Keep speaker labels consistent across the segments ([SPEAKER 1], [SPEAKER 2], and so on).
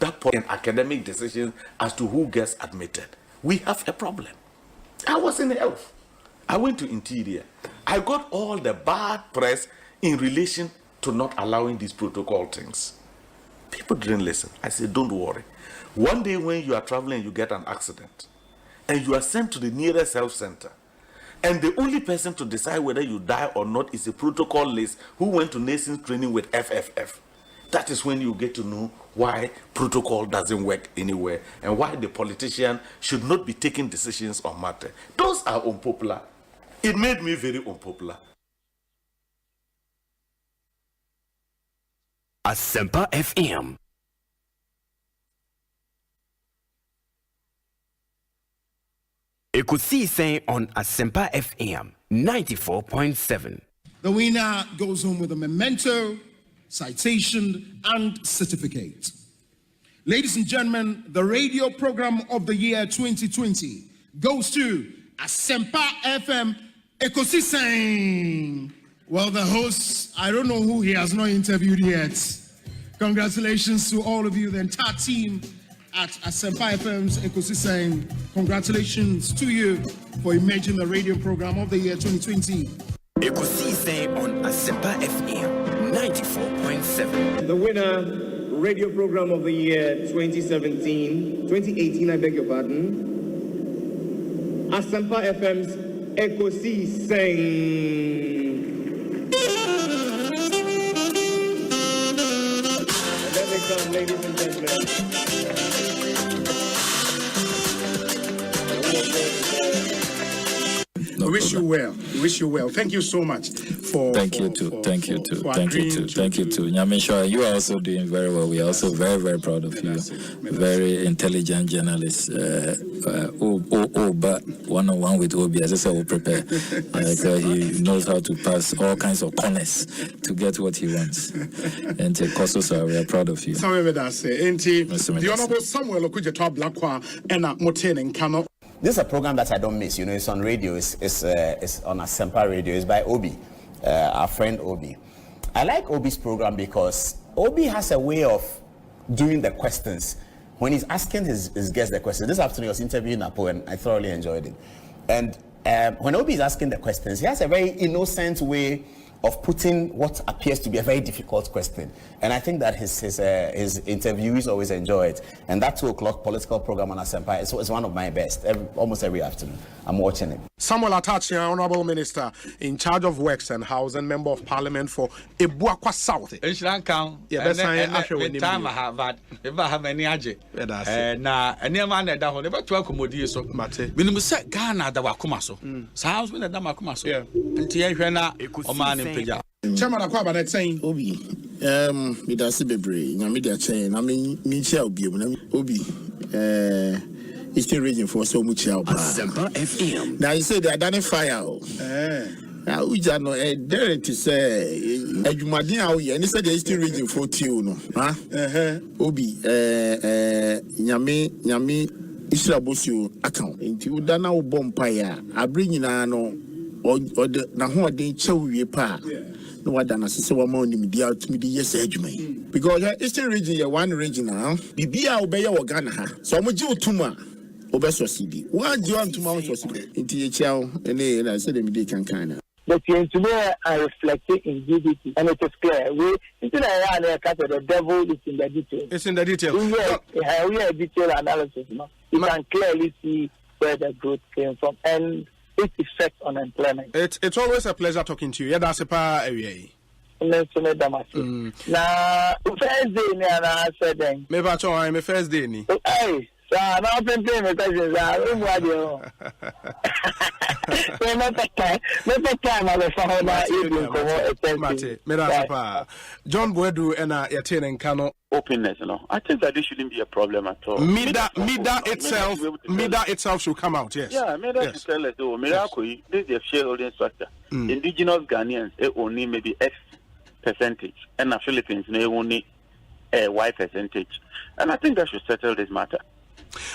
[SPEAKER 1] that point in academic decisions as to who gets admitted, we have a problem. I was in health. I went to interior. I got all the bad press in relation to not allowing these protocol things. People didn't listen. I said, don't worry. One day when you are traveling, you get an accident, and you are sent to the nearest health center, and the only person to decide whether you die or not is a protocol list who went to nursing training with FFF. That is when you get to know why protocol doesn't work anywhere and why the politician should not be taking decisions on matter. Those are unpopular. It made me very unpopular.
[SPEAKER 2] Asempa FM. Ekosiisen on Asempa FM 94.7.
[SPEAKER 3] The winner goes home with a memento, citation, and certificate. Ladies and gentlemen, the radio program of the year 2020 goes to Asempa FM Ekosiisen. Well, the host, I don't know who he has not interviewed yet. Congratulations to all of you, the entire team at Asempa FM's Ekosiisen. Congratulations to you for emerging the radio program of the year 2020.
[SPEAKER 2] Ekosiisen on Asempa FM 94.7.
[SPEAKER 4] The winner, radio program of the year 2018, I beg your pardon. Asempa FM's Ekosiisen. Let me come, ladies and gentlemen.
[SPEAKER 3] We wish you well. We wish you well. Thank you so much for.
[SPEAKER 5] Thank you too. Thank you too. Nyamisha, you are also doing very well. We are also very, very proud of you. Very intelligent journalist. But one-on-one with Obi, as I said, will prepare. He knows how to pass all kinds of corners to get what he wants. And Kososa, we are proud of you.
[SPEAKER 3] The Honorable Samuel Okudjeto Blakwa and Moten and Kano.
[SPEAKER 6] This is a program that I don't miss. You know, it's on radio. It's on Asempa Radio. It's by Obi, our friend Obi. I like Obi's program because Obi has a way of doing the questions. When he's asking his guests the questions, this afternoon he was interviewing Apo and I thoroughly enjoyed it. And when Obi is asking the questions, he has a very innocent way of putting what appears to be a very difficult question. And I think that his interviewees always enjoy it. And that 2 o'clock political program on Asempa is one of my best, almost every afternoon. I'm watching it.
[SPEAKER 3] Samuel Atachi, Honorable Minister in charge of Works and House and Member of Parliament for Ebuakwa South.
[SPEAKER 7] In Sri Lanka, time I have that, if I have any aje. Now, and near man that never to accommodate so Mate. When you say Ghana, that were Kumaso. Sounds when the Damakumaso. Yeah. And Tiana, Oman.
[SPEAKER 3] Chairman Akwaba, that's saying
[SPEAKER 8] Obi, it has to be brave. Media chain. I mean, Michelle Obi, Eastern region for so much help. Now you say they identify out. Now we just know a dare to say, you might know, and he said the Eastern region for Tino. Obi, Yami, Israbusu account. Into Dana Bompire, I bring in or the Naho de Chowi pa. No one done as a woman in media to me, yes, Edgement. Because Eastern region, one region now, Bibia obey our Ghana. So I'm a Jew Tuma, Obeso CD. Why do you want to mount for in THL and I said, they can kind of.
[SPEAKER 9] But today I reflected in GDP, and it is clear. We the devil is in the details.
[SPEAKER 3] It's in the details.
[SPEAKER 9] We have a detailed analysis. You can clearly see where the growth came from and its effect on employment.
[SPEAKER 3] It's always a pleasure talking to you. Yeah, that's a par area.
[SPEAKER 9] Now, Thursday, I said,
[SPEAKER 3] maybe I'm a first day.
[SPEAKER 9] Hey, so I'm not paying my questions.
[SPEAKER 3] John Boedu and Yatin and Kano.
[SPEAKER 10] Openness, you know. I think that this shouldn't be a problem at all.
[SPEAKER 3] Mida itself should come out, yes.
[SPEAKER 10] Yeah, Mida should tell us, oh, Miracle, this is a shareholding structure. Indigenous Ghanaians, they only maybe X percentage, and the Philippines, they only Y percentage. And I think that should settle this matter.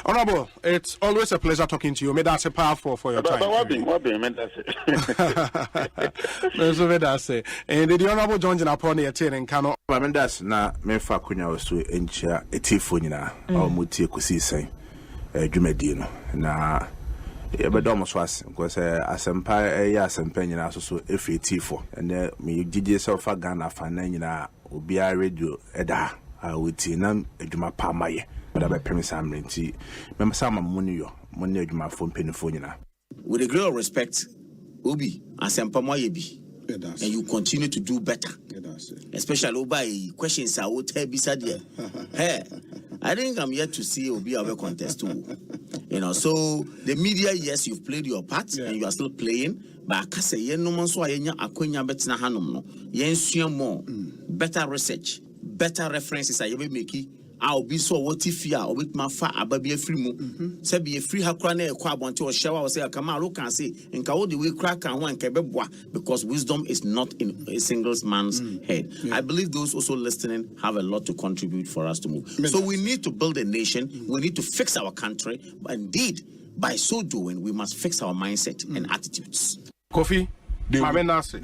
[SPEAKER 3] Honorable, it's always a pleasure talking to you. May that's a powerful for your time.
[SPEAKER 10] What being,
[SPEAKER 3] and the Honorable John Janaponi attending Kano.
[SPEAKER 11] Mendas na Menfa Kunya was to encha a tifunina or Muti Ekosiisen Jumedino. Na Ebedomos was because Asempa Asempa so if a tifo and me did yourself a Ghana Fanana Ubia radio Eda. I would see none a Juma Pamaye. But I premise I'm renting. Remember some money, money of my phone penny.
[SPEAKER 8] With a great respect, Obi, Asempa Moyebi, and you continue to do better. Especially by questions I would tell beside you. Hey, I think I'm yet to see Obi have a contest too. So the media, yes, you've played your part and you are still playing. But I can say, yen no man so ayenya akwenya betina hanum no. Yen sua more, better research, better references I ever make. I'll be so what if you are with my fat ababi free mo. Say be a free hakwane kwabonte or shower or say a kamaro can say and ka the way crack and one kebebwa because wisdom is not in a single man's head. I believe those also listening have a lot to contribute for us to move. So we need to build a nation, we need to fix our country, but indeed by so doing we must fix our mindset and attitudes.
[SPEAKER 3] Kofi,
[SPEAKER 11] they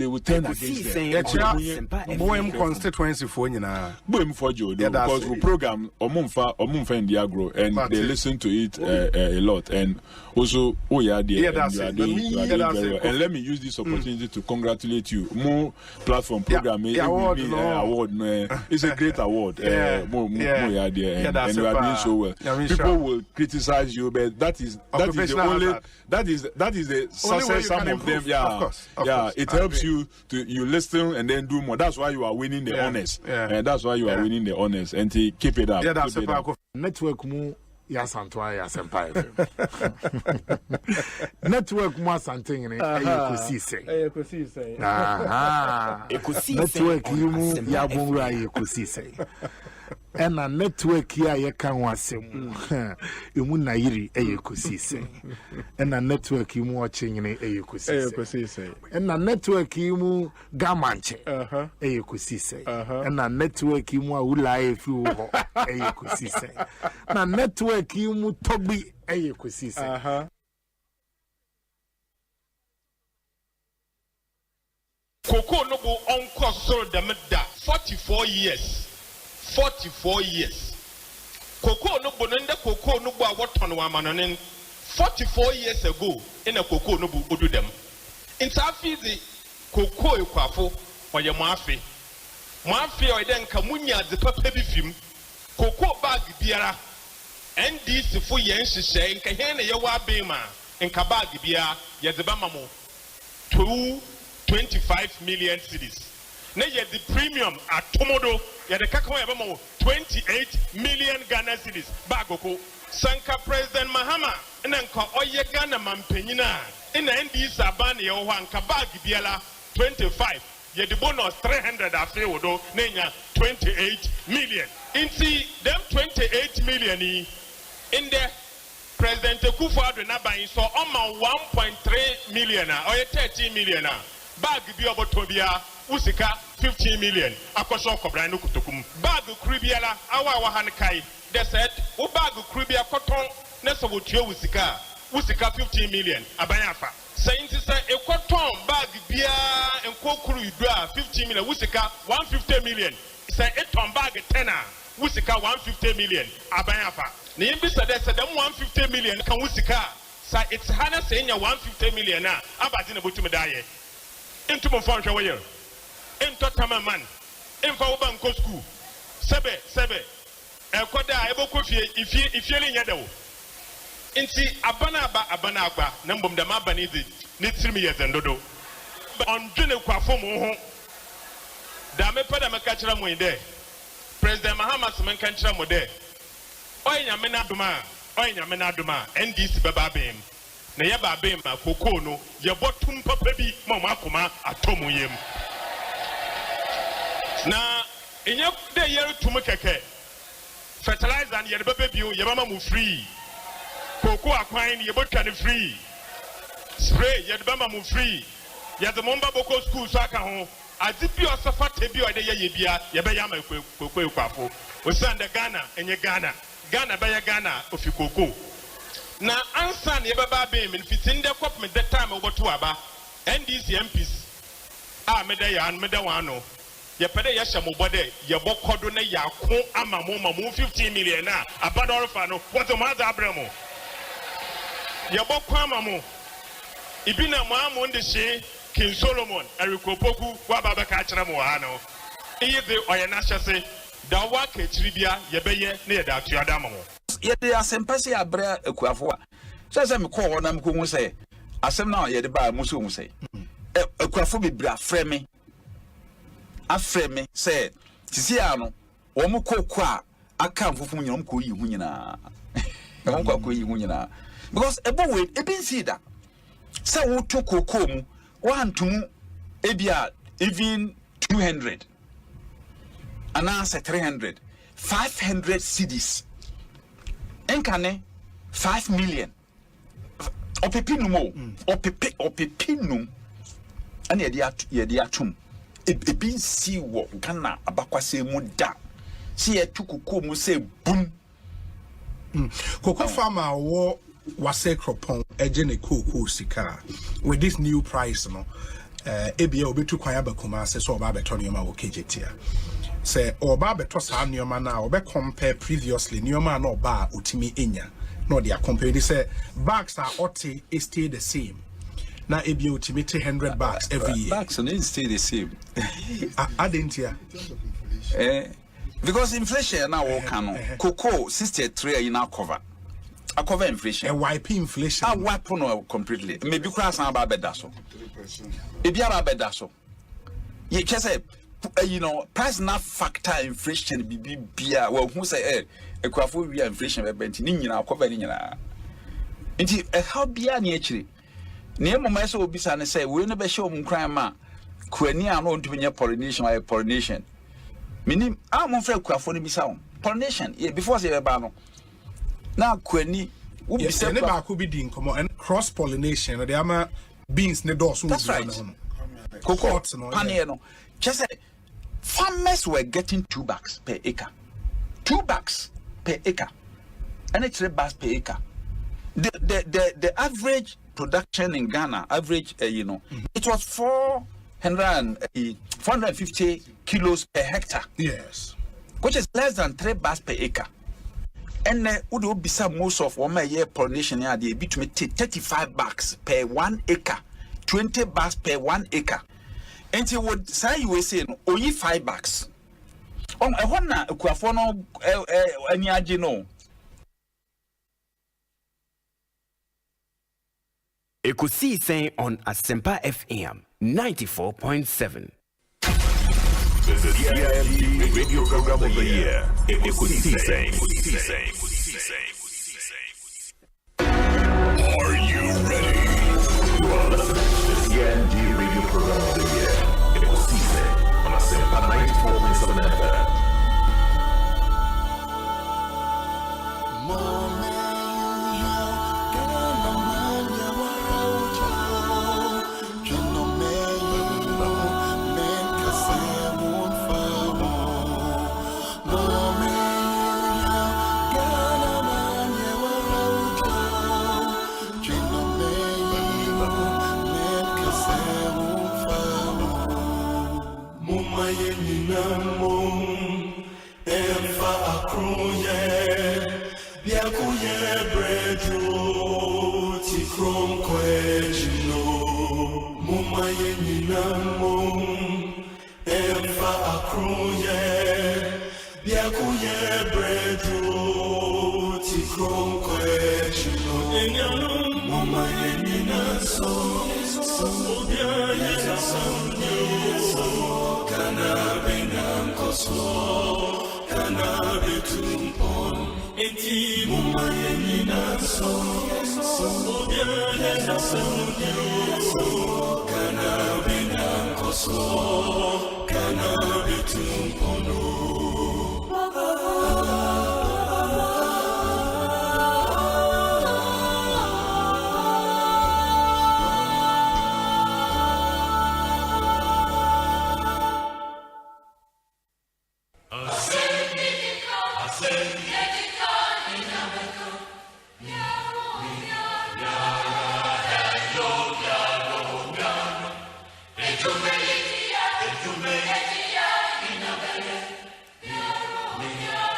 [SPEAKER 11] will turn against
[SPEAKER 3] them. Boem constituency for you now.
[SPEAKER 12] Boem for you because we program Omumfa in the agro and they listen to it a lot and also you are doing very well. And let me use this opportunity to congratulate you. More platform program award. It's a great award. More you are there and you are doing so well. People will criticize you, but that is the only that is the success some of them. Yeah, it helps you to listen and then do more. That's why you are winning the honors. And that's why you are winning the honors. And to keep it up.
[SPEAKER 3] That's
[SPEAKER 12] keep it up.
[SPEAKER 13] Network mu ya santwa ya Asempa FM. Network mu santing ni Ekosiisen. Network mu ya bonra Ekosiisen. Ena network ya yekan wasem emu na yiri Ekosiisen. Ena network mu ochenye Ekosiisen. Ena network mu gamanche Ekosiisen. Ena network mu awula efi ho Ekosiisen. Na network mu tobi Ekosiisen.
[SPEAKER 14] Koko no go onko so dem da 44 years. 44 years. Koko no bo nda koko no bo awoton wa manonen 44 years ago in a koko no bo odu dem. Intafi the koko ekwafo oye moafe. Moafe o den ka munya de papa bi fim. Koko bag biara NDC fo yen hihye nka hen na ye wa bema nka bag bia ye de ba mamo 25 million cedis. Na ye the premium at Tomodo ye the kakao ye bama 28 million Ghana cedis bagoko sanka President Mahama nka oye Ghana mampenyina ina NDC aban ye ho anka bag biala 25 ye the bonus 300 afi wodo nenya 28 million inti them 28 million in the President Kufuor na ban so oma 1.3 million or 13 million bag bi obotobia usika 15 million akoso kobran no kutokum bag kribiala awa han kai they said wo bag kribia koton na so wotua usika 15 million abanyafa saying say e koton bag bia enkokuru idua 15 million usika 150 million say e ton bag 10 usika 150 million abanyafa na yimbi said them 150 million kan usika say it's hana say 150 million na abadi na botum daye into my phone show here. Into Tamaman. In for Banco School. Sebe. Koda Ebokofie if you in Yado. Inti Abanaba, Nambum the Mabanizi, Nitsimi years and Dodo. On June Quafomo Dame Padama Kachamo in there. President Mahamas Mankanchamo there. Oya Menaduma, NDC Bababim. Na yaba bema koko no ye botum papa bi mama akoma atomo yem na enye de ye tum keke fertilizer and ye bebe bio ye mama mu free koko akwan ye botwa ne free spray ye de mama mu free ye de momba boko school so aka ho azibi osafa tebi o de ye bia ye be yama koko ekwafo osanda Ghana enye Ghana Ghana by Ghana of Koko. Now, answer never baby, and fitting the cop with that time over to Aba, and these MPs. Medaya and Medawano. Ya pede ya shamubode, ya bokodone ya ko amamoma mu 15 million na abadoro fano what the mother abramo. Ya bokwa amamu. Ibina mu ndi she King Solomon erikopoku wa baba ka kire mu hano. Iye de oyenasha se da wa ka kiribia ye beye na ye da tuada amamu.
[SPEAKER 15] Ye de Asempa se abra ekuafo a. Se me call na me ko hu se asem na ye de ba muso hu se. Ekuafo bibra frame afreme say tisi ano wo mu kokwa aka mfufu nyina mu ko yi hu nyina e won kwa ko yi hu nyina because ebo we e bin see that say wo to kokko mu wa ntumu ebia even 200 and answer 300 500 cedis enkane 5 million opepinu mo opepinu and ye dia atum ebin si wo Ghana abakwase mu da si e tukuko mu se boom
[SPEAKER 3] Cocoa farmer wo wase kropon eje ne cocoa sika with this new price no ebia obetu kwan abakuma se so oba beto nioma wo kejetia se oba beto sa nioma na obe compare previously nioma na oba otimi enya no they are comparing say bags are otti stay the same. Now, if you ultimate 100 bucks every year,
[SPEAKER 15] bucks and stay the same.
[SPEAKER 3] I didn't hear.
[SPEAKER 15] Because inflation now can cocoa 63 in our cover. I cover inflation.
[SPEAKER 3] A wipe inflation.
[SPEAKER 15] I wipe on completely. Maybe cross on about bedaso. If you are bedaso, you just say, you know, price not factor inflation. Be beer. Well, who say, a quaffo we inflation. But in our cover in your. Indeed, a how be actually. Near my so be and say, we never show him crime. Queni are known to be a pollination or a pollination. Meaning, I'm on fair quaffoni be sound. Pollination, before say a banner. Now, Queni, we say never
[SPEAKER 3] could be doing come and cross pollination or the ama beans ne doors.
[SPEAKER 15] That's right. Cocoa, panino. Just say, farmers were getting $2 per acre. $2 per acre. And it's $3 per acre. The average production in Ghana, average, it was 450 kilos per hectare.
[SPEAKER 3] Yes.
[SPEAKER 15] Which is less than $3 per acre. And would be some most of one year pollination here, they between $35 per 1 acre, $20 per 1 acre. And he would say, you were saying, only $5. On a one, a quafono, any agino.
[SPEAKER 2] Ekosiisen on Asempa FM 94.7.
[SPEAKER 16] The CIMT Radio Program of the Year. Ekosiisen. Are you ready? The CIMT Radio Program of the Year. Ekosiisen on Asempa 94.7 FM.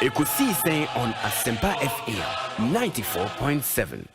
[SPEAKER 2] Ekosiisen on Asempa FM 94.7.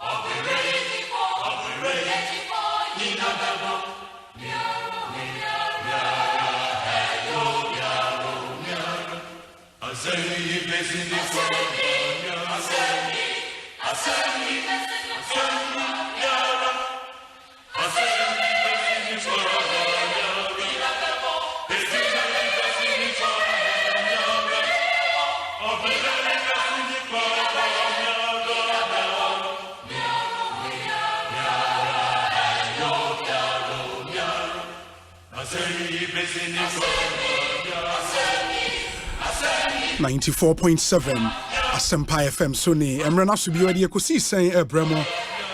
[SPEAKER 3] Asempa FM Sony. Emrana Subi Wadi Ekosiisen Bremo.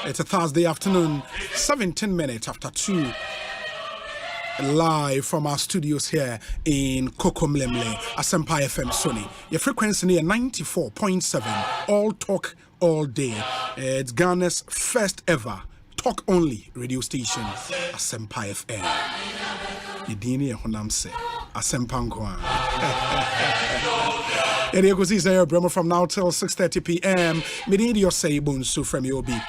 [SPEAKER 3] It's a Thursday afternoon, 17 minutes after 2. Live from our studios here in Kokomlemle, Asempa FM Sony. Your frequency near 94.7. All talk, all day. It's Ghana's first ever talk only radio station, Asempa FM. Yedini Honamse, Asempa Nkwan. Ekosiisen Bremo from now till 6:30 p.m. Medidi Osei Bonsu from Yobi.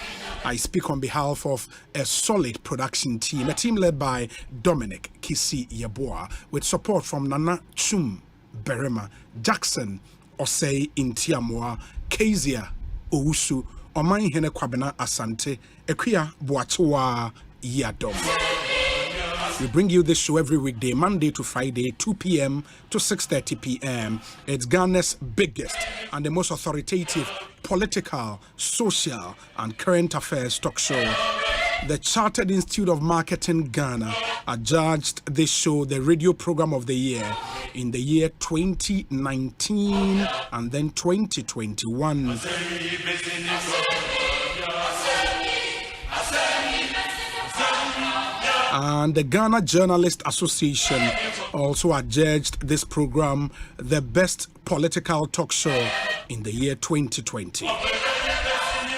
[SPEAKER 3] I speak on behalf of a solid production team, a team led by Dominic Kisi Yeboah, with support from Nana Chum Berema, Jackson Osei Intiamwa, Kezia Ousu, Oman Hene Kwabena Asante, Ekuya Boachiwa Yadom. We bring you this show every weekday, Monday to Friday, 2 p.m. to 6:30 p.m. It's Ghana's biggest and the most authoritative political, social, and current affairs talk show. The Chartered Institute of Marketing Ghana adjudged this show the radio program of the year in the year 2019 and then 2021. And the Ghana Journalist Association also adjudged this program the best political talk show in the year 2020.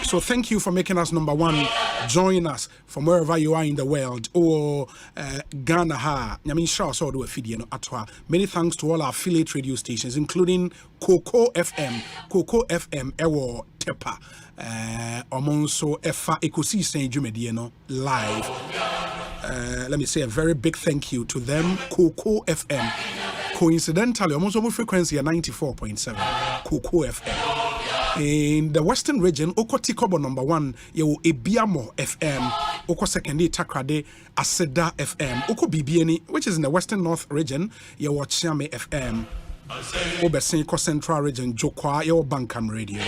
[SPEAKER 3] So thank you for making us number one. Join us from wherever you are in the world. Or Ghana ha. Many thanks to all our affiliate radio stations, including Coco FM, Ewo Tepa, Omonso Efa Ekosiisen Jumedieno live. Let me say a very big thank you to them. Coco FM. Coincidentally, almost over frequency at 94.7. Coco FM. In the Western region, Okoti Kobo number 1, you Ebiamo FM. Oko secondly Takrade Aseda FM. Oko Bibieni, which is in the Western North region, you Chiame FM. Obesenko Central region, Jokwa, you Bankam Radio.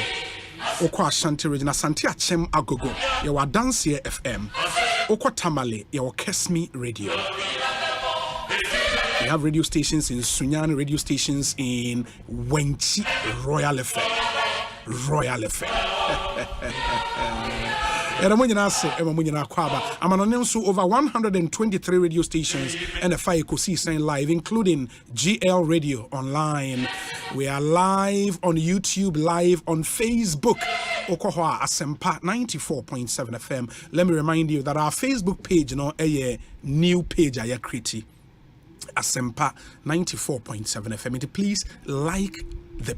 [SPEAKER 3] Oko Ashanti region, Asante Achem Agogo, you Dansier FM. Oko Tamale, your Kesmi Radio. We have radio stations in Sunyani, radio stations in Wenchi, Royal FM. I'm on over 123 radio stations and a 5 Ekosiisen live, including GL Radio online. We are live on YouTube, live on Facebook. Okohwa Asempa 94.7 FM. Let me remind you that our Facebook page, a new page I created. Asempa 94.7 FM. Please like the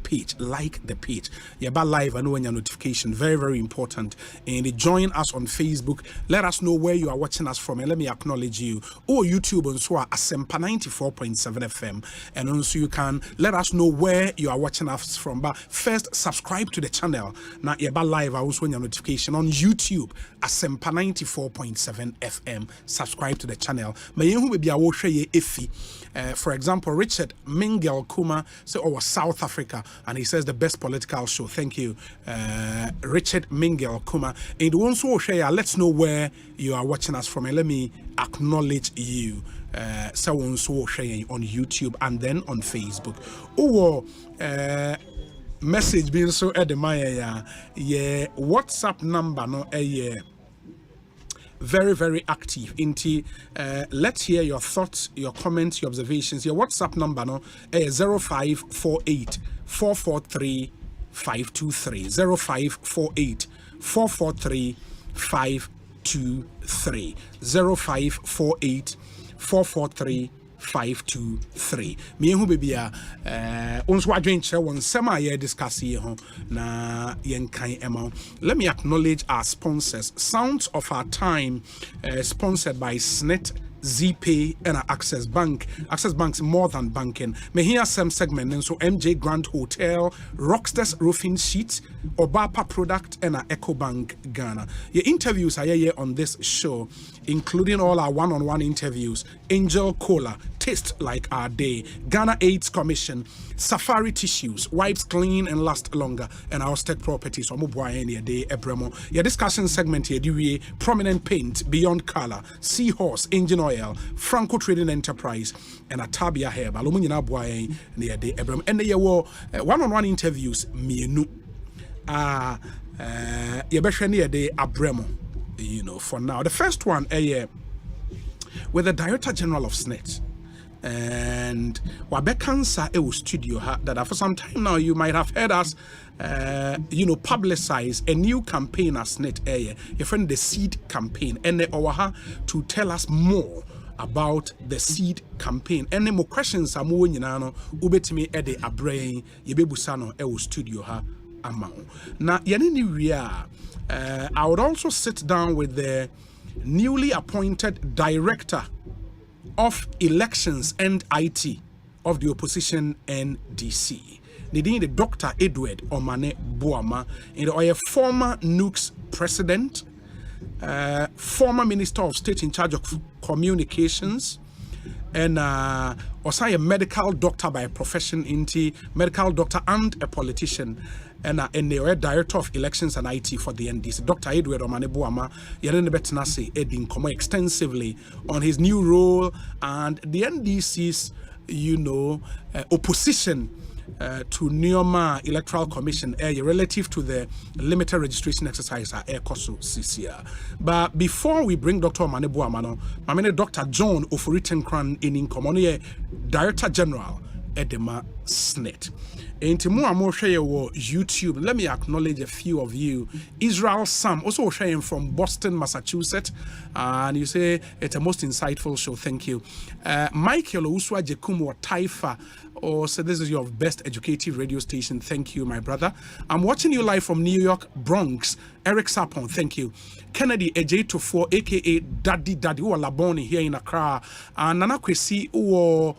[SPEAKER 3] page. You're about live and when your notification, very, very important. And join us on Facebook. Let us know where you are watching us from, and let me acknowledge you. Or YouTube on Swa Asempa 94.7 FM. And also you can let us know where you are watching us from. But first, subscribe to the channel. Now you're about live, I also want your notification on YouTube. Asempa 94.7 FM. Subscribe to the channel. May you be a iffy. For example, Richard Mingel Kuma said, South Africa, and he says the best political show. Thank you, Richard Mingel Kuma. And also share, let's know where you are watching us from, and let me acknowledge you. So also share on YouTube and then on Facebook. Message being so admire yeah, WhatsApp number no very, very active. Let's hear your thoughts, your comments, your observations. Your WhatsApp number no 0548 443 523 0548 443 523 0548 443 523. Me who baby ons wadwen chere won sema ye discuss here ho na yen kan ema. Let me acknowledge our sponsors. Sounds of Our Time, sponsored by SSNIT, ZPay and Access Bank. Access Bank's more than banking. Me hear some segment and so MJ Grand Hotel, Rockstars Roofing Sheet, Obapa Product and EcoBank Ghana. Your interviews are here on this show, including all our one-on-one interviews. Angel Cola, Taste Like Our Day, Ghana AIDS Commission, Safari Tissues, Wipes Clean and Last Longer, and our State Properties. Your discussion segment here, do Prominent Paint, Beyond Color, Seahorse, Engine Oil, Franco Trading Enterprise, and Atabia Hair. And there were one-on-one interviews. You know, for now. The first one, with the Director General of SSNIT. And Wabekansa studio that for some time now you might have heard us publicize a new campaign as SSNIT your friend the Seed campaign and to tell us more about the Seed campaign. Any more questions are more ubetimi ede abrain yebebusano studio ha amount. Now I would also sit down with the newly appointed Director of Elections and IT of the opposition NDC. The Dr. Edward Omane Boama, a former NUCS president, former Minister of State in charge of communications, and also a medical doctor by profession, medical doctor and a politician, and the Director of Elections and IT for the NDC. Dr. Edward Omane Boama, Edin Komo extensively on his new role and the NDC's, opposition to Neoma Electoral Commission relative to the limited registration exercise at Ekosiisen. But before we bring Dr. Omane Boama, I mean Dr. John Ofuritenkran in Inkomoni, Director General Edema SSNIT. And to more share YouTube, let me acknowledge a few of you. Israel Sam, also sharing from Boston, Massachusetts, and you say it's a most insightful show. Thank you. Michael Uswa Jekumo Taifa, so this is your best educative radio station. Thank you, my brother. I'm watching you live from New York, Bronx. Eric Sapon, thank you. Kennedy Ej24, aka Daddy who are Laboni here in Accra, and Nana Kwesi who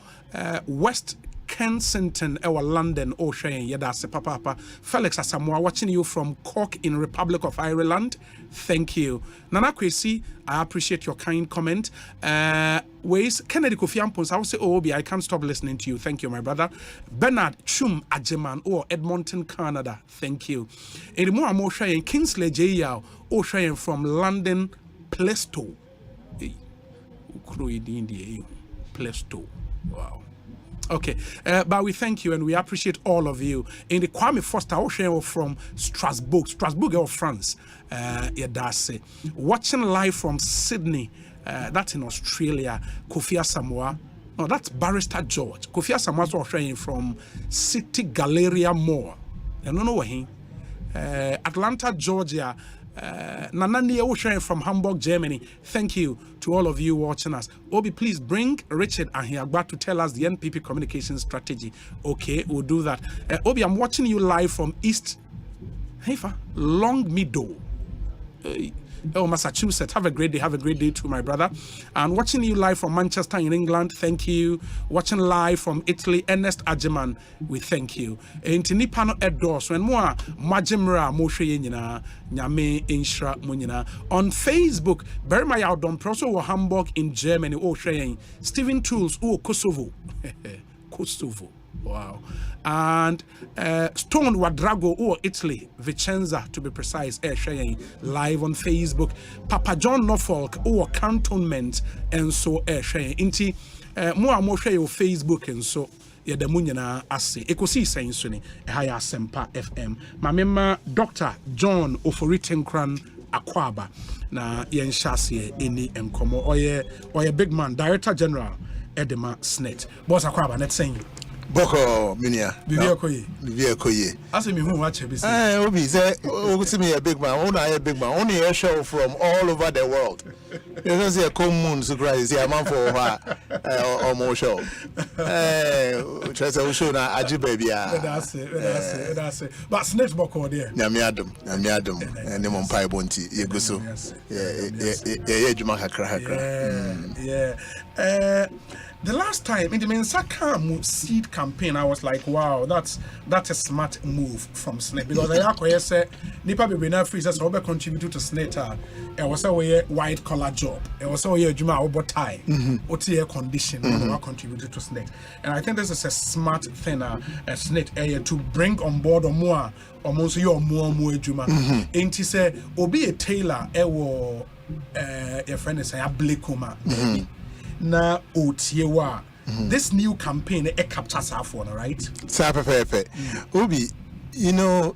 [SPEAKER 3] West Kensington, our London, Osei, Yadase Papa. Felix Asamoah, watching you from Cork in Republic of Ireland. Thank you. Nana Kwesi, I appreciate your kind comment. Ways Kennedy Kofi Ampons, I will say, Obi, I can't stop listening to you. Thank you, my brother. Bernard Chum Ajeman, or Edmonton, Canada. Thank you. And more and more Shayin Kingsley J. Osei from London, Plaistow. Plaistow. Wow. Okay, but we thank you and we appreciate all of you. In the Kwame Foster Ocean from Strasbourg of France, watching live from Sydney, that's in Australia. Kofi Asamoah, no, that's Barrister George. Kofi Asamoah Ocean from City Galleria Mall. I don't know what he. Atlanta, Georgia. Nanani Ocean from Hamburg, Germany. Thank you to all of you watching us. Obi, please bring Richard Ahiagba to tell us the NPP communication strategy. Okay, we'll do that. Obi, I'm watching you live from East Long Meadow. Massachusetts. Have a great day too, my brother. And watching you live from Manchester in England, thank you. Watching live from Italy, Ernest Ajeman, we thank you. Nipano Edos, when more Majimra Moshe Yenina, Nyame Inshra Munina. On Facebook, Bermaya Don Proso Hamburg in Germany, Shaying Stephen Tools, Kosovo. Kosovo. Wow. And Stone Wadrago, Italy, Vicenza to be precise, sharing live on Facebook. Papa John Norfolk, Cantonment, and so sharing. Inti more share your Facebook and so. The Munyana Ase, Ekosiisen Suni, Haya Asempa FM. Mamema Dr. John Ofuritenkran Akwaba, na yen shasi any enkomo, or big man, Director General Edema SSNIT. Boss Akwaba, let's sing.
[SPEAKER 17] Boko Minia. Vivia Koye.
[SPEAKER 3] Ask me who watch it.
[SPEAKER 17] Obi say, see me a big man. Only a big man. Only a show from all over the world. You say a common surprise. Yeah, man for or more show. Just a show na aji baby.
[SPEAKER 3] That's it. But SSNIT boko there.
[SPEAKER 17] Nyamiadum. And the Mumpai Bonti. Yeguso. Yeah, Juma Hakra.
[SPEAKER 3] Yeah. The last time in the Mensaka seed campaign, I was like, wow, that's a smart move from SSNIT, because I said Nipa be na free says over contribute to SSNIT. It was a white collar job. It was a Juma over tie. What's air condition? Contributed to SSNIT, and I think this is a smart thing. SSNIT to bring on board or more, almost your more Juma. And he said, "Obi a tailor, your friend is a Blakoma." Na otiewa this new campaign captures our phone, right?
[SPEAKER 17] Sa pepe Obi, you know,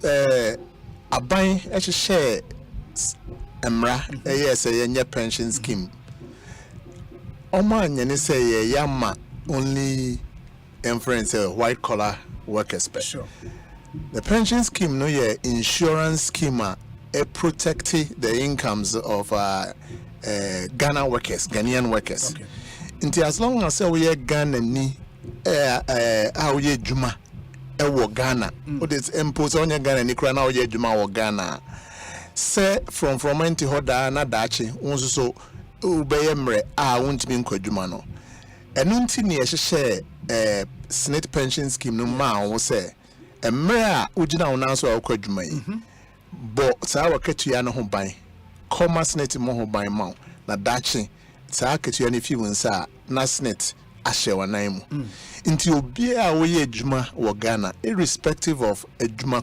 [SPEAKER 17] aban share emra yes a pension scheme. Oman say yama only inference white collar workers. Sure. The pension scheme no insurance scheme protect the incomes of Ghana workers, Ghanaian workers. Okay. Until as long as we Ghana ni how ye Juma Ghana, what is imposed on your Ghana ni krana ye Juma or Ghana. Say from anti hoda na dachi so ubeyemre won't be in Jumano. And until near share SSNIT pension scheme no ma will say a mere ujina announce or Juma. But Sawa Ketuano home by commerce net mo by mount na dachi. Saa ketua ne fi wonsa na SSNIT ahye wanaimu nti obi a woye adwuma wo Ghana irrespective of adwuma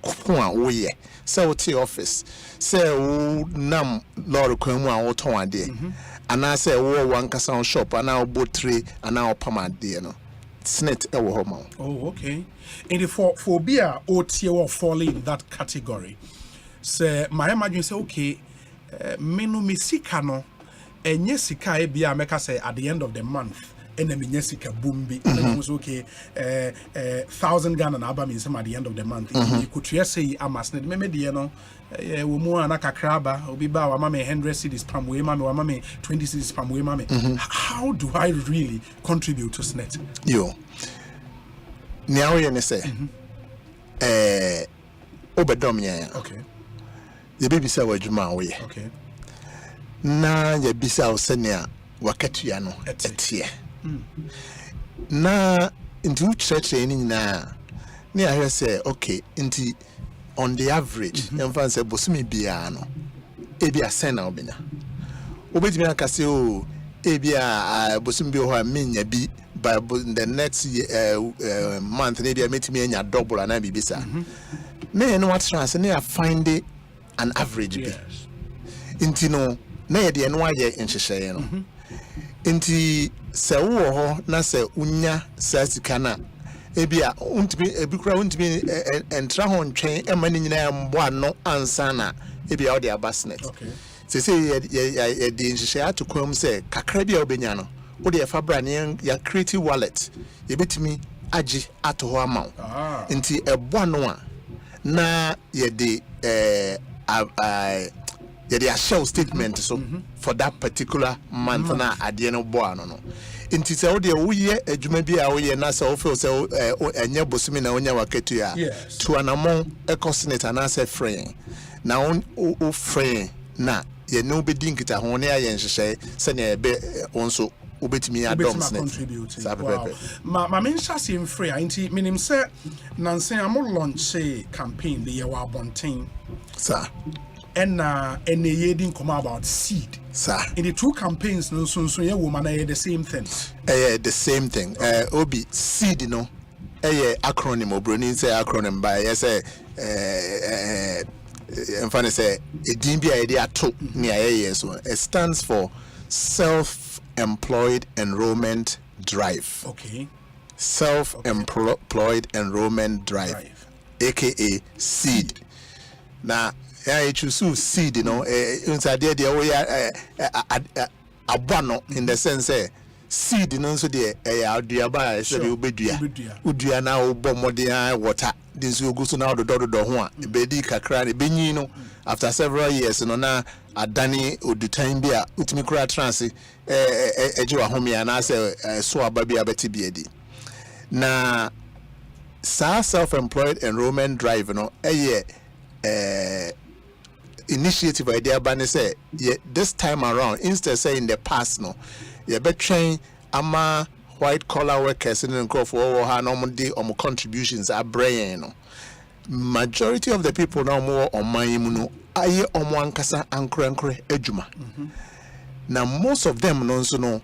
[SPEAKER 17] ko a woye say wote office say wo nam lord kwan mu a wo ton ade ana say wo wankasa shop ana obotire ana opamade no SSNIT e wo ho ma.
[SPEAKER 3] Oh, okay. And for be a otie wo fall in that category, say my imagine say okay, menu misika no enye sika e bia meka say at the end of the month ene menye sika bumbi and was okay 1,000 Ghana na aba mean at the end of the month you could say amasne me de no wo mu anaka kraba obi ba wa mama 100 cedis pam we mama wa mama 20 cedis pam we mama. How do I really contribute to SSNIT?
[SPEAKER 17] Yo now you say obedom ya
[SPEAKER 3] okay
[SPEAKER 17] the baby say wadwuma we
[SPEAKER 3] okay
[SPEAKER 17] na ya bisa osenia wakatua no etie na into church ni na ni ahwe say okay nti on the average emfa say bosumi bia no ebi asena obenya obetimi aka say o ebi a bosumi bi ho a menya bi by the next month maybe I metimi anya double and I be bisa me no what chance na find an average bi nti no na ye de no aye nhyehyeye no nti se wo ho na se unya sasika na ebia untimi ebikura untimi entra ho ntwen ema ni nyina mbo ano ansa na ebia wo de abasnet se ye de nhyehyeye atokwam se kakra bia obenya no wo de fabra ne ya creative wallet ye betimi agi ato ho ama nti ebo no a na ye de a shell statement so for that particular month na ade no bo ano no nti se wo de wo ye adwuma bi a wo ye na se wo feel se enye bosumi na onya wakatua to anamon Ekosiise na se free na o free na ye no be dinkita ho ne aye nhyehyɛ se na be onso obetimi adom SSNIT
[SPEAKER 3] ma mention sim free nti minim se nanse am launch campaign the year wa bonten
[SPEAKER 17] sir
[SPEAKER 3] and ye didn't come about seed.
[SPEAKER 17] Sir.
[SPEAKER 3] In the two campaigns, no soon yeah woman the same thing.
[SPEAKER 17] The same thing. Obi seed no. Acronym Obroni say acronym by say in fact say a DB idea to near so it stands for Self-Employed Enrollment Drive.
[SPEAKER 3] Okay.
[SPEAKER 17] Self-Employed Enrollment Drive. AKA seed. Now I choose seed, you know, inside the way abano in the sense seed no nso de adua ba se be obedua udua na obọ modern water this you go so now do ho a be di kakra ne benyi no after several years no na adani odutan bi a utimi kura trance eje wa homia na se so aba bi abeti bi edi na self-employed enrollment drive no initiative idea ban say this time around instead say in the past no you be train ama white collar workers in the for ha no dey contributions are brain no majority of the people now more on my no aye ankasa ankre adwuma na most of them no so no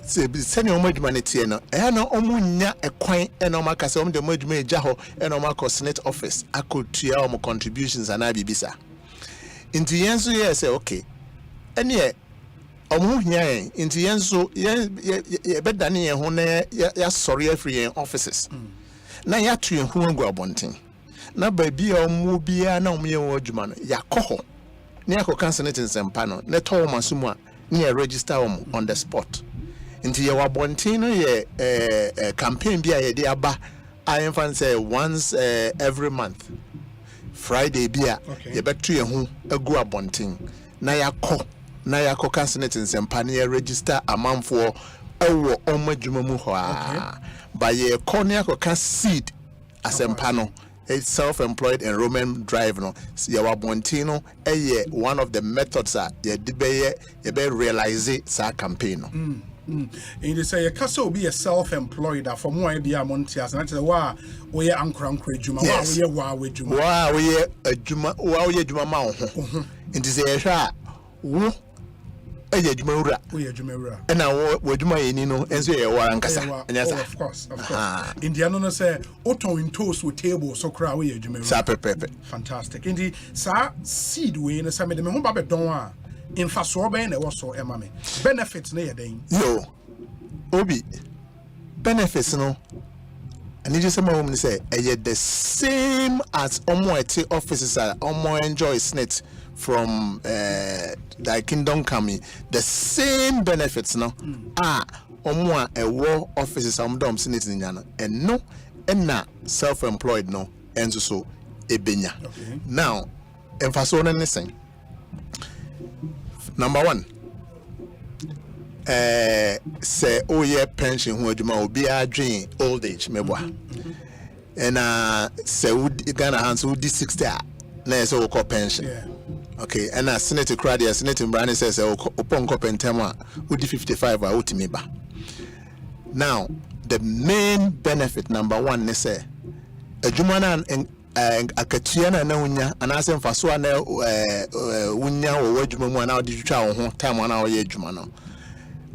[SPEAKER 17] send your adwuma no na omunya ekwan na omakasa om de adwuma eja ho na omakosnet office akotua contributions ana bibisa into yenso say okay ene omuhia into yenso ye bedane ye ho na ya sorry every offices na ya tu hu angu abonten na baby omu bia na omye adwuma no yakoho na yakoka SSNIT nsempa no na to masumu a na register on the spot into your abonten no ye campaign bia ye de aba I fan say once every month Friday bia ye betu ye hu agu abonten na yakọ SSNIT nsempa na register amanfo ewo omadwuma mu ho a ba ye kọ na yakoka seed asempa no a self-employed enrollment drive no your abonten no one of the methods ye de be realize sa campaign no
[SPEAKER 3] in the say case will be a self-employed for more be a montias and wa we ankra juma wa we juma
[SPEAKER 17] wa we adwuma wa we adwuma ma ho in say hwa wo adwuma wura
[SPEAKER 3] we adwuma wura
[SPEAKER 17] na wo adwuma yeni no enso ye wara nkasa
[SPEAKER 3] anyasa of course Indiano no say oton in toast with table so kra we adwuma wura
[SPEAKER 17] sa pepe
[SPEAKER 3] fantastic in the sa seed we na sa me ho ba be don a in fact so ben e wo so e ma me benefits na ye den
[SPEAKER 17] yo obi benefits no and just some women say the same as omo offices are omo enjoy SSNIT from the kingdom coming the same benefits no omo war offices am dom SSNIT nyana and no na self-employed no enso so ebenya now emphasis on anything. Number one, say pension who adwuma obi adwen old age mebwa. And say Ghana hands would 60 na say we pension. Okay, and SSNIT crowd the SSNIT brand says upon kopentema would 55 ultimi ba. Now, the main benefit number one ne say adwuma na akatiana na unya anase mfaso na unya wo adwuma mu na odi twitwa wo ho time na wo ye adwuma no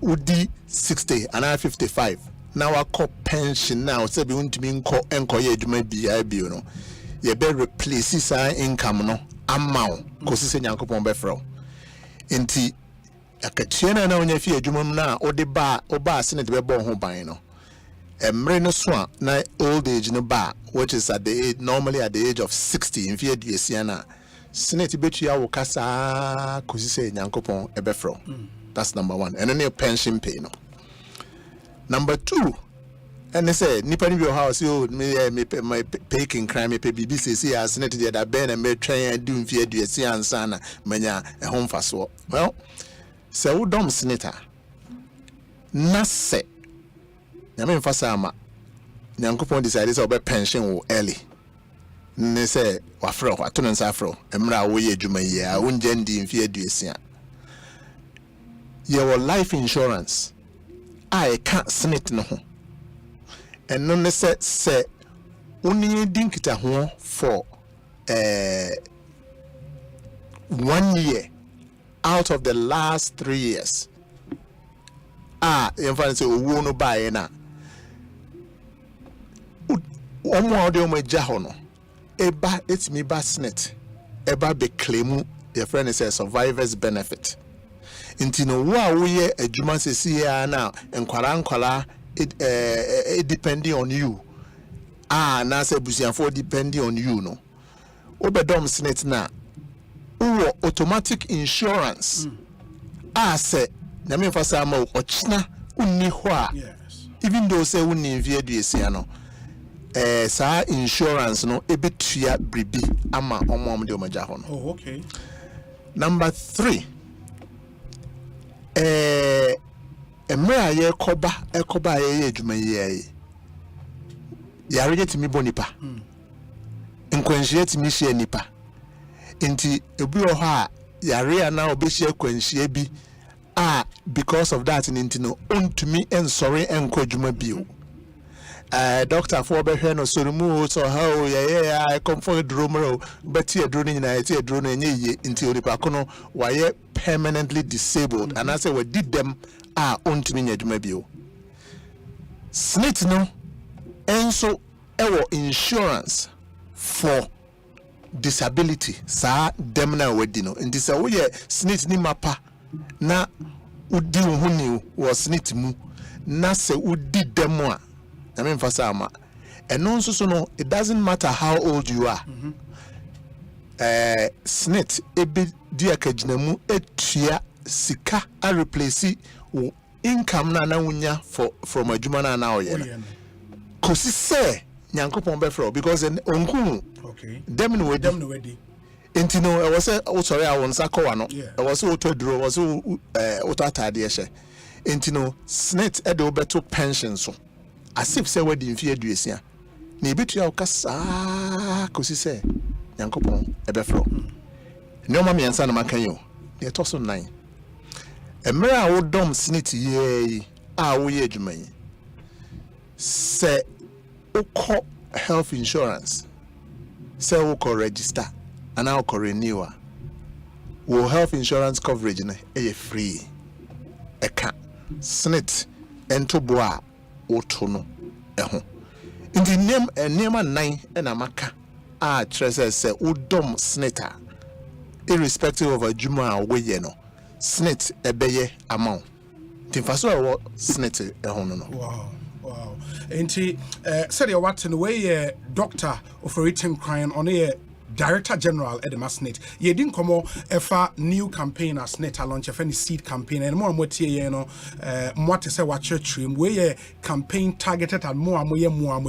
[SPEAKER 17] udi 60 ana 55 na wako pension now say be untimi enko ye adwuma bio no ye be replace sa income no amount kosise nyankopon be frɛ enti akatiana na unya fi adwuma mu na odi ba SSNIT be bo ho ban no emre no so na old age no ba which is at the age normally at the age of 60 in fear na SSNIT betua wo kasa kosise nyankopon ebefro that's number one and then your pension pay no number two and they say nipa ni bi house you me pay kin crime me pay BBC SSNIT dey da ben and me twen do fear ansa na manya ehon faso well se wo dom SSNIT na se na me mfasa ama nyankopon decide say obe pension wo early ne say wafro atono nsa afro emra wo ye adwuma yi a wonje ndi mfi aduasia your life insurance I can't SSNIT no ho eno ne say uni dinkita ho for 1 year out of the last 3 years in fact say owo no buy na omo ode omo eja no eba etimi ba SSNIT eba be claim your friend is a survivor's benefit inti no wo ye adwuma sesi ya na enkwala depending on you na say busianfo depending on you no obedom SSNIT na wo automatic insurance say na me fasa ma ochina unni ho a even though say unni mfie aduasia no sa insurance no ebetua bribi ama omom de omaja ho no.
[SPEAKER 3] Oh, okay.
[SPEAKER 17] Number 3, emra ye ekoba ye adwuma ye yare yetimi bonipa nkwanhie timi hye nipa nti ebi ho a yare ana obehye kwanhie bi because of that nti no ontumi ensori enko adwuma bio. Doctor for behwe no sorumu so how I come for drumro but here drone na here drone nye nti onipa ko no waye permanently disabled and I say we did them ontumi nyadwuma bio. SSNIT no enso ewo insurance for disability sa dem na wedi no nti say we SSNIT ni mapa na udi ho ni wo SSNIT mu na se udi dem a I mean for some, and also so no, it doesn't matter how old you are. SSNIT ebi dia kajinamu etia sika a replace income na unya from a juma na oye. Kosi se nyankopon be fro because onku dem no wedi. Enti no I was say sorry I won sako no. I was otodro was otatade hye. Enti no SSNIT e de obeto pension so. As if say wedding fee aduasia na ebetua okasa kosi say nyankopon ebefro no ma miensa na makan yo na etoso 9 emra a wodom SSNIT ye wo ye adwuma yi say ukọ health insurance say ukọ register and ukọ renew wo health insurance coverage na e free eka SSNIT ento boa otono eho indi nema 9 na maka trese se udom SSNIT irrespective of adwuma a woye no SSNIT ebeye amount timfaso ewo SSNIT eho no.
[SPEAKER 3] Wow. Enti said you what in the way doctor operating crime on a Director General at the SSNIT. Ye didn't come efa new campaign as SSNIT launch any seed campaign and more you know what to say what church room where campaign targeted at more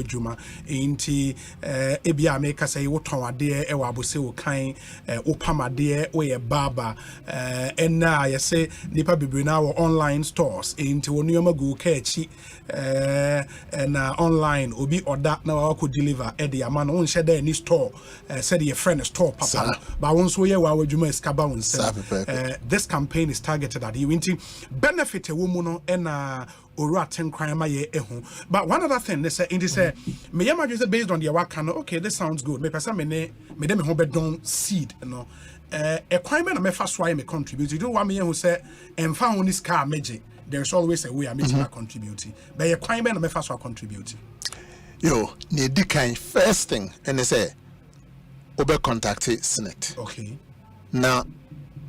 [SPEAKER 3] juma inti ebia make say what on there e wa bose o kan opama there we baba and now you say nipa bebre now online stores inti wonu go kachi and online obi order now could deliver e the man on share there any store said your friend store papa but once we are juma eskaba on this campaign is targeted at you inti benefit a woman and oratin crime ehu. But one other thing they say in this me yama just based on the wakano okay this sounds good me person me dem ho bedon seed you know a crime na me fa so I me contribute you do want me who say emfa on this car meje there's always a way I make contributing but a crime na me fa so contribute
[SPEAKER 17] yo ne di kan first thing and they say obe contact SSNIT
[SPEAKER 3] okay
[SPEAKER 17] na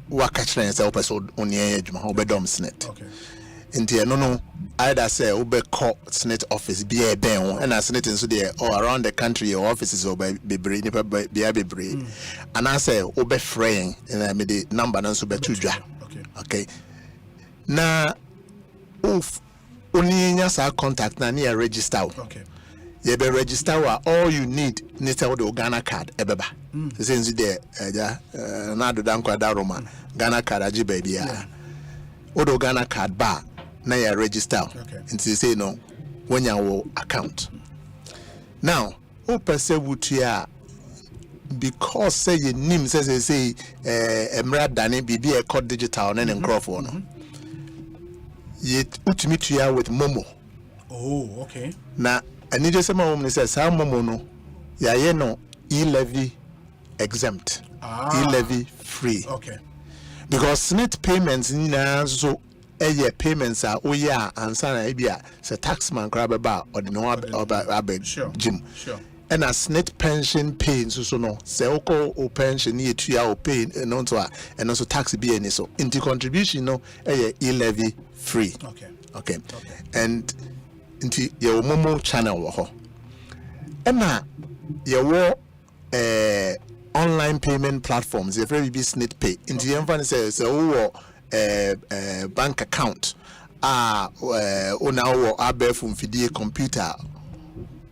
[SPEAKER 17] waka kire say opeso oni adwuma obedom SSNIT
[SPEAKER 3] okay
[SPEAKER 17] nti no either say ube call SSNIT office be a ben and SSNIT nso there all around the country your offices obe bebre nipa be bebre and I say ube fraying and me the number nso be tudwa okay na if only nya sa contact na near register
[SPEAKER 3] okay
[SPEAKER 17] you be register all you need ni tell the Ghana card ebeba say nso there na do dan kwada Roma Ghana card aji baby odo Ghana card ba na ya register until say no when your account now o pese wutua because say your name says say emra dane bibi e code digital na nkrofo no ye utimi tua with momo
[SPEAKER 3] okay
[SPEAKER 17] na ani je say ma woman say sa momo no ya ye no e-levy exempt e-levy free
[SPEAKER 3] okay because
[SPEAKER 17] SSNIT payments na so payments are ansa na ebia se taxman crab ba or the no abeg jim and as SSNIT pension pay so no se oko o pension ye tua o pay no to and also tax be any so into contribution no e-levy free okay and into your momo channel wo ho na your online payment platforms if very be SSNIT pay into the says bank account ona wo abef mfidie computer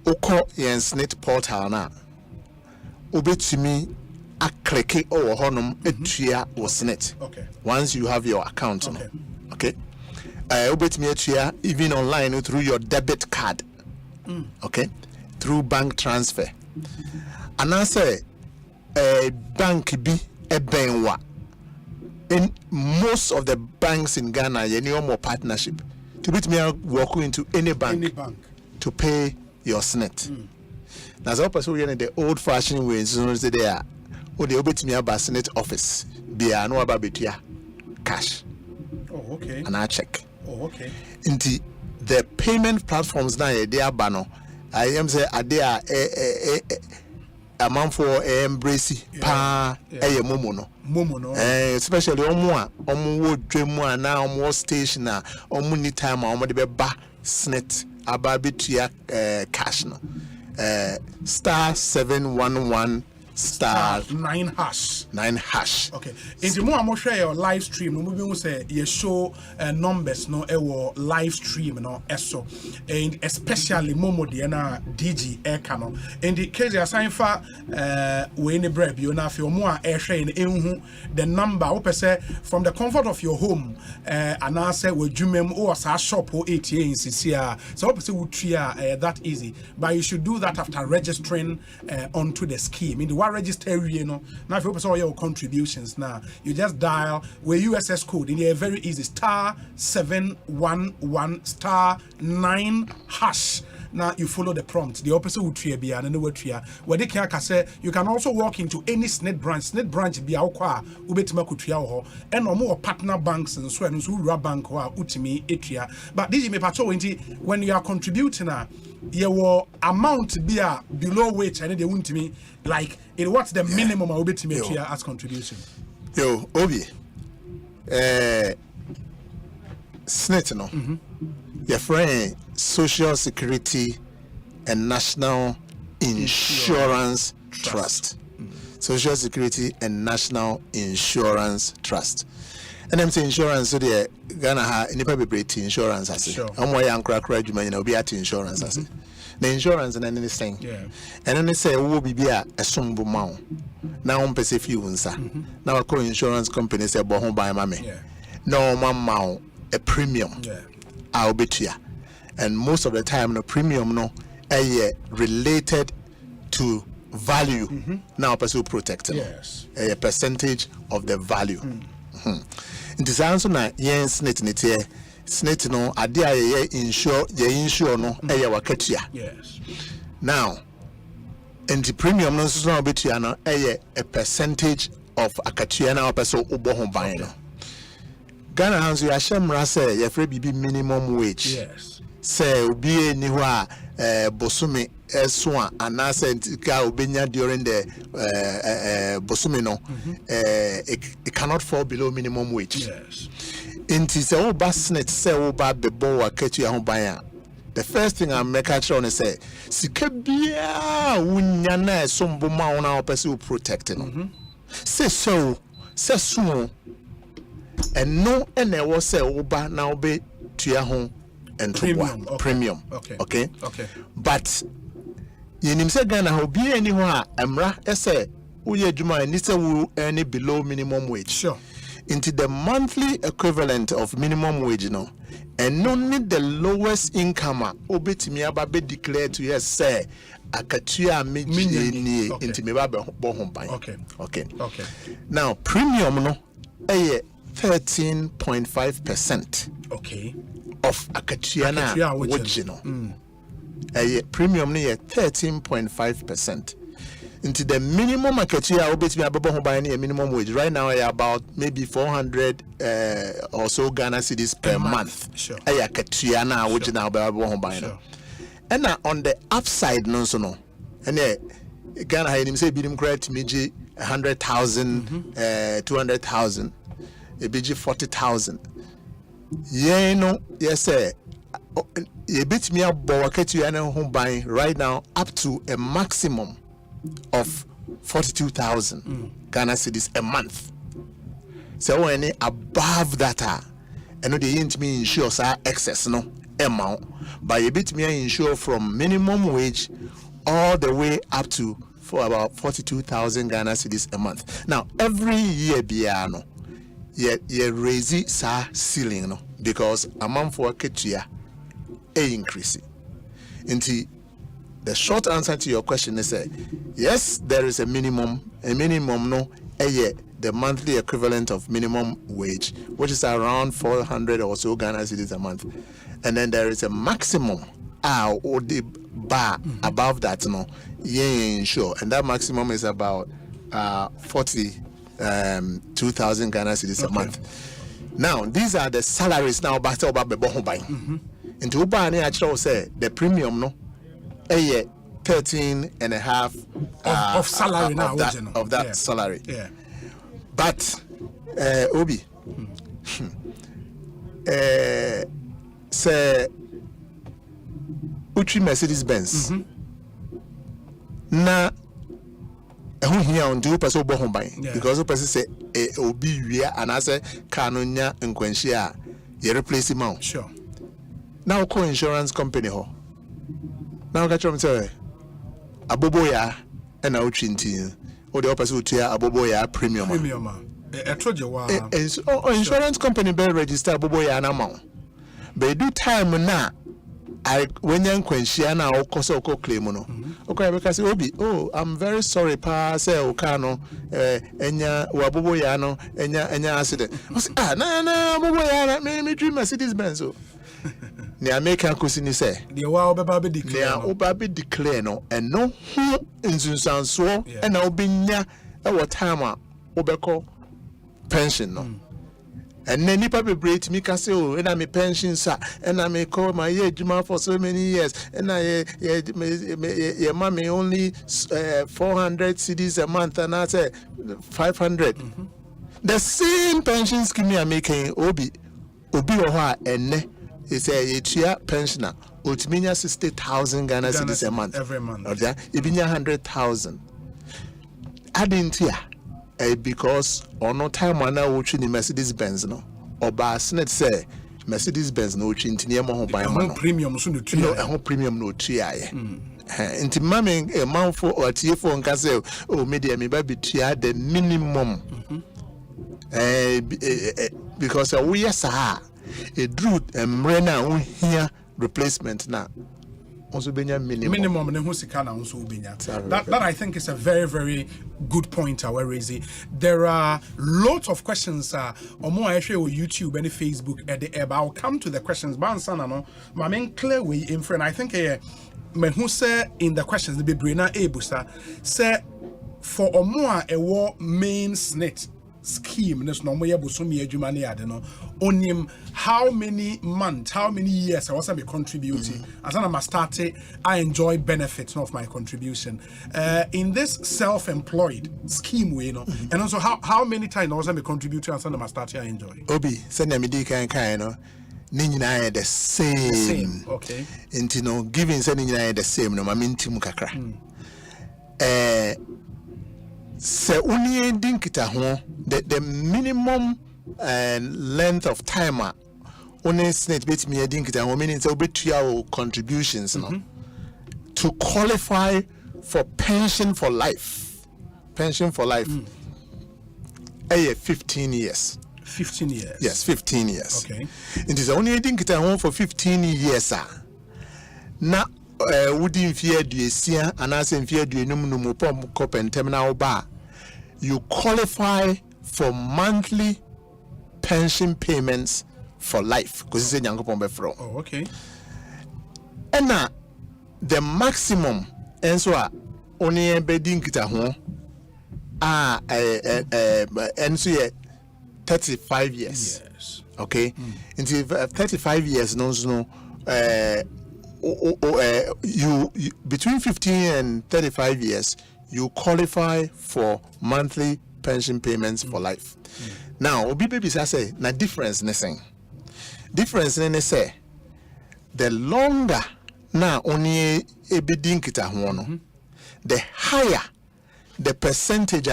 [SPEAKER 17] ukọ yen SSNIT portal na obetumi akleke owo honom atua wo SSNIT.
[SPEAKER 3] Okay.
[SPEAKER 17] Once you have your account. Okay. Obetumi atua even online through your debit card. Okay. Through bank transfer. And I say bank bi ebenwa. In most of the banks in Ghana, you need more partnership. To beat me walk into any bank to pay your SSNIT. Now, as opposed to the old-fashioned ways, they are, or they obey me about SSNIT office. Be a no about cash.
[SPEAKER 3] Oh, okay.
[SPEAKER 17] And I check.
[SPEAKER 3] Oh, okay.
[SPEAKER 17] Into the payment platforms now, they are banner. I am say they are amount for embrace momo no. Especially omo wo dwemu na omo station na omo ni time omo de be ba SSNIT aba betua cash no star 711 star
[SPEAKER 3] 9 hash. Okay. In the more share your live stream, no movie say you show numbers no live stream no eso, and especially Momo Diana DG Ekano. In the case you assign for we in the bread, you na feel more air share in the number open say from the comfort of your home and I say we jumem or sa shop or ATA in CCR. So open say we tria that easy, but you should do that after registering onto the scheme. In the register, you know, now if you open all your contributions now, you just dial with USS code in there, very easy, star 711 star 9 hash. Now you follow the prompt. The opposite will tria be and where they can say you can also walk into any SSNIT branch be our ubetima kutria and no more partner banks and so on who bank or utimi etria. But this may patrol when you are contributing your amount be below which and they won't me like it what's the minimum I will be to make as contribution.
[SPEAKER 17] Yo, Obi, SSNIT no. Your friend Social Security and National Insurance Trust. Social Security and National Insurance Trust. And I'm saying insurance, so the Ghana ha nipa bebree insurance as it. I'm why I'm crack you know be at insurance as it. The insurance and anything. Yeah. And then they say we be a sumbu mau. Now on pese few unsa. Now I call insurance company say bo buy mame. Yeah. No mau a premium. Yeah. I'll be to ya. And most of the time the premium no related to value. Now pursue protect.
[SPEAKER 3] Yes.
[SPEAKER 17] A percentage of the value. In this answer na yen SSNIT SSNIT no ade a insure no wakatua.
[SPEAKER 3] Yes.
[SPEAKER 17] Now in the premium no so na betua no a percentage of akatua na person ubo ho ban no. Ghana hands you ashemra say ye free bibi minimum wage.
[SPEAKER 3] Yes.
[SPEAKER 17] Say obi eni ho a bosumi so a anase ka obenya during the bosumi no it cannot fall below minimum wage.
[SPEAKER 3] Yes.
[SPEAKER 17] Inti se o ba SSNIT se o ba bebo wa ketua ho ban a the first thing I make a sure say sika bia wunya na sombo ma wona o pese o protect no. Say so and no and there was say o ba na obe tua ho and premium. Okay. But yenim say Ghana ho bi ani ho a emra ese uye adwuma ni say we earn below minimum wage.
[SPEAKER 3] Sure.
[SPEAKER 17] Into the monthly equivalent of minimum wage no and only the lowest income obetimi aba be declare to yes say akatua meji ni into me ba bo ho ban. Okay. Now premium no 13.5%.
[SPEAKER 3] Okay.
[SPEAKER 17] Of akatua na wage no. Premium no 13.5%. Into the minimum akatua obetimi ababo ho ban na minimum wage right now about maybe 400 or so Ghana cedis per month.
[SPEAKER 3] Sure.
[SPEAKER 17] Akatua na wage na ababo ho ban no. And on the upside no so no. And Ghana him say bidim credit meji 100,000 200,000 e biji 40,000. Yeah, no, yes, sir. You beat me up, buy right now up to a maximum of 42,000 Ghana cedis a month. So any above that, and no they ain't me insure excess no amount, but you bit me insure from minimum wage all the way up to for about 42,000 Ghana cedis a month. Now every year biano ye raise sa ceiling no because amount for ketua increase. Inti the short answer to your question is yes, there is a minimum no the monthly equivalent of minimum wage, which is around 400 or so Ghana cedis a month, and then there is a maximum or the bar above that sure, and that maximum is about 42,000 Ghana cedis a month. Now these are the salaries now back to into Ubani actually say the premium 13.5
[SPEAKER 3] of salary now
[SPEAKER 17] of that salary.
[SPEAKER 3] Yeah.
[SPEAKER 17] But Obi say Uchi Mercedes Benz na who here on do person because person say Obi we and I say kanonya nkwanhia ye replace him.
[SPEAKER 3] Sure.
[SPEAKER 17] Now call insurance company ho. Now catch them say aboboya and na uchinti or the person utia aboboya premium. Insurance company be register aboboya na ma. But do time na I when you nkwanhia na okoso claim no. Okay, because Obi, I'm very sorry pa say okano enya waboboya no enya accident. I say na aboboya na me dream Mercedes Benz o. Ne American kusini say
[SPEAKER 3] the wa obeba be declare
[SPEAKER 17] no oba be declare no and no hu nsunsanso and na obinya e what time a obeko pension no and then nipa be break me can say and I me pension sir and I me call my age for so many years and I your mommy only 400 cedis a month and I say 500 the same pension scheme are making obi oha enne it's a pensioner. Ultimania 60,000 Ghana cedis a month.
[SPEAKER 3] Every month.
[SPEAKER 17] Okay, ibinya 100,000. Adding here, because on no time when I watch in Mercedes Benz no, or by SSNIT say Mercedes Benz no chintinia mo buy no
[SPEAKER 3] premium so no tree.
[SPEAKER 17] No, a premium no tree. Inti mami a month for or TF on Castle, media me baby tria the minimum. Because we yes a drew mrena here replacement now also benya minimum
[SPEAKER 3] ne husika na also benya that I think is a very, very good point where raising. There are lots of questions omo I share on YouTube and Facebook at the ebb. I'll come to the questions but answer no my main clear way in friend I think me who say in the questions the be brainer ebusa say for omo a war main SSNIT scheme this no more busumi adwuma ne ade no onim how many months how many years I was be contributing as I started I enjoy benefits of my contribution in this self-employed scheme way and also how many times I was be contributing as I started I enjoy
[SPEAKER 17] obi send me di kan no ni nyina the same
[SPEAKER 3] okay
[SPEAKER 17] into no giving send nyina the same no ma mintim kakra se uni dinkita ho the minimum length of time only SSNIT bet me dinkita ho meaning say obetua contributions no to qualify for pension for life 15 years
[SPEAKER 3] 15 years
[SPEAKER 17] yes 15 years
[SPEAKER 3] okay
[SPEAKER 17] it is only dinkita ho for 15 years na wudi mfie aduesia anase mfie aduenum no mu pom kopentem na oba you qualify for monthly pension payments for life because it's nyankopon be from
[SPEAKER 3] oh okay
[SPEAKER 17] and the maximum enso a oni bedin kita ho enso ye 35 years
[SPEAKER 3] yes
[SPEAKER 17] okay into 35 years no you between 15 and 35 years you qualify for monthly pension payments for life. Now obi baby say na difference ne say the longer na only ebedin kita ho no the higher the percentage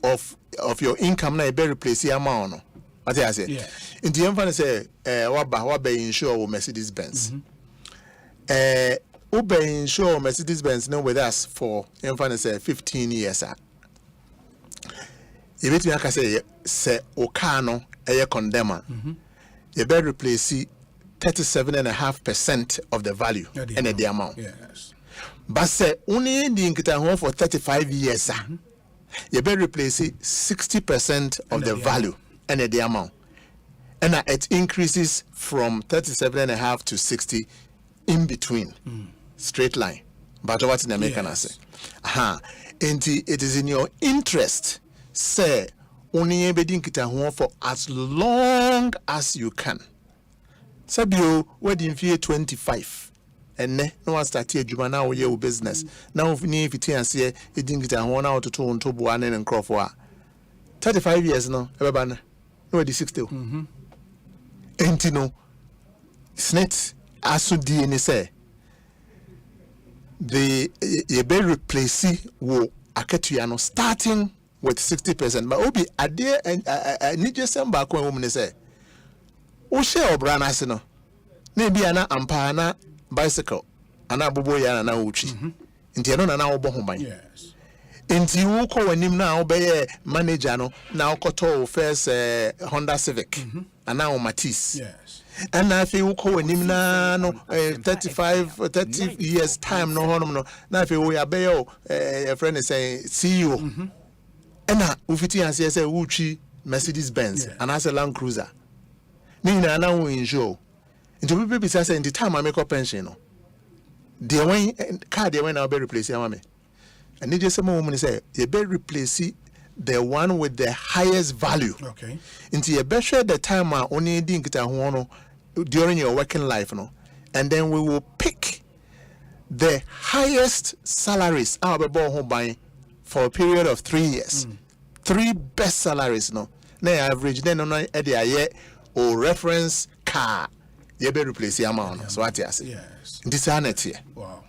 [SPEAKER 17] of your income na e be replace amount no What I say? In the end, say, what be insure Mercedes Benz. Ube insure Mercedes Benz no with us for say 15 years. You bet me I say Okano a condemner. You better replace 37.5% of the value and the amount.
[SPEAKER 3] Yes.
[SPEAKER 17] But say only in home for 35 years. You better replace 60% of the value and the amount. And it increases from 37.5 to 60 in between. Straight line. But what's in American I say? And it is in your interest, say, only bedding kita home for as long as you can. Sabio, wedding fee 25. And no one start here, Juma now, your business. Now, if you say, it didn't get 1 hour to 2 and 2 1 and Crawford. 35 years no, everybody, no, 60. And you know, SSNIT, as to DNA, the be replace wo aketuano starting with 60%. But obi ade ni jesem ba ko woman say o share obra na se no na bi ana ampa na bicycle ana bobo ya na uchi nti no na wo ho ban.
[SPEAKER 3] Yes.
[SPEAKER 17] Nti wo ko wanim na wo be manager no na okoto first Honda Civic ana o Matisse.
[SPEAKER 3] Yes.
[SPEAKER 17] And I feel wanim na no 30 years time no honum no na feel we abeyo a friend is saying CEO and na ufiti and say uchi Mercedes Benz and as a Land Cruiser ni na we insure into people say in the time I make up pension no the when car the when I be replace am me and just some woman say you be replace the one with the highest value.
[SPEAKER 3] Okay.
[SPEAKER 17] Into you be sure the time only din kita ho no during your working life no, and then we will pick the highest salaries our home buying for a period of 3 years. 3 best salaries no. Na average then no e dey aye or reference car you be replace the amount. So what you say?
[SPEAKER 3] Yes.
[SPEAKER 17] This is here.
[SPEAKER 3] Wow.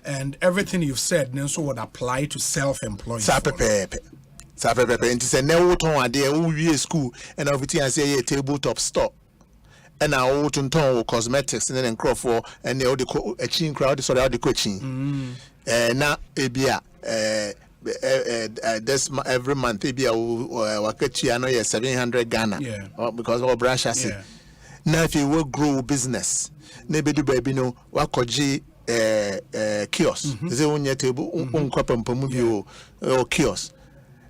[SPEAKER 3] And everything you've said also would apply to self-employed.
[SPEAKER 17] And say never ton ade we school and everything I say a tabletop store. And I ought to turn cosmetics and then crop for and they the a chin crowd so the coaching. Now ebia this every month ebia wakati ano 700 Ghana because our branch has it. Now if you will grow business, maybe do baby no wakoji kiosk. Is it on your table or kiosk?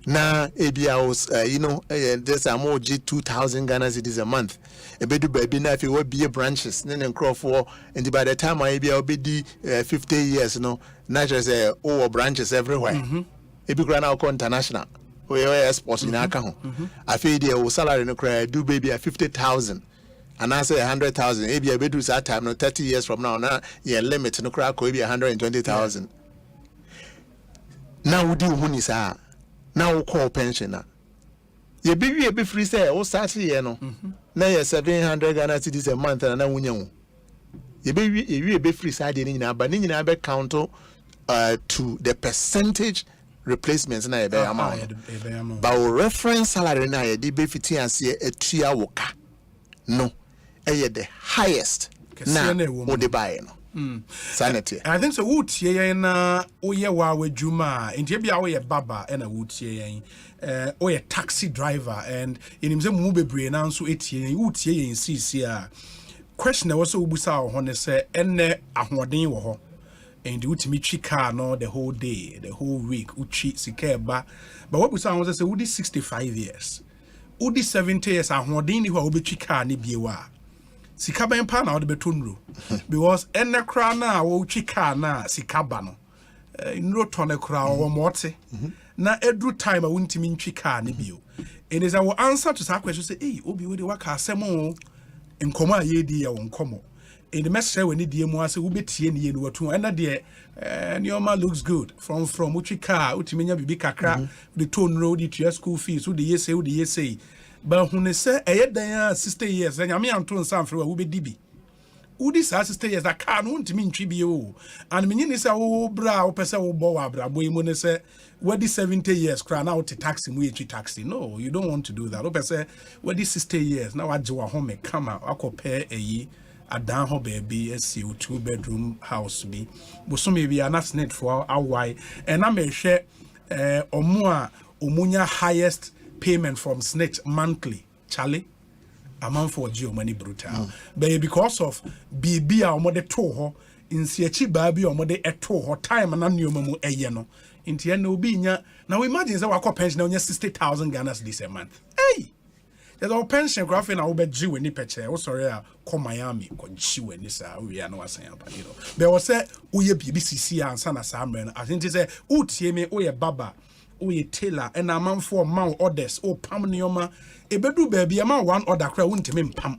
[SPEAKER 17] Na ebia was there's a more G 2,000 Ghana cedis a month. A bedu baby na if you will be branches then crop for and by the time I be 50 years no naturally say branches everywhere. Ebi grana ko international we exports in account. I feel the salary no cry do baby at 50,000 and I say 100,000 ebia bedu that time no 30 years from now na your limit no cry ko be 120,000. Now we do hunisa now we call pensioner. You be free say o start here no. Na ye 700 Ghana cedis a month and na wunya wo. You be free side ni nyina ba ni nyina be count to the percentage replacements na ye be amount. But reference salary na ye be fiti anse etua woka. No. The highest na o de buy no. Sanity.
[SPEAKER 3] I think so wood ye na oye wa juma nti bia wo ye baba na wood ye oye taxi driver and in him say mu bebre na so etie wood ye nsisi a question e was obusa ho ne say enne ahoden wo ho and utimi twi car no the whole day the whole week uchi sika ba but what busa ho say woody 65 years woody 70 years ahoden ni ho obetwi car ne biewa sika ben pa na wo de betonro because enne kra na wo twi car na sika ba no nro tone kra wo mote na every time I won't mean car ne bio and is our answer to that question say obi we dey waka asem o nkoma ye di ya won komo and the message we need die mu ase wo betie ne ye no watu and de neoma looks good from uchi car utimenya bibi kakra the tone road the school fees wo de yese but when say eye dan 60 years nyame anto nsan frɛ wo be dibi Udi sa sister yes that car no ntimi ntwi o and me ni say wo bra wo pese wo bo wa bra boy mu ne say we 70 years cry now to taxi mu etwi taxi. No, you don't want to do that. Wo pese we 60 years now agye wa home come akopɛ eyi adan ho baby esi 2-bedroom house bi bosome bi ana SSNIT for awai and am ehwe omo a omunya highest payment from SSNIT monthly Charlie amount for geo money brutal but because of BB a omode to ho insiachi ba bi omode eto ho time na nneoma mu eye no ntia na obi nya na we imagine say wakọ pension na onya 60,000 Ghana this a month. Hey, there's our pension graph na we be gi we ni peche o sorry a come Miami ko gi we ni sa we ya no Asempa, you know but we say uye BBCC ansa na sa mre I think say utie me uye baba uye tailor and amount for man orders o pam nioma ebedu baby ama one order kra wuntimi mpam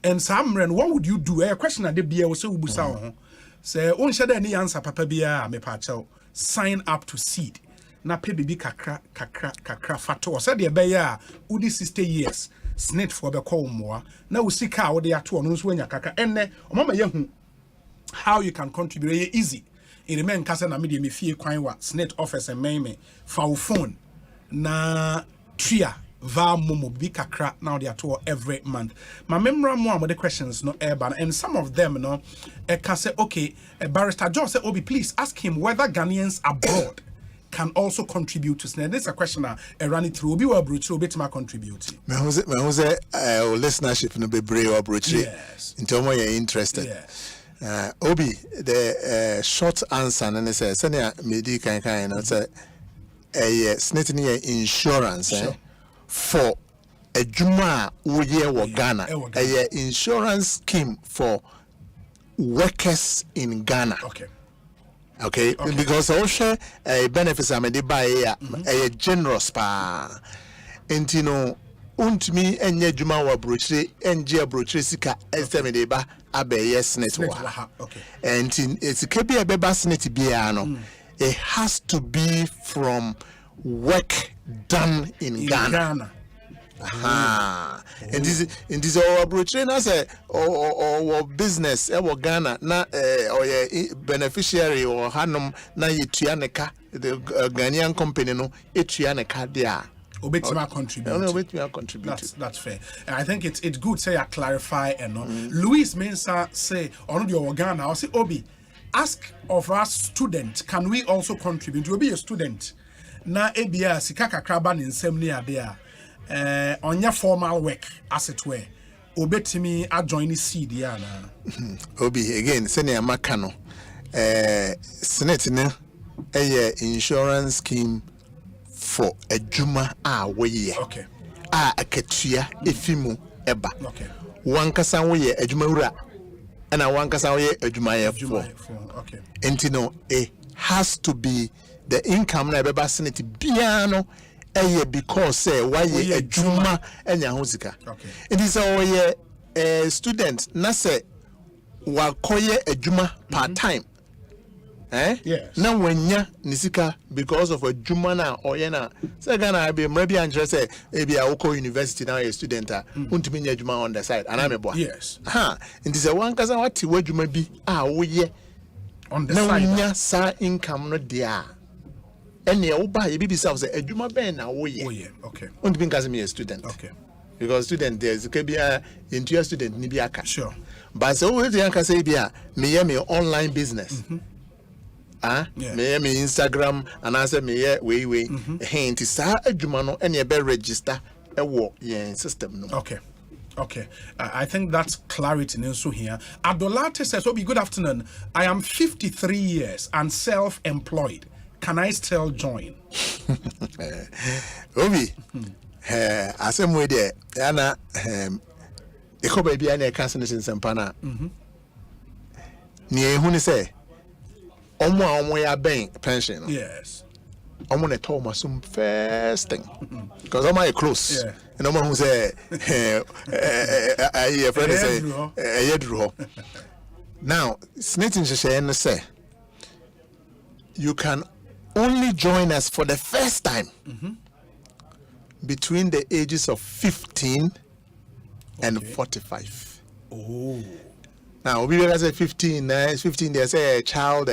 [SPEAKER 3] and samren what would you do a question ade bia wo say ubusa ho say on sheda ni answer papa bia me pa chao sign up to seed na pay bibi kakra fato say de be ya udi 60 years SSNIT for be call mo na wo sika wo de ato no so anya kaka enne o mama yehu how you can contribute easy in remain kasa na me de me fie kwan wa SSNIT office and me fa wo phone na tria va momo bi kakra now they are to every month. My memory more with the questions no urban and some of them no can say okay Barrister John say Obi please ask him whether Ghanaians abroad can also contribute to SSNIT. This is a question I ran it through. Obi wa brutal bit ma contribute.
[SPEAKER 17] Me who say listenership no be brave or brutal.
[SPEAKER 3] Yes.
[SPEAKER 17] In terms of you're interested.
[SPEAKER 3] Yes.
[SPEAKER 17] Obi the short answer and say senior medi kan no say SSNIT ni insurance
[SPEAKER 3] sure.
[SPEAKER 17] For a Juma Uye wa Ghana, a insurance scheme for workers in Ghana. Okay. Because also a benefits I made by a generous pa. And you know, untimi enye Juma wa brochre enje brochre sika estemede ba abe SSNIT wa.
[SPEAKER 3] Okay.
[SPEAKER 17] And it's kebi abeba SSNIT bia no. It has to be from work done in Ghana. And this our brochure na say or business or Ghana na or beneficiary or hanom na yetuaneka the Ghanaian company no etuaneka dia
[SPEAKER 3] obetima contribute. That's fair. I think it's good say I clarify and Louis Mensa say on your Ghana I say Obi ask of us students can we also contribute? You'll be a student na ebia sika kakra ba ne nsam ne ade a onya formal work as it were obetimi adjoin the seed ya na
[SPEAKER 17] Obi again senior maka no SSNIT ne insurance scheme for adwuma a woye
[SPEAKER 3] okay
[SPEAKER 17] a akatua efimu eba
[SPEAKER 3] okay
[SPEAKER 17] wankasa woye adwuma wura ana wankasa woye adwuma yefo
[SPEAKER 3] okay
[SPEAKER 17] entino it has to be the income na beba SSNIT biano because say why a juma enya hosika.
[SPEAKER 3] Okay.
[SPEAKER 17] It is a student na say wa koye a juma part time.
[SPEAKER 3] Yes.
[SPEAKER 17] Na wenya nisika because of a juma na oyena. Say Ghana be maybe and say ebi a woko university now a student untimi nya juma on the side anamebo.
[SPEAKER 3] Yes.
[SPEAKER 17] It is a one kasa wati wa juma bi woye
[SPEAKER 3] on the
[SPEAKER 17] na
[SPEAKER 3] side.
[SPEAKER 17] Na wenya sa income no dia. Any oba you be self say adwuma ben na woye.
[SPEAKER 3] Okay.
[SPEAKER 17] Won't be because me a student.
[SPEAKER 3] Okay.
[SPEAKER 17] Because student there's could be a into a student ni bi aka.
[SPEAKER 3] Sure.
[SPEAKER 17] But so we can say bia me online business. Me Instagram and I say me we hint sa adwuma no any be register e wo yen system no.
[SPEAKER 3] Okay. Okay, I think that's clarity also here. Adolate says, Obi, good afternoon. I am 53 years and self-employed. Can I still join?
[SPEAKER 17] Obi, asem there, ana eko baby ana cancel in Sampana. Ni ehun ni say omo ya ben pension.
[SPEAKER 3] Yes.
[SPEAKER 17] Omo na tell masum first thing. Because omo close.
[SPEAKER 3] Yeah.
[SPEAKER 17] And omo who say a friend say yedru. Now, SSNIT say you can only join us for the first time between the ages of 15 and 45.
[SPEAKER 3] Oh.
[SPEAKER 17] Now, Obi say 15, 15, they say a child,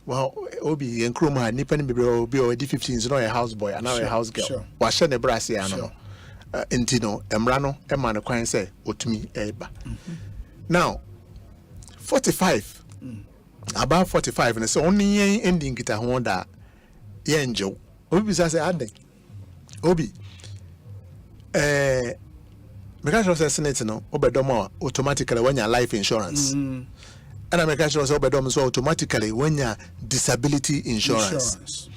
[SPEAKER 17] well, Obi and Kruma, Nippon be already 15, so not a houseboy, and now a house girl.
[SPEAKER 3] Sure.
[SPEAKER 17] Washa Nebraska, Intino, Emrano, Emano, Quine say, Otumi, Eba. Now, 45, about 45, and it's only ending it a Honda, Yenjo. Obi says, Ade, Obi, because of SSNIT, no, Obedomo automatically when your life insurance. And I make sure Obedomo so automatically when your disability insurance.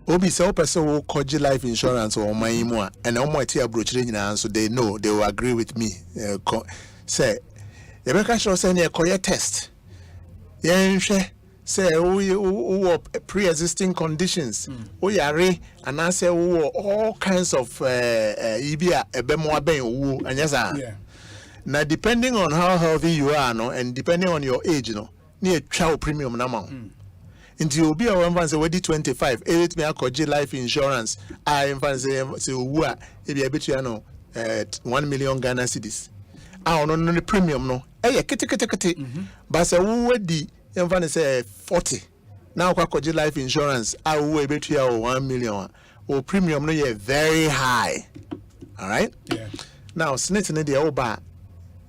[SPEAKER 17] Obi say person who koji life insurance or my imo and no more tia brochire nyina so they know they will agree with me. Say you make sure say na koye test. Yenhwe say who pre-existing conditions. Who yare and I say who all kinds of ibia ebemo aben wu anyasa. Yeah. Now depending on how healthy you are no and depending on your age no, near child premium na ma. Until you be a one say 25, it me akoji life insurance. I say who are if you bet you know 1 million Ghana cedis. Ah no premium no. Kete. But say who di say 40. Now akoji life insurance. I who bet you 1 million. Or premium no very high. All right? Yeah. Now SSNIT in the oba.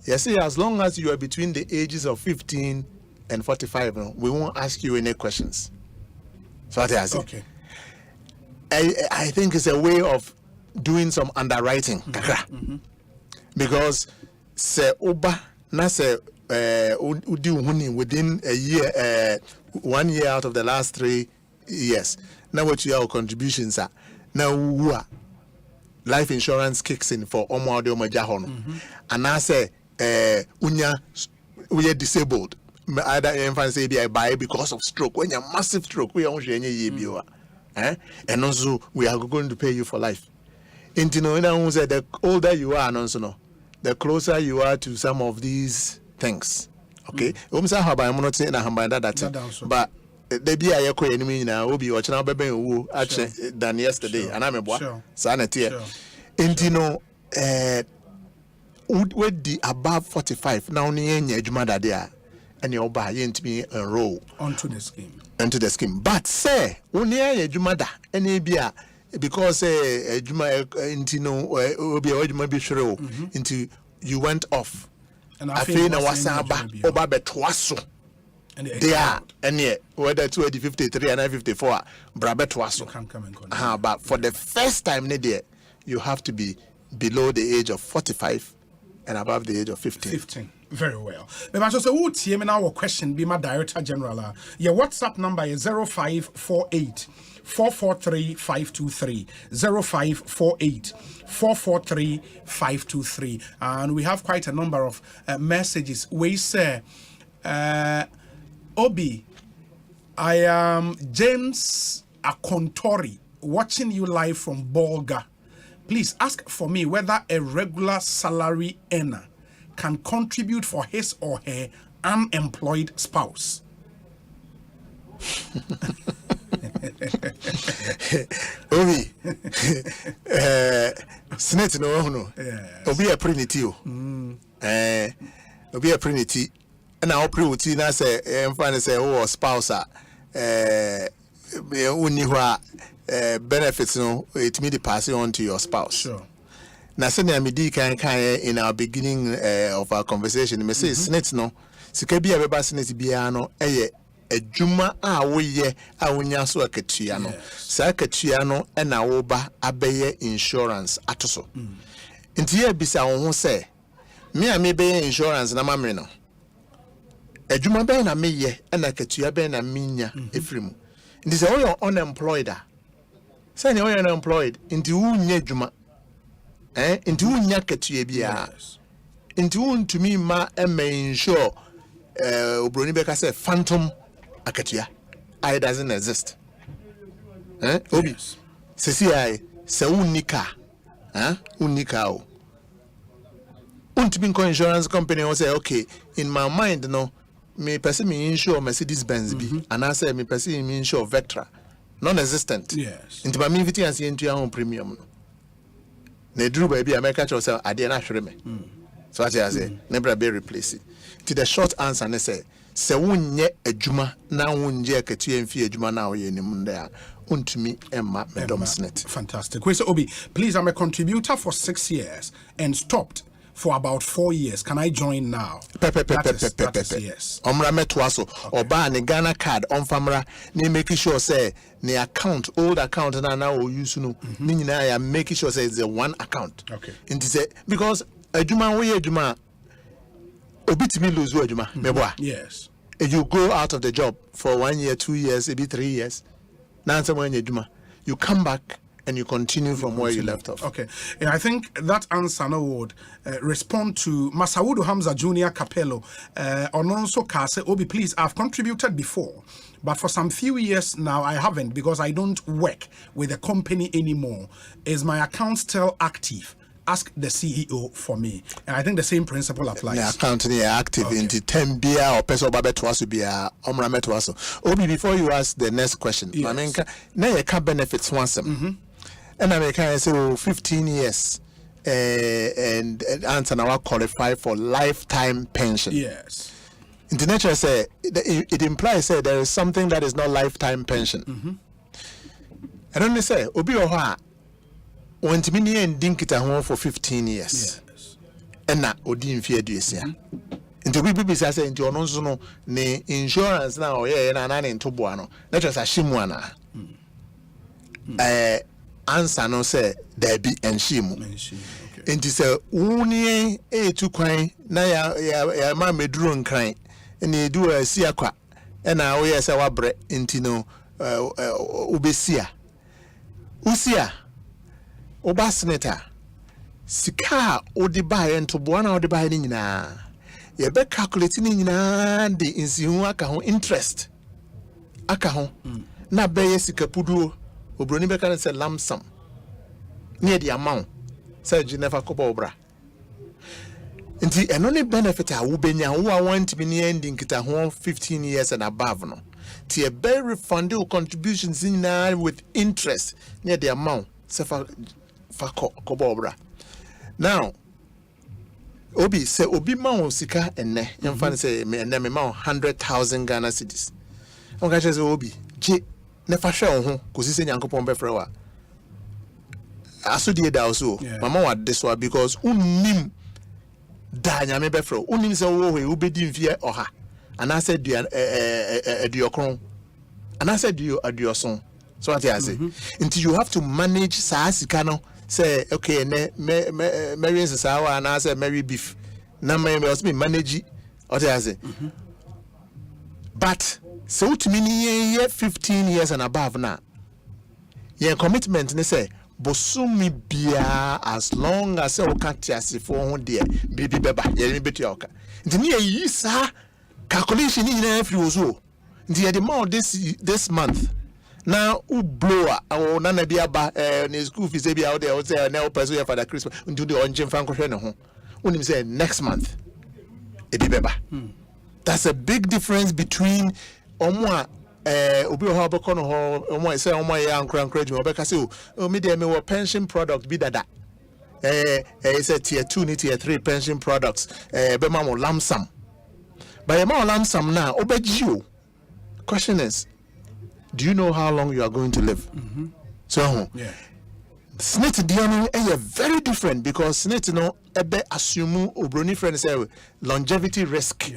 [SPEAKER 17] You see, as long as you are between the ages of 15 and 45, no, we won't ask you any questions. So what I say. Okay. I think it's a way of doing some underwriting. Because say Uba na say within a year 1 year out of the last 3 years. Now what your contributions are. Now life insurance kicks in for Omodio Majahono. And I say we are disabled. Either infant say be buy because of stroke. When you're massive stroke, we are and also we are going to pay you for life. And you know, the older you are, the closer you are to some of these things. Okay, but they be a enemy now. Will be watching our baby who actually than yesterday, and I'm a boy. Sanity. And you know, with the above 45 now, near Jumada there. And your buy into me enroll
[SPEAKER 3] onto the scheme.
[SPEAKER 17] But say only a jumada any beer because juma into you went off. And I feel na wasaba oba betwaso. And they are and yet whether 253 and 54 brabetwaso can come and but for the first time you have to be below the age of 45 and above the age of 15.
[SPEAKER 3] Very well. But I just say, who TM now question be my Director General. Your WhatsApp number is 0548 443 523 0548 443 523. And we have quite a number of messages. We say, Obi, I am James Akontori, watching you live from Bolga. Please ask for me whether a regular salary earner can contribute for his or her unemployed spouse.
[SPEAKER 17] Obi, SSNIT no. Obi a prinity. Obi a prinity. And now prinity na say emfa say oh spouse uniwa benefits no it me the pass on to your spouse. Sure. Now, Midi can in our beginning of our conversation, me say SSNIT no, sikabi a beba SSNIT biano, a juma awoye awunya so aketua no. Sa aketua no e na wo ba abeye insurance atoso. Nti ye bisa wo ho say, me a me beye insurance na mamre no. Adwuma be na meye e na aketua be na minya efrimu. Nti say wo unemployed say ne wo unemployed, nti wo nya adwuma. Into unya ketua bia into to me ma insure obroni beka say phantom akatua it doesn't exist obi CCI se unika unika o untimi insurance company will say okay in my mind no me person me insure Mercedes Benz bi and I say me person me insure Vectra non-existent into my me fiti into your own premium no. Ne drew baby America chose ade na hwere me. So what I say, never be replaced. To the short answer, I say, se wunye ejuma na wunye ketu emfi ejuma na oye ni munde untumi emma medom SSNIT.
[SPEAKER 3] Fantastic. Wait, so Obi, please, I'm a contributor for 6 years and stopped for about 4 years. Can I join now? That is yes.
[SPEAKER 17] Omra metwaso oba ne Ghana card on famra ne making sure say ne account old account na o use no ni nyina ya making sure say it's the one account.
[SPEAKER 3] Okay.
[SPEAKER 17] Nti say because ejuma we ejuma obi timi lose ejuma meboa.
[SPEAKER 3] Yes.
[SPEAKER 17] And you go out of the job for 1 year, 2 years, maybe 3 years. Now you come back and you continue from where you left off.
[SPEAKER 3] Okay. And I think that answer no would respond to Masaudu Hamza Jr. Capello. Ononso Kase, Obi, please, I've contributed before, but for some few years now I haven't because I don't work with the company anymore. Is my account still active? Ask the CEO for me. And I think the same principle applies.
[SPEAKER 17] The account is active in the 10 beer or peso babetwasu beer omra metwaso. Obi, before you ask the next question, I mean, now you can benefits once. And I can say 15 years and answer now qualify for lifetime pension.
[SPEAKER 3] Yes.
[SPEAKER 17] In the nature say it implies say there is something that is not lifetime pension. And only say Obi Oha went me and dinkita home for 15 years.
[SPEAKER 3] Yes.
[SPEAKER 17] And na odi mfie aduasia. Nti obi bibi say nti ono nso no ne insurance na oye na na ne ntoboa no. Na just ashimu ana. Answer no say there be enshimu. Nti say woni etu kwan na ya ma meduro nkran. Na edu asi akwa. Na oye say wabre nti no ubesia. Usia Oba SSNIT sika odi bae nto boana odi bae ni nyina ye be calculate ni nyina de insihu aka ho interest aka ho na be ye sika puduo obroni be kan say lump sum near the amount say Geneva kobo obra nti eno ne benefit a wo benya wo a want be near ending kita ho 15 years and above no ti e be refund your contributions nyina with interest near the amount say now Obi say Obi ma sika enne yemfa say me enne me ma 100,000 Ghana cedis on ka say Obi je ne fa hwe ho kosi se nyankopon be frewa asodie da also mama wa deswa because unnim da nyame be frewa unnim say wo we obedi mfie oha ana say aduokron ana say aduoson so what I say until you have to manage sa sika no say okay marry sawa and I say marry beef na me manage what I say but so to me 15 years and above now your commitment ne say bosumi bia as long as o ka tiase for ho de bibi beba ye me betu oka ntini yi sa calculation ni na free ozo nti the more this month now u blower or nana bi aba ne school fees be out there say na person for the Christmas until the onjin fan ko hwe ne ho unim say next month e bi beba that's a big difference between omo obi ho abako no ho omo say omo ya encourage me obeka say o me dey me wo pension product bi dada say tier 2 ni tier 3 pension products be ma mo lump sum by ma lump sum now obeji o question is, do you know how long you are going to live? So, SSNIT diano is very different because SSNIT no ebe assume obroni friend say longevity risk.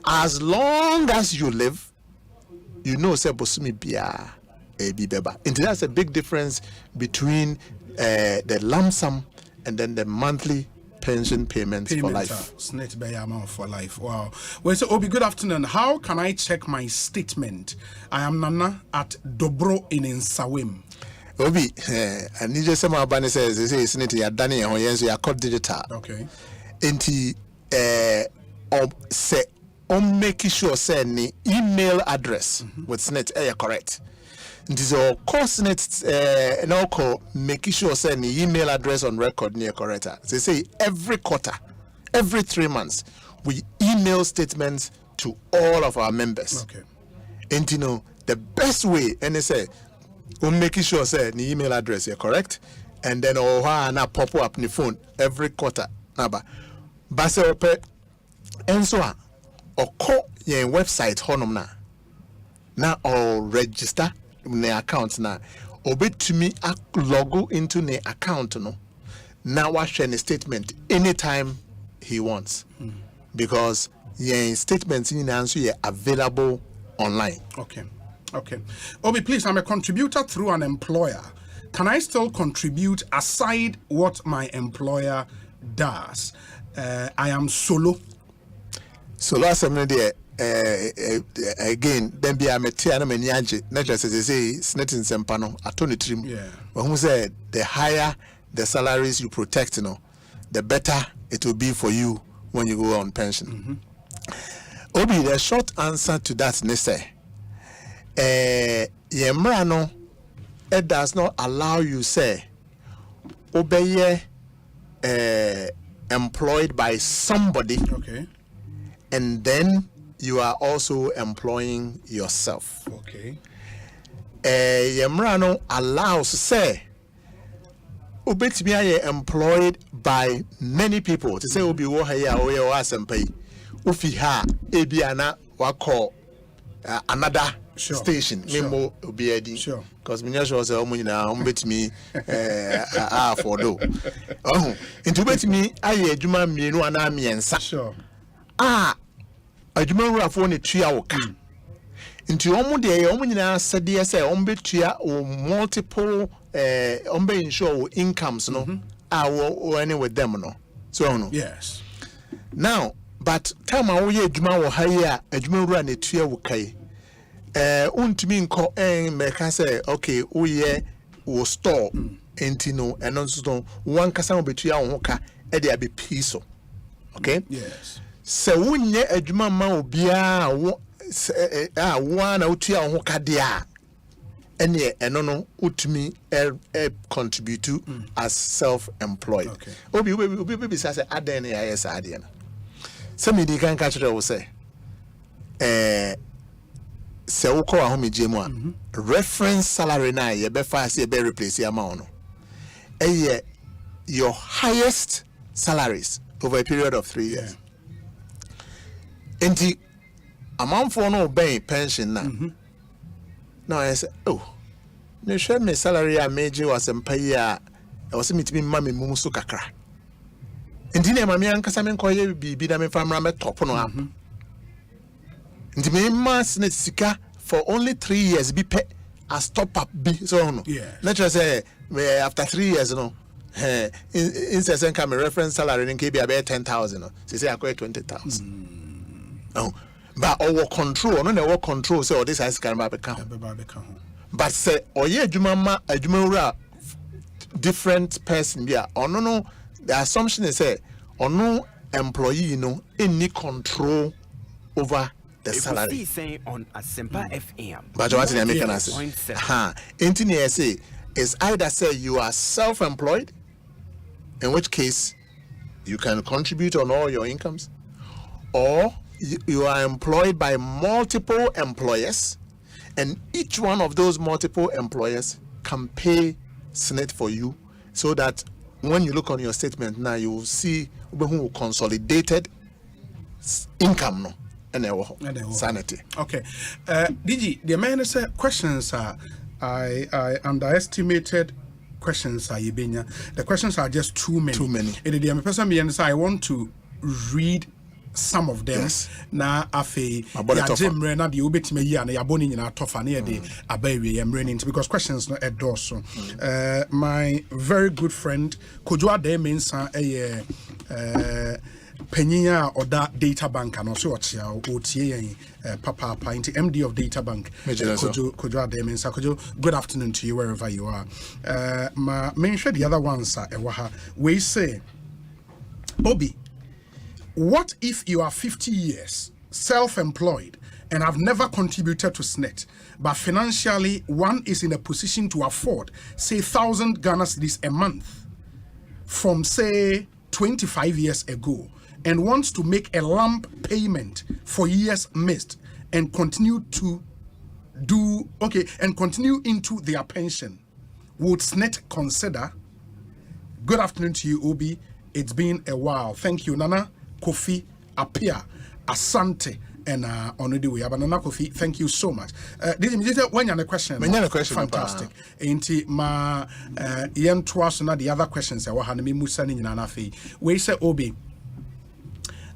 [SPEAKER 17] As long as you live, you know say bosumi bia ebi beba. And that's a big difference between the lump sum and then the monthly pension payments for life.
[SPEAKER 3] SSNIT by amount for life. Wow. Well, so Obi, good afternoon. How can I check my statement? I am Nana at Dobro in Nsawim.
[SPEAKER 17] Obi, I need just some abani says they say SSNIT ya dani ya hoyenzo ya code digital.
[SPEAKER 3] Okay.
[SPEAKER 17] Enti say make sure say ni email address with SSNIT correct. This is course now call making sure send the email address on record near correct. They say every quarter, every 3 months, we email statements to all of our members.
[SPEAKER 3] Okay.
[SPEAKER 17] And you know the best way, and they say, we're making sure say the email address is correct, and then na pop up the phone every quarter. Base ope enso a oko yen website honom na or register ne account na obetumi log into ne account no na wa share ne statement anytime he wants because yen statements in answer ye available online.
[SPEAKER 3] Okay. Obi, please, I'm a contributor through an employer. Can I still contribute aside what my employer does? I am solo.
[SPEAKER 17] So last time there again, then be a metia na menyaje. Not just as they say, SSNIT in Sempano, attorney trim.
[SPEAKER 3] Yeah.
[SPEAKER 17] But who said the higher the salaries you protect, the better it will be for you when you go on pension. Obi, the short answer to that, say, Yemrano, it does not allow you say, obey employed by somebody,
[SPEAKER 3] okay,
[SPEAKER 17] and then you are also employing yourself.
[SPEAKER 3] Okay.
[SPEAKER 17] Yemrano allows say, obetimi employed by many people. To say obi wo haya o ye Asempa yi. Ufi ha ebiana wako another station. Memo obi edi.
[SPEAKER 3] Sure.
[SPEAKER 17] Because me sure say omo nyina ombetimi for do. Oh, into betimi aye adwuma mienu ana miensa.
[SPEAKER 3] Sure.
[SPEAKER 17] Adwuma wurafo ne tua wo ka. Into omo de omo nyina sede say ombetua o multiple ombe insure incomes no or any with them no. So no.
[SPEAKER 3] Yes.
[SPEAKER 17] Now, but time I woye adwuma wo ha ya adwuma wura ne tua wo kai. Untimi nko meka say okay woye wo store entino eno nso one kasa wo betua wo ka e de abi piso. Okay?
[SPEAKER 3] Yes.
[SPEAKER 17] Se wonye adwuma ma obia wo one utua wo ka de a ene eno no utumi contribute to as self-employed.
[SPEAKER 3] Okay.
[SPEAKER 17] Obi say aden na yes ade na. Se me di kan ka kire wo say se wo ko ahomegye mu a reference salary na ye be fa se be replace amount no your highest salaries over a period of 3 years. And the amount for no paying pension now. Now I say, oh, no share me salary I made you as empire. I was meeting mammy musu kakra. And dinner mammy and Casamin Koye be them from Ramet top on up. And the main mass sika for only 3 years be paid as top up be so no.
[SPEAKER 3] Yeah.
[SPEAKER 17] Let's just say after 3 years, no. In certain come reference salary in KB about 10,000. She say I got 20,000. Oh, but our control, no work control. So this has come back become. But say, oh yeah, Jumara different person. Yeah, or no. The assumption is say, or no employee, any control over the salary.
[SPEAKER 2] Ekosiisen On Asempa FM.
[SPEAKER 17] But what I make an say? Engineer say is either say you are self-employed, in which case you can contribute on all your incomes, or you are employed by multiple employers, and each one of those multiple employers can pay SSNIT for you, so that when you look on your statement now, you will see who consolidated income no and sanity.
[SPEAKER 3] Okay, DG, the man said questions are I underestimated questions are Ibenya. The questions are just too many. The person I want to read some of them.
[SPEAKER 17] Yes.
[SPEAKER 3] Na afe ya jemre na de obetime yi na yaboni nyina tofa na de abawe yemre because questions no edoso. My very good friend Kojo Ademensa Penyinya oda data bank and also otie papa into MD of data bank Kojo Ademensa. Kojo, good afternoon to you wherever you are. Ma mention the other ones ewaha we say Bobby, what if you are 50 years self-employed and have never contributed to SSNIT, but financially one is in a position to afford say 1,000 Ghana cedis a month from say 25 years ago and wants to make a lump payment for years missed and continue to continue into their pension? Would SSNIT consider? Good afternoon to you, Obi. It's been a while. Thank you, Nana. Kofi Apia Asante and on the way. Abanana Kofi, thank you so much. Did you when you question? Fantastic. Ain't ma yen twas na the other questions I want me musani nanafi. We say Obi,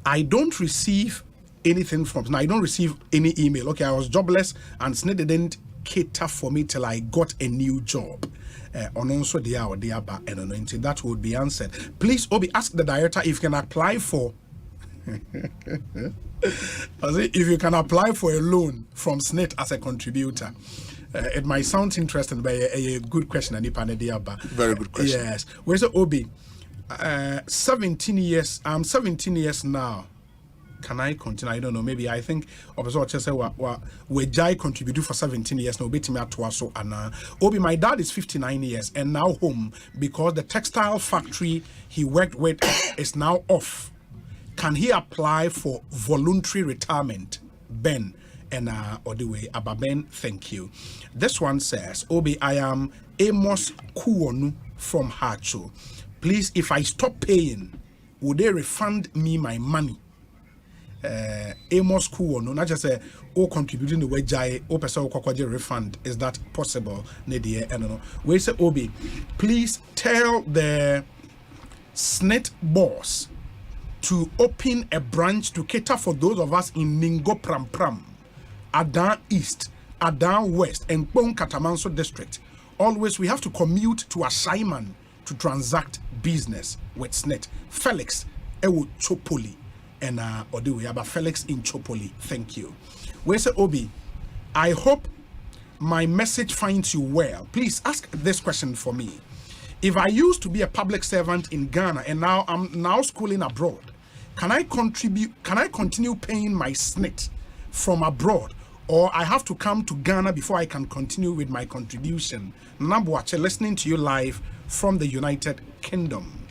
[SPEAKER 3] I don't receive anything from I don't receive any email. Okay, I was jobless and SSNIT didn't cater for me till I got a new job. On also the hour and that would be answered. Please, Obi, ask the director if you can apply for if you can apply for a loan from SSNIT as a contributor. It might sound interesting, but a good question.
[SPEAKER 17] Very good question.
[SPEAKER 3] Yes. Where's Obi? 17 years. I'm 17 years now. Can I continue? I don't know. Maybe I think we Jai contributed for 17 years now. Obi, my dad is 59 years and now home because the textile factory he worked with is now off. Can he apply for voluntary retirement? Ben and Odiwe Ababen, thank you. This one says, Obi, I am Amos Kuonu from Hacho. Please, if I stop paying, would they refund me my money? Amos Kuonu, not just contributing the way Jai or person refund. Is that possible? Nadia, I don't know. We say Obi, please tell the SSNIT boss to open a branch to cater for those of us in Ningo Pram Pram, Adan East, Adan West, and Pong Katamanso district. Always we have to commute to Asaiman to transact business with SSNIT. Felix Ewo Chopoli and Odiwe about Felix in Chopoli. Thank you. We say Obi, I hope my message finds you well. Please ask this question for me. If I used to be a public servant in Ghana and now I'm now schooling abroad, can I continue paying my SSNIT from abroad, or I have to come to Ghana before I can continue with my contribution? Nambuache, listening to you live from the United Kingdom.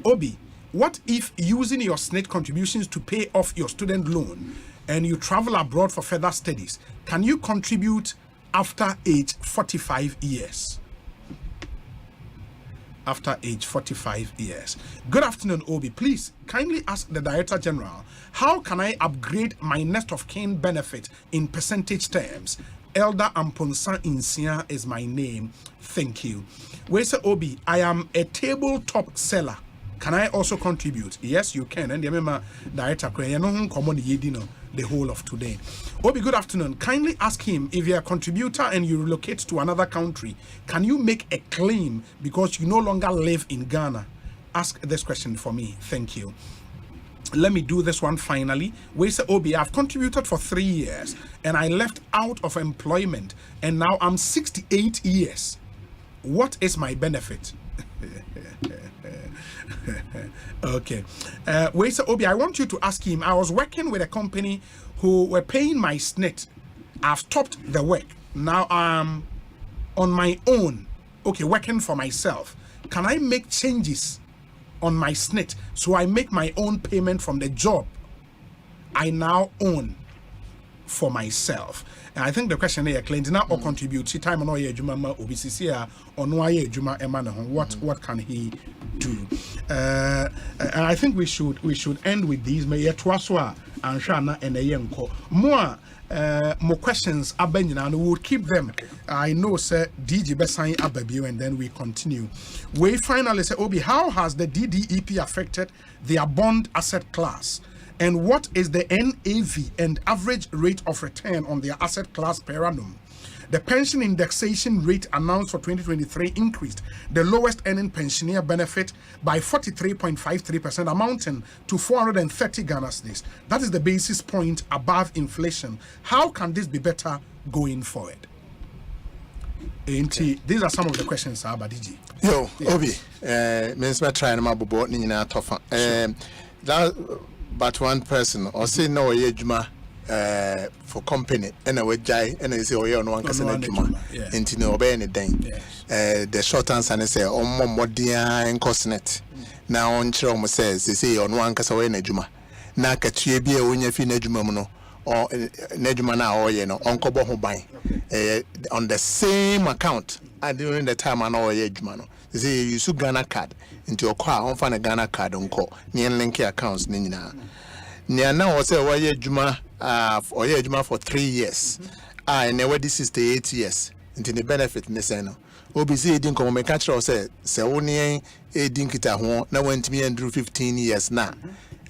[SPEAKER 3] Obi, what if using your SSNIT contributions to pay off your student loan and you travel abroad for further studies, can you contribute after age 45 years? After age 45 years. Good afternoon, Obi. Please kindly ask the Director General, how can I upgrade my next of kin benefit in percentage terms? Elder Amponsa Insia is my name. Thank you. Where's Obi? I am a tabletop seller. Can I also contribute? Yes, you can. And remember, Director, the whole of today. Obi, good afternoon. Kindly ask him if you're a contributor and you relocate to another country, can you make a claim because you no longer live in Ghana? Ask this question for me. Thank you. Let me do this one finally. We say, Obi, I've contributed for 3 years and I left out of employment and now I'm 68 years. What is my benefit? Okay. We say, Obi, I want you to ask him. I was working with a company who were paying my SSNIT. I've stopped the work. Now I'm on my own. Okay, working for myself. Can I make changes on my SSNIT so I make my own payment from the job I now own for myself? And I think the question here, claims now or contribute. See time on all juma obisisia on why juma emana. What can he do? And I think we should end with these. May Twaswa and Shana and Ayenko. More questions abenina and we'll keep them. I know sir DJ Besai Ababu and then we continue. We finally say, Obi, how has the DDEP affected their bond asset class? And what is the NAV and average rate of return on their asset class per annum? The pension indexation rate announced for 2023 increased the lowest earning pensioner benefit by 43.53%, amounting to 430 Ghana cedis. That is the basis point above inflation. How can this be better going forward? Okay. These are some of the questions, Abadiji.
[SPEAKER 17] Yo, Obi, means my trying my board in a tough. But one person or say no yejuma for company and a way jai and I say oh yeah no one can say juma into no obey anything. The short answer is say on more dear and cosnet. Now on Chrom says they say on one case away nejuma. Na kachi be a winner fi nejuma no or nejuma na or you know uncle boho buy on the same account and during the time I know yejuma no. say you use Ghana card into your car on find a Ghana card on call near link accounts nina near now say why juma or yeah juma for 3 years and never this is the 8 years into the benefit neseno obisi edin come me catch say woni edin kita ho na wantimi andru 15 years na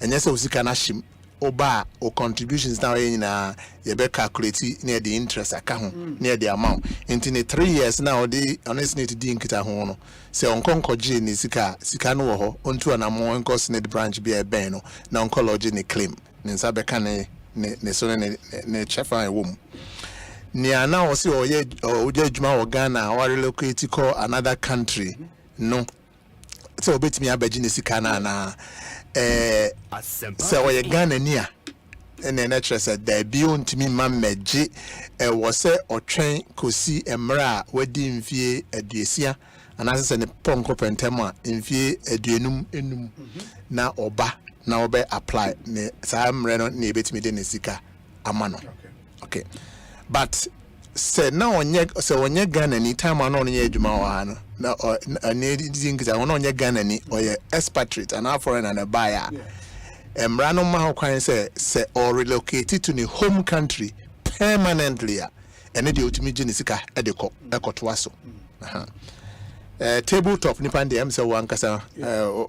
[SPEAKER 17] enye se usika na shim oba o contributions now na you be calculate near the interest account near the amount into the 3 years now the honestly to din kita ho no se onkonkoje ni sika no ho onto na mo SSNIT branch be e ben no na onkology ni claim ni nsa be kan ne so ne chefa e wom ni ana o se oye adwuma wo Ghana or relocate to another country no so obetimi abaji ne sika na so oye Ghana ni a ene na trese da bi ontimi mameji wo se otwen kosi emra wadi mfie aduesia anase se ne ponko pentem a mfie aduenum enum na oba na obe apply ne sa mre no ne betimi de ne sika amano okay but say na onye Ghana ni time na onye adwuma wa no na ne dingiza onye Ghana ni oye expatriate and foreign and a buyer emra no ma kwan say or relocate to the home country permanently and the ultimate genisika edeko ekoto aso tabletop nipa de am say wan kasa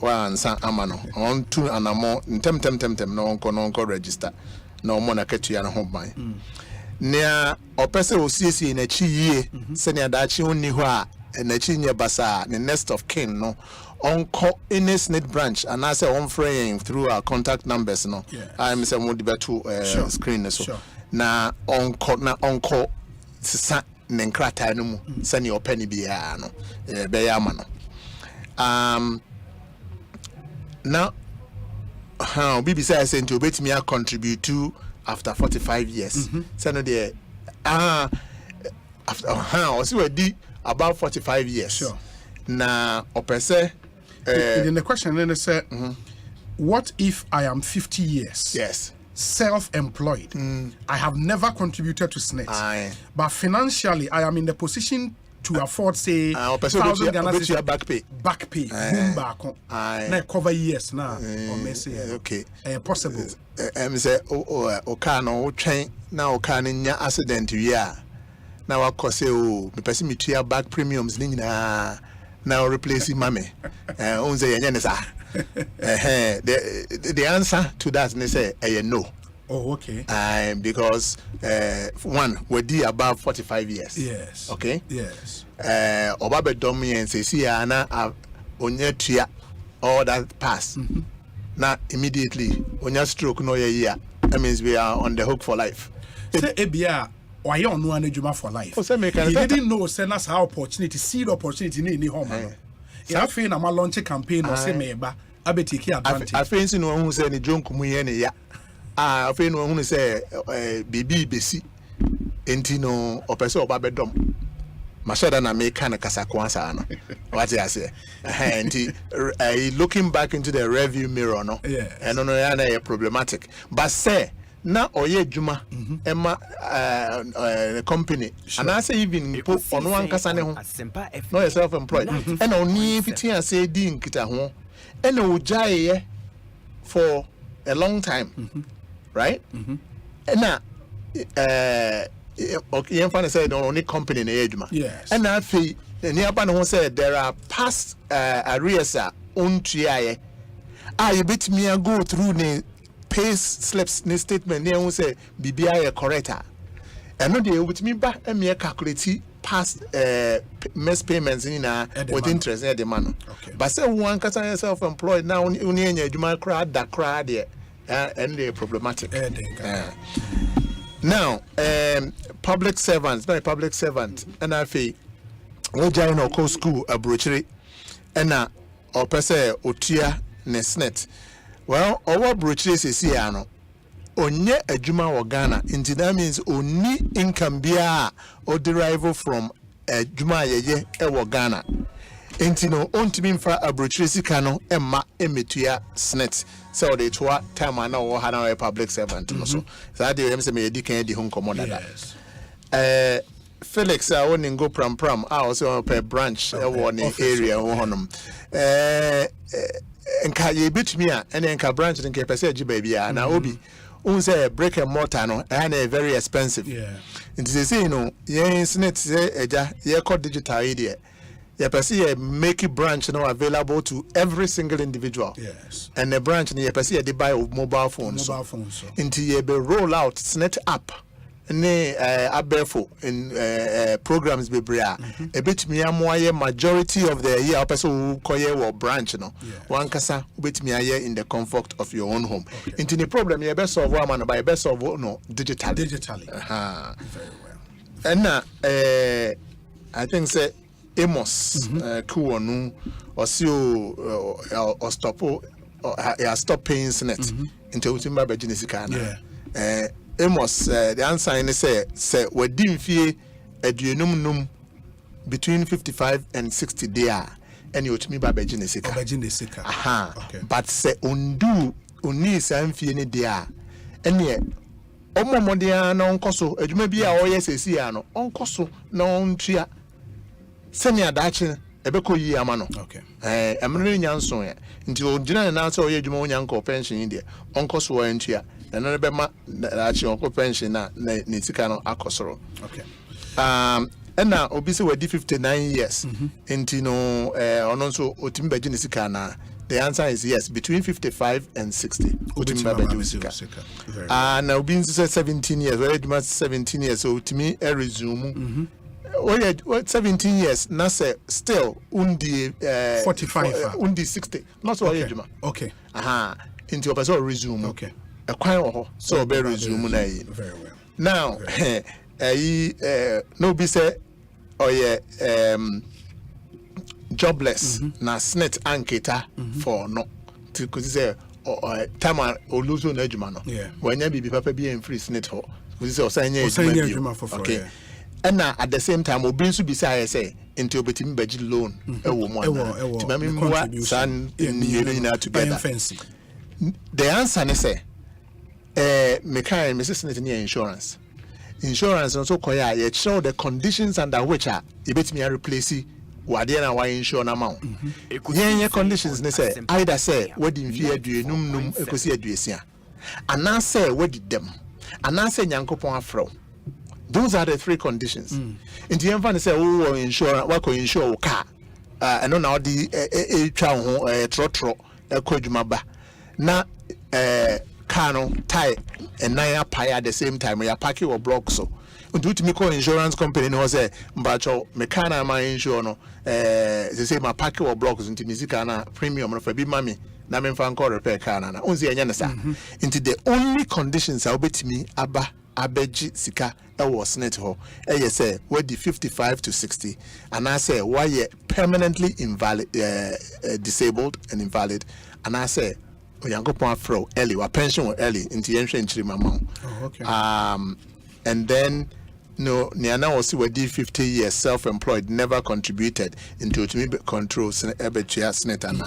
[SPEAKER 17] wan san amano on to anamo ntem no onko register na omo na ketua na ho ban nea opese osiesie na chi yie se ne adachi honni ho a na chi nye basa ne next of kin no onko SSNIT branch and I say on frame through our contact numbers no I'm say mo debeto screen so na onko sisa ne nkrata no mu se ne opani bia no be ya ma no now how bibi say sent obetimi a contribute to after 45 years so no there after also we di about 45 years na opese
[SPEAKER 3] then the question then say what if I am 50 years self-employed I have never contributed to SSNIT but financially I am in the position to afford say 1,000 Ghana back pay boom back na cover years na or me say
[SPEAKER 17] okay
[SPEAKER 3] possible
[SPEAKER 17] say o car no train na o car nya accident wi a na wa kose o me person me tua back premiums ni nyina na replace mame on say yenye ne sa the answer to that ne say no.
[SPEAKER 3] Oh, okay.
[SPEAKER 17] Because one, we did above 45 years.
[SPEAKER 3] Yes.
[SPEAKER 17] Okay.
[SPEAKER 3] Yes.
[SPEAKER 17] Obabe dominant say see ana onye tua all that pass. Now immediately onya stroke no year. That means we are on the hook for life.
[SPEAKER 3] Say ebia why you on one adwuma for life. He didn't know send us our opportunity, seed opportunity ni home. Yeah, I feel na ma launch campaign or say meba abetiki advantage.
[SPEAKER 17] I feel no who say ni jonku mu ye ne ya. I feel no who say bibi besi enti no opese oba bedom mashada na make kind of kasakwansa no what you say enti looking back into the rearview mirror no and no na problematic but say na oye juma ema company and I say even put on one kasa ne ho no self employed and oni fitia say di nkita ho and o jaye for a long time right and na okay you find say the only company in ejuma and na fi nearby no say there are past arrears on tuaye you bit me go through the pay slips ni statement ni who say bibia correct and no dey with me back and me calculate past missed payments in with interest in the man but say one can self employed now only ejuma crowd that crowd there and they problematic now public servants not a public servant and I feel we join our school abrochiri and or person otia ne SSNIT well our abrochiri sisi ano onye adwuma wo Ghana into that means only income bia or derive from adwuma yeye e wo Ghana intino ontimi mfa abrochiri sika no emma emetua SSNIT so they twa time na wo ha na public servant no so that dey em say me di kan di ho nkomo dada Felix I won't go pram I also per branch one area one nka ye bit me and nka branch nka pese agi baby na obi say brick and mortar no and very expensive. It is say no ye SSNIT say eja ye call digital idea. Ye pese ye make a branch now available to every single individual.
[SPEAKER 3] Yes.
[SPEAKER 17] And the branch ye pese ye buy mobile phones. Until ye be roll out SSNIT app. Ne abefo in programs be bria a bit me amoye majority of the year person koye wo branch no one kasa bit me aye in the comfort of your own home into the problem you best solve one by best solve no digitally
[SPEAKER 3] very well
[SPEAKER 17] and I think say Amos kuonu or see or stop or stop paying SSNIT into utimba bejinisika Amos, the answer is say we didn't fear a duenum between 55 and 60 there, and you to me by Bejinesika. Aha, but say undo uni some fear there, and yet Omo Modia non coso, a jumebia or yes, no, on coso, non tria. Senia Dachin, a beko ye amano. Okay, I'm really young son until dinner and answer your Jumonyanko pension in there, on coso and tria. And then actually on pension na nitikano akosoro. Okay. And now obviously we did 59 years. Into no ononso otimba jinisika na. The answer is yes, between 55 and 60. Otimba jinisika. Now being 17 years, we had 17 years, so to me a resume. What 17 years? Na say still undi
[SPEAKER 3] 45.
[SPEAKER 17] Undi 60. Not so ejuma.
[SPEAKER 3] Okay.
[SPEAKER 17] Aha. Into a resume.
[SPEAKER 3] Okay.
[SPEAKER 17] A quite so very resume very well. Now, no be say or jobless na SSNIT anketa for no to say time or lose no ejuma no. When you be papa be free SSNIT ho. We say osanye for okay. And now at the same time obi nso be say into betimi baji loan e wo mo na. Timami mwa san in you together. The answer is say mekai SSNIT near insurance also koya ye show the conditions under which are me replace wade na why insure na amount ye conditions ne say either say wedding fee aduenum ekosi aduesia ana say wedi dem ana say nyankopon afro. Those are the three conditions. In the end say oh insurance what ko insure car and no na di twa ho trotro ekwadwuma ba na car tie and nine pay at the same time we are packing or block so due to me call insurance company no say mbacho mekana my insure no they say my packing or blocks into music na premium no for be mami na me fan call repair car na onzi enya na sa into the only conditions I obet me aba abeji sika e was SSNIT ho e say we the 55 to 60 and I say why you permanently invalid disabled and invalid and I say Oyankopon afro early wa pension or early into yenhwe nchiri mama. Okay. And then no niana was we did 50 years self-employed never contributed into to me control ebetua SSNIT and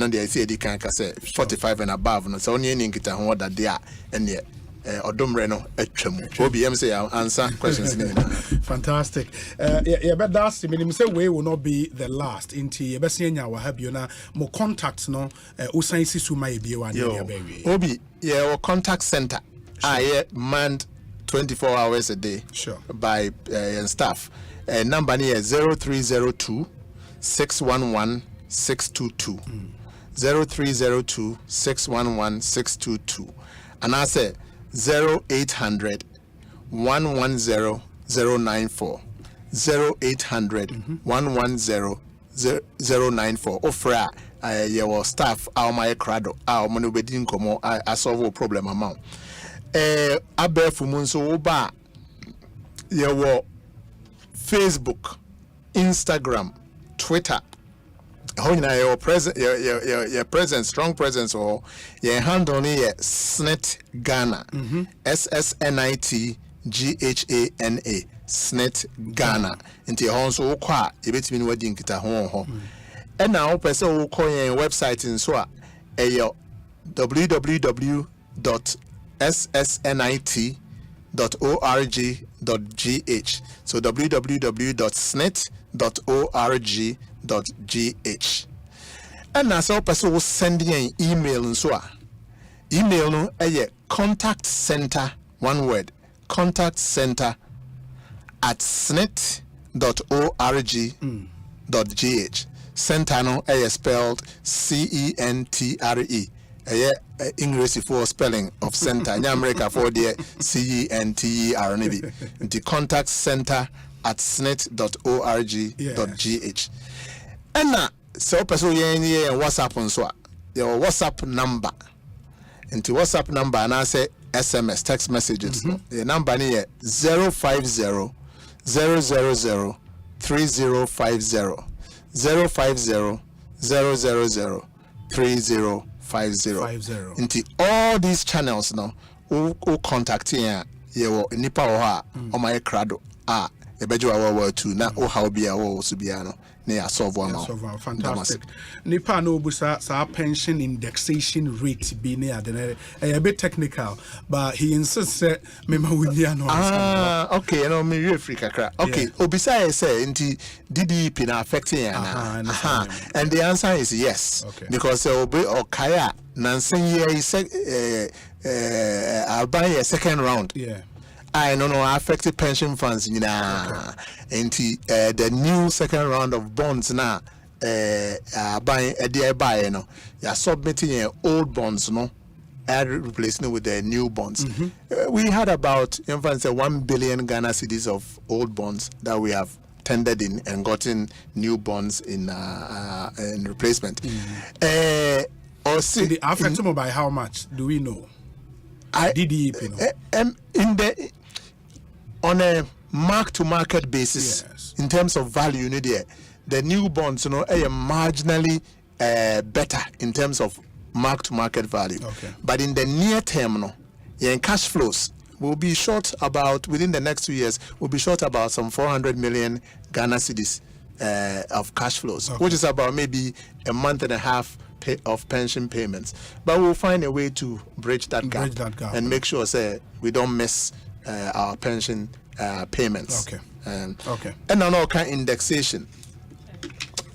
[SPEAKER 17] on the say can say 45 and above no so only nkita ho that there and yet odomre no atwam obm say answer questions in
[SPEAKER 3] fantastic but that's meaning say we will not be the last into yebesenya wa have you na mo contacts no usan sisu ma ebie wa na baby
[SPEAKER 17] obi our contact center manned 24 hours a day by staff number here 0302 611 622 0302 611 622 and I say 0800 110 094 0800 110 094 ofra your staff our my crado our money bedin komo I solve problem amount abefu munso oba your Facebook Instagram Twitter your presence, your presence, strong presence, or your hand on here, SSNIT Ghana, SSNIT GHANA, SSNIT Ghana. Into your home so qua, you bet me wedding kita home. And now, person will call your website in so www.ssnit.gh www.snit.org.gh. So www.snit.org.gh. And as our person was sending an email and so email no contact center, one word, contact center at snit.org.gh. Center no spelled CENTRE. English for spelling of center. In America for the CENTER. The contact center at snit.org.gh. And now, so person here WhatsApp on so your WhatsApp number. Into WhatsApp number and I say SMS text messages. The number here 050 000 3050 050 000 3050. Into all these channels now, who contact here, you nipa oha o my crado ebejo awa tu na o how be awo subiano na solve one.
[SPEAKER 3] Fantastic. Nipa no busa sa pension indexation rate be near a bit technical, but he insists mema windiano.
[SPEAKER 17] Okay, you know me real kakra. Okay, obisa say inti DDP na affecting and the answer is yes. Okay. Because obi okaya nansen year is I'll buy a second round.
[SPEAKER 3] Yeah.
[SPEAKER 17] I don't know affected pension funds the new second round of bonds now buying a dear buy you're submitting old bonds and replacing it with the new bonds. We had about 1 billion Ghana cedis of old bonds that we have tendered in and gotten new bonds in replacement.
[SPEAKER 3] Or see the affected by how much do we know? DDP
[SPEAKER 17] in the on a mark-to-market basis, in terms of value, the new bonds, are marginally better in terms of mark-to-market value.
[SPEAKER 3] Okay.
[SPEAKER 17] But in the near term, in cash flows, we'll be short about within the next 2 years. We'll be short about some 400 million Ghana cedis of cash flows, which is about maybe a month and a half of pension payments. But we'll find a way to bridge that gap and make sure we don't miss our pension payments.
[SPEAKER 3] Okay.
[SPEAKER 17] And then all kind indexation.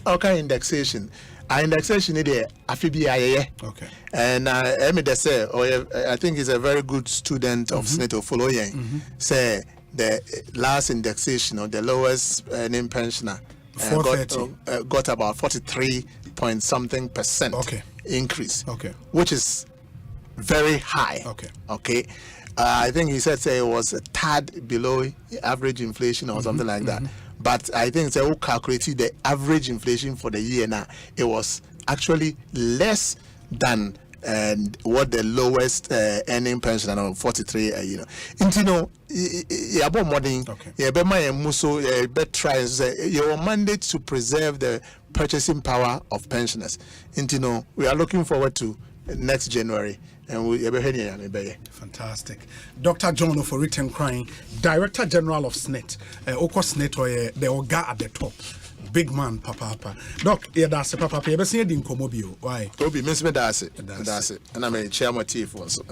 [SPEAKER 17] Our indexation is there.
[SPEAKER 3] Okay.
[SPEAKER 17] And I think he's a very good student of SSNIT following. Say the last indexation or the lowest earning pensioner got about 43 point something percent increase.
[SPEAKER 3] Okay.
[SPEAKER 17] Which is very high.
[SPEAKER 3] Okay.
[SPEAKER 17] I think he said it was a tad below average inflation or something like that. But I think they all calculated the average inflation for the year now. It was actually less than what the lowest earning pensioner of 43 you about money your mandate to preserve the purchasing power of pensioners. We are looking forward to next January. And we
[SPEAKER 3] fantastic. Dr. John Oforitan Crying, Director General of SSNIT. SSNIT or the Oga at the top. Big man, Papa. Doc, that's Papa. You ever seen the Incomobio? Why?
[SPEAKER 17] Toby, Miss Medase. That's it. And I'm a chairman chief also.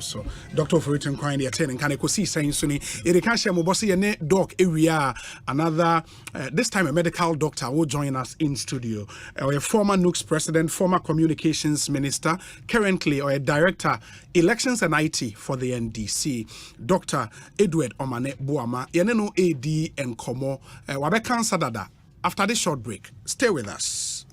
[SPEAKER 3] So, Dr. Oforitan Crying, the attending can Ekosiisen Suni. Erikasha Mobosi and Doc area. Another, this time a medical doctor will join us in studio. A former NUCS president, former communications minister, currently or a director, elections and IT for the NDC. Dr. Edward Omane Buama, Yeneno AD and Komo, Wabekan Sadada. After this short break, stay with us.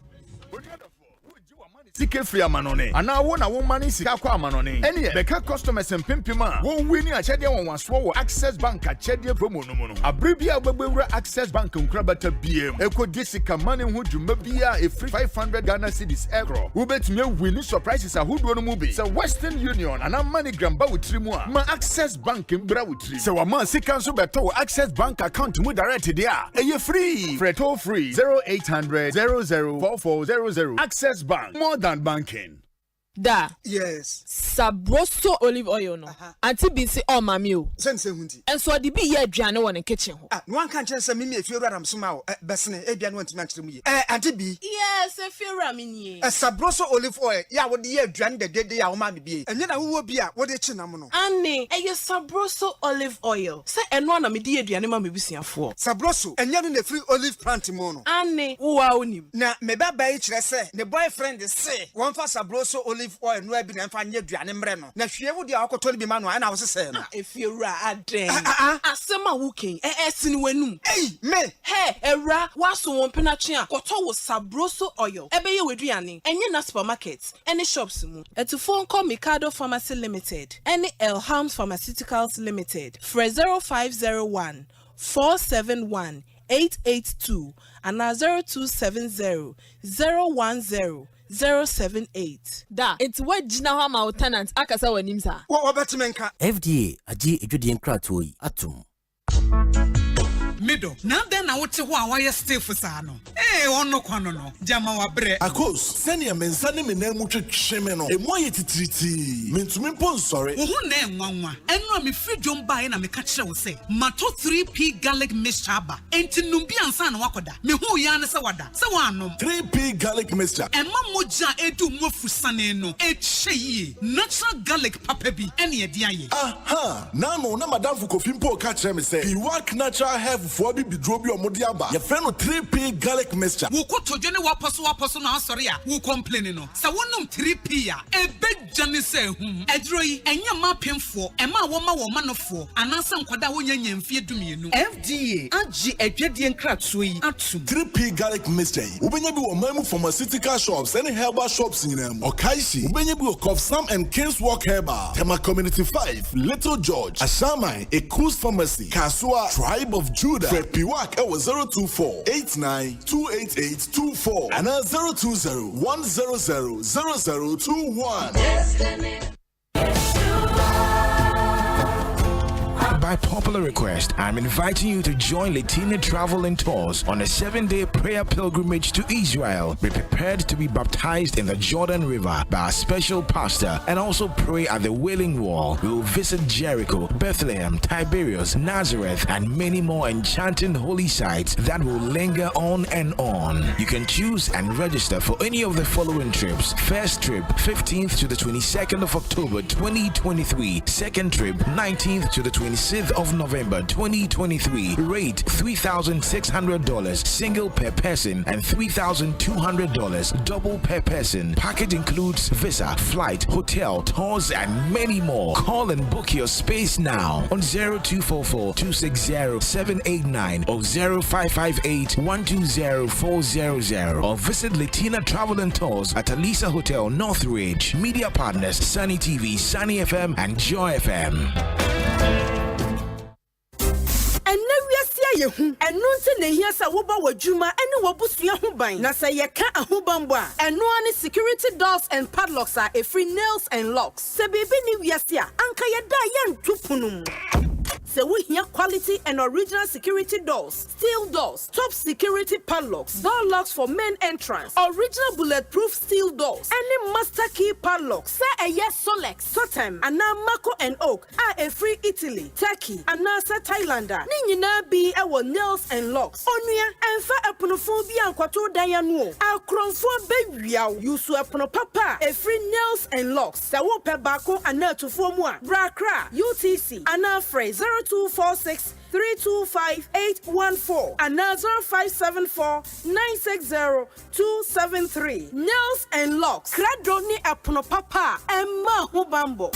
[SPEAKER 18] Sike free amanone ana wo na wo mani sika kwa amanone ene beka customers empempema wo wini achede won waso wo Access Bank achede promo no mu no abribia ogbewura Access Bank nkrabata biem ekodisika mani hu dwuma bia e free 500 Ghana cedis euro wo betime wini surprises ahodo no mu bi se Western Union ana money gramba wutrimu a ma Access Bank mbra wutri se wa man sika nso beto Access Bank account mu direct dia eye free freto free 0800 004400 Access Bank more than banking.
[SPEAKER 19] Da.
[SPEAKER 20] Yes.
[SPEAKER 19] Sabroso olive oil no. Auntie be say oh mami o.
[SPEAKER 20] Sense hunti.
[SPEAKER 19] And so the be here aduane won in kitchen ho.
[SPEAKER 20] No one can chance me if you radam suma o. Besne aduane want me actually mu. Auntie B.
[SPEAKER 19] Yes, if you ramini.
[SPEAKER 20] Sabroso olive oil. Ya wo de aduane de ya wo ma me bi. Enye na wo bi a wo de chi na mo no.
[SPEAKER 19] Anne, sabroso olive oil. Say eno na me de aduane ma me busuafo.
[SPEAKER 20] Sabroso enye no na free olive plant mo no.
[SPEAKER 19] Anne, wo wa onim.
[SPEAKER 20] Na me baba yi kire say ne boyfriend say won fa sabroso olive oil no abi na mfa nye aduane mre no. Na hwie wo de akoto no bi ma no na wo sese no.
[SPEAKER 19] Efiewura aden. Asema wuken. Sini wenum.
[SPEAKER 20] Hey, me.
[SPEAKER 19] Hey, era waso won penatwe a koto wo sabroso oil. Ebe ye weduane. Enye na supermarkets, any shops mu. Etufo nko Mikado Pharmacy Limited. Any Elhams Pharmaceuticals Limited. For 0501 471 882 and 0270 010 078. Da, it's what Jina Hama tenant akasa wanimsa.
[SPEAKER 20] What about menka?
[SPEAKER 2] FDA aji ejudi nkratoi atum.
[SPEAKER 21] Middle. Now then I want to why stay for sano. Ono kwano no. Jama wa bre.
[SPEAKER 22] Akos, send your mensani me name much chemeno. E mo yeti triti. Mentumi pon sorry.
[SPEAKER 21] Who name nwanwa. Enro me free jomba na me catch we say. Mato 3P garlic mixture ba. Enti numbi ansa na wakoda. Me hu ya ne se wada. Se wanom.
[SPEAKER 22] 3P garlic mixture.
[SPEAKER 21] Emma moja edu mofu sane no. Echeyi. Natural garlic papa bi ene ye dia ye.
[SPEAKER 22] Aha. Na no na madam fu kofimpo ka kire me say. He work natural health for bi drobi omodiaba. Your friend 3P garlic mixture.
[SPEAKER 21] Wo ko tojo ne waposo na asori a wo complain no. Sa wonum 3P a ebe jane se hum. Edroi enye ma pemfo, ema wo ma wo manofo. Anansa nkwada wo nya nyamfie dumienu. FDA agi adwade nkratso yi atum.
[SPEAKER 22] 3P garlic mixture. Ubenya bi wo mamu pharmaceutical shops and herbal shops nyinam. Okaishi ubenya bi wo Cough Sam and King's Walk Herbal. Tema Community 5, Little George, Ashamai, Ekosiisen Pharmacy, Kasua, Tribe of Judah. Piwak was 024-89-288-24 and 020-100-0021.
[SPEAKER 2] By popular request, I'm inviting you to join Latina Travel and Tours on a 7-day prayer pilgrimage to Israel. Be prepared to be baptized in the Jordan River by a special pastor and also pray at the Wailing Wall. We will visit Jericho, Bethlehem, Tiberias, Nazareth, and many more enchanting holy sites that will linger on and on. You can choose and register for any of the following trips. First trip, 15th to the 22nd of October 2023. Second trip, 19th to the 26th of November 2023. Rate $3,600 single per person and $3,200 double per person. Package includes visa, flight, hotel, tours, and many more. Call and book your space now on 0244-260-789 or 0558-120-400 or visit Latina Travel and Tours at Alisa Hotel, Northridge. Media partners Sunny TV, Sunny FM, and Joy FM.
[SPEAKER 23] And nonsense here sa woba wajuma and wabusua huban. Na sa yeka ahubamba. And no one security doors and padlocks are a free nails and locks. Se baby ni wiasia anka yada yan tupunum. So we hear quality and original security doors, steel doors, top security padlocks, door locks for main entrance, original bulletproof steel doors, any master key padlocks. Say a yes Solex, Totem, and now Mako and Oak are a free Italy, Turkey, and NASA Thailander. Nina be our nails and locks. Onya and fa aponophobia and kwato dianuo. Our cronfo baby you su papa a free nails and locks. Sawo pe bako and now to form one. Brakra, UTC, and now phrase 0246-325-814 and 0574-960-273. Nails and locks. Kradoni apono papa and ma hubambo.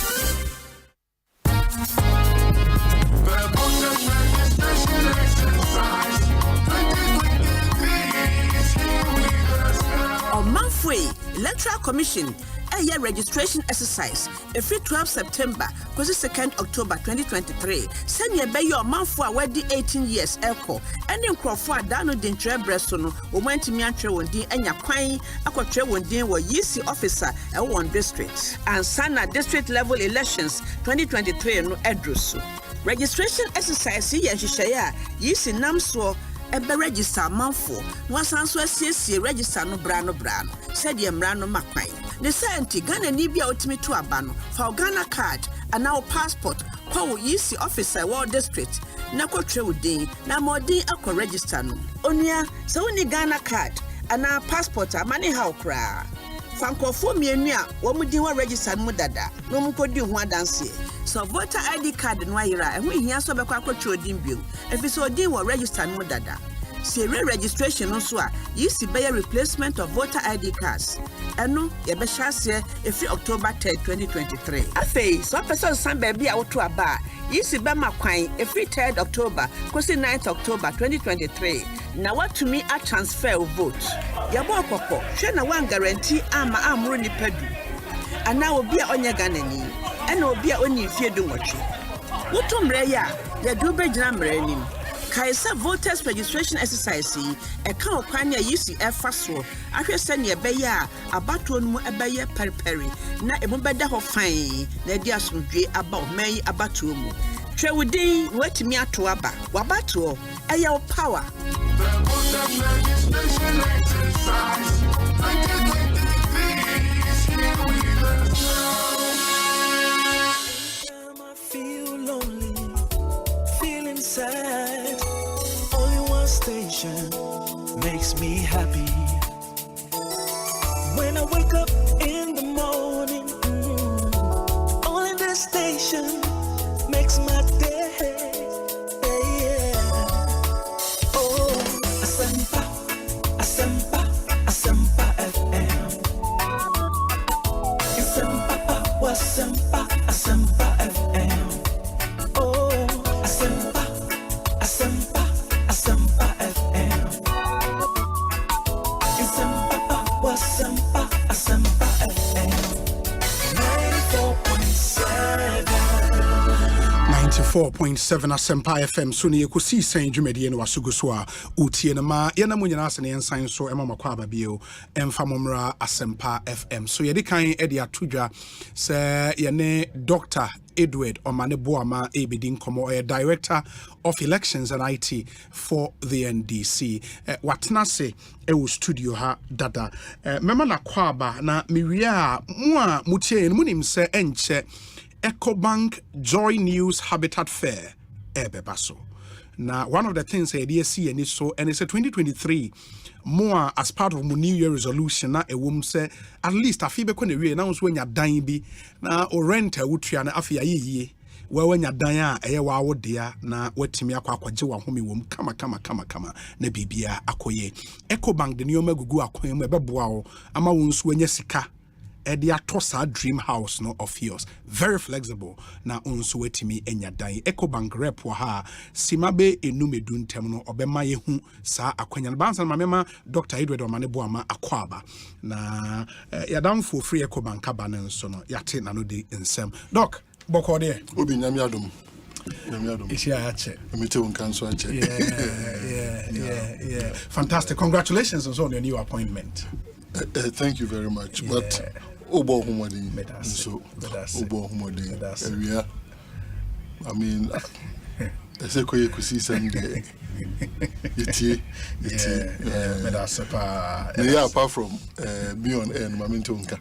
[SPEAKER 24] On Manfrey, Electoral Commission, a year registration exercise, every 12 September, 2nd October 2023. Send your bay your month for 18 years, Elko, and in Crawford, Dano Dintre Bresson, who went to Miantre one day and your quine, Aquatre one day were YC officer at one district, and Sana district level elections 2023 no Edrusu. Registration exercise, Yashaya, YC Namswo. Ebe register manfo wasan so asiesie register no bra no said ye mra no makwan ne senti Ghana ni bia otimi to aba no fa Ghana card and our passport kwa yisi officer ward district na kotwe udin na modi akọ register no onua se woni Ghana card and our passport amane ha okra fankofo mienu a wo mudi wa register mu dada no mkodi ho adanse so voter ID card no ayira ehun hia so bekwa akotwe odin bio efisi odin wo register mu dada Sere registration also yisi be replacement of voter ID cards. Eno ye be shase every October 3, 2023. Afei, so person san baby a woto aba yisi be makwan every 3rd October kosi 9th October 2023. Na watumi a transfer vote. Yabo akoko, hwe na wan guarantee ama amro ni padu. Ana obi a onye Ghanani, ena obi a oni fie du nwotwe. Woto mre ya, ya du be gina mre nim. Kaisa voters registration exercise eka okwanya yisi efaso ahwe sene ebeya abato no ebeye periperi na emobeda ho fan na di asomdwe aba oman abato mu twewudi watimi ato aba wabato eya power
[SPEAKER 1] feel lonely, feeling sad. Only one station makes me happy. When I wake up in the morning, only this station makes my day. Yeah. Oh, Asempa, Asempa, Asempa FM. Asempa, Asempa, Asempa FM. Oh, Asempa, Asempa, Asempa FM. Asempa, Asempa, Asempa FM.
[SPEAKER 3] 94.7 Asempa FM so ne Ekosiisen dwumedie no wasugu so a utie na ma ye na munyina ase ne ensan so ema makwa ababio emfa momra Asempa FM so ye de kan e de atodwa se ye ne Dr. Edward Omaneboama Ebedin Komo, Director of Elections and IT for the NDC. Watnase ewu studio ha dada. Mema na kwaba na miria mua mutie munim se enche EcoBank Joy News Habitat Fair ebebaso. Now, one of the things I did see and it's 2023 more as part of my New Year resolution. Na a woman say at least a few when you announce when you're dying be na or rent a wutriana afia ye. Well, when you're dying, a wow dear na wetimi akwa jiwa home wom kama na bibia akoye. EcoBank the new megugu akoye mebeboa ama wonsu wenye sika. Edia tosa dream house no of yours very flexible na onso wetimi enya dan EcoBank rep wa ha simabe enumedun tem no obema ye hu sa akwanya na bansa mama Dr. Edward Omaneboama akwaba na yadam for free EcoBank aba ne nso no yate na no de nsem doc boko de
[SPEAKER 4] obi nyame adom
[SPEAKER 3] yeah fantastic, congratulations on your new appointment.
[SPEAKER 4] Thank you very much. Yeah. But Obo Humadi, so Obo Humadi area. I mean, I say Ekosiisen yeah, apart from me on air, Mamintonka.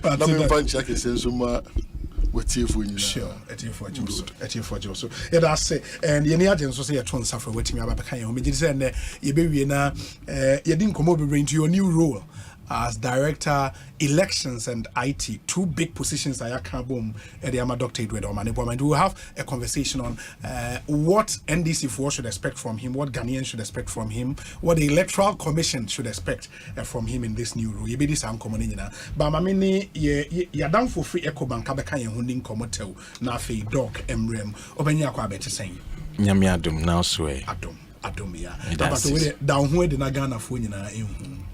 [SPEAKER 4] But I'm punch I can say so what if we sure at you for Joseph. Yeah, that's it. And the agents also say a ton suffer waiting about the kind of images and you be na you didn't come over into your new role as Director Elections and IT, two big positions that can boom at the Dr. Edward Omaneboama. And we'll have a conversation on what NDC4 should expect from him, what Ghanaians should expect from him, what the Electoral Commission should expect from him in this new role. You be this uncommon in but I mean, you're down for free EcoBank Abekanya Hunding Komotel, Nafi, Doc, Emrem, Obenya Kwabet saying.
[SPEAKER 5] Nyamiadum now sway.
[SPEAKER 3] Adum, yeah. But down where the Nagana Funina in.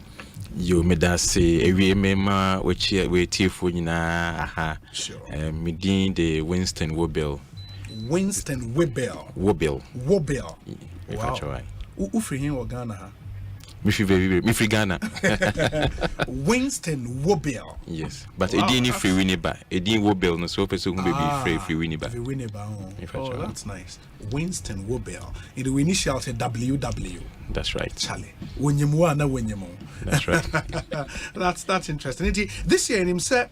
[SPEAKER 5] You made us say a mema which we tearful in aha. Medin the Winston Wobel.
[SPEAKER 3] Winston Wobel.
[SPEAKER 5] Wow.
[SPEAKER 3] Ufri him or Ghana.
[SPEAKER 5] Me free Ghana.
[SPEAKER 4] Winston Wobel.
[SPEAKER 5] Yes, but it didn't free Winneba. It didn't Wobel. No, so person who be free Winneba.
[SPEAKER 4] Oh, that's nice. Winston Wobel. It will initial say WW.
[SPEAKER 5] That's right.
[SPEAKER 4] Charlie. When you move, na when you move.
[SPEAKER 5] That's right.
[SPEAKER 4] That's interesting. This year, him say.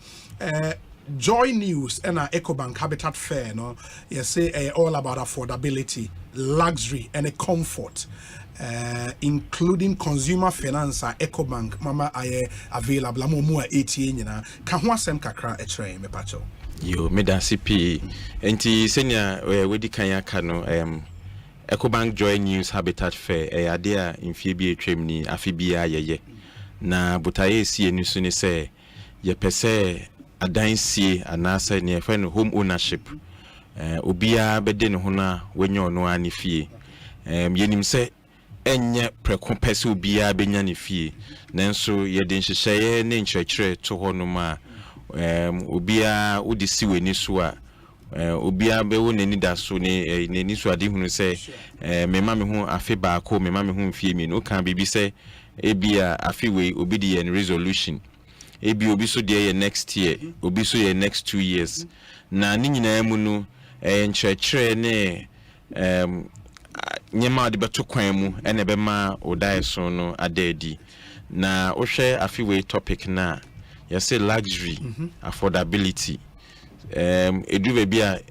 [SPEAKER 4] Joy News and our EcoBank Habitat Fair, no, you say all about affordability, luxury, and a comfort, including consumer finance. EcoBank, mama, I available. I'm more 18, you know. Can one send kakra a train, me pacho.
[SPEAKER 5] Yo, me da CP. Enti senya we di kanya kano EcoBank Joy News Habitat Fair. Idea in Phoebe Tremni, Afibia ye. Na butaye si enusu ni se ye pese. Adansie anasa ne friend home ownership obia bede ne ho na wenyo no ani fie yenim se enye preko pese obia benya ne fie nanso ye de nhyehyeye ne nkyerɛkyerɛ to ho no ma obia odi si weni so a obia be wo nani da so ne nani so ade hunu se mema me ho afe baako mema me ho mfie mi no kan bibi se ebia afe we obi de ye resolution ebi obi so dey next year obi so ye next 2 years na ni nyina mu no nkyerɛkyerɛ ne nyema de beto kwan mu ene be ma odai so no adadi na ohwɛ afiwe topic na you say luxury affordability edu be bia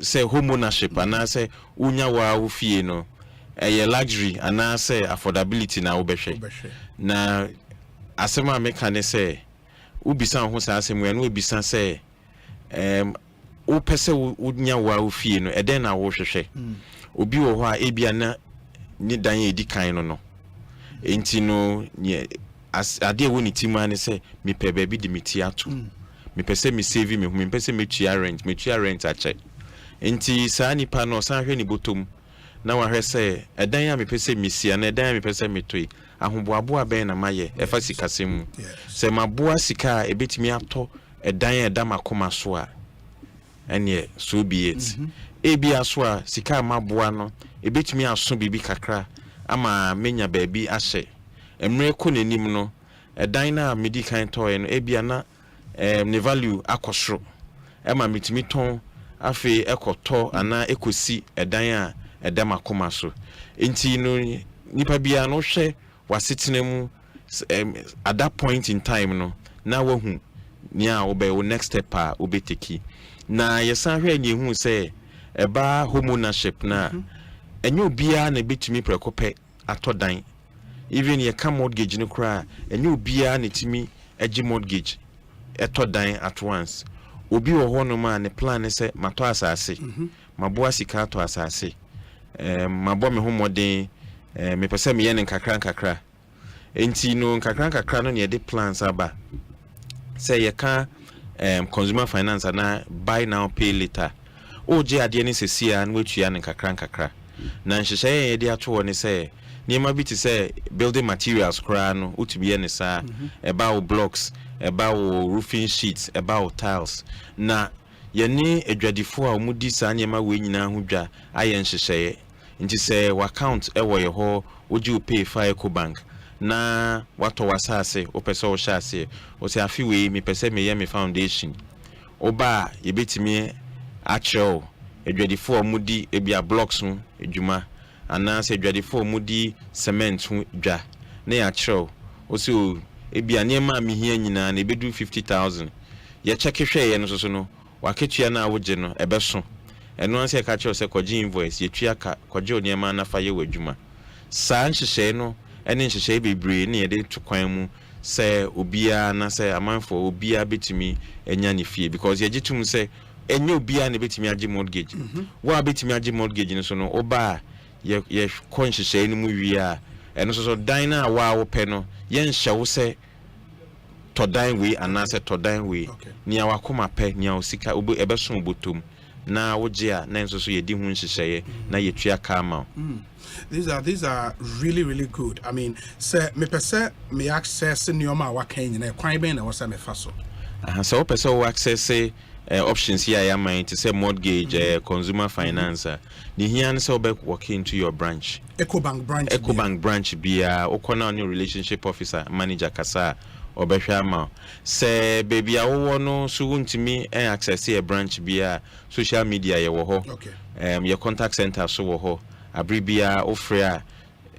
[SPEAKER 5] say home ownership ana say unya wa wo fie no luxury ana say affordability na wo behwe na asema meka ne say ubisa ho sa asem we no ubisa say wo pese unya wa wo fie no eden na wo hwehwe obi wo ho a ebia na ni dan edi kan no enti no ade wo ni timu ane say me pe ba bi di meti ato me pese me save me me pese me tua rent ache enti saa nipa no san hwe ni botom na wa hwe say edan ya me pese me sia na edan ya me pese me toyi ahoboabo aben na maye efa sikasem se maboa sika ebetimi ato edan ya da makoma so a ene so be it ebi aso a sika maboa no ebetimi aso bibi kakra ama menya baabi ahye emre ko nanim no edan na medi kan toy no ebia na ne value akosoro ema metimi ton afi ekoto ana ekosi edan a edam akoma so enti no nipa bia no hwe wasitene mu at that point in time no na wahu nia obe o next step a obeteki na yesan hwe ni hu say eba home ownership na enye obia na betumi prekope atodan even ye ka mortgage no kra enye obia na timi agi mortgage etodan at once obi wo ho no ma ne plan say mato asase maboa sika to asase mabo me ho modern me pese me ye ne nkakra enti no nkakra no ne de plans aba say ye ka consumer finance na buy now pay later oje ade ne sesia na wetua ne nkakra na nhyehyɛ ye de ato ne say niema bi te say building materials kra no utubi ye ne sa about blocks about roofing sheets about tiles na ye ne adwadifo a omudi sa niema we nyina ho dwa aye nhyehyɛ nti say wa account ewo ye ho oji pay for EcoBank na wato wasase opese o hyase o se afi we me pese me ye me foundation oba ye betimi acheo adwadifo omudi ebia blocks ho adwuma ana se adwadifo omudi cement ho dwa na ya acheo o se ebia niema mehia nyina na ebedu 50,000 ye check hwe ye no so no waketua na awoje no ebeso eno anse ka cheo se kwaji invoice ye tua ka kwaji oniema na fa ye wadwuma saa nhyehyɛ no ene nhyehyɛ bebree ne ye de to kwan mu se obia na se amanfo obia betimi enya ne fie because ye gitum se enye obia ne betimi agi mortgage wa betimi agi mortgage no so no oba ye kon nhyehyɛ no mu wi a eno so dan na wa wo pɛ no ye nhye wo se to dan we anase to dan we ni awakoma pɛ ni awosika obo ebeso obotom na woje a na nso so ye di hu nhyehyɛ na ye tua ka ma.
[SPEAKER 4] These are really good. I mean, say me pese me access nyoma wa kan nyina kwan ben na wo say me fa so.
[SPEAKER 5] So person access options here I am to say mortgage, consumer finance. The here so be work into your branch.
[SPEAKER 4] Ecobank
[SPEAKER 5] branch be okona new relationship officer manager kasa obehwa ma. Say baby a wo no so wuntimi access a branch be social media ye wo ho. Your contact center so wo ho. Abribia ofre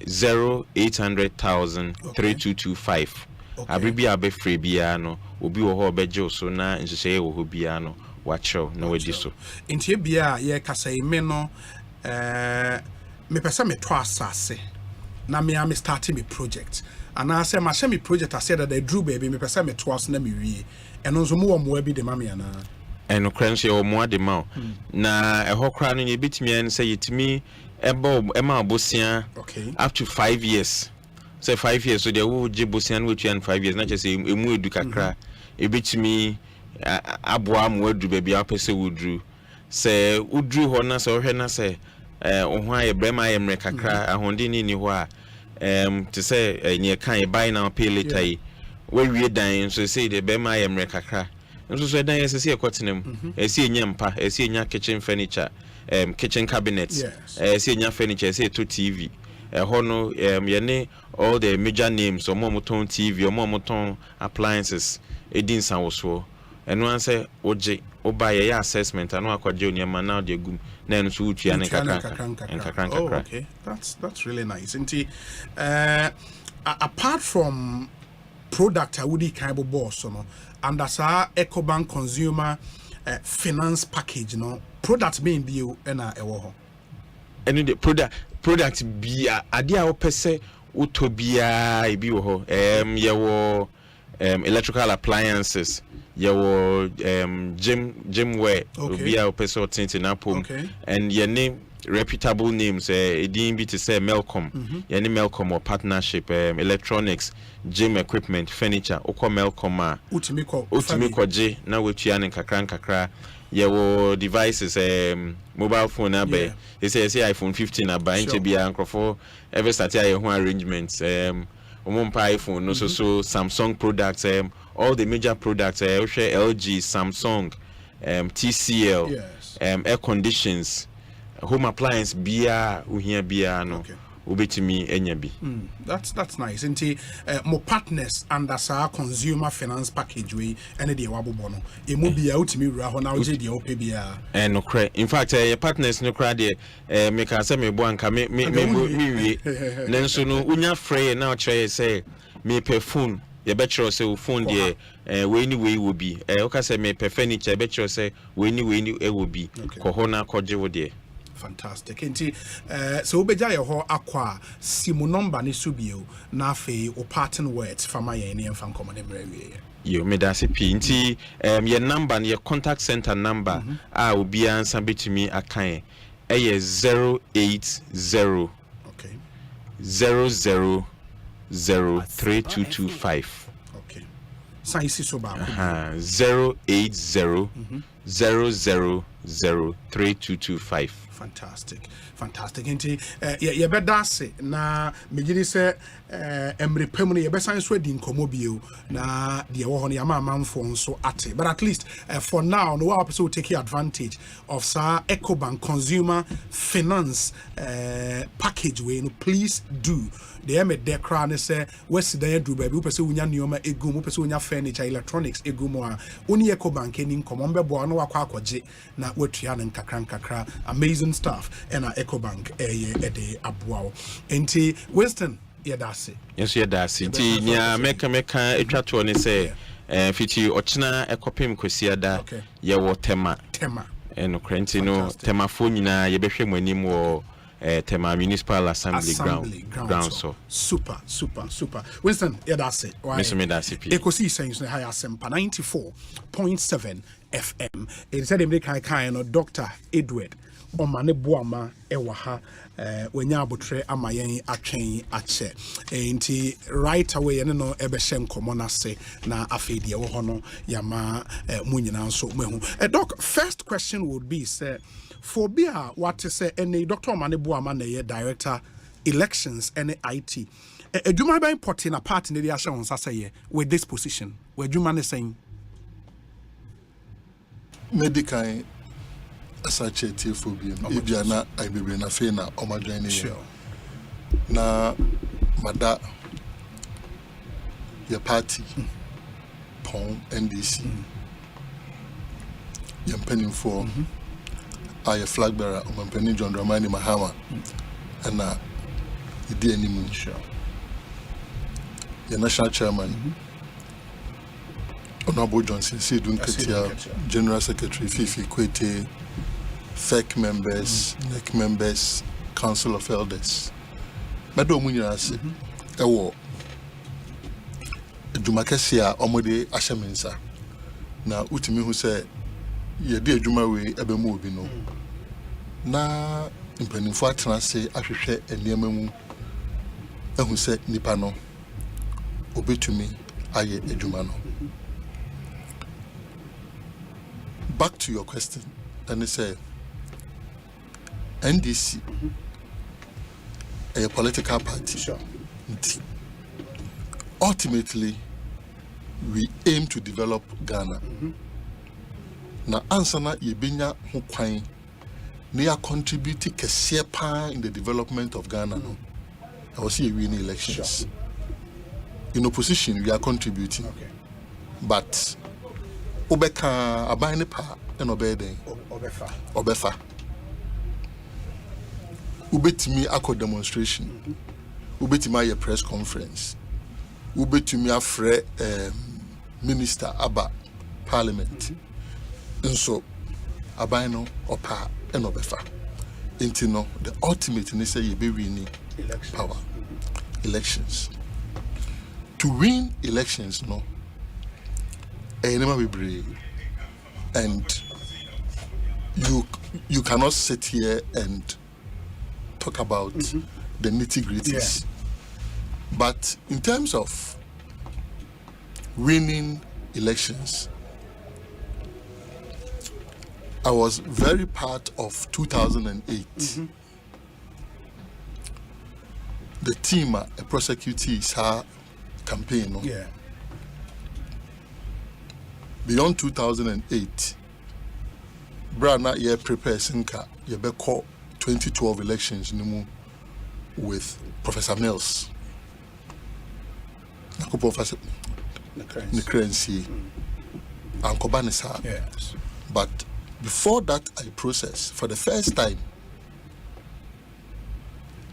[SPEAKER 5] 0800,000 3225. Abribia be free bia no obi wo ho beje so na nhyehyɛ wo ho bia no wacho na wadi so.
[SPEAKER 4] Ntie bia ye kasa me no me pesa me to asase na me am starting me project. And I say my me project I said that they drew baby me pesa me to as na me wie. Eno nso mo mo bi de ma me ana.
[SPEAKER 5] Eno kranse o mo ade ma. Na ehɔ kra no ye bitimi en say yitimi ema obosia up to 5 years. Say 5 years so they will jibosian with you and 5 years not just say emu edu kakra e bitimi aboa mo adu baby apese wudru say udru ho na say ohwe na say ohun aye brema aye mre kakra ahonde ni ho a to say nye kan e buy now pay later yi we wie dan so say the brema aye mre kakra nso so dan yes say ekotenam esi enya mpa esi enya kitchen furniture kitchen cabinets esi enya furniture esi to TV hono yene all the major names omomoton TV omomoton appliances edin sanwoso eno an say oje oba ye assessment anu akwaje oniama now de gum na eno so utua ne kakran.
[SPEAKER 4] Oh, okay, that's really nice. Apart from product I would kind of boss no and that's our Ecobank consumer finance package no product being bio na ewo ho
[SPEAKER 5] any the product be ade a opese utobia ebi wo ho yewo electrical appliances yewo gymwear obi a opese otinti na pom and your name reputable names edin bi to say Melcom any Melcom or partnership electronics gym equipment furniture okọ Melcom a utimi ko je na wetua ne kakra yewo devices mobile phone abe they say iPhone 15 abai nche bia nkrofo ever start your home arrangements omompa iPhone no so Samsung products all the major products LG, Samsung, TCL, air conditions, home appliance bia uhia bia no ubetimi enya bi.
[SPEAKER 4] That's nice. Nti mo partners under our consumer finance package we ene de wabobo no emu bia utimi wura ho na oje de ope bia
[SPEAKER 5] no kre in fact your partners no kra de me ka say me bo anka me wie nenso no unya free na o kire say me pe phone ye be kire say phone de we ni we will be o ka say me pe furniture be kire say we ni e will be ko ho na koje wo de.
[SPEAKER 4] Fantastic. Nti so obeja ye ho akwa simu number ni subio na afi o parting words fama ye ni emfa nkomo ne mrewie
[SPEAKER 5] yo me da se pi nti your number your contact center number a obi ansa betumi akan 080 000325
[SPEAKER 4] okay saisi so ba
[SPEAKER 5] 080 000325
[SPEAKER 4] fantastic nti ye beda se na megiri se emrepam no ye besan so adi nkomo bio na de wo ho no yama amanfo nso ate but at least for now no one person will take advantage of sir Ecobank consumer finance package we no please do the eme dekra ne se wesidan adu ba bi pese wonya nioma egum pese wonya furniture electronics egum a oni Ecobank eni nkomo mbebo no wakwa akwaje na watua ne nkakra amazing stuff and Ecobank ede aboa enti Winston yedase
[SPEAKER 5] yes yedase nti nya meka etwa to ne se fiti ochina ekopem kwesiada ye wo tema eno krenti no tema fo nyina ye behwe mwanim wo tema municipal assembly ground so
[SPEAKER 4] super Winston yedase
[SPEAKER 5] me dase pi
[SPEAKER 4] Ekosiisen On Asempa 94.7 FM it said them kai no Dr. Edward Omane Boama ewaha wenya abotre amayen atwen ache enti right away no ebehye nkomo na se na afedie wo hono yama munyina nso mahu doc first question would be say for bia what say any Dr. Omane Boama na ye director elections and IT adwuma ban putting a part in the assurance say with this position where adwuma ne saying
[SPEAKER 17] medical associative phobia. Ibiana I be na fe na omadwane. Sure. Na mada your party pon NDC. Yam penning for a flag bearer on penning John Dramani Mahama and the DNM. Sure. Your national chairman. Honorable Johnson Sidun Ketia, General Secretary Fifi Kwete, FEC members, NEC members, Council of Elders. Madam Munyase, Ewo, Jumakesia, Omode Ashemensa. Na Utimi who said, Ye dear Jumawe, Ebemu Bino. Na Impenifua Transe, Ashe, and Yememu, and who said Nipano, Obe to me, Aye Ejumano. Back to your question, and they say NDC, a political party. Sure. Ultimately, we aim to develop Ghana. Na answer na yebinya ho kwan na ya contribute kese pa in the development of Ghana. No, I was here winning elections. Sure. In opposition, we are contributing, but Obeka abane pa and obeying. Obefa. Ubetimi ako demonstration. Ubetimi a press conference. Ubetimi a free minister aba parliament. And so abano opa and obefa. Intino the ultimate in say be winning power. Elections. To win elections, no. And you cannot sit here and talk about the nitty-gritties. Yeah. But in terms of winning elections, I was very part of 2008. The team, a prosecutees, her campaign. No? Yeah. Beyond 2008, Brana ye prepare Sinka ye be call 2012 elections with Professor Mills. Professor Necrency and Kobanisa. Yes. But before that I process for the first time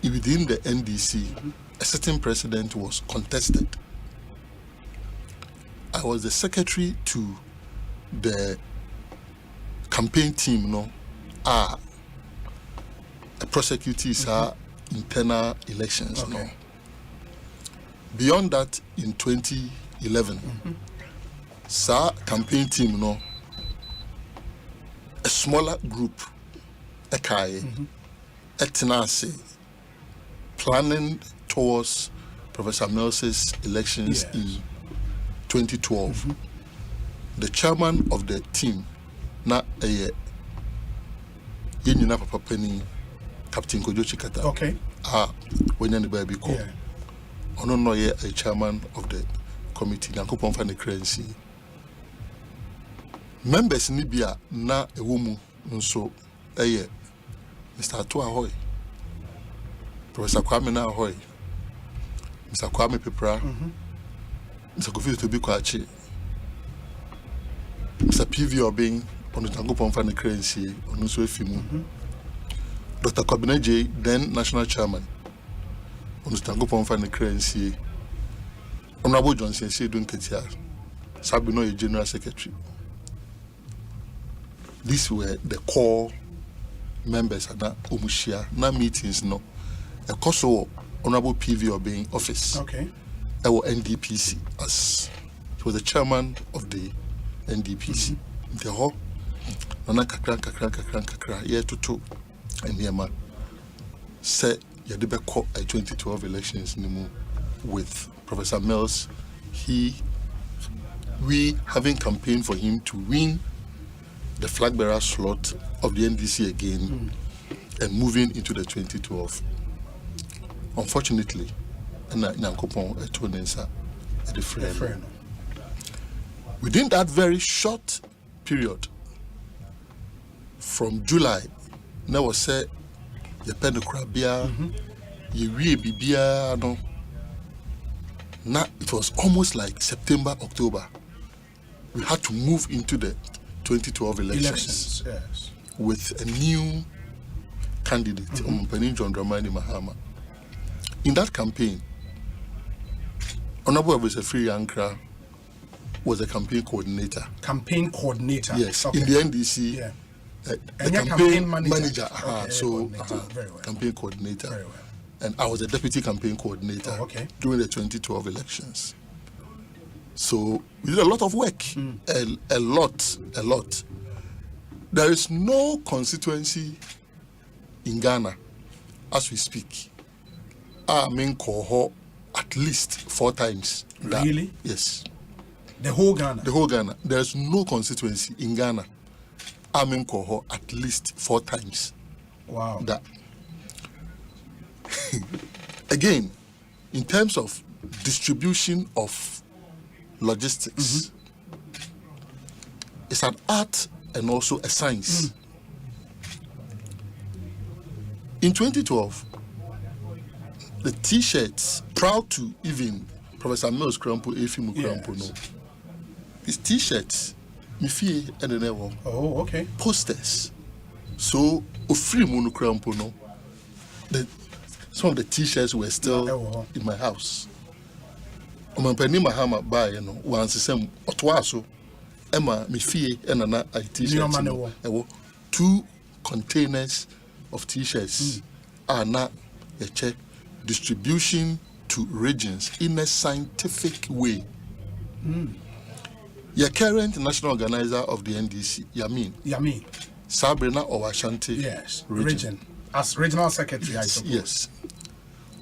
[SPEAKER 17] within the NDC, a certain president was contested. I was the secretary to the campaign team, a prosecutors are internal elections. Okay. No. Beyond that, in 2011, campaign team, a smaller group, planning towards Professor Mills's elections in 2012. The chairman of the team, na Yenina Papa Penny, Captain Kojo Chikata. Okay. When the baby call. No, a chairman of the committee, Nankopon Fan the currency. Members Nibia na a woman, so Mr. Atu Ahoy, Professor Kwame na Ahoy, Mr. Kwame Pepra, Mr. Kofi to be Kwachi, Mr. PV Obing, on the Nankopon Fan the currency, on the Swifimu, Dr. Kobineje, then national chairman. On the Nankopon Fan the currency, Honorable Johnson Sidun Ketia, Sabino, general secretary. These were the core members at that Umushia, na meetings, no. A Kosovo Honorable PV Obeying office. Okay. Our NDPC, as he was the chairman of the NDPC. The whole Nana Kakran, year to two, and Yama said Yadibe caught a 2012 elections with Professor Mills. We having campaigned for him to win the flag bearer slot of the NDC again and moving into the 2012. Unfortunately, within that very short period, from July, now was said, the Penocrabia, you really bibia, no. Now it was almost like September, October. We had to move into the 2012 elections
[SPEAKER 4] yes.
[SPEAKER 17] with a new candidate, John Dramani Mahama. In that campaign, Honorable Abusefri Yankra was a campaign coordinator.
[SPEAKER 4] Campaign coordinator?
[SPEAKER 17] Yes,
[SPEAKER 4] okay.
[SPEAKER 17] in the NDC.
[SPEAKER 4] Yeah.
[SPEAKER 17] The campaign manager.
[SPEAKER 4] Very well.
[SPEAKER 17] Campaign coordinator.
[SPEAKER 4] Very well.
[SPEAKER 17] And I was a deputy campaign coordinator during the 2012 elections. So we did a lot of work, a lot. There is no constituency in Ghana as we speak. I mean, cohort at least 4 times.
[SPEAKER 4] Really?
[SPEAKER 17] Yes.
[SPEAKER 4] The whole Ghana?
[SPEAKER 17] The whole Ghana. There's no constituency in Ghana. I'm in cohort at least 4 times.
[SPEAKER 4] Wow.
[SPEAKER 17] That. Again, in terms of distribution of logistics, it's an art and also a science. In 2012, the T-shirts, proud to even Professor Mills Krampo, Efimu Krampo, no. His T-shirts, Mifie and the Nevo.
[SPEAKER 4] Oh, okay.
[SPEAKER 17] Posters. So, Ofri Munu Krampo, no. Some of the T-shirts were still in my house. Omampani Mahama buy, you know, once the same Otwaso, Emma, Mifie, and an T-shirt. 2 containers of T-shirts are now a check. Distribution to regions in a scientific way. Your current national organizer of the NDC, Yamin. Sabrina or Ashanti.
[SPEAKER 4] Yes, region. As regional secretary, I suppose.
[SPEAKER 17] Yes.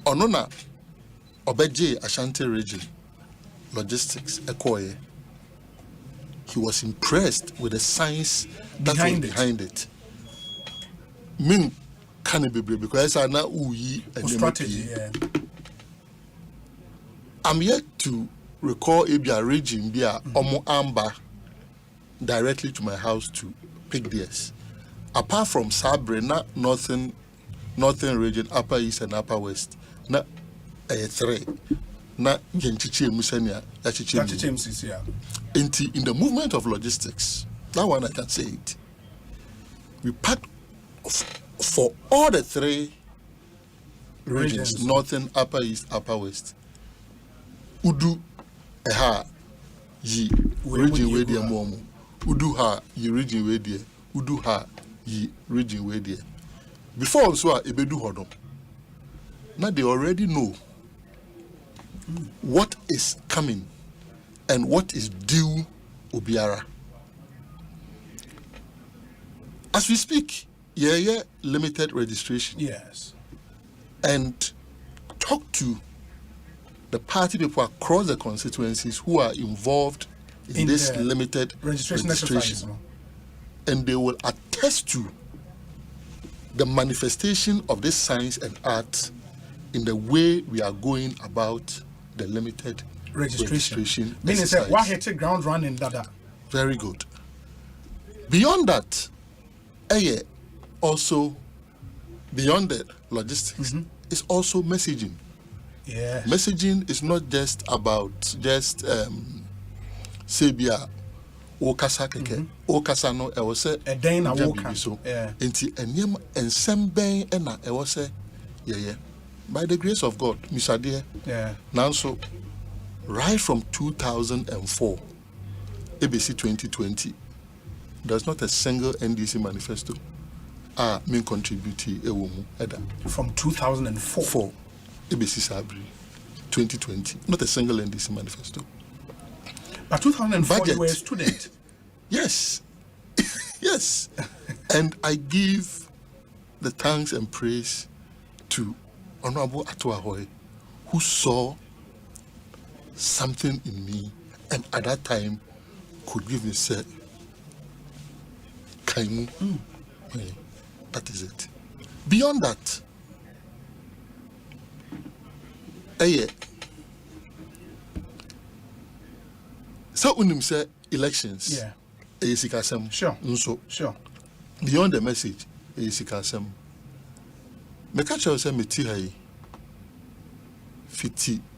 [SPEAKER 17] Onona Obeje Ashanti region, logistics, Ekoye. He was impressed with the science behind it. Can be because I now
[SPEAKER 4] strategy. Yeah.
[SPEAKER 17] I'm yet to recall a region be Omo Amba directly to my house to pick theirs. Apart from Sabrina, northern region, upper east and upper west, na 3. Na Genchichi Musania, in the movement of logistics, that one I can say it. We packed for all the 3 regions, northern, upper east, upper west. Udu eha yi region where there momo. Udu ha yi region where there. Udu ha yi region where there. Before also ebedu hodom. Now they already know what is coming and what is due Obiara. As we speak, limited registration.
[SPEAKER 4] Yes.
[SPEAKER 17] And talk to the party people across the constituencies who are involved in this limited registration. And they will attest to the manifestation of this science and art in the way we are going about the limited registration.
[SPEAKER 4] Meaning, say, why hit the ground running, Dada?
[SPEAKER 17] Very good. Beyond that, also beyond the logistics, it's also messaging.
[SPEAKER 4] Yeah.
[SPEAKER 17] Messaging is not just about Sebia Okasa keke. Okasa no say
[SPEAKER 4] a day na woka.
[SPEAKER 17] So enti enyem ensemben na say by the grace of God, Mr. Dear.
[SPEAKER 4] Yeah.
[SPEAKER 17] Now so right from 2004 ABC 2020 there's not a single NDC manifesto mean contribute
[SPEAKER 4] from 2004
[SPEAKER 17] ABC Sabri 2020 not a single NDC manifesto.
[SPEAKER 4] But 2004 you were a student.
[SPEAKER 17] Yes. Yes. And I give the thanks and praise to Honorable Atuahoe, who saw something in me and at that time could give me say Kaimu. That is it. Beyond that, so unim say elections.
[SPEAKER 4] Yeah.
[SPEAKER 17] Sure.
[SPEAKER 4] Sure.
[SPEAKER 17] beyond the message, is Sikasem. Mekacha say Metihai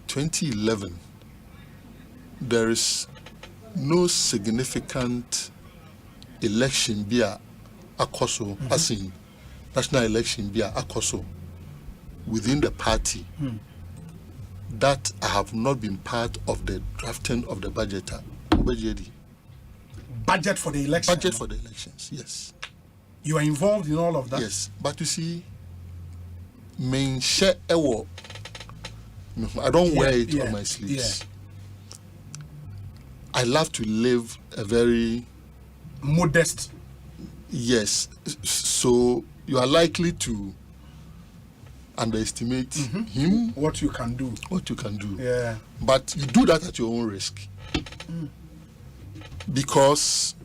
[SPEAKER 17] 2011. There is no significant election via Akoso, as in national election via Akoso within the party that I have not been part of the drafting of the budget.
[SPEAKER 4] Budget for the election?
[SPEAKER 17] Budget for the elections, yes.
[SPEAKER 4] You are involved in all of that?
[SPEAKER 17] Yes, but you see, main share I don't wear it on my sleeves. I love to live a very
[SPEAKER 4] modest.
[SPEAKER 17] Yes, so you are likely to underestimate him.
[SPEAKER 4] What you can do.
[SPEAKER 17] What you can do.
[SPEAKER 4] Yeah.
[SPEAKER 17] But you do that at your own risk. Because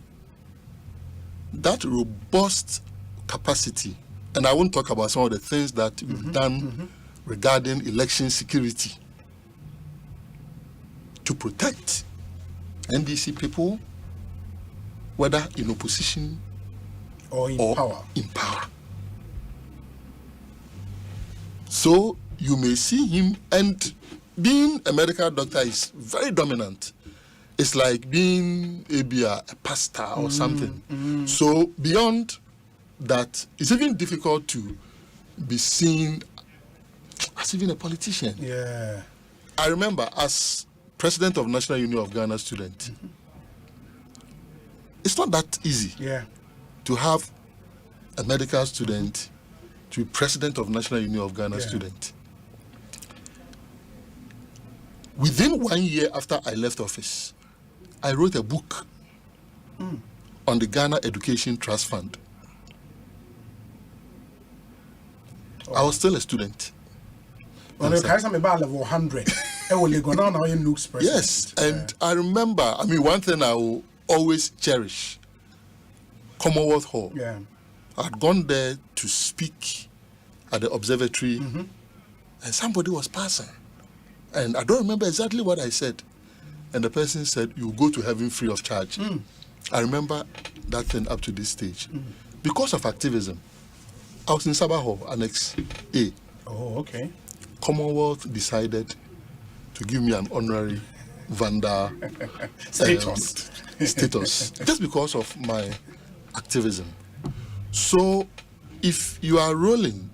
[SPEAKER 17] that robust capacity, and I won't talk about some of the things that we've done regarding election security to protect NDC people, whether in opposition
[SPEAKER 4] or in power.
[SPEAKER 17] So you may see him, and being a medical doctor is very dominant. It's like being a pastor or something. So beyond that, it's even difficult to be seen as even a politician.
[SPEAKER 4] Yeah.
[SPEAKER 17] I remember as president of National Union of Ghana student, it's not that easy to have a medical student to be president of National Union of Ghana student. Within 1 year after I left office, I wrote a book on the Ghana Education Trust Fund. I was still a student.
[SPEAKER 4] When you come about level 100,
[SPEAKER 17] yes, and I remember, one thing I will always cherish, Commonwealth Hall.
[SPEAKER 4] Yeah.
[SPEAKER 17] I'd gone there to speak at the observatory, and somebody was passing. And I don't remember exactly what I said. And the person said, "You go to heaven free of charge." I remember that thing up to this stage. Because of activism, I was in Sabah Hall, Annex A.
[SPEAKER 4] Oh, okay.
[SPEAKER 17] Commonwealth decided to give me an honorary Vanda
[SPEAKER 4] status.
[SPEAKER 17] Just because of my activism. So, if you are rolling,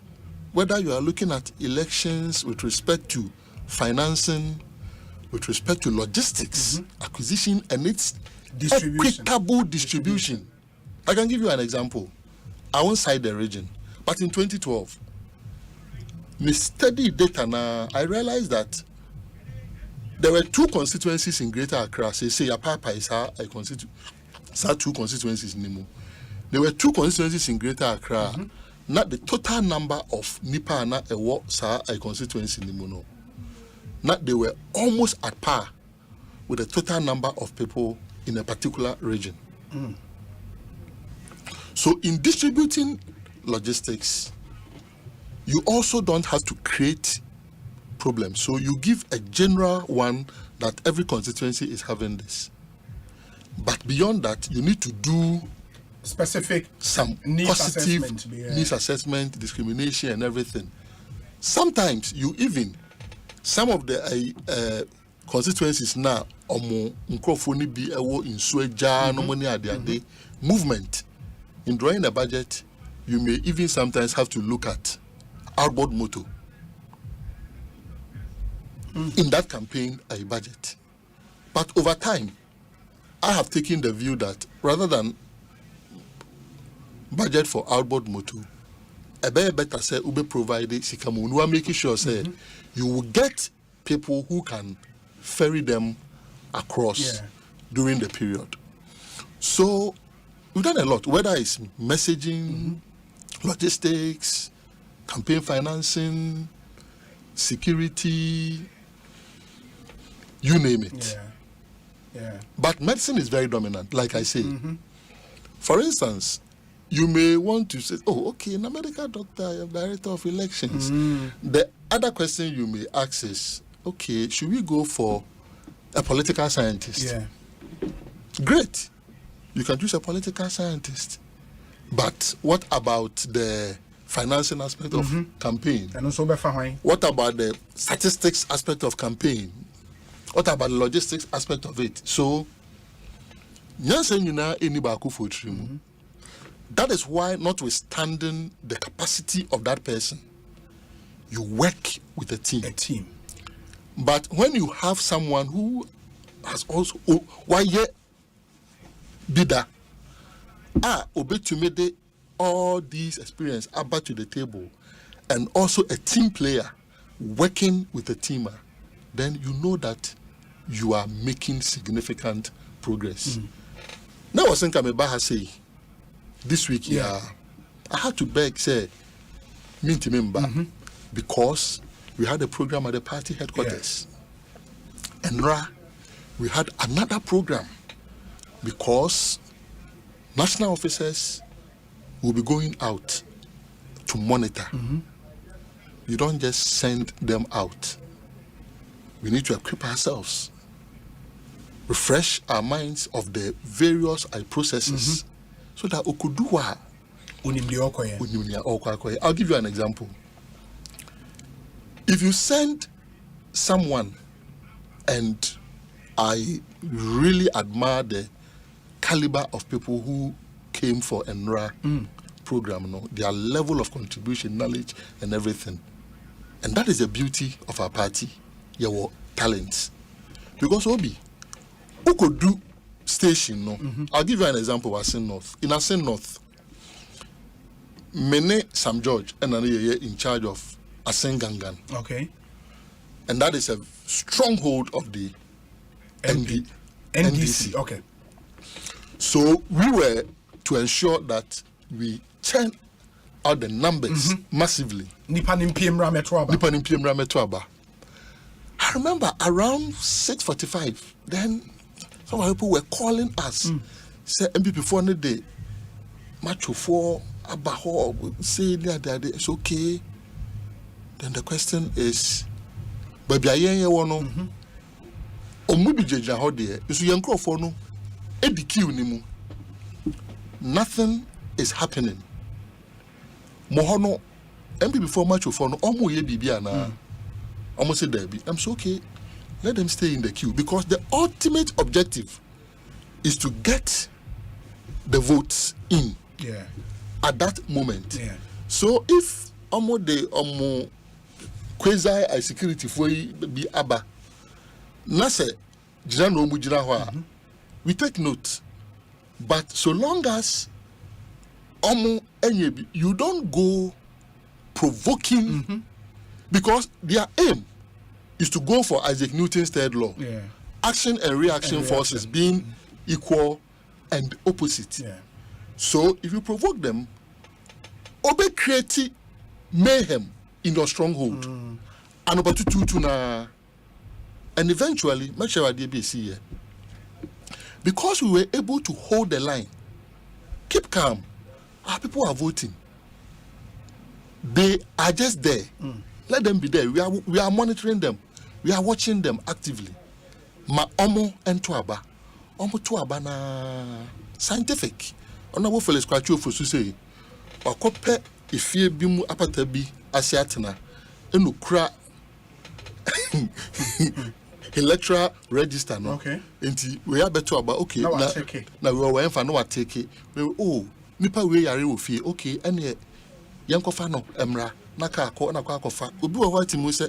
[SPEAKER 17] whether you are looking at elections with respect to financing, with respect to logistics, acquisition, and its equitable distribution. I can give you an example. I won't cite the region, but in 2012, me study data now, I realized that there were two constituencies in Greater Accra. Say Apapa is two constituencies in Nemo. There were two constituencies in Greater Accra. Not the total number of Nipa na ewo sa a constituency in Nemo. No. Not they were almost at par with the total number of people in a particular region. So in distributing logistics, you also don't have to create problems. So you give a general one that every constituency is having this. But beyond that, you need to do
[SPEAKER 4] specific
[SPEAKER 17] needs assessment, discrimination, and everything. Sometimes you even, some of the constituencies now, movement. In drawing a budget, you may even sometimes have to look at outboard motto. In that campaign, a budget. But over time, I have taken the view that rather than budget for outboard motto, a better say ube provide sikamu. We are making sure say you will get people who can ferry them across during the period. So we've done a lot, whether it's messaging, logistics, campaign financing, security, you name it. But medicine is very dominant, like I say. For instance, you may want to say, "Oh, okay, I'm a medical doctor, I'm director of elections." The other question you may ask is, "Okay, should we go for a political scientist?" Great. You can choose a political scientist. But what about the financing aspect of campaign?
[SPEAKER 4] And also
[SPEAKER 17] what about the statistics aspect of campaign? What about the logistics aspect of it? So, that is why, notwithstanding the capacity of that person, you work with a team. But when you have someone who has also bidder, obetumede all these experience about to the table, and also a team player working with a teamer, then you know that you are making significant progress. Now, I think Kameba say this week, I had to beg, say, because we had a program at the party headquarters, and we had another program because national officers will be going out to monitor. You don't just send them out. We need to equip ourselves, refresh our minds of the various processes, so that we could do what. I'll give you an example. If you send someone, and I really admire the caliber of people who came for NRA program, their level of contribution, knowledge, and everything. And that is the beauty of our party, your talents. Because Obi, who could do station? I'll give you an example of Asen North. In Asen North, Mene Sam George and in charge of Asen Gangan.
[SPEAKER 4] Okay.
[SPEAKER 17] And that is a stronghold of the NDC.
[SPEAKER 4] Okay.
[SPEAKER 17] So we were to ensure that we turn out the numbers massively.
[SPEAKER 4] Nipanim PM
[SPEAKER 17] Rametuaba. I remember around 6:45, then some people were calling us. Say MPP for the day, macho for abaho, say that it's okay. Then the question is, baby, I want to. Omubi jeja hodie isu yankro for no ediki unimu. Nothing is happening. Mohono MP before match for no omo ye bibia na almost say derby. I'm so okay. Let them stay in the queue, because the ultimate objective is to get the votes in at that moment. So if omo de omo quasi security for be aba Nase, we take note, but so long as you don't go provoking, because their aim is to go for Isaac Newton's third law, action and reaction forces being equal and opposite. So if you provoke them, obe create mayhem in your stronghold, and about to and eventually, make sure DBC here. Because we were able to hold the line, keep calm. Our people are voting. They are just there. Let them be there. We are monitoring them. We are watching them actively. Ma omo entuaba. Omo tuaba na scientific. Honorable Felix Kwachu for say, okope ifie bimu apatabi asiatena enukra electoral register no. Okay. Enti we are better about okay. Now we were for no take it. Nipa we yare ofie. Okay, ene yankofa no emra naka akofa. Obi wo hwati mu say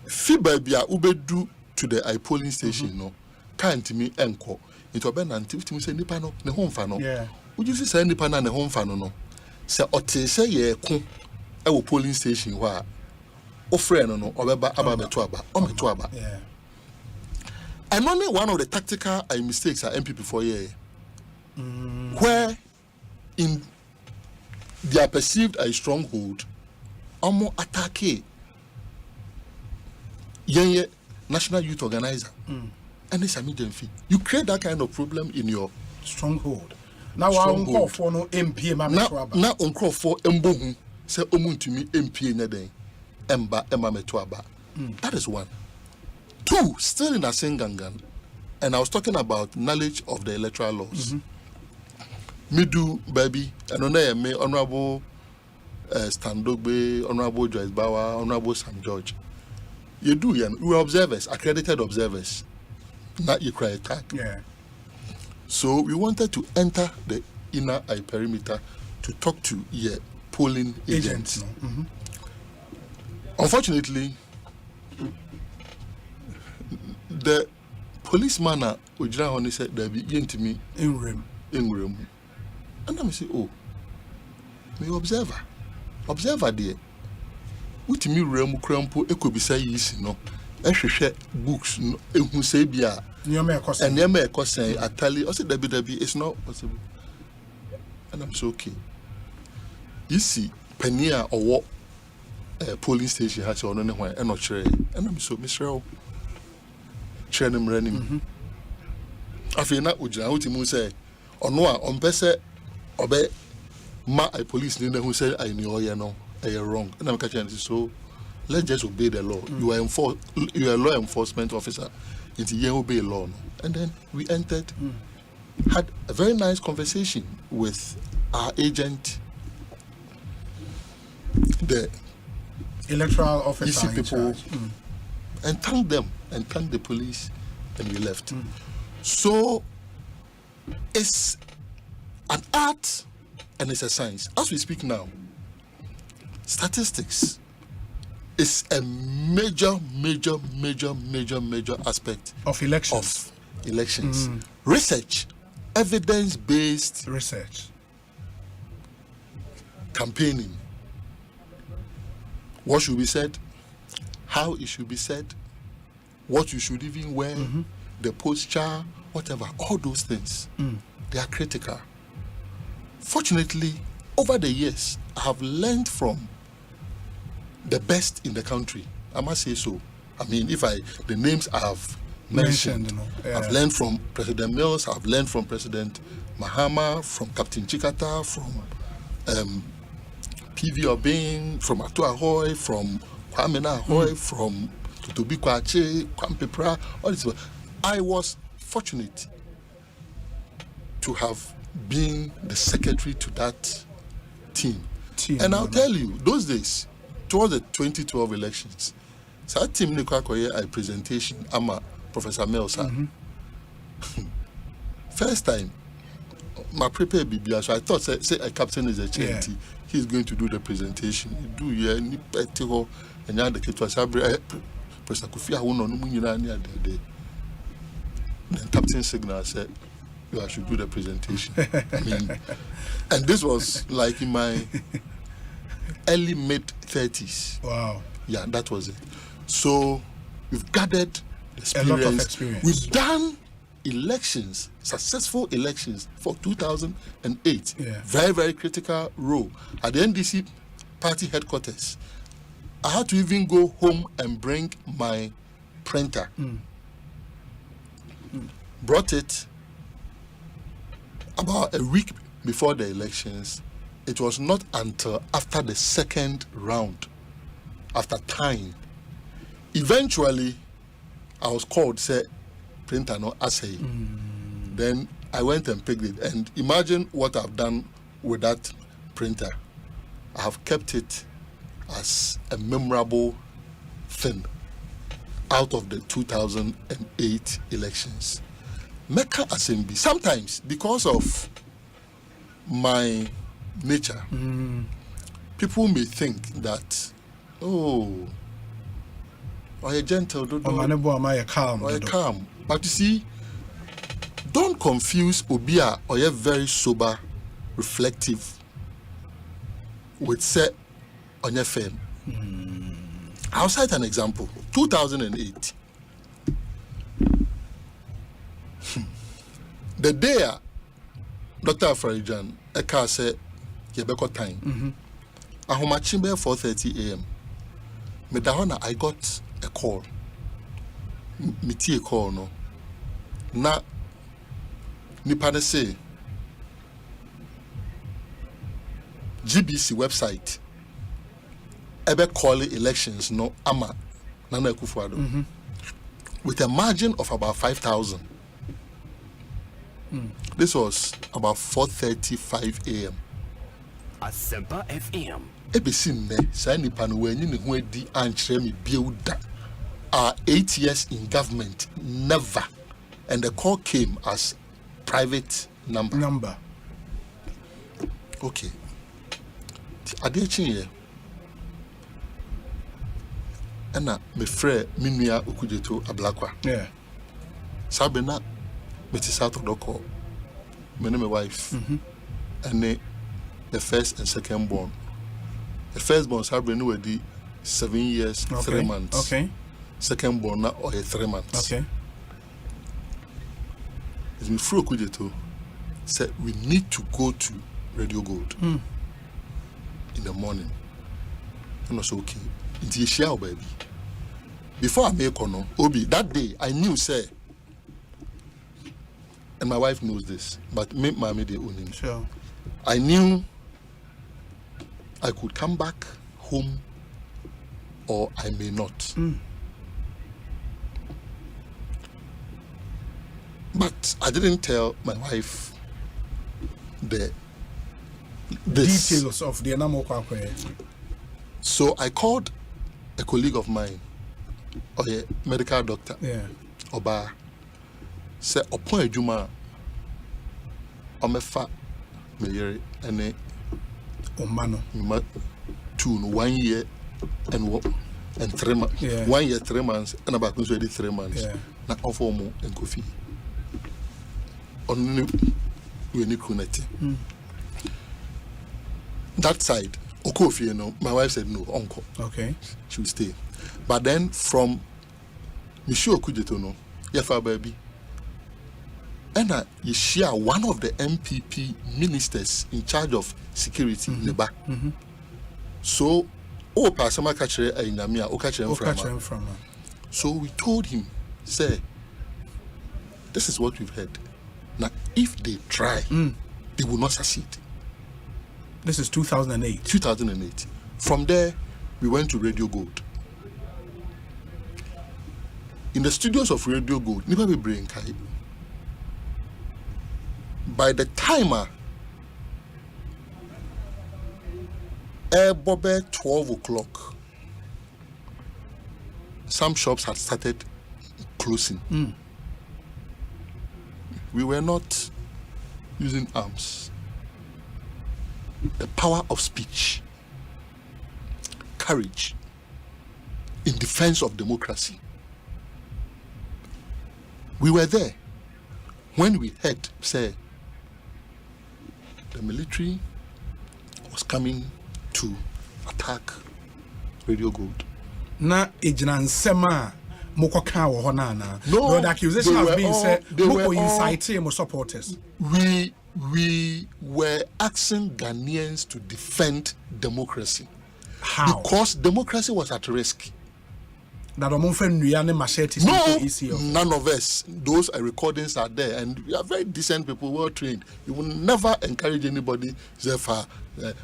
[SPEAKER 17] fiba bia ubedu to the polling station no. Can't me enko. It obe na nti say nipa no ne ho mfa no. Yeah. Would you say nipa na ne ho mfa no no. Say ote say ye ko e wo polling station wa ofre no obeba aba beto aba o meto aba. Yeah. And only one of the tactical mistakes are MPP for here, where in they are perceived as a stronghold, almost attack young national youth organizer, and it's a medium fee. You create that kind of problem in your
[SPEAKER 4] stronghold. Now I'm call for no MP.
[SPEAKER 17] Now on call for Mbohu say omuntumi MP nyeden emba metuaba. That is one. Two, still in Asengangan, and I was talking about knowledge of the electoral laws.
[SPEAKER 6] Me do, baby. I don't know, me Honorable Stan Dogbe, Honorable Joyce Bauer, Honorable Sam George. You do, we are observers, accredited observers. Not you cry attack.
[SPEAKER 4] Yeah.
[SPEAKER 6] So we wanted to enter the inner eye perimeter to talk to polling agents.
[SPEAKER 4] No.
[SPEAKER 6] Unfortunately, the policeman Ujira Honey said there be to me
[SPEAKER 4] in room.
[SPEAKER 6] And I say, oh, me observer there. With me room crampo ekobisa yisi no. Ehwehwe books no ehun say bia.
[SPEAKER 4] Nyame ekosen.
[SPEAKER 6] And nyame ekosen atali. I said debi it's not possible. And I'm so okay. You see, Penia or what polling station has on anywhere and not sure. And I'm so Mr. Chenim running. I feel not Ujana Utimu say, or no, on Pesse obey my police who said I knew you know, you're wrong. And I'm catching so let's just obey the law. You are a law enforcement officer. It's you obey law. And then we entered, had a very nice conversation with our agent, the
[SPEAKER 4] electoral officer,
[SPEAKER 6] EC people, and thank them and thank the police, and we left. So it's an art and it's a science. As we speak now, statistics is a major aspect
[SPEAKER 4] of elections.
[SPEAKER 6] Research, evidence-based
[SPEAKER 4] research,
[SPEAKER 6] campaigning. What should be said, how it should be said, what you should even wear, the posture, whatever, all those things, they are critical. Fortunately, over the years, I have learned from the best in the country. I must say so. I mean, the names I have mentioned, I've learned from President Mills, I've learned from President Mahama, from Captain Chikata, from PV Obeng, from Atu Ahoy, from Kwame Ahoy, from Tutubi Kwache, Kwampe Pra, all this. I was fortunate to have been the secretary to that team. And I'll tell you, those days, towards the 2012 elections, so that team a presentation, I'm a Professor Melsa. First time, my prepared BBA, so I thought, say a captain is a charity. He's going to do the presentation. You do, and the kid was Professor Kofi Awuno, the captain signal said, I should do the presentation. I mean, and this was like in my early mid-30s.
[SPEAKER 4] Wow.
[SPEAKER 6] Yeah, that was it. So we've gathered experience.
[SPEAKER 4] A lot of experience.
[SPEAKER 6] We've done elections, successful elections for 2008. Very, very critical role. At the NDC party headquarters, I had to even go home and bring my printer. Brought it about a week before the elections. It was not until after the second round, after time, eventually I was called, say, printer no Osei. Then I went and picked it. And imagine what I've done with that printer. I have kept it as a memorable thing out of the 2008 elections. Mecca Assembly, sometimes because of my nature, people may think that, oh, or a gentle,
[SPEAKER 4] or a calm.
[SPEAKER 6] But you see, don't confuse Obia or a very sober, reflective with set on your fame. I'll cite an example. 2008. The day Dr. Afarijan Eka said, Yebeko time. Ahomachimbe 4:30 a.m. Medahona, I got a call. Miti a call no. Na nipane say GBC website ebe call elections no ama Nana Akufo-Addo with a margin of about 5,000. This was about 4:35 a.m.
[SPEAKER 7] Asempa FM.
[SPEAKER 6] Ebesin ne sa nipa no wanyi ne ho adi ankyerɛ me biuda. 8 years in government, never. And the call came as private number. Okay. Adechinye. Ana me frère minua okujeto ablakwa.
[SPEAKER 4] Yeah.
[SPEAKER 6] Sabena South Doko. Me and my wife. And the first and second born. The first born Sabena we di 7 years, 3 months.
[SPEAKER 4] Okay.
[SPEAKER 6] Second born now or 3 months.
[SPEAKER 4] Okay.
[SPEAKER 6] It's me free okujeto said we need to go to Radio Gold in the morning. And I said okay. It's a share baby. Before I make no Obi that day I knew say, and my wife knows this, but me mommy they own him.
[SPEAKER 4] Sure.
[SPEAKER 6] I knew I could come back home or I may not. But I didn't tell my wife the
[SPEAKER 4] details of the Anamo.
[SPEAKER 6] So I called a colleague of mine, or a medical doctor.
[SPEAKER 4] Yeah.
[SPEAKER 6] Oba said upon a juma omefa meyere ene
[SPEAKER 4] omano
[SPEAKER 6] 1 year and 3 months.
[SPEAKER 4] Yeah.
[SPEAKER 6] 1 year 3 months and about 3 months.
[SPEAKER 4] Yeah.
[SPEAKER 6] Na offer mo and coffee. On we need connect. That side, Okofi, you know, my wife said no, uncle.
[SPEAKER 4] Okay.
[SPEAKER 6] She will stay. But then from Monsieur Okujeto, no, Yafa baby. And you share one of the MPP ministers in charge of security in the back. So, Pasama Kachere Ainamia, Okachere from. So we told him, say, this is what we've heard. Now, if they try, they will not succeed.
[SPEAKER 4] This is 2008.
[SPEAKER 6] 2008. From there, we went to Radio Gold. In the studios of Radio Gold, never be brain kai. By the timer, Bobe 12 o'clock, some shops had started closing. We were not using arms. The power of speech, courage in defense of democracy. We were there when we heard say the military was coming to attack Radio Gold.
[SPEAKER 4] Na ejina nsema mokoka wo hona na.
[SPEAKER 6] No,
[SPEAKER 4] the accusation has been said moko inciting supporters.
[SPEAKER 6] We were asking Ghanaians to defend democracy.
[SPEAKER 4] How?
[SPEAKER 6] Because democracy was at risk.
[SPEAKER 4] That machetes.
[SPEAKER 6] No, none of us. Those recordings are there, and we are very decent people, well trained. You will never encourage anybody for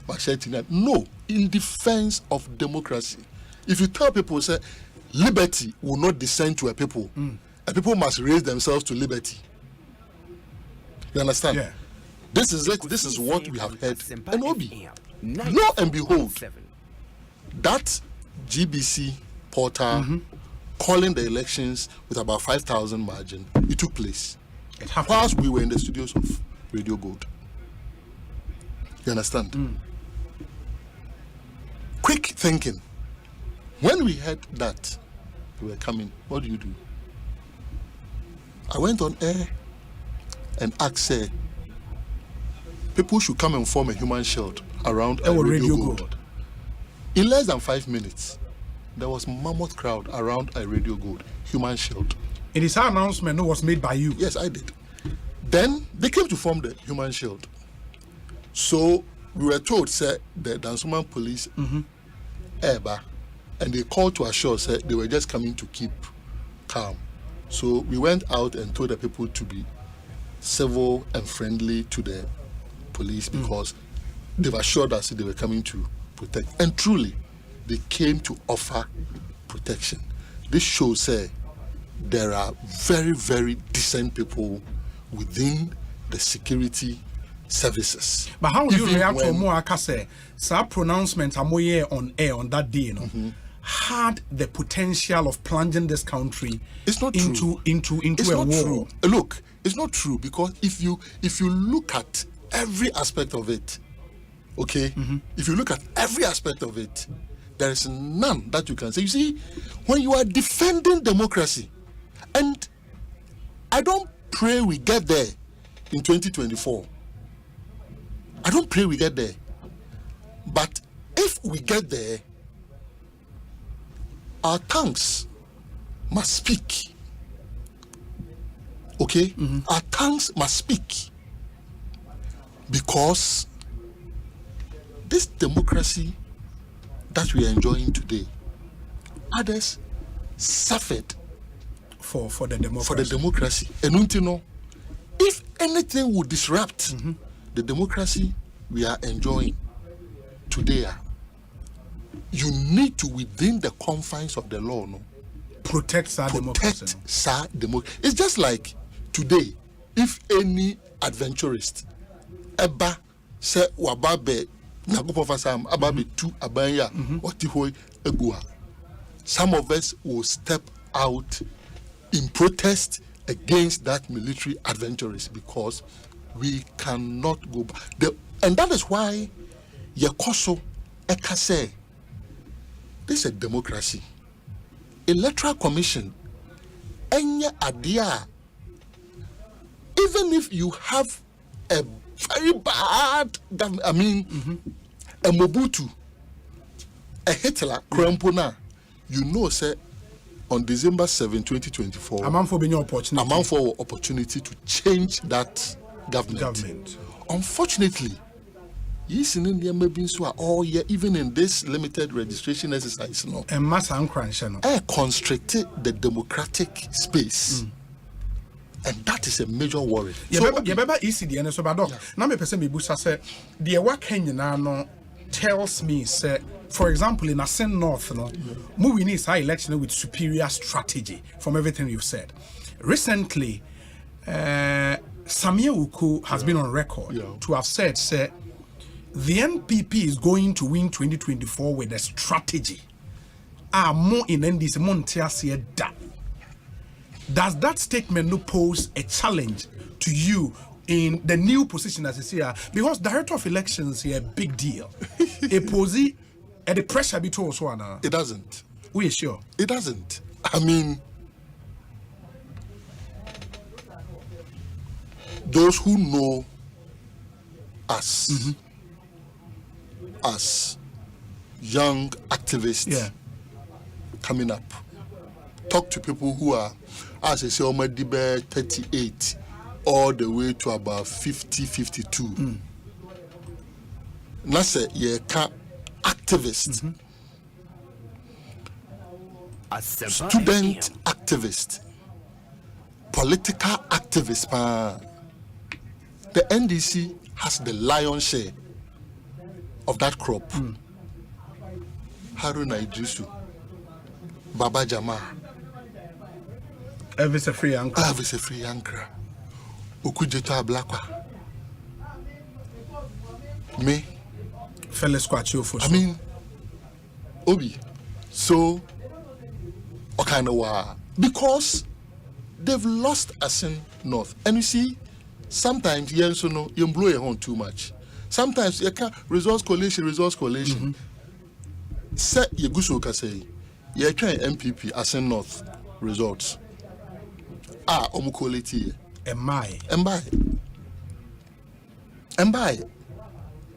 [SPEAKER 6] machete. No, in defense of democracy. If you tell people, say, liberty will not descend to a people, a people must raise themselves to liberty. You understand?
[SPEAKER 4] Yeah.
[SPEAKER 6] This is what we have heard. And Obi, lo and behold, that GBC portal calling the elections with about 5,000 margin, it took place. Whilst we were in the studios of Radio Gold. You understand? Quick thinking. When we heard that they were coming, what do? I went on air and asked, people should come and form a human shield around Radio Gold. In less than 5 minutes, there was a mammoth crowd around a Radio Gold, human shield.
[SPEAKER 4] It is our announcement was made by you.
[SPEAKER 6] Yes, I did. Then they came to form the human shield. So we were told, say, the Dansuman police, Eba, and they called to assure, say, they were just coming to keep calm. So we went out and told the people to be civil and friendly to the police because they've assured us that they were coming to protect. And truly, they came to offer protection. This shows there are very, very decent people within the security services.
[SPEAKER 4] But how do you react to more akase? Sa pronouncement amoye on air on that day, had the potential of plunging this country into
[SPEAKER 6] it's
[SPEAKER 4] a
[SPEAKER 6] not
[SPEAKER 4] war.
[SPEAKER 6] True. Look, it's not true, because if you look at every aspect of it, okay, if you look at every aspect of it, there is none that you can say. You see, when you are defending democracy, and I don't pray we get there in 2024. I don't pray we get there. But if we get there, our tongues must speak. Okay? Our tongues must speak. Because this democracy that we are enjoying today, others suffered
[SPEAKER 4] for the democracy.
[SPEAKER 6] For the democracy. And you know, if anything would disrupt the democracy we are enjoying today, you need to, within the confines of the law,
[SPEAKER 4] protect democracy.
[SPEAKER 6] It's just like today, if any adventurist ever say wababe nagopofasam ababe tu abanya otihoi egua, some of us will step out in protest against that military adventurist, because we cannot go back. And that is why Yekoso Ekase, this is a democracy. Electoral Commission, Enya Adia, even if you have a very bad government, I mean, a Mobutu, a Hitler, Krampona, you know, say, on December 7, 2024,
[SPEAKER 4] a man for being opportunity.
[SPEAKER 6] A man for opportunity to change that government. Unfortunately, yes, in India, maybe so all year, even in this limited registration exercise, constricted the democratic space. And that is a major worry.
[SPEAKER 4] Tells me, say, for example, in Asen North, moving is high election with superior strategy from everything you've said. Recently, Samia Uku has been on record to have said, say, the NPP is going to win 2024 with a strategy. More in NDC, Montiasia da. Does that statement no pose a challenge to you in the new position as you see here? Because director of elections is a big deal. A posi and the pressure be told so.
[SPEAKER 6] It doesn't.
[SPEAKER 4] We are sure.
[SPEAKER 6] It doesn't. I mean, those who know us as young activists coming up, talk to people who are, as I say, 38 all the way to about 50, 52. That's a activist, student activist, political activist. The NDC has the lion's share of that crop. Haruna Idrisu, Baba Jama,
[SPEAKER 4] Elvis a free anchor.
[SPEAKER 6] Okujeta Blakwa. Me. I mean, Obi. So, Okanawa. Because they've lost Asen North. And you see, sometimes you also know you blow your horn too much. Sometimes you can't resource coalition. Say you go so say you try MPP Asen North results. Omukoleti. Am I?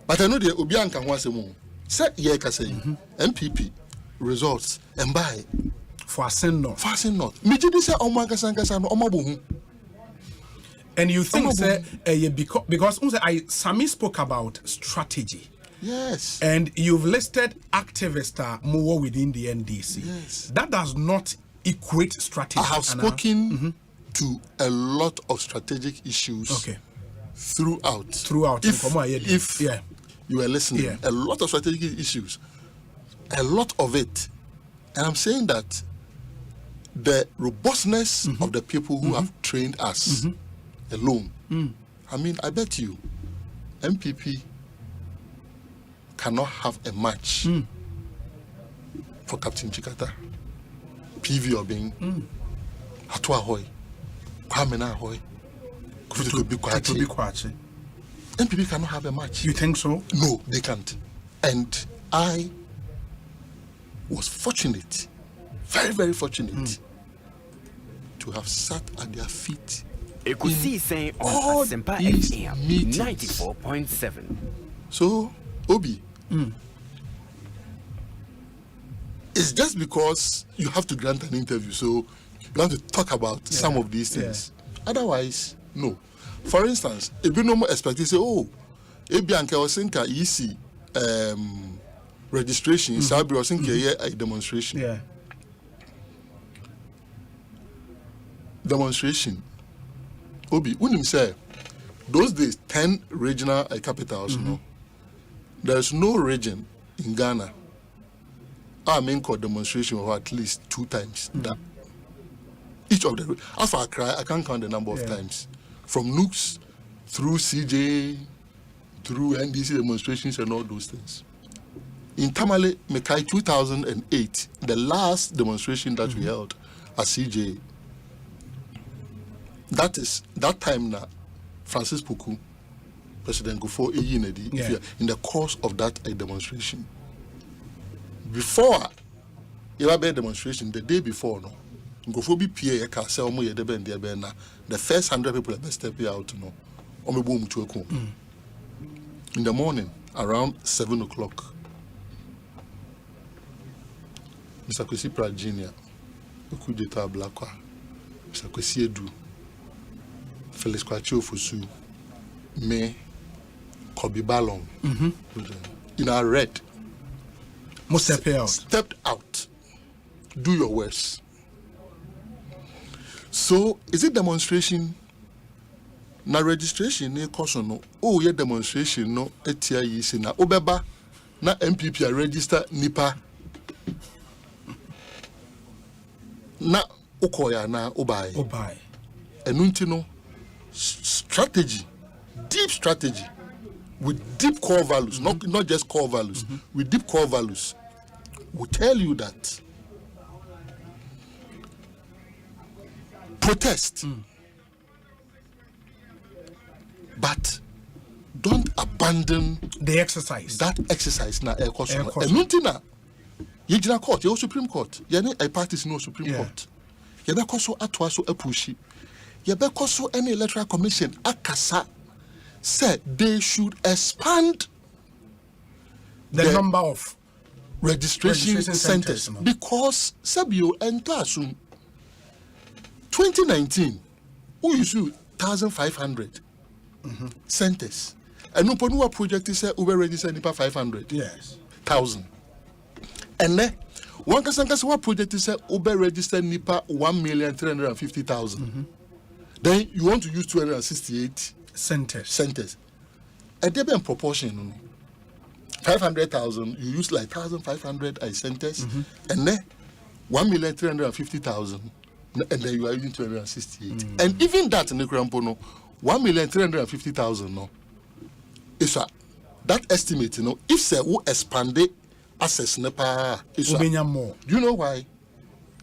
[SPEAKER 6] But I know the Obianka wants a moon. Set ye can say MPP results and buy
[SPEAKER 4] for Asen North.
[SPEAKER 6] Mijidi say Omankasankasan Omabu.
[SPEAKER 4] And you think because Sami spoke about strategy.
[SPEAKER 6] Yes.
[SPEAKER 4] And you've listed activists more within the NDC.
[SPEAKER 6] Yes.
[SPEAKER 4] That does not equate strategy.
[SPEAKER 6] I have spoken to a lot of strategic issues throughout. If you are listening, a lot of strategic issues, a lot of it. And I'm saying that the robustness of the people who have trained us alone I mean, I bet you MPP cannot have a match for Captain Chikata, PV Obing, Hatu Ahoy, Kwame Ahoy, Kutubi Kwachi. MPP cannot have a match.
[SPEAKER 4] You think so?
[SPEAKER 6] No, they can't. And I was fortunate, very, very fortunate, to have sat at their feet.
[SPEAKER 7] Ekosiisen On Asempa 94.7.
[SPEAKER 6] So, Obi, it's just because you have to grant an interview, so you have to talk about some of these things. Otherwise, no. For instance, if you no more expect to say, oh, Ebianka was saying easy registration, Sabi was saying a demonstration.
[SPEAKER 4] Yeah.
[SPEAKER 6] Demonstration. Obi, unim say those days 10 regional capitals, no. There's no region in Ghana. I mean, called demonstration or at least 2 times. That each of the after I cry, I can't count the number of times. From Nooks through CJ, through NDC demonstrations and all those things. In Tamale, Mekai 2008, the last demonstration that we held at CJ. That is that time now, Francis Puku, President Gufo Eyinedi, in the course of that demonstration. Before a demonstration, the day before, no, Gufo be PA Castle Moya de Ben Diabena, the first 100 people that step out, no, Omeboom to a in the morning, around 7 o'clock, Mr. Kwesi Pratt Jr., Okudeta Blakwa, Mr. Kwesi Edu, Felix Kwachi Ofosu, me, Kobe Ballon, in our red, stepped out. Do your worst. So, is it demonstration? Na registration ne caution no. Oh, yeah, demonstration no. Etia yisi na obeba na MPP register nipa. Na ukoya na obai.
[SPEAKER 4] Obai.
[SPEAKER 6] Enunti no. Strategy, deep strategy, with deep core values, not just core values, with deep core values, will tell you that protest, but don't abandon
[SPEAKER 4] the exercise.
[SPEAKER 6] That exercise na Enuntina, Yejina Court, your Supreme Court, Yene a parties no Supreme Court, Yabakoso Atwaso Epushi. Yebeko any electoral commission akasa said they should expand
[SPEAKER 4] the number of
[SPEAKER 6] registration centers because Sabio entasum 2019 who used 1,500 centers and no ponua project is over register nipa 500 1,000 and then one kasanka project is over register nipa 1,350,000. Then you want to use 268 centers. A different proportion. 500,000, you use like 1,500 centers, and then 1,350,000, and then you are using 268. And even that in the Grampono, 1,350,000, no. It's that estimate, you know, if say who expanded access nepa,
[SPEAKER 4] more.
[SPEAKER 6] Do you know why?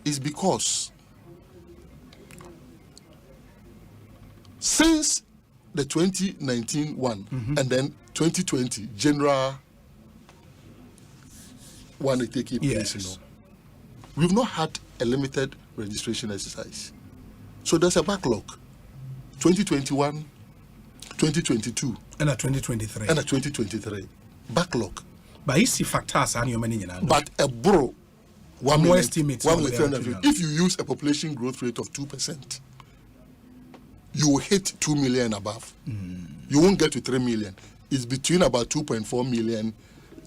[SPEAKER 6] It's because since the 2019 one and then 2020 general one taking place, you know, we've not had a limited registration exercise. So there's a backlog. 2021, 2022,
[SPEAKER 4] and a 2023.
[SPEAKER 6] And a 2023 backlog.
[SPEAKER 4] But it's factors and your money.
[SPEAKER 6] But a bro, one
[SPEAKER 4] more
[SPEAKER 6] million,
[SPEAKER 4] estimates.
[SPEAKER 6] If you use a population growth rate of 2%. You will hit 2 million above. You won't get to 3 million. It's between about 2.4 million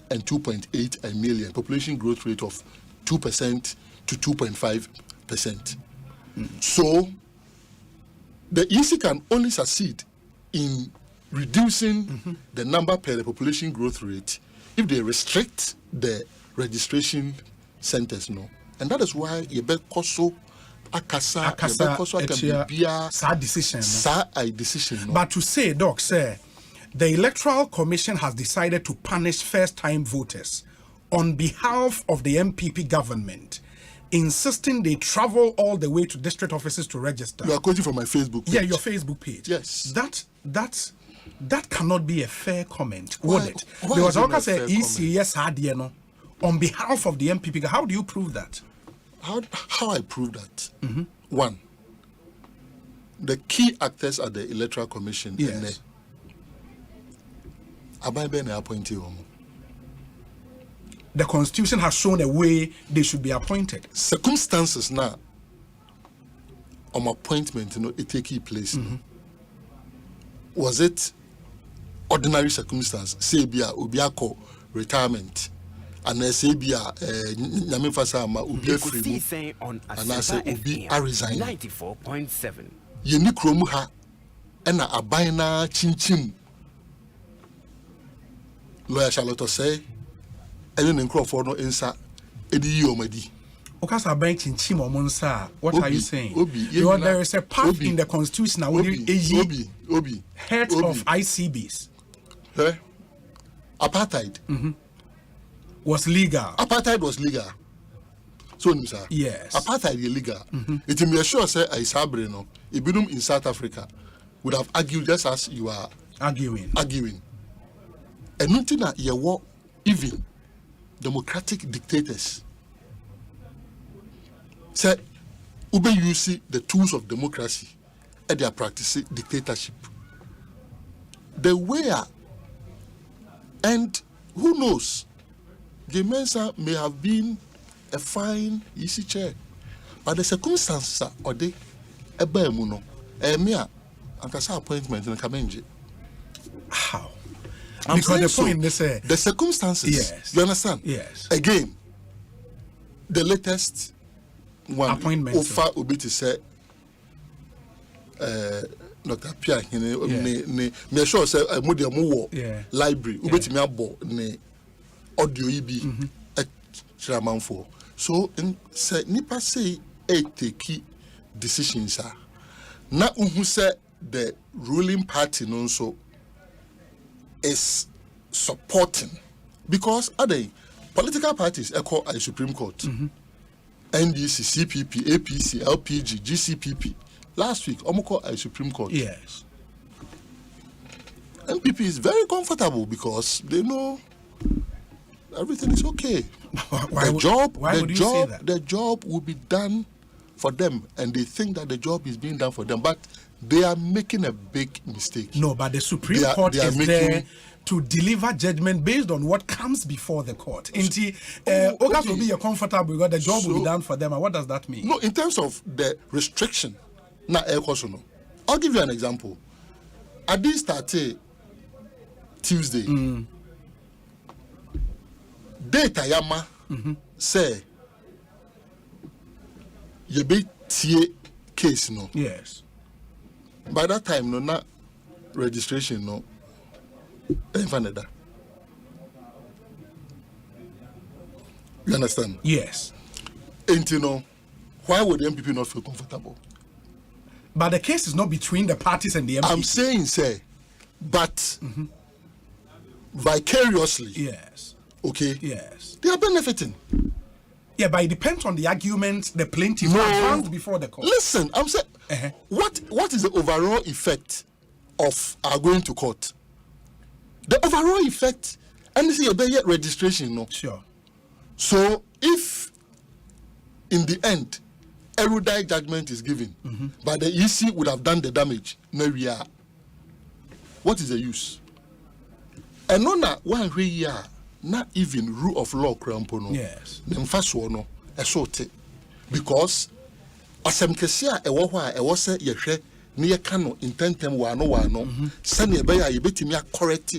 [SPEAKER 6] and 2.8 million. Population growth rate of 2% to 2.5%. So the EC can only succeed in reducing the number per the population growth rate if they restrict the registration centers, no. And that is why Yebe Koso akasa decision.
[SPEAKER 4] But to say, Doc, sir, the Electoral Commission has decided to punish first-time voters on behalf of the MPP government, insisting they travel all the way to district offices to register.
[SPEAKER 6] You are quoting from my Facebook page.
[SPEAKER 4] Yeah, your Facebook page.
[SPEAKER 6] Yes.
[SPEAKER 4] That cannot be a fair comment, would it?
[SPEAKER 6] Why
[SPEAKER 4] Because
[SPEAKER 6] is it
[SPEAKER 4] I
[SPEAKER 6] a
[SPEAKER 4] say
[SPEAKER 6] fair
[SPEAKER 4] ECS on behalf of the MPP. How do you prove that?
[SPEAKER 6] How I prove that? One, the key actors at the Electoral Commission.
[SPEAKER 4] Yes. The Constitution has shown a way they should be appointed.
[SPEAKER 6] Circumstances now appointment, it take place. Was it ordinary circumstance? Say bia obiako retirement. And I say bia nyamefasama ubi free and I say ubi a resign
[SPEAKER 7] 94.7
[SPEAKER 6] yeni kromu ha ena abaina chinchim lawyer Charlotte say ene nkrofo no insa edi yi omadi
[SPEAKER 4] Okasa abain chinchim omonsa. What are you saying? There is a path in the Constitution now when you head of ICBs.
[SPEAKER 6] Apartheid
[SPEAKER 4] was legal.
[SPEAKER 6] Apartheid was legal. So, sir.
[SPEAKER 4] Yes.
[SPEAKER 6] Apartheid is illegal. It may sure say I sabre no. Ibidum in South Africa would have argued just as you are
[SPEAKER 4] arguing.
[SPEAKER 6] And nothing that you were even democratic dictators. Say, Ube you see the tools of democracy and they are practicing dictatorship. The way and who knows? The Mensa may have been a fine, easy chair, but the circumstances are they a bemuno, a mere Ankasa appointment in a Kamenji.
[SPEAKER 4] How?
[SPEAKER 6] Because the point say the circumstances, yes. You understand?
[SPEAKER 4] Yes.
[SPEAKER 6] Again, the latest one
[SPEAKER 4] appointment
[SPEAKER 6] offer will be to say Dr. Pierre, me sure say a library, ubeti me abo ne audio EB chairman for. So in say nipa say take decisions are na who say the ruling party no so is supporting because other political parties echo a Supreme Court, NDC, CPP, APC, LPG, GCPP. Last week, Omoko a Supreme Court.
[SPEAKER 4] Yes.
[SPEAKER 6] NPP is very comfortable because they know everything is okay. The job will be done for them, and they think that the job is being done for them, but they are making a big mistake.
[SPEAKER 4] No, but the Supreme Court is there to deliver judgment based on what comes before the court. Ogas will be comfortable because the job will be done for them. And what does that mean?
[SPEAKER 6] No, in terms of the restriction, I'll give you an example. I did start Tuesday. Data Yama say you be case no.
[SPEAKER 4] Yes.
[SPEAKER 6] By that time, no, not registration, no. You understand?
[SPEAKER 4] Yes.
[SPEAKER 6] And you know, why would the MPP not feel comfortable?
[SPEAKER 4] But the case is not between the parties and the MPP.
[SPEAKER 6] I'm saying, say, but vicariously.
[SPEAKER 4] Yes.
[SPEAKER 6] Okay.
[SPEAKER 4] Yes.
[SPEAKER 6] They are benefiting.
[SPEAKER 4] Yeah, but it depends on the argument the plaintiff advanced before the court.
[SPEAKER 6] Listen, I'm saying, what is the overall effect of our going to court? The overall effect, and this is a registration, no?
[SPEAKER 4] Sure.
[SPEAKER 6] So, if in the end, erudite judgment is given, but the EC would have done the damage, no, we are. What is the use? And no, one we are. Not even rule of law crampono.
[SPEAKER 4] Yes.
[SPEAKER 6] Them first one no esote because asem kesia ewo ho a ewo se yehwe ne ye ka no intentem wa no se ne be ya ye betimi correct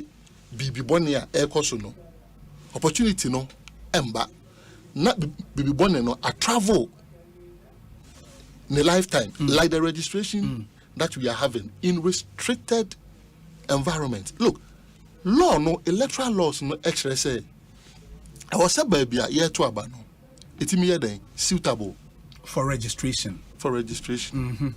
[SPEAKER 6] bibi bone a ekoso no opportunity no emba na bibi bone no a travel in a lifetime like the registration that we are having in restricted environment. Look, law no electoral laws no actually say I was a baby a year to abano. It me then suitable
[SPEAKER 4] for registration.
[SPEAKER 6] for registration.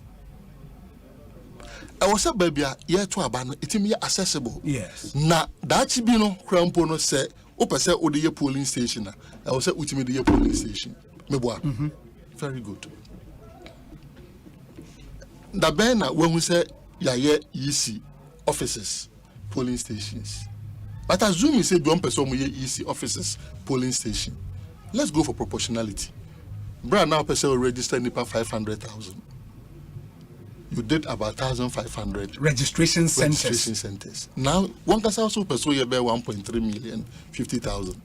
[SPEAKER 6] I was a baby, year to abandon it me accessible.
[SPEAKER 4] Yes.
[SPEAKER 6] Na that be no crampo no say, Opa say, Odi polling station. I was at Ultimate polling station. Very good. The banner when we say, EC offices, polling stations. But assume you say, don't person EC offices, polling station. Let's go for proportionality. Brand now person will register NIPA 500,000. You did about 1,500
[SPEAKER 4] registration centers.
[SPEAKER 6] Now, one can also pursue you by 1.3 million, 50,000.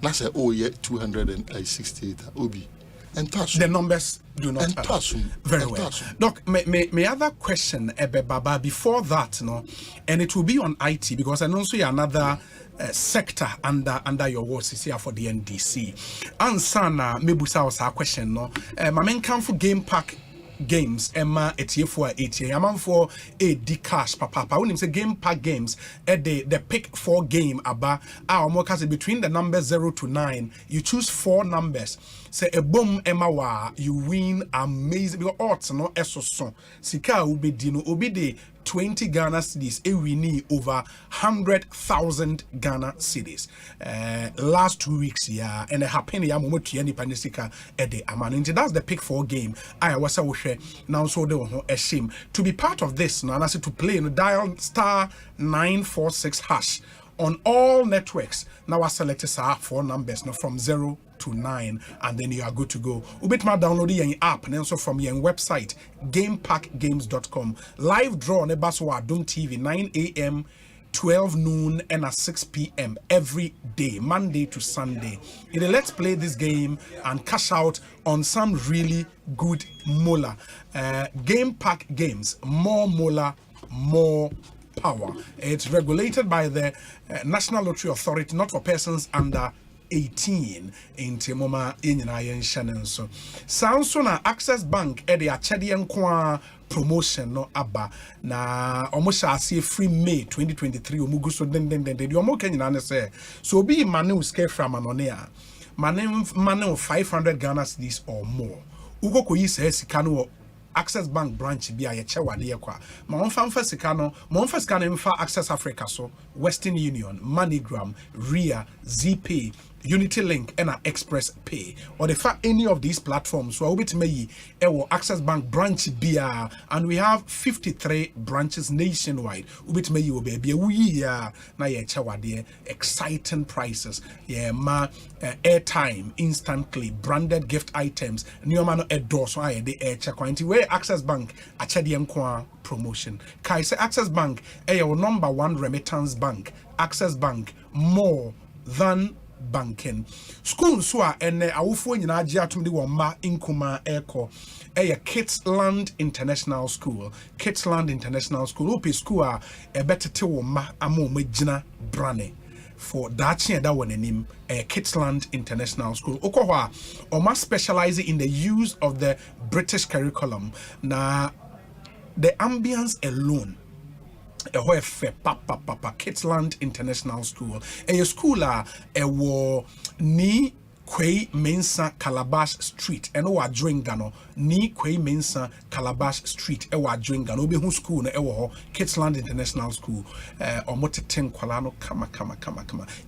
[SPEAKER 6] Now say, oh yeah, 268 Obi. And
[SPEAKER 4] the numbers do not very well. Doc, my other question, Baba, before that, and it will be on IT because I know so another sector under your words is here for the NDC. Ansana, mebusa was our question, my main come for Game Park Games, Emma for 80. I'm for a D cash, papa. When you say Game Park Games, the pick 4 game aba. Our more between the numbers 0 to 9. You choose 4 numbers. Say a boom Emma wa you win amazing. Because odds no eso Sika ube dino obide 20 Ghana cedis. We need over 100,000 Ghana cedis. Last 2 weeks, yeah, and it happened. Yeah, momo tieni panisika ede amaninti. That's the pick 4 game. I was now so they were a shame to be part of this. Now, and I said to play, dial *946# on all networks. Now I selected 4 numbers from 0 to 9, and then you are good to go. Ubitma download your app and also from your website gamepackgames.com. Live draw on Ebaswa Adum TV 9 a.m. 12 noon and at 6 p.m. every day, Monday to Sunday. Let's play this game and cash out on some really good mola. Game Pack Games, more mola, more power. It's regulated by the National Lottery Authority, not for persons under 18 in Timoma in Iron Shannon. So, sounds so now Access Bank at the Achadian Kwa promotion no aba na almost I see free May 2023 omugu so den the omo Kenyan say so be manu scare from anonea manu 500 Ghana cedis or more ugo ko yi say sika no Access Bank branch bi a yechewade kwa ma onfa sika no mfa Access Africa so Western Union, MoneyGram, RIA, ZPay, Unity Link and Express Pay or the fact any of these platforms so obit me Access Bank branch bia and we have 53 branches nationwide obit me you baby we na yechewade exciting prices airtime instantly branded gift items new man endorse aye the air check where Access Bank achade enko promotion kai say Access Bank your number 1 remittance bank. Access Bank more than banking school so and awofo nyina age atumde wo ma inkuma eko Kidsland International School ope school a ebetete wo ma amo magina brane for that chain that one name Kidsland International School okohwa o ma specialize in the use of the British curriculum na the ambience alone papa Kidsland International School a school ni Kwei Mensa Calabash Street and wa Dringano ni Kwei Mensa Calabash Street ewa Dringano be hu school na ewo Kidsland International School omoteten kwalano kama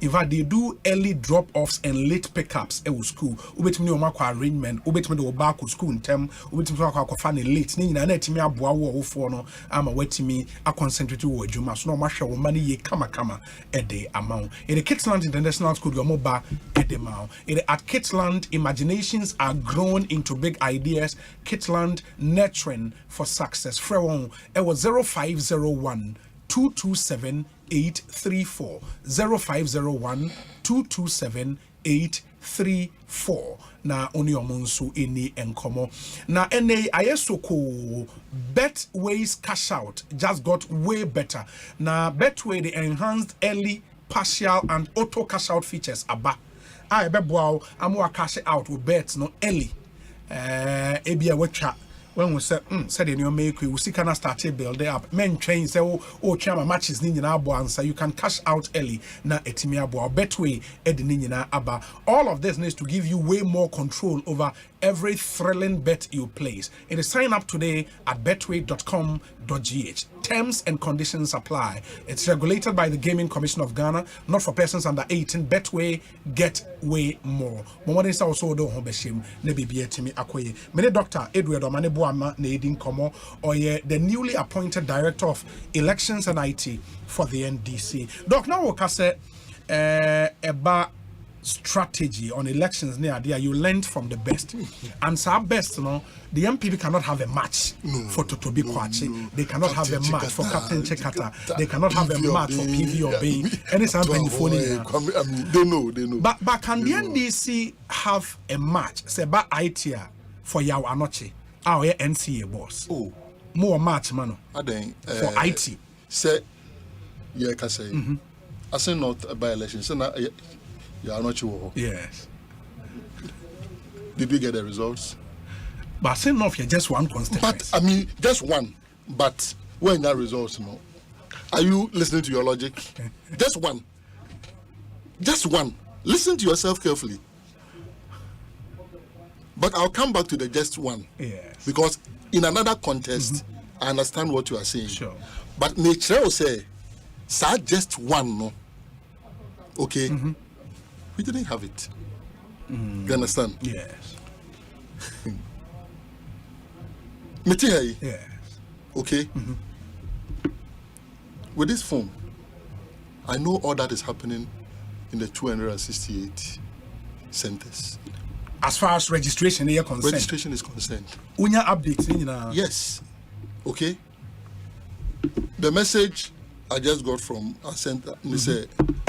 [SPEAKER 4] in fact they do early drop-offs and late pickups ewo school ubetimi ni omakwa arrangement ubetimi de obako school ntem ubetimi kwa fane late ni nyina na etimi aboa wo fo no ama watimi a concentrate wo adwuma so no mahwe wo mani ye kama ede amount in the Kidsland International School yo moba ede maw at Kidsland, imaginations are grown into big ideas. Kidsland nurturing for success. Frewon, it was 0501 227 834. 0501 227 834. Na oni omonsu eni enkomo. Na ene ayesoko Betway's cash out just got way better. Na Betway the enhanced early, partial and auto cash out features aba. I bebow amwa cash out with bets no early. Ebia wecha when we said in your make we see can start a build up. Men train say chama matches ni nyina abo answer you can cash out early na etimi abo Betway edi ni nyina aba. All of this needs to give you way more control over every thrilling bet you place. It is sign up today at betway.com.gh. Terms and conditions apply. It's regulated by the Gaming Commission of Ghana, not for persons under 18. Betway, get way more. Momodin sa also do hobeshim ne bibie timi akoye. Mene Dr. Edward Omane Boama ne edin komo oye the newly appointed Director of Elections and IT for the NDC. Doc, now we can say about strategy on elections near there. You learned from the best, and some best, the MPP cannot have a match for Totobi Kwachi. They cannot have a match for Captain Chekata. They cannot have a match for PV or Bay. And it's something funny.
[SPEAKER 6] They know.
[SPEAKER 4] But can the NDC have a match? Say by IT for Yaw Anoche, our NCA boss.
[SPEAKER 6] Oh,
[SPEAKER 4] more match, man.
[SPEAKER 6] For
[SPEAKER 4] IT.
[SPEAKER 6] Say, yeah, can say. I say not by election. So now. You are not sure.
[SPEAKER 4] Yes.
[SPEAKER 6] Did we get the results?
[SPEAKER 4] But say no, you're just one constituency.
[SPEAKER 6] But I mean, just one. But when that results, are you listening to your logic? Just one. Just one. Listen to yourself carefully. But I'll come back to the just one.
[SPEAKER 4] Yes.
[SPEAKER 6] Because in another context, I understand what you are saying.
[SPEAKER 4] Sure.
[SPEAKER 6] But nature will say, sir, just one, no. Okay. We didn't have it. You understand?
[SPEAKER 4] Yes.
[SPEAKER 6] Yes. Okay. With this form, I know all that is happening in the 268 centers.
[SPEAKER 4] As far as registration is concerned.
[SPEAKER 6] Registration is concerned.
[SPEAKER 4] Unya updates,
[SPEAKER 6] Yes. Okay. The message I just got from a center, they say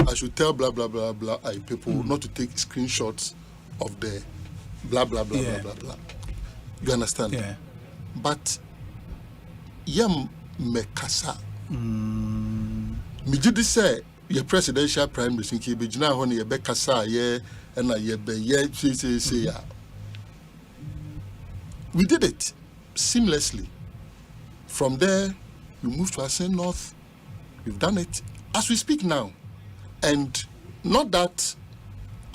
[SPEAKER 6] I should tell blah blah blah blah people not to take screenshots of the blah blah blah blah blah blah. You understand?
[SPEAKER 4] Yeah.
[SPEAKER 6] But yam mekasa. Me did say your presidential primary sinki be jina ho ne ye bekasa ye na ye be ye say ya. We did it seamlessly. From there, we moved to Asen North. We've done it as we speak now. And not that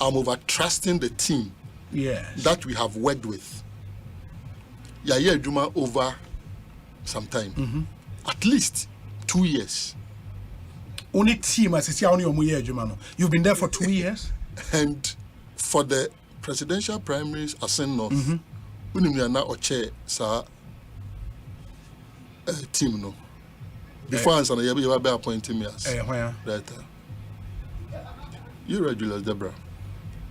[SPEAKER 6] I'm over trusting the team that we have worked with. Yeah, Juma over some time. At least 2 years.
[SPEAKER 4] Only team as it's only Juma. You've been there for 2 years?
[SPEAKER 6] And for the presidential primaries, Asen North, we are now Oche sa team no. Before answer, you will be appointing me as director. You regular Deborah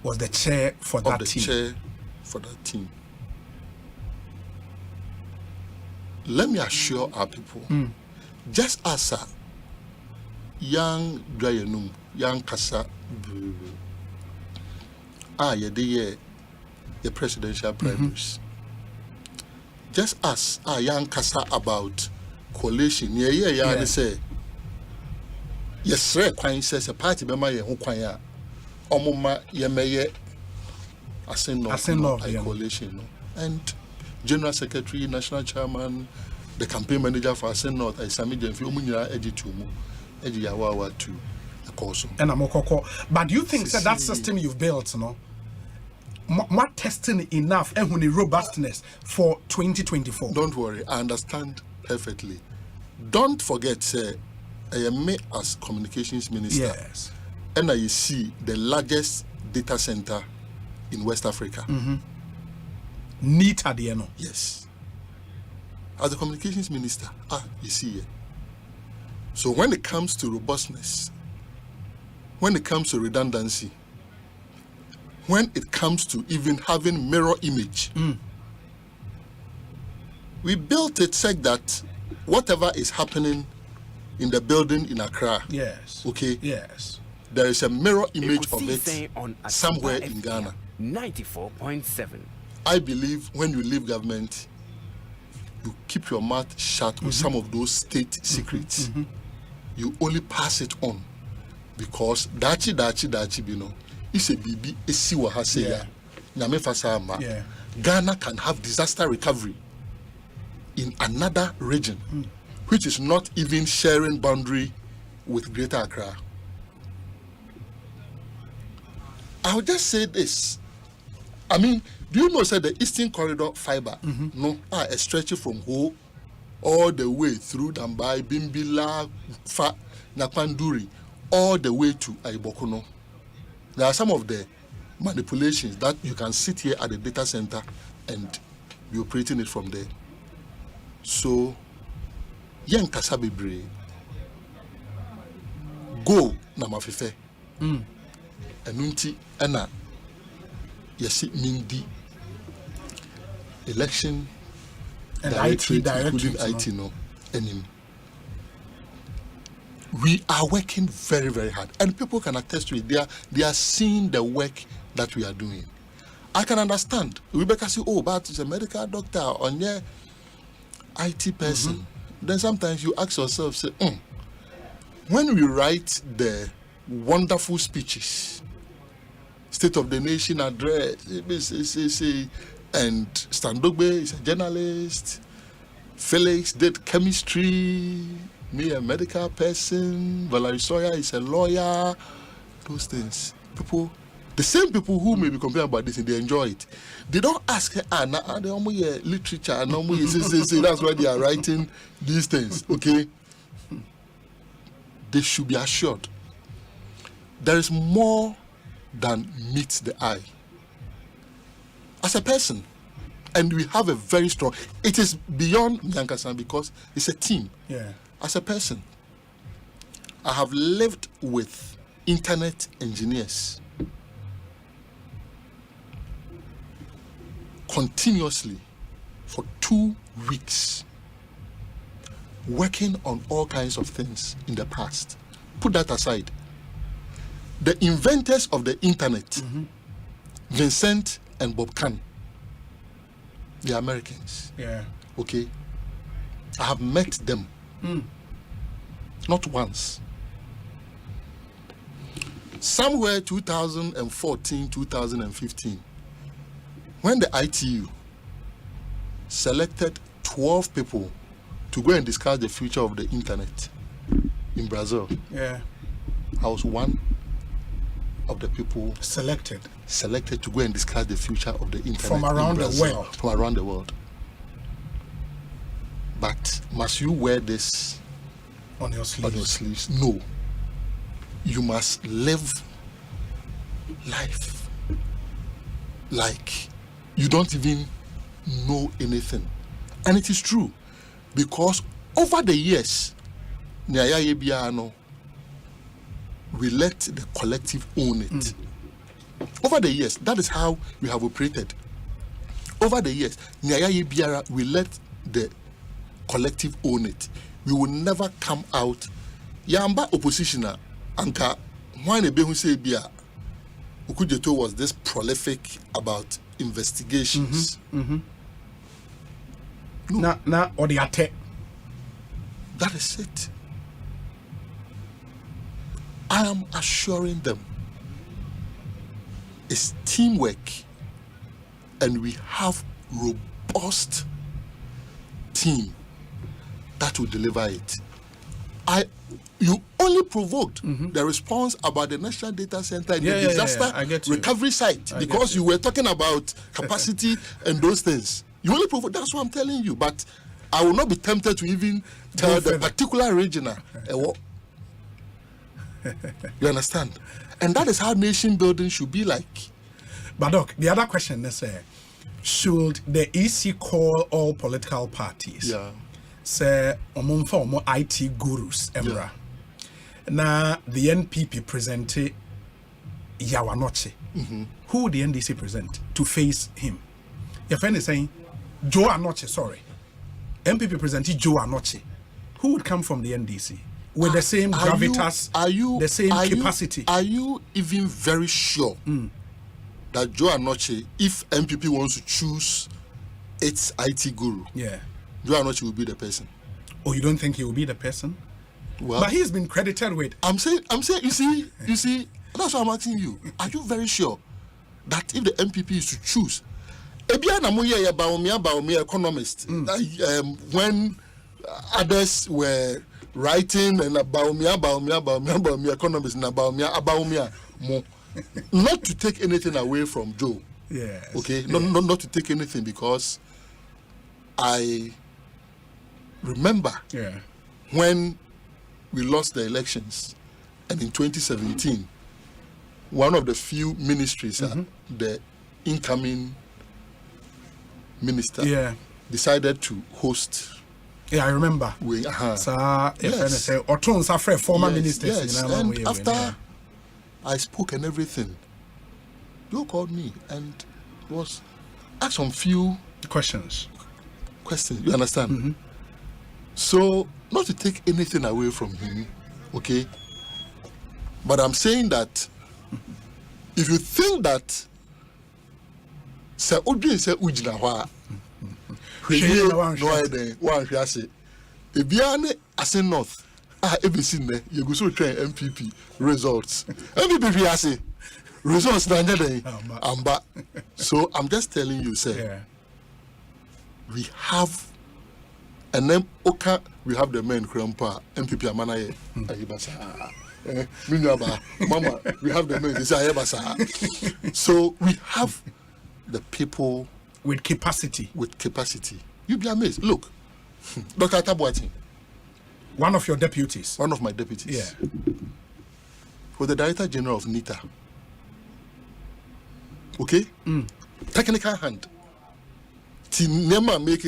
[SPEAKER 4] was the chair for that team.
[SPEAKER 6] Chair for that team. Let me assure our people, just as a young Drayanum, young Kasa, the presidential primaries. Just as a young Kasa about coalition, they say, yes, Quine says a party by my own choir, Omoma Yemeye, Asen coalition, and General Secretary, National Chairman, the campaign manager for Asen North, Isami Jenfumunya Editumu, Ediawawa to the course.
[SPEAKER 4] And but do you think that system you've built, more testing enough and robustness for 2024?
[SPEAKER 6] Don't worry, I understand perfectly. Don't forget, I am me as communications minister.
[SPEAKER 4] Yes.
[SPEAKER 6] And I see the largest data center in West Africa.
[SPEAKER 4] NIT at the end.
[SPEAKER 6] Yes. As a communications minister, you see it. So when it comes to robustness, when it comes to redundancy, when it comes to even having mirror image, we built it such that whatever is happening in the building in Accra, okay, there is a mirror image of it somewhere in Ghana.
[SPEAKER 7] 94.7.
[SPEAKER 6] I believe when you leave government, you keep your mouth shut with some of those state secrets. You only pass it on because dachi bino. It's a BB, a siwa haseya. Ghana can have disaster recovery in another region, which is not even sharing boundary with Greater Accra. I'll just say this. I mean, do you know say the Eastern Corridor fiber no a stretch from Ho all the way through Dambai, Bimbila, Napanduri, all the way to Aibokono. There are some of the manipulations that you can sit here at the data center and be operating it from there. So, yen kasabibre go na mafefe. Enunti ena yesi mindi election
[SPEAKER 4] and
[SPEAKER 6] directorate,
[SPEAKER 4] IT
[SPEAKER 6] including IT no enim. We are working very, very hard, and people can attest to it. They are seeing the work that we are doing. I can understand. Rebecca say, "Oh, but it's a medical doctor or a IT person." Then sometimes you ask yourself, "Say, when we write the wonderful speeches, State of the Nation address, and Standogbe is a journalist, Felix did chemistry." Me, a medical person, Valerie Sawyer is a lawyer, those things. People, the same people who may be complaining about this, and they enjoy it. They don't ask, they only literature, and say that's why they are writing these things, okay? They should be assured. There is more than meets the eye. As a person, and we have a very strong, it is beyond Nyankasan because it's a team.
[SPEAKER 4] Yeah.
[SPEAKER 6] As a person, I have lived with internet engineers continuously for 2 weeks, working on all kinds of things in the past. Put that aside. The inventors of the internet, Vincent and Bob Kahn, they are Americans.
[SPEAKER 4] Yeah.
[SPEAKER 6] Okay? I have met them. Not once. Somewhere 2014, 2015, when the ITU selected 12 people to go and discuss the future of the internet in Brazil,
[SPEAKER 4] yeah,
[SPEAKER 6] I was one of the people
[SPEAKER 4] selected
[SPEAKER 6] to go and discuss the future of the internet
[SPEAKER 4] from around the world.
[SPEAKER 6] From around the world. But must you wear this
[SPEAKER 4] on your sleeves?
[SPEAKER 6] No. You must live life like you don't even know anything. And it is true. Because over the years, we let the collective own it. Over the years, that is how we have operated. Over the years, we let the collective own it. We will never come out. Yamba oppositioner, anka when a behu say bia, Ukujeto was this prolific about investigations.
[SPEAKER 4] No. Na or the attack.
[SPEAKER 6] That is it. I am assuring them it's teamwork, and we have robust team that will deliver it. You only provoked the response about the National Data Center and the disaster recovery site because you were talking about capacity and those things. You only provoked. That's what I'm telling you. But I will not be tempted to even tell the particular regional. You understand? And that is how nation building should be like.
[SPEAKER 4] But Doc, the other question is, should the EC call all political parties?
[SPEAKER 6] Yeah.
[SPEAKER 4] Say, omo IT gurus, Emra. Now, the NPP presented Yawanoche. Who would the NDC present to face him? Your friend is saying, Joe Anoche, sorry. NPP presented Joe Anoche. Who would come from the NDC? With the same gravitas, the same capacity.
[SPEAKER 6] Are you even very sure that Joe Anoche, if MPP wants to choose its IT guru, Joe Anoche will be the person?
[SPEAKER 4] Oh, you don't think he will be the person?
[SPEAKER 6] Well,
[SPEAKER 4] but he's been credited with.
[SPEAKER 6] I'm saying, you see, that's what I'm asking you. Are you very sure that if the MPP is to choose, economist, when others were writing and about me, economists, and about me, not to take anything away from Joe,
[SPEAKER 4] Yes.
[SPEAKER 6] Okay, not to take anything, because I remember when we lost the elections, and in 2017, one of the few ministries, the incoming minister, decided to host.
[SPEAKER 4] Yeah, I remember. Former ministers.
[SPEAKER 6] Yes. And after I spoke and everything, you called me and was asked some few
[SPEAKER 4] questions.
[SPEAKER 6] You understand? So, not to take anything away from him, okay? But I'm saying that if you think that Sir Odin said Ujinawa, if you are a North, every single you go so train MPP results. MPP results back. So I'm just telling you, sir, we have, and then we have the men Grandpa MPP Amanaye Mama, we have the men. So we have the people
[SPEAKER 4] with capacity.
[SPEAKER 6] You'd be amazed. Look, Dr. Tabuati,
[SPEAKER 4] one of your deputies.
[SPEAKER 6] One of my deputies. Was the Director General of NITA. Okay? Technical hand. Tinema make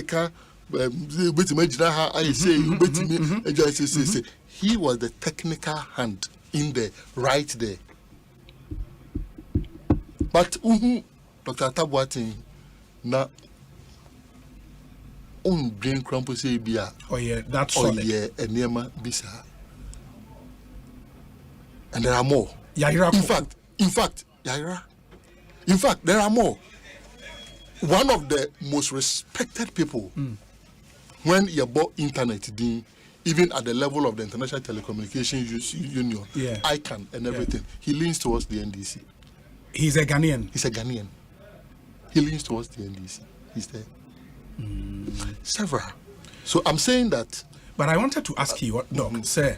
[SPEAKER 6] he was the technical hand in there, right there. But Dr. Tabuati na brain crumple say bia.
[SPEAKER 4] Oh yeah, that's solid.
[SPEAKER 6] Oh yeah, enema bisa. And there are more.
[SPEAKER 4] Yaira.
[SPEAKER 6] In fact, Yaira. In fact, there are more. One of the most respected people when you bought internet, even at the level of the International Telecommunications Union, ICANN and everything, he leans towards the NDC.
[SPEAKER 4] He's a Ghanaian.
[SPEAKER 6] He leans towards the NDC. He's there. Several. So I'm saying that.
[SPEAKER 4] But I wanted to ask you, Doc, sir,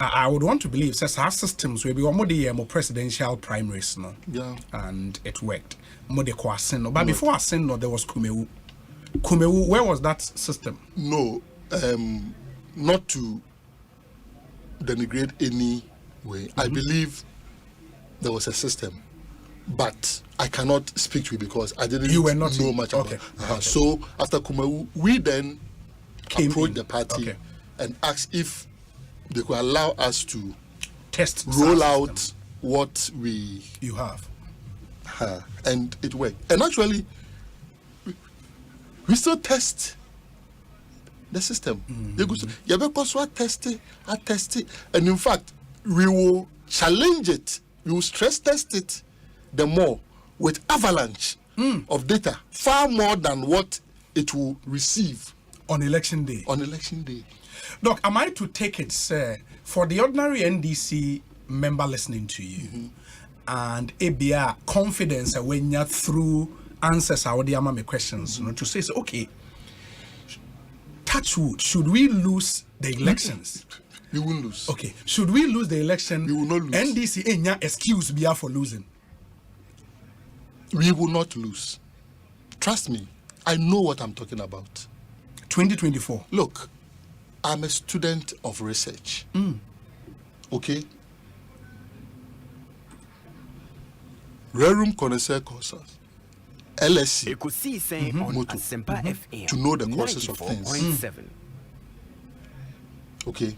[SPEAKER 4] I would want to believe, says our systems will be more presidential primaries, no?
[SPEAKER 6] Yeah.
[SPEAKER 4] And it worked. More the but before Aseno, there was Kumewu. Kumewu, where was that system?
[SPEAKER 6] No, not to denigrate any way. I believe there was a system, but I cannot speak to you because I didn't know much about it. So after Kumewu, we then approached the party and asked if they could allow us to roll out what
[SPEAKER 4] you have.
[SPEAKER 6] And it worked. And actually, we still test the system. I test it. And in fact, we will challenge it. We will stress test it the more with avalanche of data, far more than what it will receive
[SPEAKER 4] on election day. Doc, am I to take it, sir, for the ordinary NDC member listening to you, and ABR confidence when you're through answers our my questions, to say, okay, touch wood, should we lose the elections?
[SPEAKER 6] We won't lose.
[SPEAKER 4] Okay, should we lose the election?
[SPEAKER 6] We will not lose.
[SPEAKER 4] NDC ain't no excuse for losing.
[SPEAKER 6] We will not lose. Trust me, I know what I'm talking about.
[SPEAKER 4] 2024.
[SPEAKER 6] Look, I'm a student of research. Okay? Rerum connoisseur courses. LSC.
[SPEAKER 7] Ekosiisen On Asempa FM.
[SPEAKER 6] To know the causes of things.
[SPEAKER 7] 94.7.
[SPEAKER 6] Okay?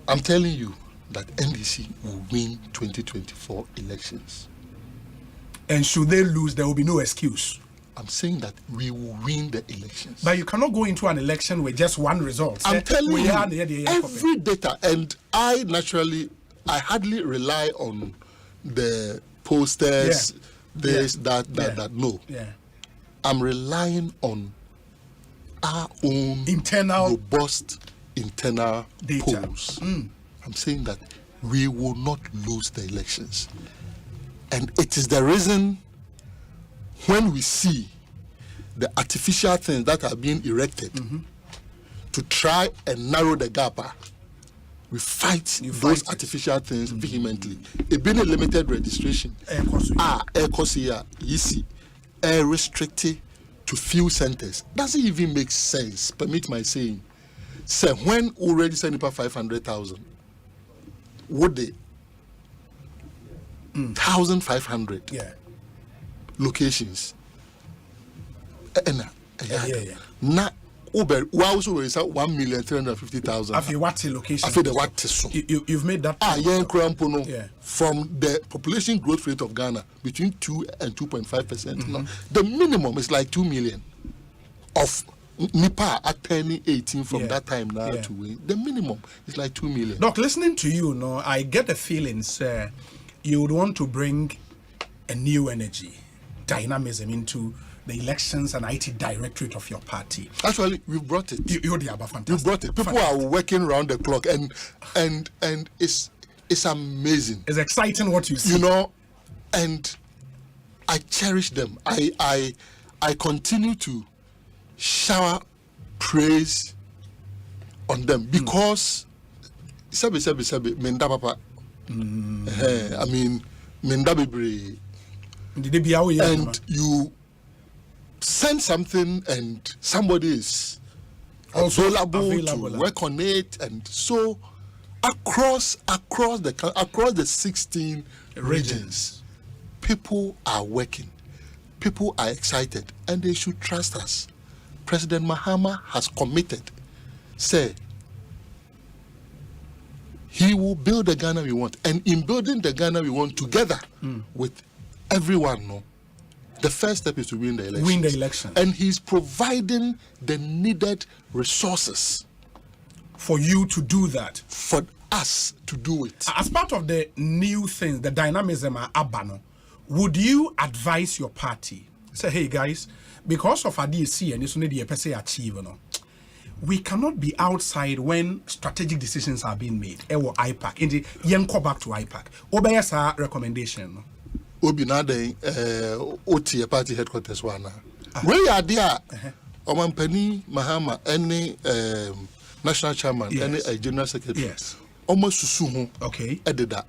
[SPEAKER 6] I'm telling you that NDC will win 2024 elections.
[SPEAKER 4] And should they lose, there will be no excuse.
[SPEAKER 6] I'm saying that we will win the elections.
[SPEAKER 4] But you cannot go into an election with just one result.
[SPEAKER 6] I'm telling you, every data, and I hardly rely on the posters, that. No.
[SPEAKER 4] Yeah.
[SPEAKER 6] I'm relying on our own
[SPEAKER 4] internal,
[SPEAKER 6] robust internal
[SPEAKER 4] data.
[SPEAKER 6] Polls. I'm saying that we will not lose the elections. And it is the reason when we see the artificial things that are being erected to try and narrow the gap, We fight those artificial things vehemently. A being a limited registration. Ekosiya, easy, restricted to few centers. Doesn't even make sense. Permit my saying. Say when already send about 500,000, would they 1,500 locations? Now Uber also is 1,350,000.
[SPEAKER 4] After what location?
[SPEAKER 6] After the what so?
[SPEAKER 4] You've made that.
[SPEAKER 6] From the population growth rate of Ghana between 2 and 2.5%. Now, the minimum is like 2 million of Nipa at turning 18 from that time now to win. The minimum is like 2 million.
[SPEAKER 4] Doc, listening to you, I get the feeling, sir, you would want to bring a new energy, dynamism into the elections and IT directorate of your party.
[SPEAKER 6] Actually, we brought it.
[SPEAKER 4] You're the fantastic.
[SPEAKER 6] You brought it. People are working around the clock, and it's amazing.
[SPEAKER 4] It's exciting what you see.
[SPEAKER 6] You know, and I cherish them. I continue to shower praise on them because sabi menda papa. I mean menda bebre. And you send something and somebody is available to work on it, and so across the 16 regions, people are working, people are excited, and they should trust us. President Mahama has committed, say he will build the Ghana we want, and in building the Ghana we want together with everyone, the first step is to win the election. And he's providing the needed resources
[SPEAKER 4] for you to do that.
[SPEAKER 6] For us to do it.
[SPEAKER 4] As part of the new things, the dynamism are abano, would you advise your party? Say, hey guys, because of ADC and this need the PSA achieve, we cannot be outside when strategic decisions are being made. Ewo IPAC. Indeed, go back to IPAC. Obeyasa recommendation.
[SPEAKER 6] Obi na den OT party headquarters wana. We are there. Omampani Mahama any national chairman, any general secretary.
[SPEAKER 4] Yes.
[SPEAKER 6] Almost susu ho.
[SPEAKER 4] Okay.
[SPEAKER 6] Ededa.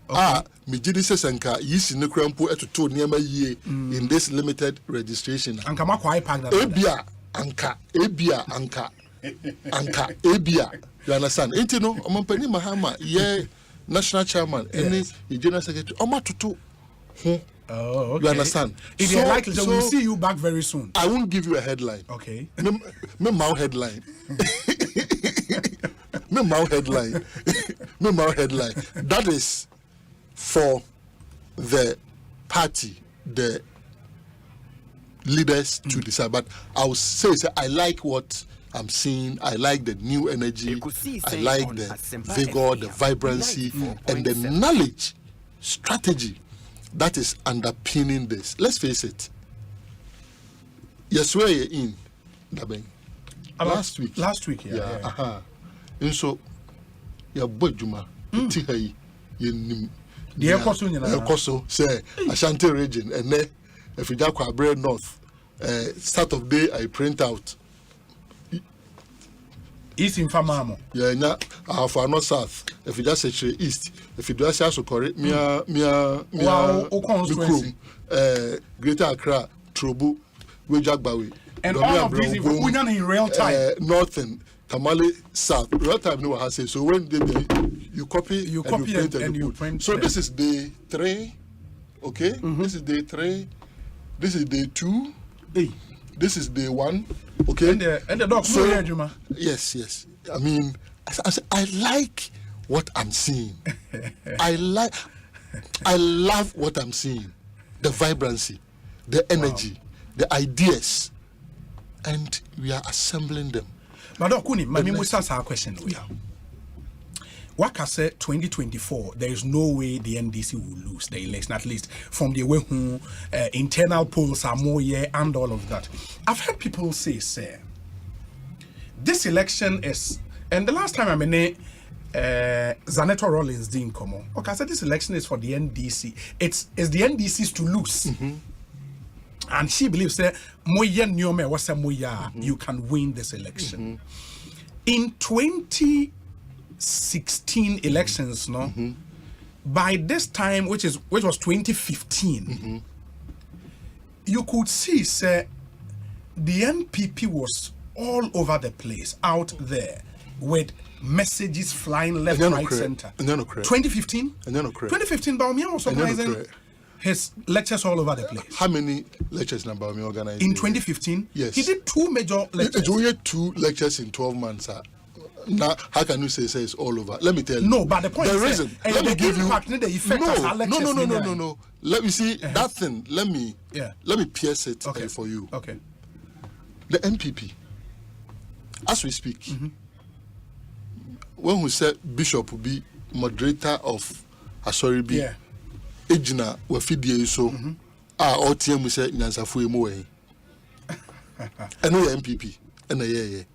[SPEAKER 6] Me gidi sesenka yisi ne krampo etuto niema yie in this limited registration.
[SPEAKER 4] Anka makwa IPAC na.
[SPEAKER 6] Ebia anka. You understand? Ain't no Omampani Mahama ye national chairman, any general secretary. Omatutu ho.
[SPEAKER 4] Oh, okay.
[SPEAKER 6] You understand?
[SPEAKER 4] If you're likely, so we'll see you back very soon.
[SPEAKER 6] I won't give you a headline.
[SPEAKER 4] Okay.
[SPEAKER 6] Me headline. That is for the party, the leaders to decide. But I will say I like what I'm seeing. I like the new energy. I like the vigor, the vibrancy, and the knowledge, strategy that is underpinning this. Let's face it. Yes, we're in Dabeng. Last week,
[SPEAKER 4] yeah.
[SPEAKER 6] And so, your boy Juma, Tihai, the Ekoso, say Ashanti region, and then if you just bread north, start of day I print out.
[SPEAKER 4] East in Famamo.
[SPEAKER 6] Yeah, for north south. If you just say east, if you just say correct, Greater Accra, Trobu, Wejagbawi.
[SPEAKER 4] And all of these in real time.
[SPEAKER 6] Northern, Tamale South. Real time, no one has said. So when you copy and you print. So this is day 3. Okay? This is day 3. This is day 2. This is day 1. Okay?
[SPEAKER 4] And the dog so, Juma.
[SPEAKER 6] Yes. I mean, I like what I'm seeing. I love what I'm seeing. The vibrancy, the energy, the ideas. And we are assembling them.
[SPEAKER 4] Madam Kuni, my name was our question. Waka said 2024, there is no way the NDC will lose the election, at least from the way who internal polls are more and all of that. I've heard people say, sir, this election is, and the last time I mean, Zaneto Rollins didn't come on. Okay, I said this election is for the NDC. It's the NDC's to lose. And she believes that you can win this election. In 20 2016 elections, no. By this time, which was 2015, you could see, say, the NPP was all over the place, out there, with messages flying left, right, center. 2015? 2015, Baumia was organizing his lectures all over the place.
[SPEAKER 6] How many lectures Baumia organized?
[SPEAKER 4] In 2015?
[SPEAKER 6] Yes.
[SPEAKER 4] He did 2 major lectures.
[SPEAKER 6] It's only 2 lectures in 12 months, sir. Now, how can you say it's all over? Let me tell you.
[SPEAKER 4] No, but the point
[SPEAKER 6] is, let me give you.
[SPEAKER 4] No.
[SPEAKER 6] Let me see that thing. Let me pierce it for you.
[SPEAKER 4] Okay.
[SPEAKER 6] The MPP, as we speak, when we said Bishop will be moderator of Asoribi, Ejina Wafidi so, OTM we said Nyansafu Emoe, and no MPP, and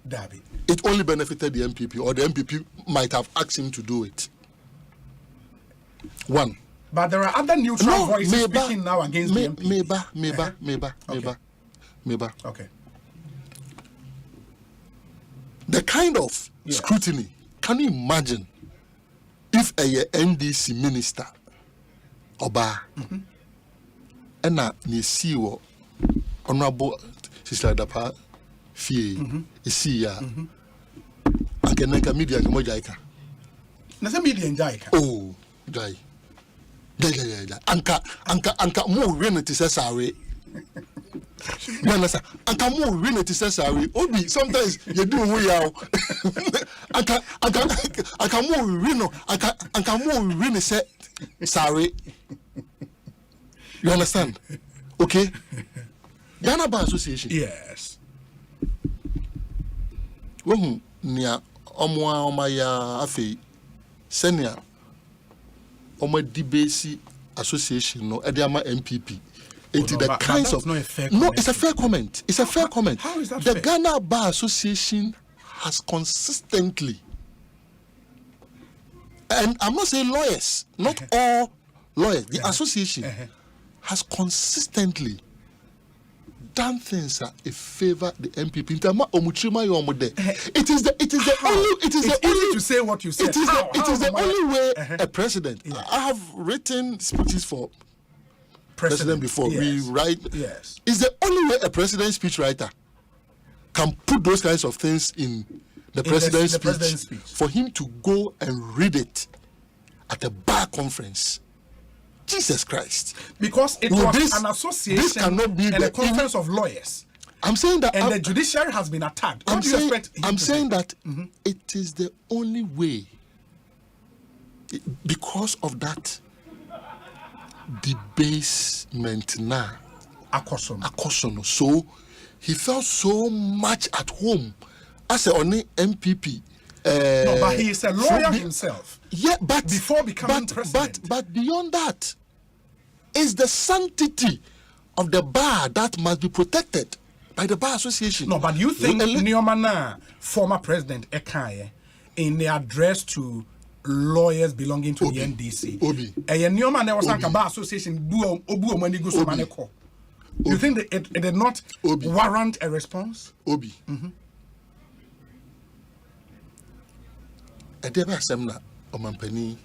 [SPEAKER 4] Dabi.
[SPEAKER 6] It only benefited the MPP, or the MPP might have asked him to do it. One.
[SPEAKER 4] But there are other neutral voices speaking now against the MPP.
[SPEAKER 6] Meba.
[SPEAKER 4] Okay.
[SPEAKER 6] The kind of scrutiny, can you imagine if a NDC minister, Oba, and a CEO, Honorable Sister Dapa, Fee, Isia, and Kenaka Media and Mojaika.
[SPEAKER 4] Nasa media and Jaika.
[SPEAKER 6] Oh, Jai. Anka more reality says sorry. Anka more reality says sorry. Obi sometimes you do well. Anka more reno. Anka more reno say sorry. You understand? Okay. Ghana Bar Association.
[SPEAKER 4] Yes.
[SPEAKER 6] When near Omaya Afi Senior Oma DBC Association no Ediama MPP. It's the kinds of it's a fair comment. It's a fair comment.
[SPEAKER 4] How is that
[SPEAKER 6] the
[SPEAKER 4] fair?
[SPEAKER 6] Ghana Bar Association has consistently, and I'm not saying lawyers, not all lawyers, the association has consistently done things that favor the MPP. It is the only
[SPEAKER 4] to say what you said.
[SPEAKER 6] It is the only way a president. I have written speeches for president before.
[SPEAKER 4] Yes.
[SPEAKER 6] We write.
[SPEAKER 4] Yes.
[SPEAKER 6] It's the only way a president speechwriter can put those kinds of things in the president's speech for him to go and read it at a bar conference. Jesus Christ.
[SPEAKER 4] Because it was an association
[SPEAKER 6] this cannot be
[SPEAKER 4] and a conference of lawyers.
[SPEAKER 6] I'm saying that
[SPEAKER 4] the judiciary has been attacked.
[SPEAKER 6] I'm saying that it is the only way. Because of that debasement now. Akosono. So he felt so much at home as a only MPP.
[SPEAKER 4] No, but he is a lawyer himself.
[SPEAKER 6] Yeah, but
[SPEAKER 4] before becoming president.
[SPEAKER 6] But beyond that, is the sanctity of the bar that must be protected by the Bar Association.
[SPEAKER 4] No, but you think Niomana, former President Ekaye, in the address to lawyers belonging to the NDC, Niomana was like a Bar Association, you think that it did not warrant a response?
[SPEAKER 6] Obi. Edeba Semna Omampani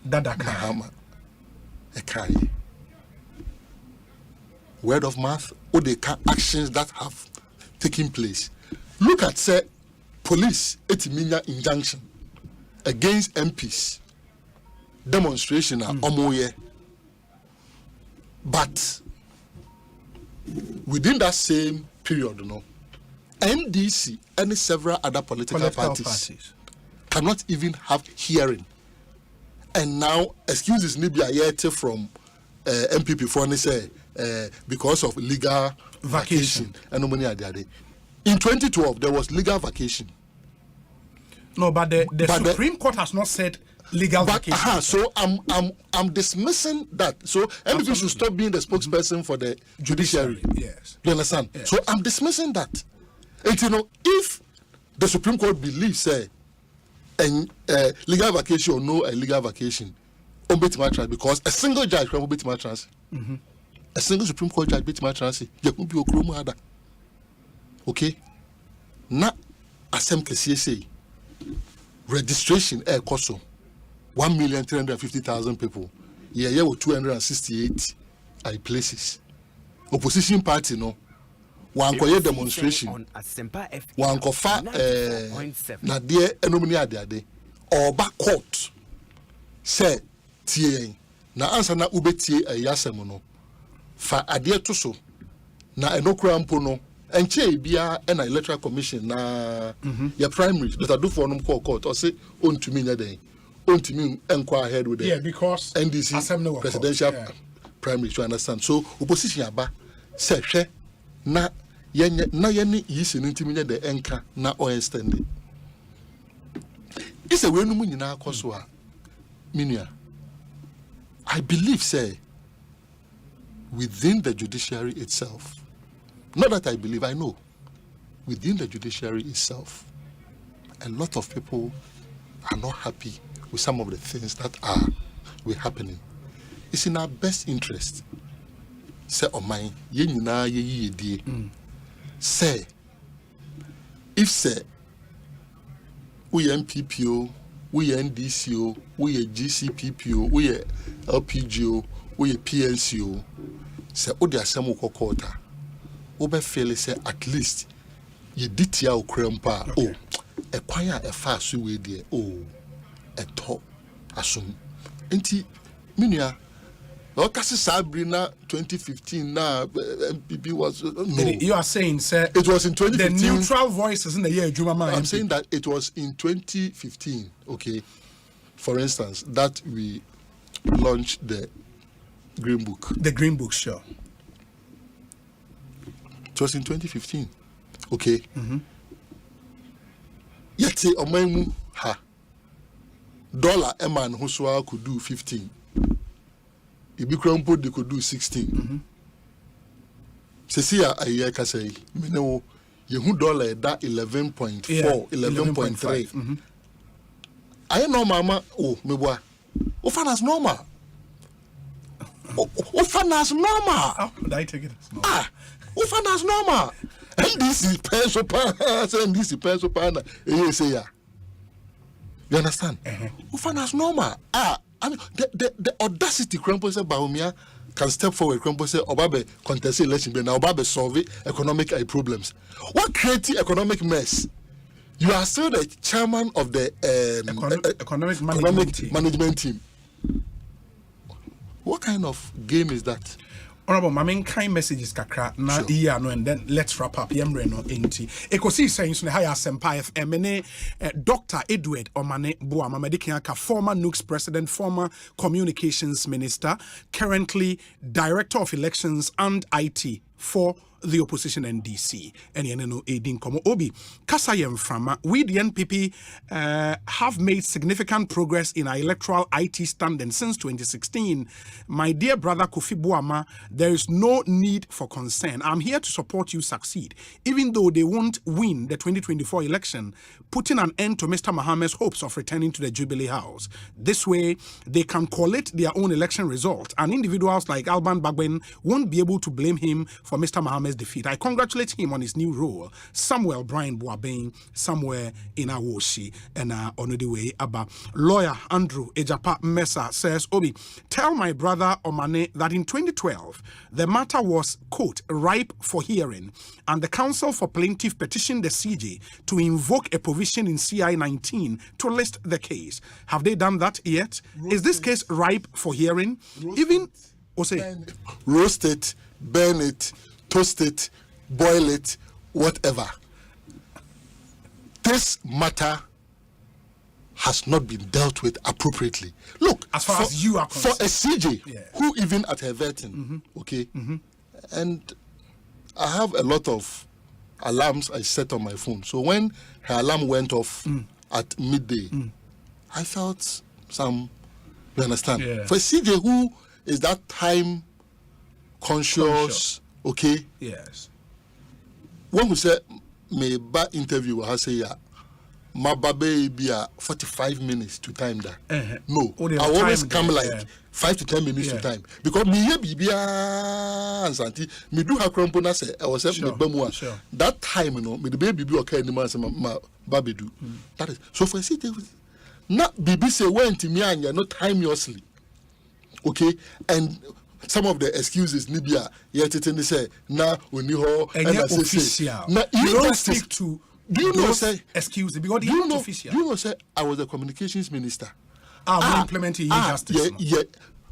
[SPEAKER 6] Dadaka Ekaye. Word of mouth, or the actions that have taken place. Look at say police etiminya injunction against MPs demonstration at Omoye. But within that same period, NDC and several other political parties cannot even have hearing. And now excuses need be ayete from MPP for say because of legal vacation. And no money are there. In 2012, there was legal vacation.
[SPEAKER 4] No, but the Supreme Court has not said legal vacation.
[SPEAKER 6] So I'm dismissing that. So MPP should stop being the spokesperson for the judiciary.
[SPEAKER 4] Yes.
[SPEAKER 6] You understand?
[SPEAKER 4] Yes.
[SPEAKER 6] So I'm dismissing that. And if the Supreme Court believes legal vacation or no legal vacation, because a single judge can beat my trans. A single Supreme Court judge beat my trans. Okay? Na Asempa say. registration cost 1,350,000 people. Yeah, with 268 places. Opposition party no. One koye demonstration. One kofa na die enomini ade. Or back court. Say tie na answer na ubetie ayasem no. Fa ade to so. Na enokura mpo no. Enche bia na electoral commission na your primary that I do for no court or say on to me nyade. On to me enquire ahead with
[SPEAKER 4] it. Because
[SPEAKER 6] NDC presidential primary to understand. So opposition aba say hwe na yeni yisi ntimi nyade enka na o extend. It's a way no nyina akoso a minua. I believe say within the judiciary itself. Not that I believe, I know. Within the judiciary itself, a lot of people are not happy with some of the things that are happening. It's in our best interest. Say, oh my, say, if say, we MPPO, we NDCO, we GCPPO, we LPGO, we PNCO, say, oh, there are some kokota. Obe feel say at least ye ditia o krempa e kwanya e fa so we de e to asum enti minua o kasi sabrina 2015 na MPP was no.
[SPEAKER 4] You are saying sir
[SPEAKER 6] it was in 2015
[SPEAKER 4] the neutral voices in the year Juma.
[SPEAKER 6] I'm saying that it was in 2015, okay, for instance, that we launched the green book.
[SPEAKER 4] The green book, sure.
[SPEAKER 6] It was in 2015. Okay. Yeti omaimu ha. Dollar eman huswa could do 15. Ibikrampo they could do 16. Sesia aye kasai. Menewo yehu dollar that 11.4, 11.3. I know mama mebwa. Ofanas normal. Ofanas normal.
[SPEAKER 4] Oh, I take it.
[SPEAKER 6] Ufanas normal. And this is peso pan. And this is peso pan. You say ya. You understand? Ufanas normal. I mean the audacity Krempo say Baumia can step forward. Krempo say Obabe contest election. But now Obabe solve economic problems. What creates economic mess? You are still the chairman of the
[SPEAKER 4] economic
[SPEAKER 6] management team. What kind of game is that?
[SPEAKER 4] Honorable, my main kind messages kakra na iya no, and then let's wrap up. Yemre no enti. Ekosiisen so ne high Asempa FM Dr. Edward Omane Boama Medikianka, former NUX president, former communications minister, currently director of elections and IT for the opposition NDC. And yeneno edin komo obi kasayem frama. We the NPP have made significant progress in our electoral IT standing since 2016. My dear brother Kofi Boama, there is no need for concern. I'm here to support you succeed, even though they won't win the 2024 election, putting an end to Mr. Mohammed's hopes of returning to the Jubilee House. This way, they can collate their own election result, and individuals like Alban Bagben won't be able to blame him for Mr. Mohammed's defeat. I congratulate him on his new role. Samuel Brian Boabeng, somewhere in Awoshi, and on the way, Abba. Lawyer Andrew Ejapa Mesa says, Obi, tell my brother Omane that in 2012, the matter was, quote, ripe for hearing, and the counsel for plaintiff petitioned the CJ to invoke a provision in CI 19 to list the case. Have they done that yet? Is this case ripe for hearing? Even Osei,
[SPEAKER 6] roast it, burn it, toast it, boil it, whatever. This matter has not been dealt with appropriately. Look,
[SPEAKER 4] as far as you are concerned,
[SPEAKER 6] for a CJ who even at her vetting, okay, and I have a lot of alarms I set on my phone. So when her alarm went off at midday, I felt some, you understand?
[SPEAKER 4] Yeah.
[SPEAKER 6] For a CJ who is that time conscious. Okay.
[SPEAKER 4] Yes.
[SPEAKER 6] When we say me ba interview, I say my baby be 45 minutes to time that. No, I always come like 5 to 10 minutes to time because me here bibia and santi me do have crumpona say I was saying that time, you know, me the baby be okay any man say my baby do. That is so for see Not BBC went to me and you're not timelessly. Okay, and some of the excuses Nibia yet it they say na uniho
[SPEAKER 4] and official.
[SPEAKER 6] Now
[SPEAKER 4] you don't speak to.
[SPEAKER 6] Do you know say
[SPEAKER 4] excuse because
[SPEAKER 6] you know
[SPEAKER 4] official.
[SPEAKER 6] You know say I was the communications minister.
[SPEAKER 4] Implementing justice.
[SPEAKER 6] Yeah.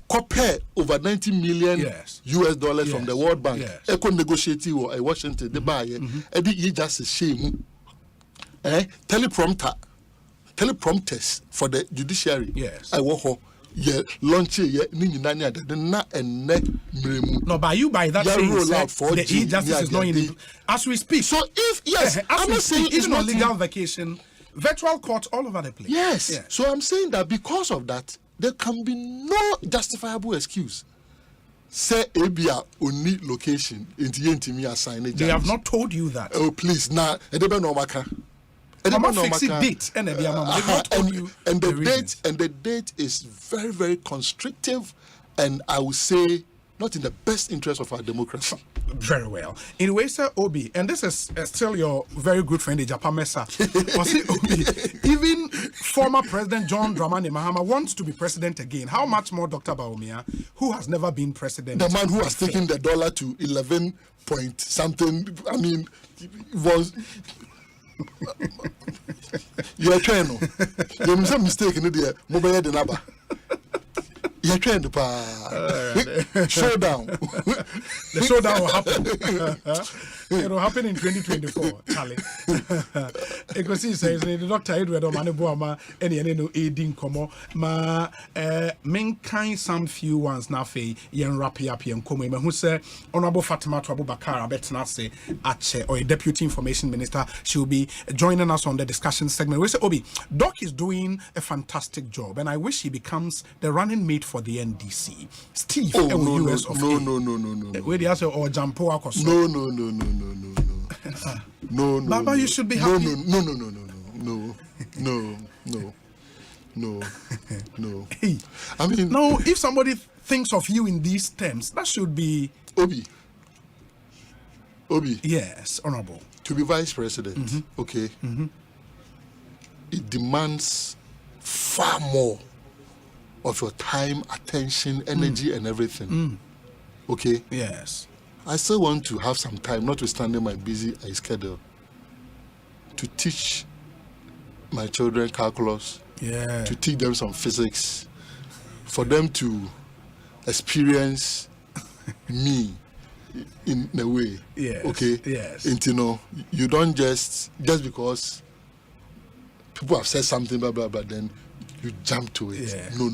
[SPEAKER 6] Compare over 90 million US dollars from the World Bank. Eco negotiating or Washington the buy. Eddie justice shame. Teleprompters for the judiciary.
[SPEAKER 4] Yes.
[SPEAKER 6] I walk launch
[SPEAKER 4] no, by you by that saying the e-justice is not in as we speak.
[SPEAKER 6] So if I'm not saying
[SPEAKER 4] it's not legal vacation, virtual court all over the place.
[SPEAKER 6] Yes. So I'm saying that because of that, there can be no justifiable excuse. Say Abia only location into me assign it.
[SPEAKER 4] They have not told you that.
[SPEAKER 6] Oh please, now
[SPEAKER 4] and
[SPEAKER 6] the date is very, very constrictive, and I would say not in the best interest of our democracy.
[SPEAKER 4] Very well. In way, sir, Obi, and this is still your very good friend, Japamesa. Even former President John Dramani Mahama wants to be president again. How much more Dr. Bawumia, who has never been president?
[SPEAKER 6] The man who has taken the dollar to 11 point something, I mean, was... You're trying to. There is a mistake in the mobile the number. You're trying to showdown.
[SPEAKER 4] The showdown will happen. It will happen in 2024, Charlie. Ekosiise says the Dr. Edward Omanebuama any no aiding como ma menkan some few ones na fe yen wrap up yen komo me hu say Honorable Fatima Abubakar abetna say ache or a deputy information minister, she will be joining us on the discussion segment. We say Obi, Doc is doing a fantastic job and I wish he becomes the running mate for the NDC. Steve US of
[SPEAKER 6] no.
[SPEAKER 4] Where the answer or Jampo Akos.
[SPEAKER 6] No.
[SPEAKER 4] Baba, you should be happy.
[SPEAKER 6] No.
[SPEAKER 4] Hey,
[SPEAKER 6] I mean,
[SPEAKER 4] no. If somebody thinks of you in these terms, that should be
[SPEAKER 6] Obi.
[SPEAKER 4] Yes, honorable.
[SPEAKER 6] To be vice president, okay. It demands far more of your time, attention, energy, and everything. Okay.
[SPEAKER 4] Yes.
[SPEAKER 6] I still want to have some time, notwithstanding my busy schedule, to teach my children calculus, to teach them some physics, for them to experience me in a way. Okay?
[SPEAKER 4] Yes.
[SPEAKER 6] And you don't just because people have said something, blah, blah, blah, then you jump to it. No.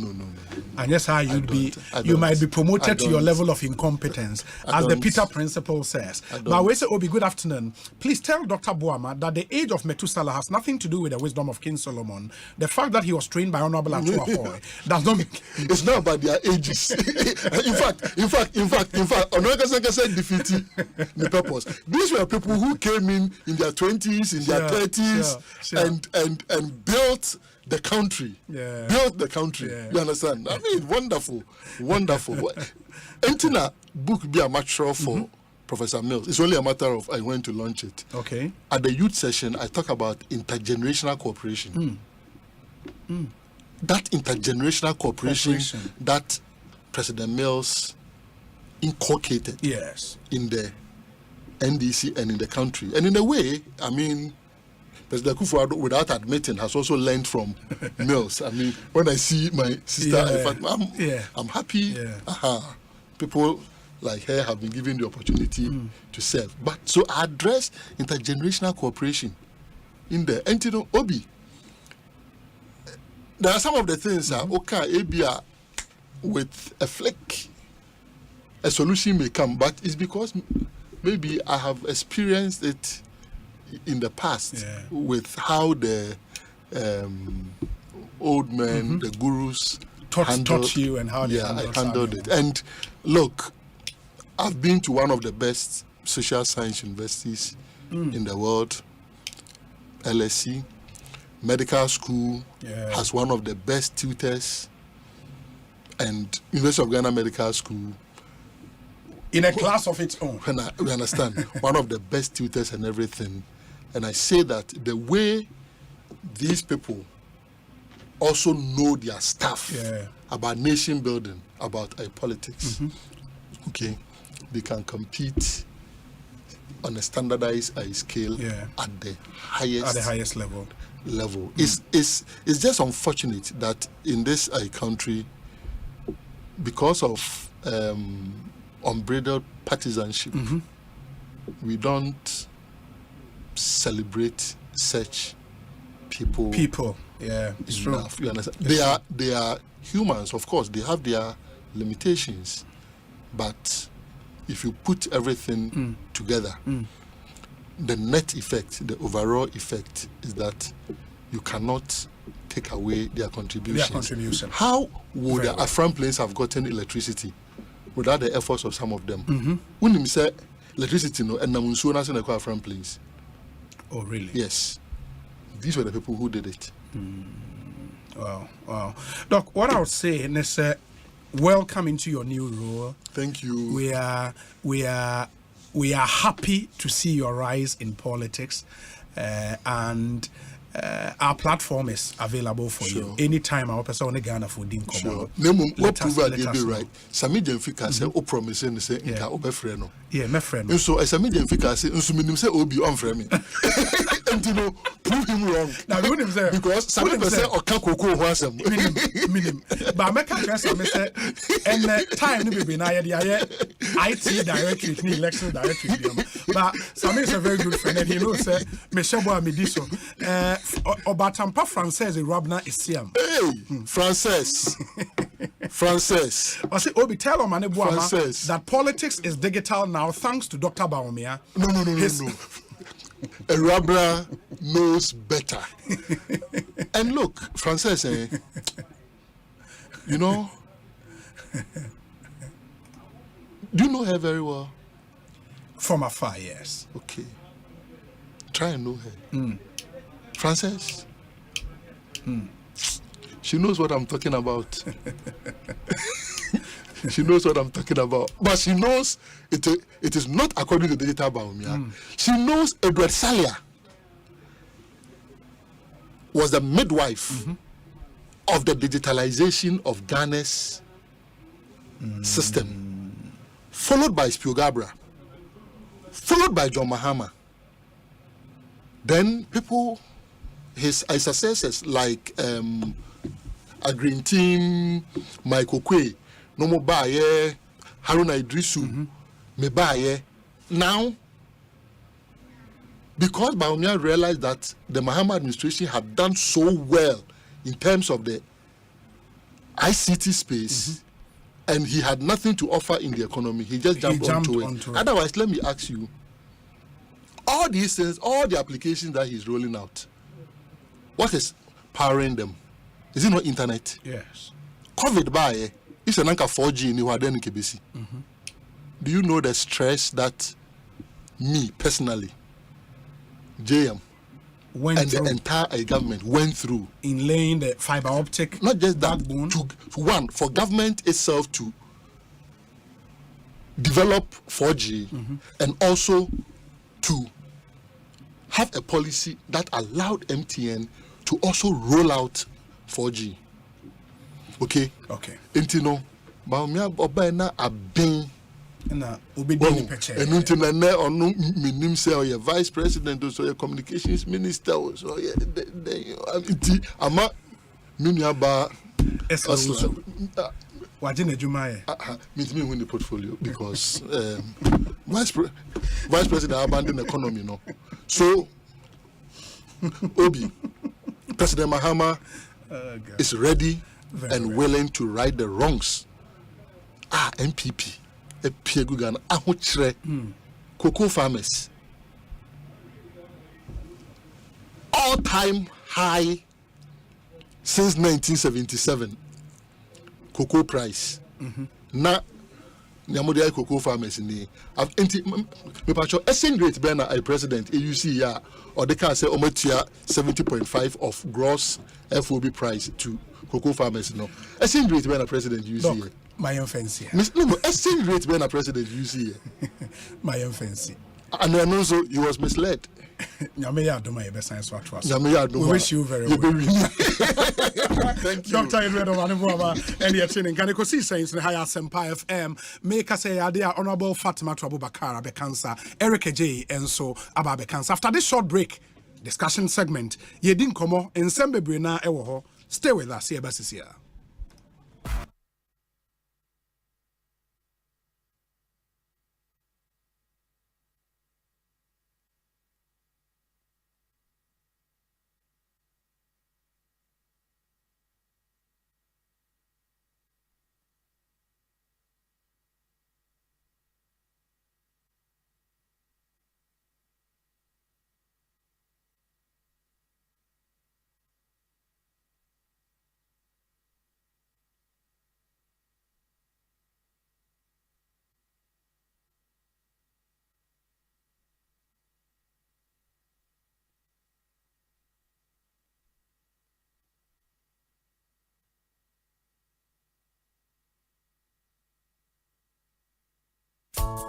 [SPEAKER 4] And that's how you might be promoted to your level of incompetence, as the Peter principle says. But we say, Obi, good afternoon. Please tell Dr. Boama that the age of Methuselah has nothing to do with the wisdom of King Solomon. The fact that he was trained by Honorable Atuahoe does not make...
[SPEAKER 6] It's not about their ages. in fact, Honorable said defeating the purpose. These were people who came in their 20s, in their 30s, and built the country. Built the country. You understand? I mean, wonderful. Entina book be a mature for Professor Mills. It's only a matter of I went to launch it.
[SPEAKER 4] Okay.
[SPEAKER 6] At the youth session, I talk about intergenerational cooperation. That intergenerational cooperation that President Mills inculcated in the NDC and in the country. And in a way, I mean, President Kufuor, without admitting, has also learned from Mills. I mean, when I see my sister, I'm happy. People like her have been given the opportunity to serve. But so I address intergenerational cooperation in the Entino Obi. There are some of the things that ABA with a flick, a solution may come, but it's because maybe I have experienced it in the past with how the old men, the gurus,
[SPEAKER 4] taught you and how they
[SPEAKER 6] handled it. And look, I've been to one of the best social science universities in the world, LSE. Medical school has one of the best tutors, and University of Ghana Medical School
[SPEAKER 4] in a class of its own.
[SPEAKER 6] We understand one of the best tutors and everything. And I say that the way these people also know their stuff about nation building, about politics. Okay, they can compete on a standardized scale at the highest
[SPEAKER 4] level.
[SPEAKER 6] It's just unfortunate that in this country, because of unbridled partisanship, we don't celebrate such people.
[SPEAKER 4] It's true.
[SPEAKER 6] You understand? They are humans, of course. They have their limitations, but if you put everything together, the net effect, the overall effect, is that you cannot take away their contributions. How would the Afram plains have gotten electricity without the efforts of some of them? When you say electricity, no, and Namunsuana and Afram plains.
[SPEAKER 4] Oh, really?
[SPEAKER 6] Yes. These were the people who did it.
[SPEAKER 4] Wow. Doc, what I would say is welcome into your new role.
[SPEAKER 6] Thank you.
[SPEAKER 4] We are happy to see your rise in politics, and our platform is available for you anytime. Our person on the Ghana for Dim Komo.
[SPEAKER 6] What prove I did right? Sami Jenfika say o promise say nka obefre no.
[SPEAKER 4] Yeah, my friend.
[SPEAKER 6] So Sami Jenfika say nso minim say obi on frame me. And you know, prove him wrong.
[SPEAKER 4] Now we wouldn't say
[SPEAKER 6] because Sami say oka koko ho asem.
[SPEAKER 4] Minim. But make a chance Sami say and time no be na ye IT directorate ni election directorate. But Sami is a very good friend and he knows say me shebo amediso. Obatampa Frances Robna is Siam.
[SPEAKER 6] Hey, Frances.
[SPEAKER 4] I say, Obi, tell Omane Buama that politics is digital now thanks to Dr. Baumia.
[SPEAKER 6] No. A Rabra knows better. And look, Frances, you know, do you know her very well?
[SPEAKER 4] From afar, yes.
[SPEAKER 6] Okay. Try and know her. Frances, she knows what I'm talking about. She knows what I'm talking about. But she knows it is not according to digital Baumia. She knows Edward Salia was the midwife of the digitalization of Ghana's system, followed by Spiogabra, followed by John Mahama. Then people, his successors like a Green Team, Michael Kwe, Nomo Baye, Haruna Idrisu, Mebaye. Now, because Baumia realized that the Mahama administration had done so well in terms of the ICT space, and he had nothing to offer in the economy, he just jumped onto it. Otherwise, let me ask you, all these things, all the applications that he's rolling out, what is powering them? Is it not internet?
[SPEAKER 4] Yes.
[SPEAKER 6] COVID by it's an anchor 4G in Iwaden KBC. Do you know the stress that me personally, JM, and the entire government went through
[SPEAKER 4] in laying the fiber optic?
[SPEAKER 6] Not just that, one, for government itself to develop 4G and also to have a policy that allowed MTN to also roll out 4G. Okay. Intino, Baumia Obaina Abin.
[SPEAKER 4] Na obedi peche.
[SPEAKER 6] And until na onu minim say or your vice president or your communications minister or so ama minia ba
[SPEAKER 4] wajine jumaye.
[SPEAKER 6] Me win the portfolio because vice president abandoned the economy, no. So Obi, President Mahama is ready and willing to right the wrongs. MPP, a Piegugan, Ahutre, cocoa farmers, all-time high since 1977. Cocoa price. Na Nyamudia cocoa farmers in the exchange rate banner a president AUC ya or they can say omotia 70.5 of gross FOB price to cocoa farmers. No exchange rate banner president UC.
[SPEAKER 4] My own fancy.
[SPEAKER 6] No exchange rate banner president UC.
[SPEAKER 4] My own fancy.
[SPEAKER 6] And then also he was misled.
[SPEAKER 4] We wish you very well.
[SPEAKER 6] Thank you.
[SPEAKER 4] Dr. Edward Omanibwaba and your training. Can you see saying in higher Asempa FM? Make us say idea Honorable Fatima Abubakar Bekansa, Eric J. and so Abba Bekansa. After this short break, discussion segment, ye didn't come on in Sembebrina Ewoho. Stay with us here, Basia.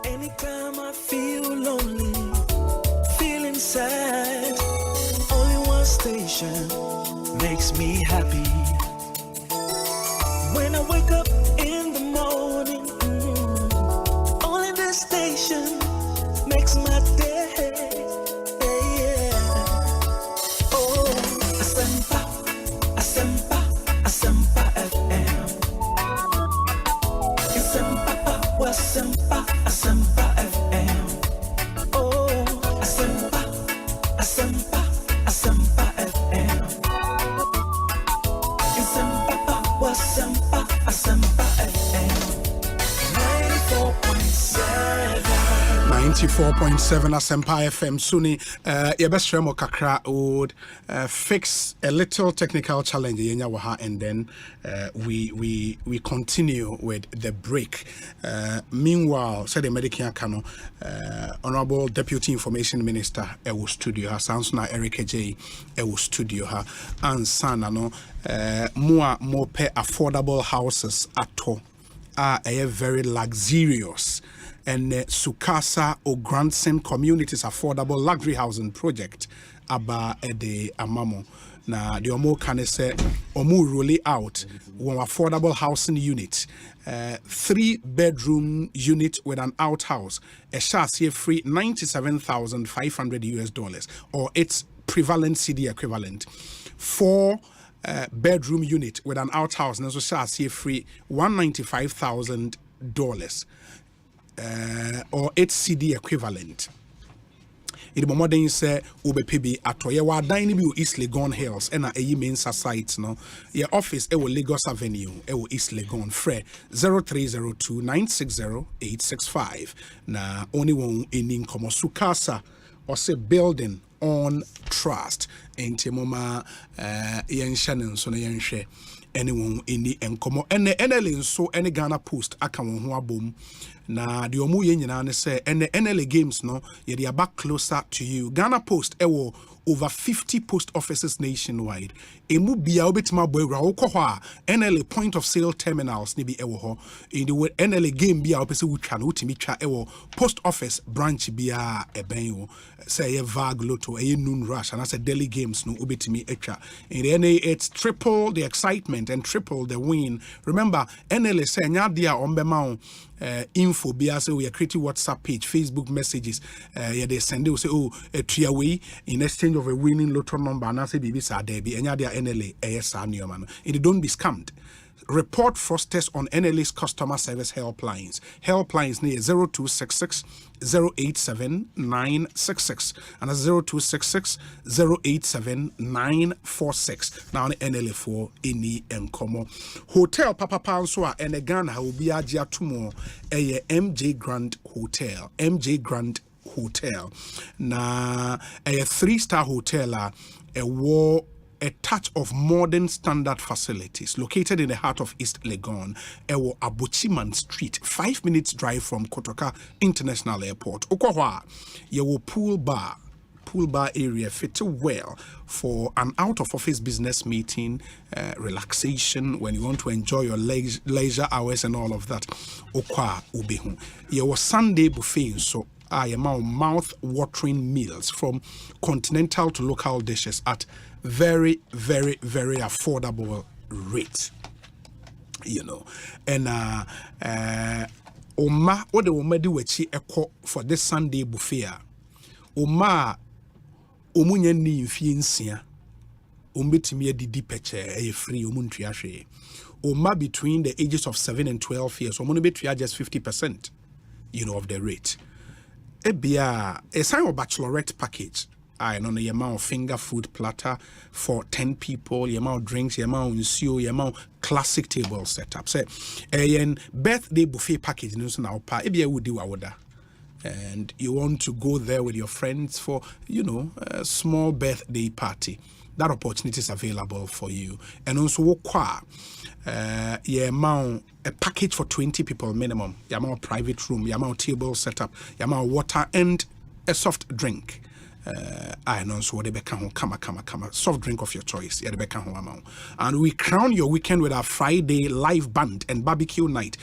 [SPEAKER 1] Anytime I feel lonely, feeling sad, only one station makes me happy. When I wake up in the morning, only this station makes my day. Oh, Asempa, Asempa, Asempa FM. Asempa, Asempa. Asempa FM. Oh, Asempa, Asempa, Asempa FM. Asempa, Asempa, Asempa FM.
[SPEAKER 4] 94.7 Asempa FM. Suni, your best friend Kakra would fix a little technical challenge and then we continue with the break. Meanwhile, said the Medical Kano, Honorable Deputy Information Minister Ewo Studio, sounds na Eric J. Ewo Studio, and Sanano, more per affordable houses at all are very luxurious. And Sukasa or Grandson Communities Affordable Luxury Housing Project aba ede amamo. Na the omo can say omo roll out one affordable housing unit, 3-bedroom unit with an outhouse, a chassis free $97,500 or its prevalent CD equivalent. 4-bedroom unit with an outhouse, and also chassis free $195,000. Or its CD equivalent. In the moment say UBPB atoye wa dan ni bi East Legon Hills and a main site no your office e wo Lagos Avenue e wo East Legon free 0302960865 na only one in komo Sukasa or say building on trust enti moma yen shanen so na yen hwe anyone in the enkomo ene NL so any Ghana Post aka won ho abom na the omu ye nyina ne say ene NL games no ye dey back closer to you. Ghana Post ewo over 50 post offices nationwide. Emu bia obetima boyra wokɔ hɔ a NL point of sale terminals ne bi ewo hɔ. In the NL game bia opese wutwa no utimi twa ewo post office branch bia eben wo. Say ye vag lotto ye noon rush and as a daily games no obetimi etwa. In the NA it's triple the excitement and triple the win. Remember NL say nya dia ombema info bia say we create WhatsApp page, Facebook messages yeah they send you say oh a away in exchange of a winning lotto number and I say bibi sa there be enya dia NLA ASA niyoma. It don't be scammed. Report fraudsters on NLA's customer service helplines. Helplines near 0266 087 966 and 0266 087 946. Now NLA for any encomo. Hotel Papa Panswa and a Ghana will be a tomorrow a MJ Grand Hotel. MJ Grand Hotel. Na a 3-star hotel a war a touch of modern standard facilities located in the heart of East Legon, Ewo Abuchiman Street, 5 minutes drive from Kotoka International Airport. Okwa, Yewo pool bar area fit well for an out-of-office business meeting, relaxation, when you want to enjoy your leisure hours and all of that. Okwa ubehu. Yewo Sunday buffet so mouth-watering meals from continental to local dishes at very, very, very affordable rates. And Oma, what the Oma do for this Sunday buffet. Oma, Omunye ni mfiensia. Umbetimi didi peche free umuntriashe. Oma between the ages of 7 and 12 years, omunubetria just 50%, of the rate. Ebia a sign of bachelorette package. I know the amount of finger food platter for 10 people, the amount of drinks, the amount of ensure, the amount of classic table setup. Say, a birthday buffet package, now pa ebia would do awada. And you want to go there with your friends for, a small birthday party. That opportunity is available for you. And also, amount a package for 20 people minimum. The amount of private room, the amount of table setup, the amount of water and a soft drink. I know so they become kama soft drink of your choice. Yeah, they become amount. And we crown your weekend with our Friday live band and barbecue night.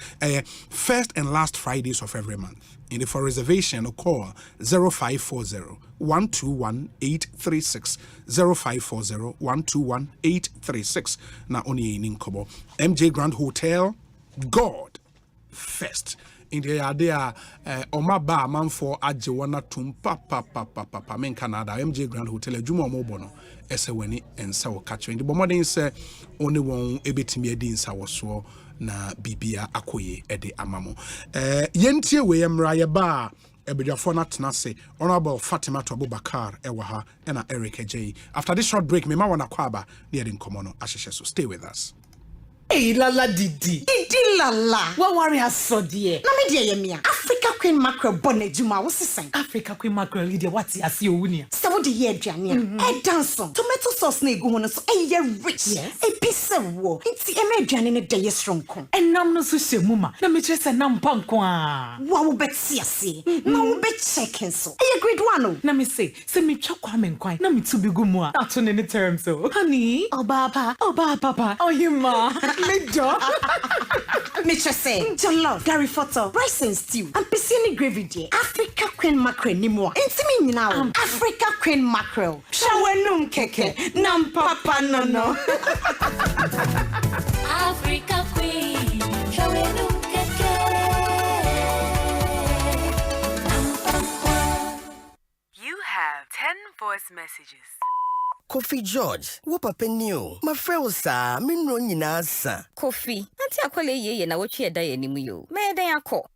[SPEAKER 4] First and last Fridays of every month. For reservation, call 0540 121 836 0540 121 836. Now only in Kobo. MJ Grand Hotel, God first. In the idea, Omaba man for Ajewana Tumpa Papa men Canada, MJ Grand Hotel, Juma Mobono, Eseweni, and Sawa Catching. The Bomodin say only one ebitimi din Sawaso na Bibia Akoye Ede Amamo. Yentie we Mraya Ba. Ebediafona Tenase, Honorable Fatima Abubakar Ewaha, and Eric J. After this short break, Mema wana kwaba near in Komono Ashisha. So stay with us.
[SPEAKER 23] Hey, Lala Didi Lala. What worry has so dear? Na me dear yemia. Africa Queen Mackerel bonnet juma what's the sign? Africa Queen Mackerel Lydia what's the as you wunia? So the year Jania. Dance tomato sauce ne go on so rich. Yes. A piece of war. It's a median in a day strong con. And nam no so mama. Na me just a nam pankwa. Wow bet see. No bet second so. A great one. Na me say me chokwa kwai. Na me to be gumwa. Not on any terms so. Honey, oh papa, oh you ma. Nature say, jollof, Gary photo, rice and stew, and piscine gravy dear. Africa Queen Mackerel ni more. Intimate now. Africa Queen Mackerel. Shawenum keke, nam papa no.
[SPEAKER 1] Africa Queen, shawenum keke, nam papa.
[SPEAKER 8] You have 10 voice messages.
[SPEAKER 9] Kofi George, wo papa ni o. Ma frɛ wo saa, me no nyina sa.
[SPEAKER 10] Kofi, anti akwale yeye na wotwe eda ye nimu yo. Me den akọ.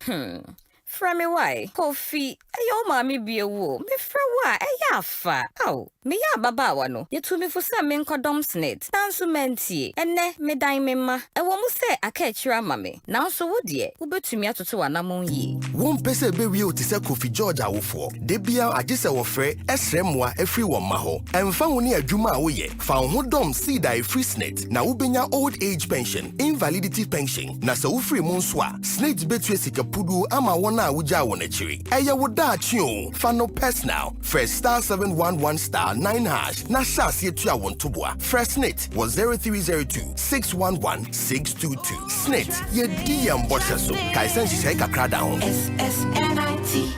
[SPEAKER 10] Fra me why? Kofi, ayo ma me bie wo. Me fra wa, afa. Aw, me ya baba wa no. Ye tu me fusa me nkodom SSNIT. Tansu mentie. Ene me dan me ma. E wo mu se aka akira ma me. Na so wo de, wo betumi atoto wa namon yi.
[SPEAKER 9] Wo mpese be wi o ti se Kofi George awofo. De bia agese wo frɛ esremwa afri wo ma ho. Emfa wo ni adwuma a wo ye. Fa wo dom seed ai free SSNIT. Na wo benya old age pension, invalidity pension. Na se wo free mo nso a, SSNIT betue sika pudu ama wona wuja won achiri. Eye wo da tune, fa no personal. First star 711 star 9 hash. Na shas ye tua won toboa. First SSNIT was 0302 611 622. SSNIT ye DM bocheso. Kai sensi say kakra down.
[SPEAKER 1] SSNIT.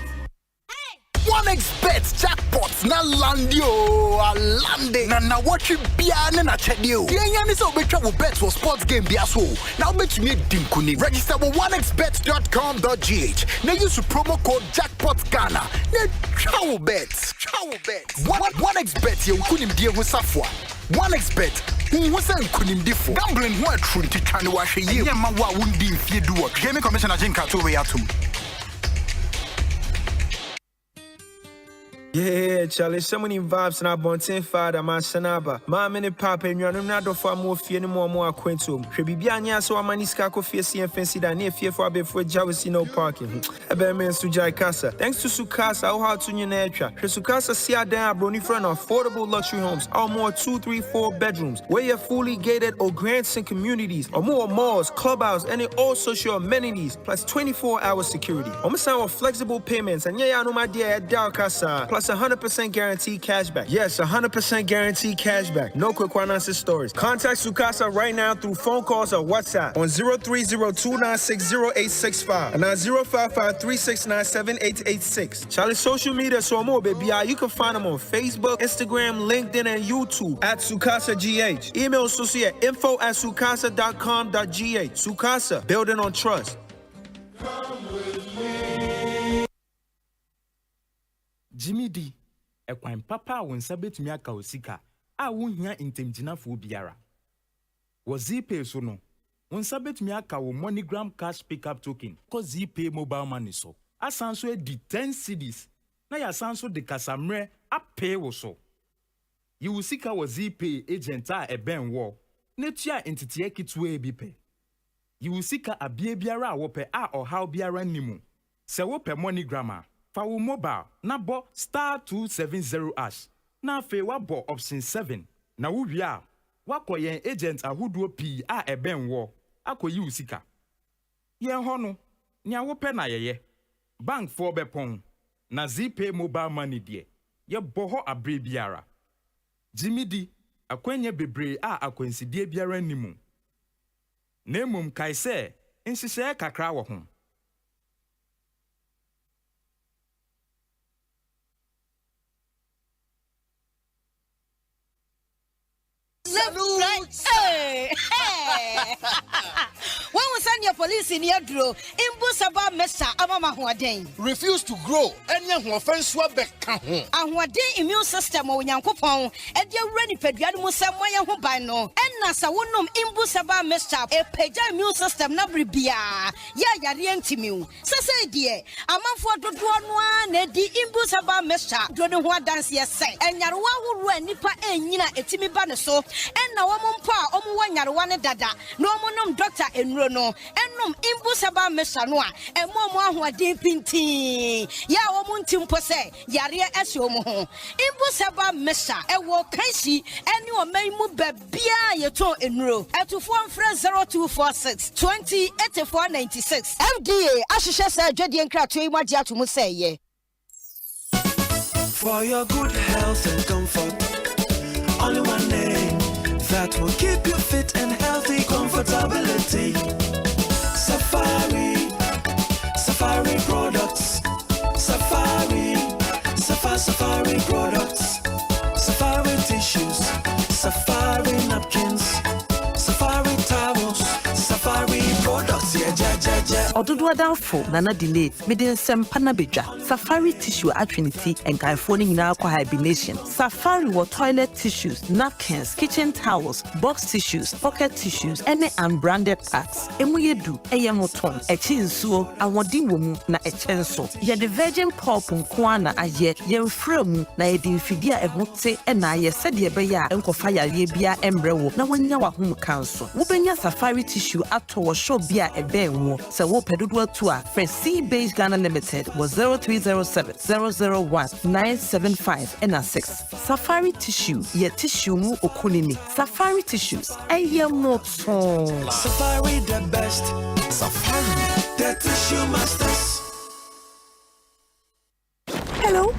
[SPEAKER 11] OneXBet jackpots na landio alande na watch bia na chedio. Yenya ni so betwa wo bet for sports game bia so. Now bet me dinkuni. Register with onexbet.com.gh. Now use promo code jackpot Ghana. Na travel bet. OneXBet ye kunim die ho safwa. OneXBet who say kunim difo. Gambling ho atru ti twane wa hwe ye. Yema wa wundi mfie duo. Gaming Commissioner Jinka to we atum.
[SPEAKER 25] Yeah, Charlie, so many vibes and I born 10 father, my sanaba. My mini papa and you're not for more fear no more acquaintum. Trebiania, so I'm Maniscaco Fiesi and Fancy that near fear for before Jawisi no parking. A bear man Sujai Casa. Thanks to Sukasa, how to your nature. Sukasa see a damn brony friend of affordable luxury homes, or more 2, 3, 4 bedrooms, where you're fully gated or grants and communities, or more malls, clubhouse, and all social amenities, plus 24-hour security. Almost our flexible payments, and yeah, I know my dear at Dalcasa, plus us 100% guaranteed cashback. Yes, 100% guaranteed cashback. No quick unanswered stories. Contact Sukasa right now through phone calls or WhatsApp on 030-296-0865 and 055-369-7886. Charlie's social media so more, baby. You can find them on Facebook, Instagram, LinkedIn, and YouTube at Sukasa GH. Email associate info@sukasa.com.gh. Sukasa, building on trust.
[SPEAKER 12] Jimmy D, ekwan papa won sabet mi aka osika a wo hia intemgyinafo biara. Wo ZPay so no, won sabet mi aka wo MoneyGram cash pickup token ko ZPay mobile money so. Asan so di 10 cedis na ya san so de kasamre apay wo so. You will seek our ZPay agent a eben wo. Netia entity kitwe bi pe. You will seek a biara wo pe a or how biara nimu. Se wo pe MoneyGram fa wo mobile na bo *270#. Na fe wa bo option 7. Na wo wia wa koyen agent ahodo pi a eben wo akoyi usika. Yen ho no nya wo pe na yeye. Bank for bepon na ZPay mobile money de. Ye bo ho abre biara. Jimmy D akwenye bebre a akwensidie biara nimu. Nemum kai se nsise kakra wo ho.
[SPEAKER 13] Hey! When we send your police in your draw, Imbusaba Mesa Amama Huaden.
[SPEAKER 14] Refuse to grow, any offense swabek.
[SPEAKER 13] And what day immune system or Yankopon, and your ready pediad Musamaya Hubano, and Nasa Wunum Imbusaba Mesa, a peja immune system Nabribia. Ya Yarientimu. Sasa dear, a month for the one, the Imbusaba Mesa, Jordan Hua dance yes, and Yarwa will nipa and Nina etimi banaso, and now pa omuwa Yarwane dada, no monum doctor and Rono, and num Imbusaba Mesanoa, and Momo Huadin Pinti. Ya omuntim pose, Yaria Esomo. Imbusaba Mesa, and walk Kaisi, and you may move Bia Yato in row, at 0246 20 8496. FDA, Ashisha Jadi and Kratui Madia to Museye.
[SPEAKER 1] For your good health and comfort, only one name that will keep you fit and healthy. Comfortability. Safari products. Safari products. Safari tissues. Safari napkins. Safari towels. Safari products. Yeah.
[SPEAKER 24] Ododo adamfo nana delay meden sempa na bedwa Safari tissue atrinity and gaifoning in aqua hibernation. Safari or toilet tissues, napkins, kitchen towels, box tissues, pocket tissues, any unbranded parts. Emuyedu eyamoton echinsuo awodi womu na echenso. Ye the virgin pulp nkwana aye ye mfremu na ye dimfidia ehote na ye sede beya enkofa yare bia emrewo na wanya wa hum kanso. Wobenya Safari tissue ato wo show bia ebenwo se wo pedodo to a Fresh Base Ghana Limited was 0307 001 975 and 6. Safari tissue ye tissue mu okunini. Safari tissues eye moton.
[SPEAKER 1] Safari the best. Safari the tissue masters.
[SPEAKER 15] Hello?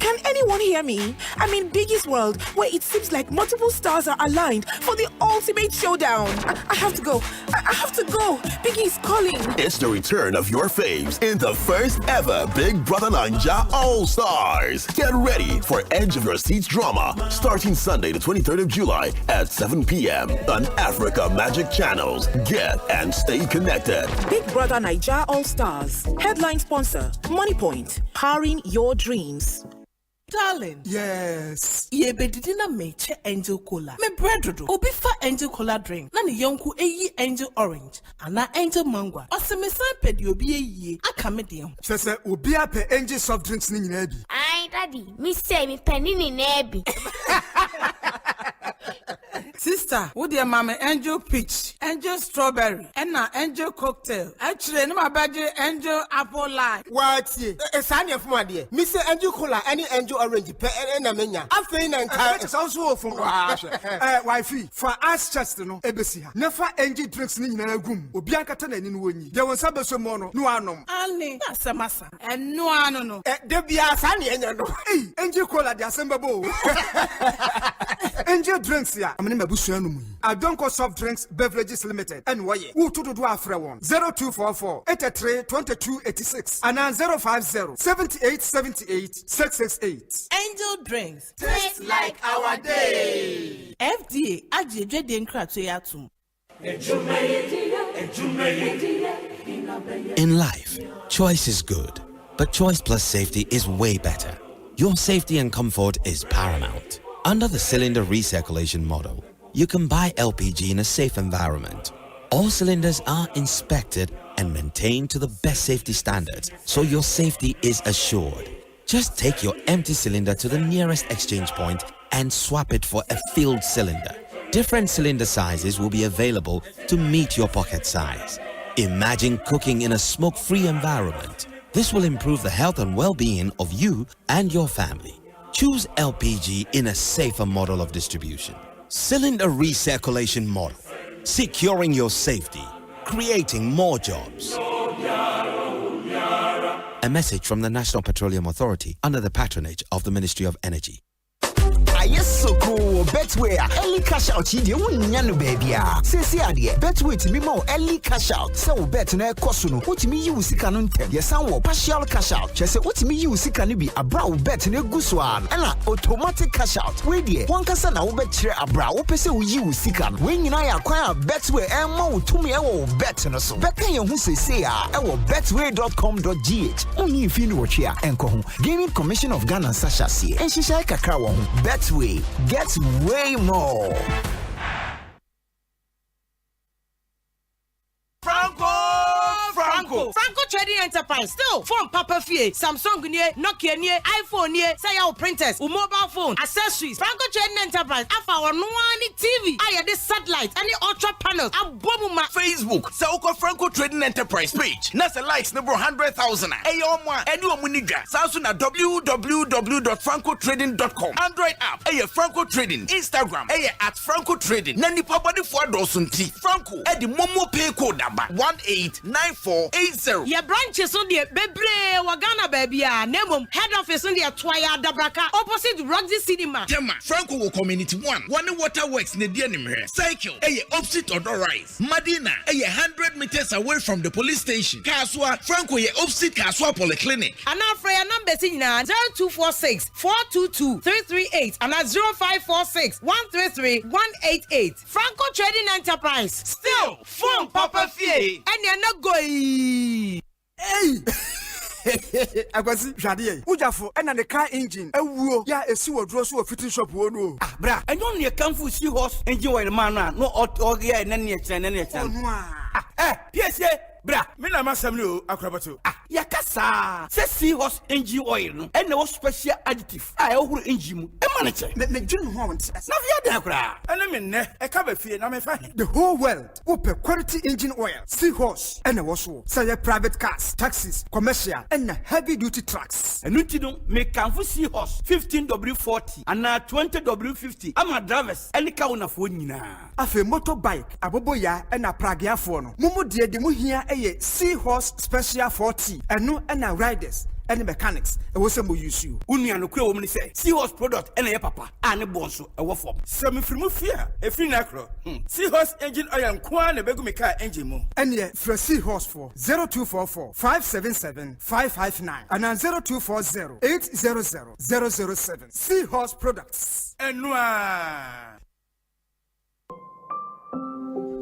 [SPEAKER 15] Can anyone hear me? I'm in Biggie's world, where it seems like multiple stars are aligned for the ultimate showdown. I have to go. I have to go. Biggie's calling.
[SPEAKER 16] It's the return of your faves in the first ever Big Brother Naija All-Stars. Get ready for Edge of Your Seats drama starting Sunday, the 23rd of July at 7 p.m. on Africa Magic Channels. Get and stay connected.
[SPEAKER 15] Big Brother Naija All-Stars. Headline sponsor, MoneyPoint. Powering your dreams.
[SPEAKER 19] Darling.
[SPEAKER 15] Yes.
[SPEAKER 19] Ye bedidina meche Angel Cola. Me bread obi fa Angel Cola drink. Na ni yonku eyi Angel Orange. Ana Angel Mango. Ose me san pedi obi eyi. Aka me de.
[SPEAKER 26] Sese obi ape Angel soft drinks ni nyina bi.
[SPEAKER 27] Ai daddy, me say me penny ni na bi.
[SPEAKER 19] Sister, wo de mama Angel Peach.
[SPEAKER 23] Angel strawberry, and angel cocktail. Actually, no, my budget angel apple lime.
[SPEAKER 2] What? A sign of my dear. Mr. Angel Cola, any angel orange, and a mania. I feel it's also from wifey. For us, Chestano, Ebesia. Never angel drinks in a room. Obianca and Winnie. There was some mono, no anum.
[SPEAKER 23] Only that's a massa. And no, I don't know.
[SPEAKER 2] There be a sunny angel Cola, the Asempa bowl. Angel drinks here. I'm in a bush. I don't call soft drinks, beverages limited. And why? Who to do after one? 0244 83 22 86 and 050 78 78 668.
[SPEAKER 23] Angel drinks.
[SPEAKER 2] Taste like our day.
[SPEAKER 23] FDA, Ajay Dane Kratuyatu.
[SPEAKER 3] In life, choice is good, but choice plus safety is way better. Your safety and comfort is paramount. Under the cylinder recirculation model, you can buy LPG in a safe environment. All cylinders are inspected and maintained to the best safety standards, so your safety is assured. Just take your empty cylinder to the nearest exchange point and swap it for a filled cylinder. Different cylinder sizes will be available to meet your pocket size. Imagine cooking in a smoke-free environment. This will improve the health and well-being of you and your family. Choose LPG in a safer model of distribution. Cylinder recirculation model, securing your safety, creating more jobs. A message from the National Petroleum Authority under the patronage of the Ministry of Energy.
[SPEAKER 11] Yes, so cool. Betway, early cash out. You wouldn't know, baby. Say, idea. Betway to me more early cash out. So, bet na kosuno. What me use canon 10. Yes, some partial cash out. Just say, what me use can be a brow bet in a guswan. And automatic cash out. Wait, dear. One can now bet a brow. Pese we use can. When I acquire Betway and more to me, I will bet no so. Bet can you who say, I will betway.com.gh. Only if you know what here. Enko Gaming Commission of Ghana Sasha see. And she shall kakao. Betway. Gets way more.
[SPEAKER 23] Franco Trading Enterprise still phone Papa Fie, Samsung near, Nokia near, iPhone near, say our printers, mobile phone, accessories. Franco Trading Enterprise, our no TV, I had this satellite, any ultra panels, a bomb
[SPEAKER 5] Facebook, Sauko Franco Trading Enterprise page. Nasa likes number 100,000. Ayoma, Edu Muniga, Samsung at www.francotrading.com. Android app, Franco Trading, Instagram, at Franco Trading. Nani Papa de Fuadosunti, Franco, the Momo Pay code number 189480.
[SPEAKER 23] Your branches on the Bebre Wagana baby, Nemum, head office on the Twaya Dabraka, opposite Roxy Cinema.
[SPEAKER 5] Tema, Franco Community 1, One Waterworks Nedianimere, Cycle, opposite Odorise, Madina, 100 meters away from the police station. Kaswa, Franco, opposite Kaswa Polyclinic.
[SPEAKER 23] And now for your numbers in 0246 422 338 and 0546 133 188. Franco Trading Enterprise.
[SPEAKER 5] Still, phone Papa Fie.
[SPEAKER 23] And you're not going.
[SPEAKER 2] Hey! I was Jadier. Ujafo, and the car engine. A woo, ya a sewer draw so a fitting shop wood.
[SPEAKER 18] Ah, bra, and only a comfort seahorse enjoy the man, no or yeah, and any time. Yes, yeah. Bra, Mina Masamlu, Acrobato. Yakasa, says seahorse engine oil, and no special additive. I over engine, a manager.
[SPEAKER 2] The Jim Horns.
[SPEAKER 18] Navia Dacra, and I mean, a cover fee, and I'm fine.
[SPEAKER 2] The whole world, open quality engine oil, seahorse, and a washo. Say private cars, taxis, commercial, and heavy duty trucks.
[SPEAKER 18] And you don't make comfort seahorse 15W40 and now 20W50. I'm a drivers, and the count of Wunina.
[SPEAKER 2] Afe motorbike, a boboya, and a pragia phono. Mumu dear de muhia. Seahorse Special 40 and no and riders and the mechanics. It was some use you.
[SPEAKER 18] Unia no queer woman say Seahorse product and a papa and a bonsu a waffle. Some from fear a free nacro. Seahorse engine oil and Kwan a begumika engine mo.
[SPEAKER 2] And yet for Seahorse for 0244 577 559 and 0240 800 007. Seahorse products.
[SPEAKER 18] And noir.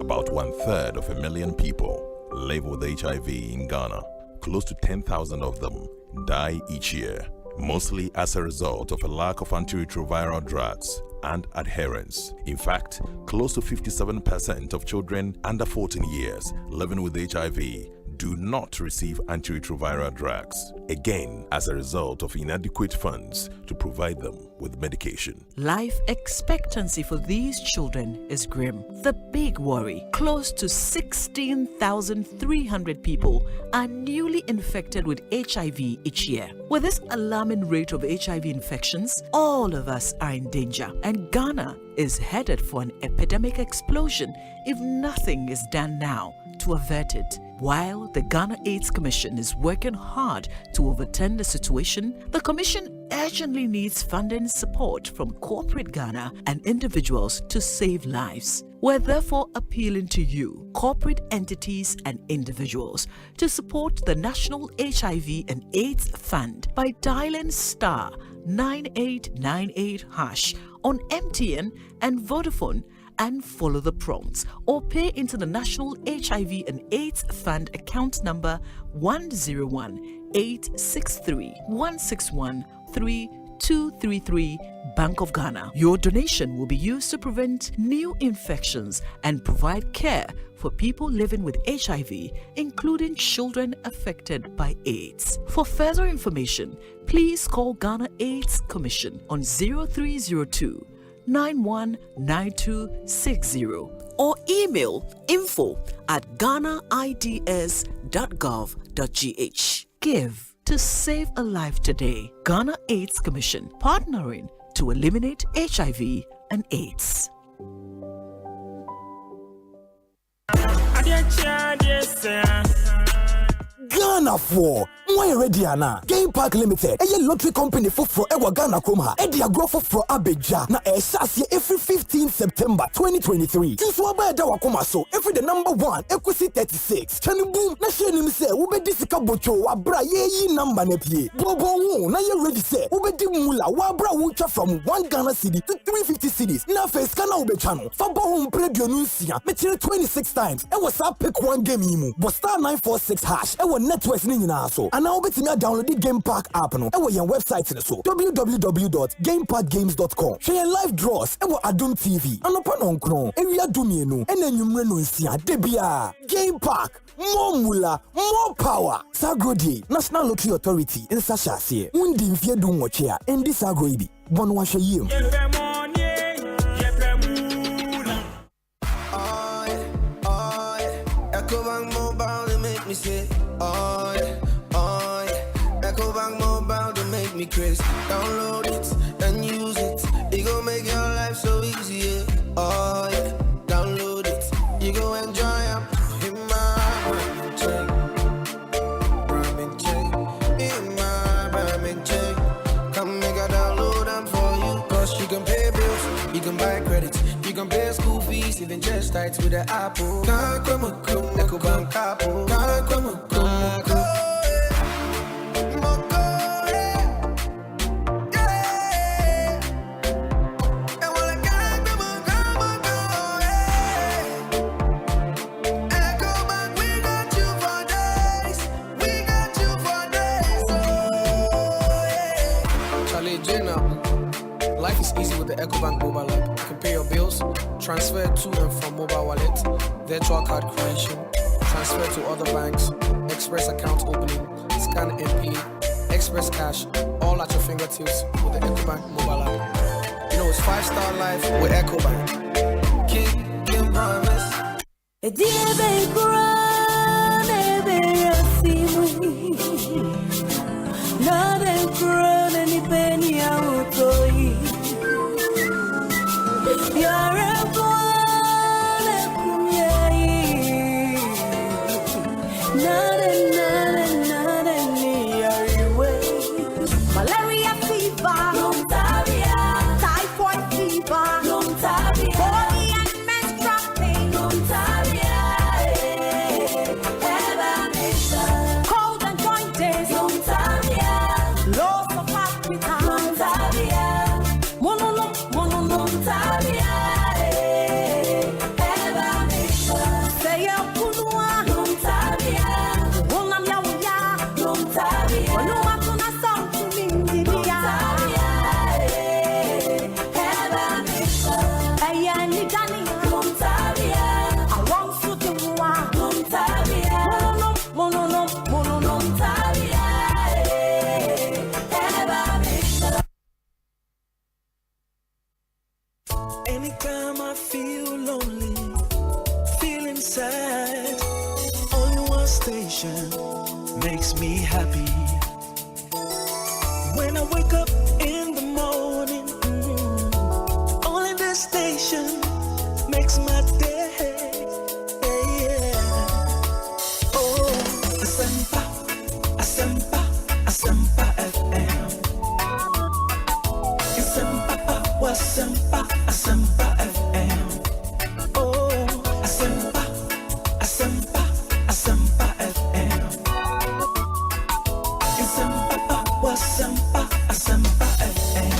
[SPEAKER 20] About 1/3 of a million people live with HIV in Ghana. Close to 10,000 of them die each year, mostly as a result of a lack of antiretroviral drugs and adherence. In fact, close to 57% of children under 14 years living with HIV do not receive antiretroviral drugs, again as a result of inadequate funds to provide them with medication.
[SPEAKER 4] Life expectancy for these children is grim. The big worry, close to 16,300 people are newly infected with HIV each year. With this alarming rate of HIV infections, all of us are in danger, and Ghana is headed for an epidemic explosion if nothing is done now to avert it. While the Ghana AIDS Commission is working hard to overturn the situation, the Commission urgently needs funding support from corporate Ghana and individuals to save lives. We're therefore appealing to you, corporate entities and individuals, to support the National HIV and AIDS Fund by dialing *9898# on MTN and Vodafone and follow the prompts, or pay into the National HIV and AIDS Fund account number 101-863-161-3233, Bank of Ghana. Your donation will be used to prevent new infections and provide care for people living with HIV, including children affected by AIDS. For further information, please call Ghana AIDS Commission on 0302 919260 or email info@ghanaids.gov.gh. Give to save a life today. Ghana AIDS Commission, partnering to eliminate HIV and AIDS.
[SPEAKER 11] Ghana for why ready ana Game Park Limited a lottery company for ewa Ghana Kroma e dia grow for Abeja na e sase every 15 September 2023 so aba da wakoma so every the number 1 Ekosiisen 36 chani boom na share nim say wo be disika bocho wa bra ye number na pie bobo hu na ye ready say wo be di mula wa bra wo twa from 1 Ghana cedi to 350 cedis na face kana wo be twa no fa bo hu predio no nsia me tire 26 times e was up pick one game yimu but *946# e networks ni nyina so and now betimi download the Game Park app no e wo yen website ni so www.gameparkgames.com share live draws e wo Adom TV anopa no nkron ewia dumienu e na nwumre no nsia de bia Game Park more mula more power Sagrodi National Lottery Authority in Sashase undi mfie du nwoche a endi sagro ibi bono wa hwe yim
[SPEAKER 6] say, oh yeah, Ecobank Mobile to make me crazy. Download it and use it. It gon' make your life so easy. Yeah. Oh yeah, download it. You go enjoy it. In my ramen chain, in my ramen chain. Come make a download them for you. Cause you can pay bills, you can buy credit, you can pay school fees, even just starts with the Apple. Ecobank Apple.
[SPEAKER 7] Life is easy with the Ecobank mobile app. You can pay your bills, transfer to and from mobile wallet, virtual card creation, transfer to other banks, express account opening, scan and pay, express cash, all at your fingertips with the Ecobank mobile app. You know it's 5-star life with Ecobank. King promise.
[SPEAKER 1] Malaria fever, typhoid fever, body and menstrual pain, cold and makes me happy. When I wake up in the morning, only this station makes my day. Yeah. Oh, Asempa, Asempa, Asempa FM. Asempa, Asempa, Asempa FM. Oh, Asempa, Asempa, Asempa FM. Asempa, Asempa, Asempa FM.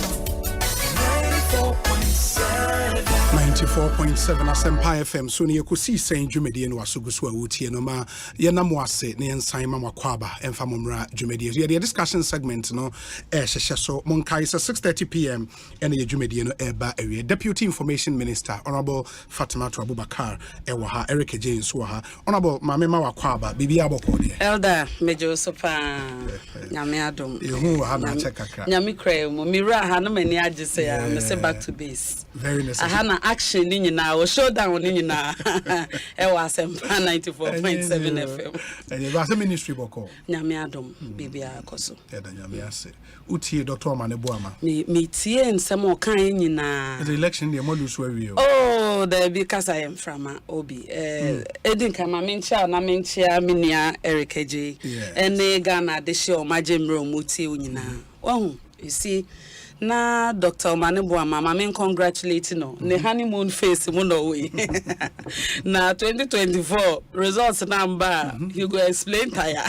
[SPEAKER 2] 94.7 Asempa FM. So ni Ekosiisen dwumedie no asoguso a wotie no ma ye na mo ase ne ensan ma makwaba emfa momra dwumedie. So the discussion segment no hyehyɛ so monkai 6:30 p.m. and ye dwumedie no eba awie. Deputy Information Minister Honorable Fatima Abubakar ewa ha, Eric James wa ha. Honorable Mame Makwaba bibi aboko de.
[SPEAKER 8] Elder Mejo Sopa nyame adom.
[SPEAKER 2] Yehu ha na check kakra.
[SPEAKER 8] Nyame kra mu mira ha no mani age say am say back to base.
[SPEAKER 2] Very necessary.
[SPEAKER 8] Aha na action ni nyina o showdown ni nyina ewa Asempa 94.7 FM.
[SPEAKER 2] And you ministry boko.
[SPEAKER 8] Nyame adom bibia akoso.
[SPEAKER 2] Eda nyame ase. Utie Dr. Maneboama.
[SPEAKER 8] Me tie nsem o kan nyina.
[SPEAKER 2] The election dey mo lose we.
[SPEAKER 8] Oh, there be kasa am from Obi. Edin kan ma menchia na menchia minia Eric J. Ene Ghana de show majemro mutie nyina. Oh, you see na Dr. Maneboama mama congratulating no ne honeymoon face mu no way na 2024 results number you go explain tire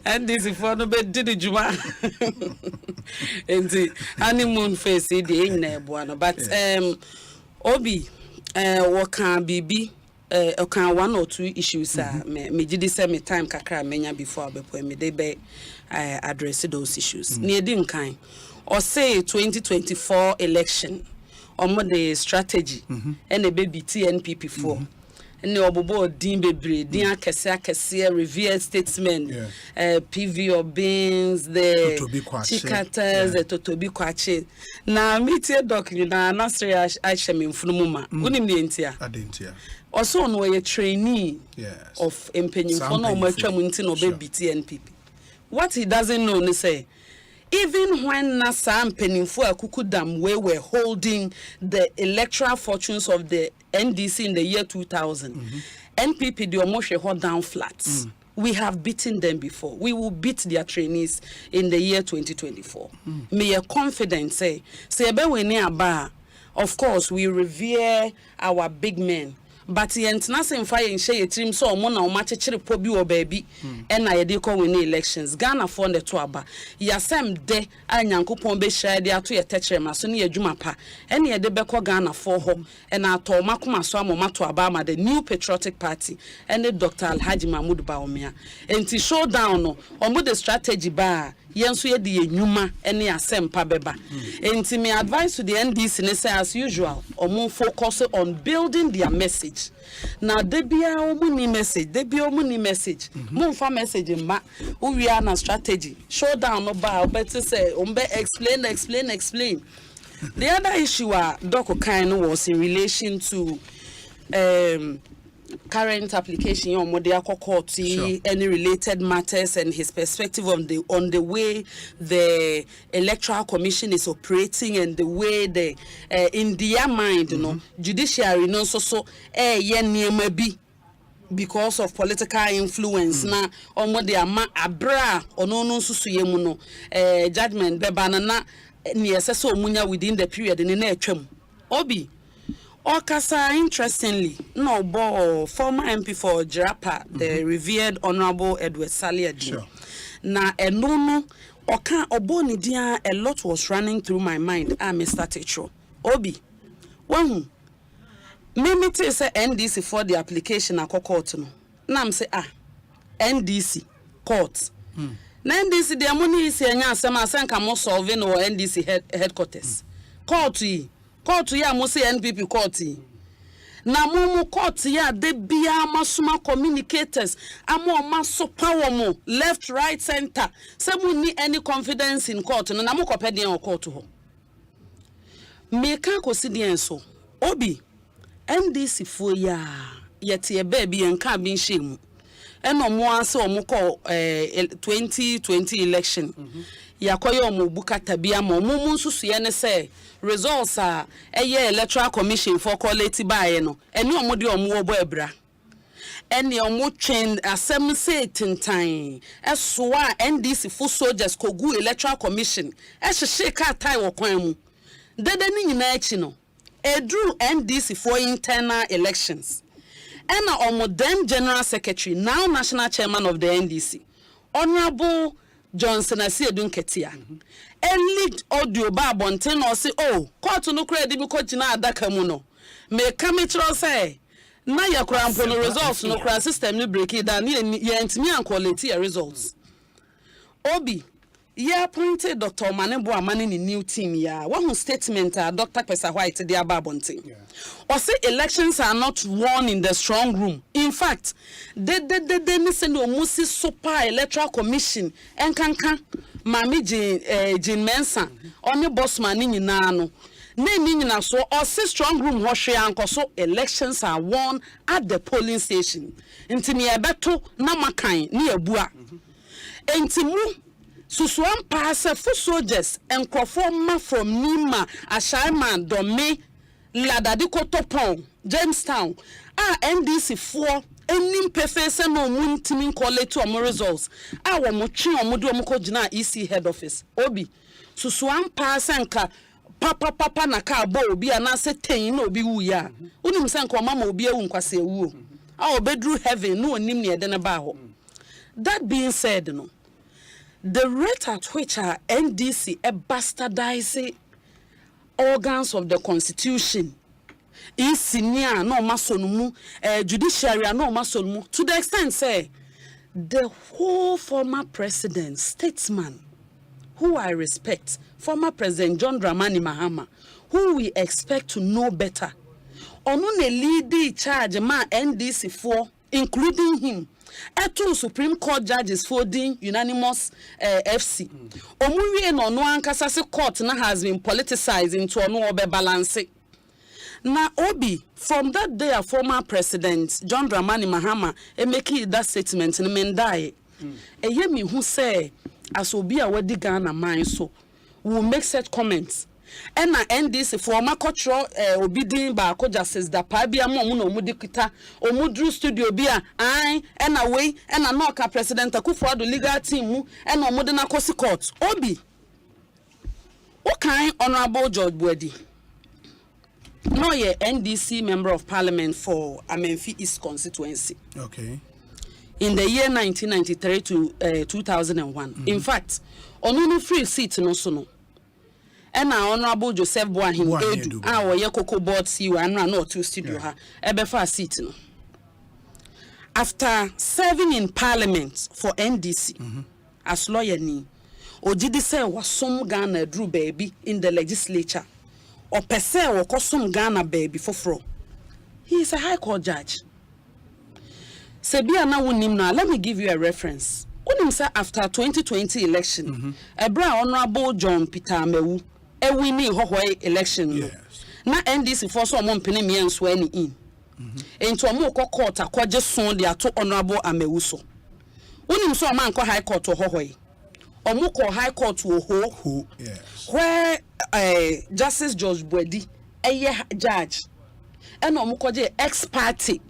[SPEAKER 8] and this for no be did juma and the honeymoon face e dey na eboa but Obi what can bibi can one or two issues me gidi say me time kakra menya before abepo me dey be address those issues. Near din kind Osei 2024 election omo the strategy and a baby TNPP 4 and the obobo din bebre din akese review statement PV Obins the chikatas the totobi kwache na metie doc na nasri ahyem mfunumuma unim de ntia
[SPEAKER 2] adentia
[SPEAKER 8] also no ye trainee of empenyimfo na omo atwa mu nti no baby TNPP. What he doesn't know is say, even when NASA and Peninfo Akukudam we were holding the electoral fortunes of the NDC in the year 2000, NPP the Omoshe hold down flats. We have beaten them before. We will beat their trainees in the year 2024. Me a confidence say we near bar. Of course, we revere our big men. But yentna se mfa yen hye yetrim so omo na o ma chechire po bi o baabi and na ye dey call win elections Ghana for the to aba yasem de anyankopon be hia de ato ye techere ma so ne adwuma pa and ye de be call Ghana for ho and ato makoma so amoma to aba ma the New Patriotic Party and the Dr. Alhaji Mahmoud Bawumia enti showdown no omo the strategy ba yenso ye de enwuma ene Asempa beba enti me advice to the NDC ne say as usual omo focus on building their message. Now there be a muni message, there be a muni message. Mumfa message ma we are na strategy. Show down no bar, better say explain. The other issue Dr. Kaino was in relation to current application on any related matters and his perspective on the way the Electoral Commission is operating and the way the in their mind, you know, judiciary no so be because of political influence na omo de ama abra ono no susu yemu no judgment be banana ni esese omunya within the period ni na atwam Obi Okasa, interestingly, no bo former MP for Jirapa, the revered Honorable Edward Salia. Sure. Na enono oka oboni dia a lot was running through my mind. Mr. Techo. Obi. Wahu. Me say NDC for the application a court no. Na say NDC court. Na NDC the money is enya asema asenka mo solve no NDC headquarters. Court yi. Court ya mo say NPP court na mumu court ya de bia masuma communicators amo maso power mo left right center say mu ni any confidence in court no na mo kopede en court ho me ka consider so Obi NDC fo ya yete e ba bi en ka bi nhye mu eno mo ase omo ko 2020 election yakoye omo bukata bia ma omo nsusu ye ne say results are electoral commission for quality buy no ene omo de omo obo ebra ene omo train asem say tintan esoa NDC full soldiers kogu electoral commission ehye ka tai wo kwan mu dede ni nyina echi no edru NDC for internal elections ena omo then general secretary now national chairman of the NDC Honorable Johnson Asiedun Ketia leaked audio ba bonten no say oh court no credit bi ko gina adaka mu no me kamitro say na yakura mpo no results no kra system ni break it down ye ntimi an quality results obi ye appointed Dr. Manebo Amani ni new team ya one statement Dr. Pesa White dey aba bonten or say elections are not won in the strong room. In fact, they send omusi super electoral commission enkanka mami Jean Mensa only boss man ni nyina no na ni nyina so or say strong room hwehwe ankoso elections are won at the polling station. Ntimi ebeto na makan ni ebua. Entimu susuan pass for soldiers and conforma from Nima Ashaiman Dome Ladadi Kotopon Jamestown NDC 4 enim pefese no muntimi collect to am results wo motwe omodo omko gina EC head office obi susuan pass nka papa na ka bo obi anase ten na obi wu ya unim se nka mama obi ewu nkwase ewu obedru heaven no onim ne de ne ba ho. That being said no, the rate at which our NDC bastardize organs of the constitution is senior no masonumu judiciary no masonumu to the extent say the whole former president statesman who I respect, former President John Dramani Mahama, who we expect to know better ono ne lead charge ma NDC 4 including him two Supreme Court judges folding unanimous FC. Omuwie no no ankasa se court na has been politicized into no obe balance. Na obi from that day a former president John Dramani Mahama make that statement in mendai. Eye mi hu say as obi a wadi Ghana man so will make such comments. And NDC former cultural obidin ba ko justice da pa bia mo no mudikita omudru studio bia ai and away and anoka president Akufo-Addo legal team mu and omude na kosi court obi okay Honorable George Buedi no ye NDC member of parliament for Amenfi East constituency,
[SPEAKER 2] okay,
[SPEAKER 8] in the year 1993 to 2001. In fact onu free seat no so no. And Honorable Joseph Boahim Edu, our Yekoko board CEO and no two studio ha ebefa seat no. After serving in parliament for NDC as lawyer ni, Ojidi say was some Ghana drew baby in the legislature, or per se or some Ghana baby for fro. He is a high court judge. Sebia na wunim na, let me give you a reference. Unim say after 2020 election, Ebra Honorable John Peter Amewu winning hohoi election. Yes. Na NDC for so mo mpene me enso ani in. Ento mo court akwaje son de ato Honorable Amewu so. Unim so man ko high court hohoi. Omo ko high court wo ho. Yes. Where Justice George Buedi judge. And omo ko je ex party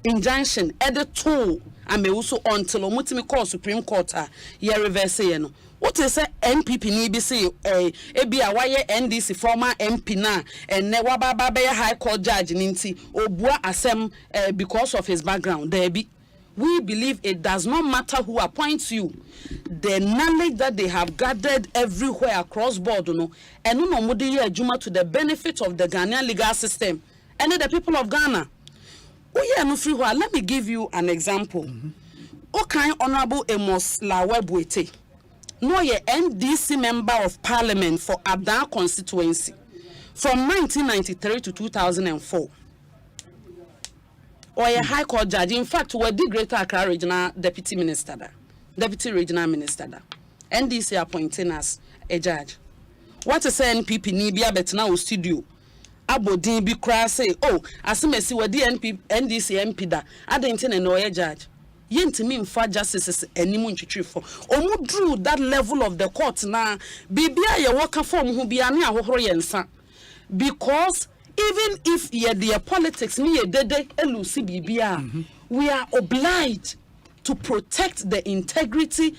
[SPEAKER 8] injunction to Amewu so until omutimi call Supreme Court ye reverse ye no. What is a MPP ni bi say ebi a waye NDC former MP na and ne wababa be high court judge ninti obua asem because of his background there be. We believe it does not matter who appoints you, the knowledge that they have gathered everywhere across board no and no mo dey adwuma to the benefit of the Ghanaian legal system and the people of Ghana. No free. Let me give you an example. Okay, Honorable Amos Lawebwete. No, ye NDC member of parliament for Adan constituency from 1993 to 2004. Or a high court judge. In fact, we the Greater Accra Regional Deputy Regional Minister. NDC appointing us a judge. What is NPP ni bia betina o studio? Abodin bi kra say, oh, asemesi we the NDC MP da. Adenti na no judge. yentimi mfa justices animu ntwitwifo omu drew that level of the court na bibia ye waka form hu bia ne ahohoro yensa because even if ye their politics ni ye dede elusi bibia we are obliged to protect the integrity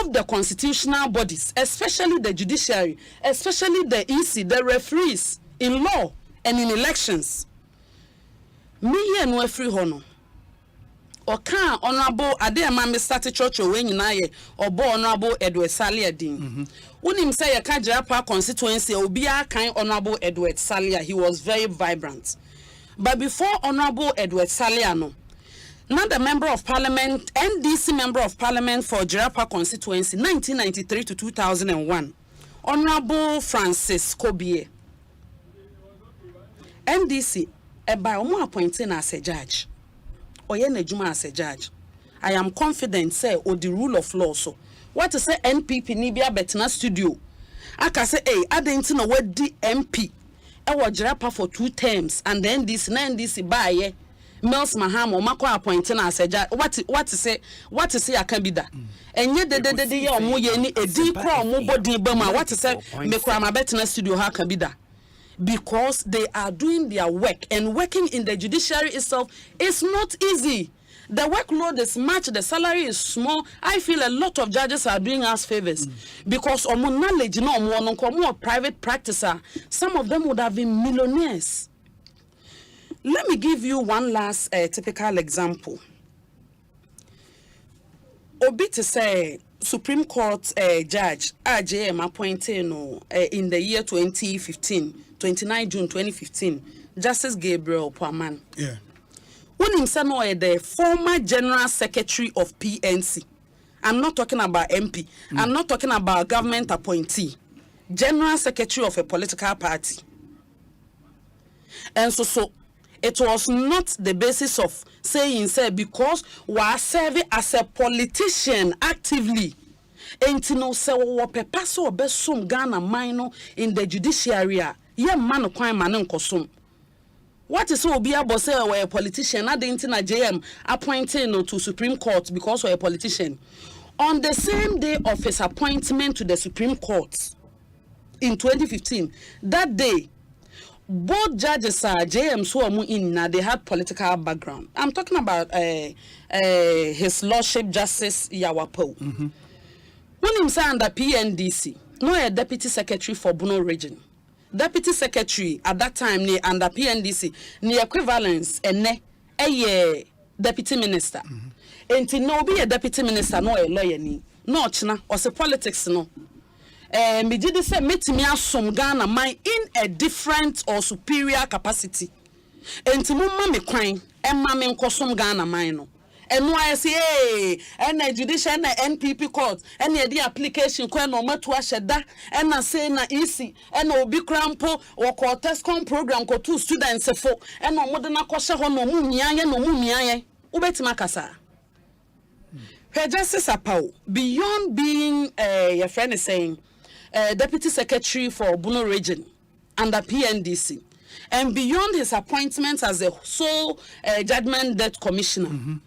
[SPEAKER 8] of the constitutional bodies, especially the judiciary, especially the EC, the referees in law and in elections. Me here no free hono. Oka honorable Adema Mr. Church when you obo honorable Edward Salia din. Unim say Kajapa constituency obia kind honorable Edward Salia. He was very vibrant. But before honorable Edward Salia no, not the member of parliament, NDC member of parliament for Jirapa constituency 1993 to 2001, honorable Francis Kobie. NDC by omo appointing as a judge. Oye nejuma as a judge. I am confident say o the rule of law so. What to say NPP ni bia betna studio. Aka say adenti no wedi MP. E wo Jirapa for 2 terms and then this NDC by Mels Maham or Mako appointing as a judge. What to say akabida. Enye de ye omo ye ni edi kra omo body bama. What to say me kra ma betna studio ha akabida. Because they are doing their work, and working in the judiciary itself is not easy. The workload is much, the salary is small. I feel a lot of judges are doing us favors because of knowledge, more private practicer. Some of them would have been millionaires. Let me give you one last typical example. Obi to say Supreme Court judge AJM appointed in the year 2015, 29 June 2015, Justice Gabriel Poaman.
[SPEAKER 2] Yeah.
[SPEAKER 8] When himself the former General Secretary of PNC. I'm not talking about MP. I'm not talking about government appointee. General Secretary of a political party. And so it was not the basis of saying because we are serving as a politician actively. And to know say we pepa so besum Ghana minor in the judiciary. Ye man kwan man nkosum. What is so be able say we a politician? I didn't na JM appointing to Supreme Court because we a politician. On the same day of his appointment to the Supreme Court in 2015, that day, both judges are JM so in they had political background. I'm talking about His Lordship Justice Yawapo. When him say under PNDC, no a deputy secretary for Bono region. Deputy secretary at that time ne under PNDC ne equivalence ene a deputy minister. Enti no be a deputy minister no a lawyer ni. No chna or se politics no. Me did say metimi asom Ghana man in a different or superior capacity. Enti mumma me kwan emma me nkosom Ghana man no. And why say and a judicial and NPP court and the application kwen no matua sheda and na say na easy and obi crampo or courtescom program ko 2 students fo and no modern akoshe ho no mu miaye ubetima kasa. Her justice apau beyond being your friend is saying deputy secretary for Bono region under PNDC and beyond his appointment as a sole judgment debt commissioner.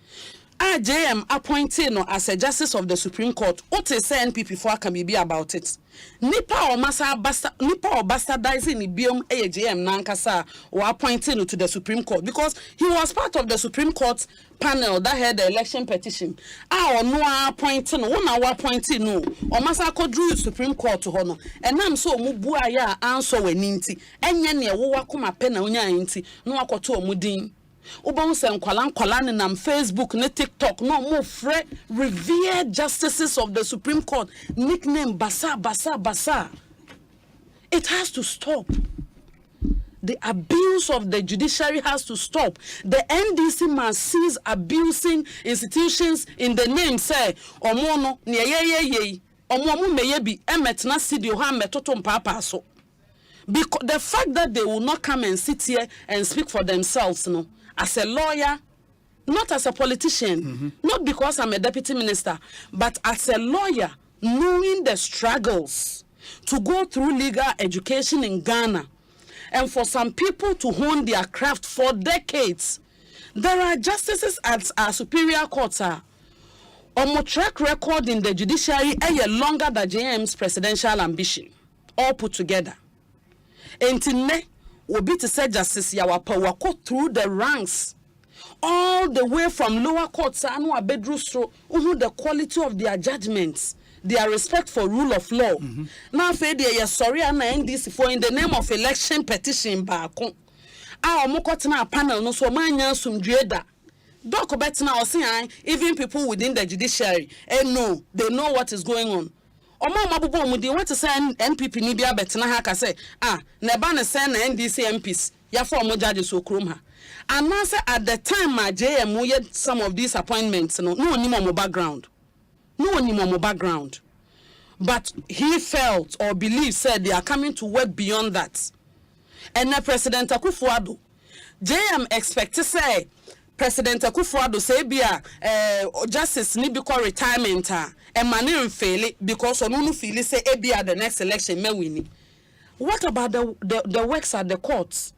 [SPEAKER 8] JM appointed as a justice of the Supreme Court. What is NPP for can be about it? Nipa or bastardizing the biom JM Nankasa or appointed to the Supreme Court because he was part of the Supreme Court panel that had the election petition. No appointing, no or Masako drew Supreme Court to honor. And I'm so mubuaya answer when ninti. And yenya wakuma pena unya inti no akoto mudin. Ubon se nkwala na Facebook na TikTok no more revered justices of the Supreme Court nickname basa. It has to stop. The abuse of the judiciary has to stop. The NDC must cease abusing institutions in the name say omono ne ye omo meyebi emetna studio ha metoto mpapa so. Because the fact that they will not come and sit here and speak for themselves no. As a lawyer, not as a politician, not because I'm a deputy minister, but as a lawyer, knowing the struggles to go through legal education in Ghana, and for some people to hone their craft for decades. There are justices at our superior courts Omo track record in the judiciary is longer than JM's presidential ambition, all put together. Entine obi to say justice Yawapa wako through the ranks, all the way from lower courts anu abedru so the quality of their judgments, their respect for rule of law. Now fe dey sorry and NDC for in the name of election petition baako. Omo kotena panel no so manya sumdweda. Doc Betina was saying even people within the judiciary no, they know what is going on. Omo mabubo mudi want to say NPP ni bia Betina ha ka say neba na say na NDC MPs ya for mo judges okrom ha. And now say at the time my JM yet some of these appointments no oni mo background. No oni mo background. But he felt or believed said they are coming to work beyond that. And now President Akufo-Addo JM expect to say President Akufo-Addo say bia justice ni because retirement and money fail because onu feel say bia the next election may win. What about the works at the courts?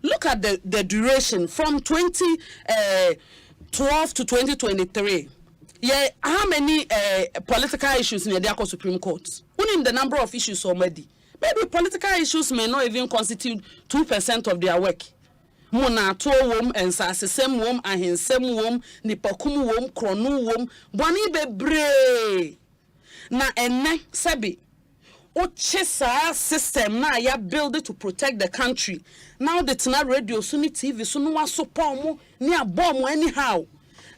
[SPEAKER 8] Look at the duration from 2012 to 2023. Yeah, how many political issues in the Supreme Court? Only the number of issues already. Maybe political issues may not even constitute 2% of their work. Muna to wom ensasesem wom ahensem wom nipakum wom kronu wom boni bebre na enne sebi o chesa system na ya build to protect the country. Now the tina radio so ni TV so no wasopon mo ni abom anyhow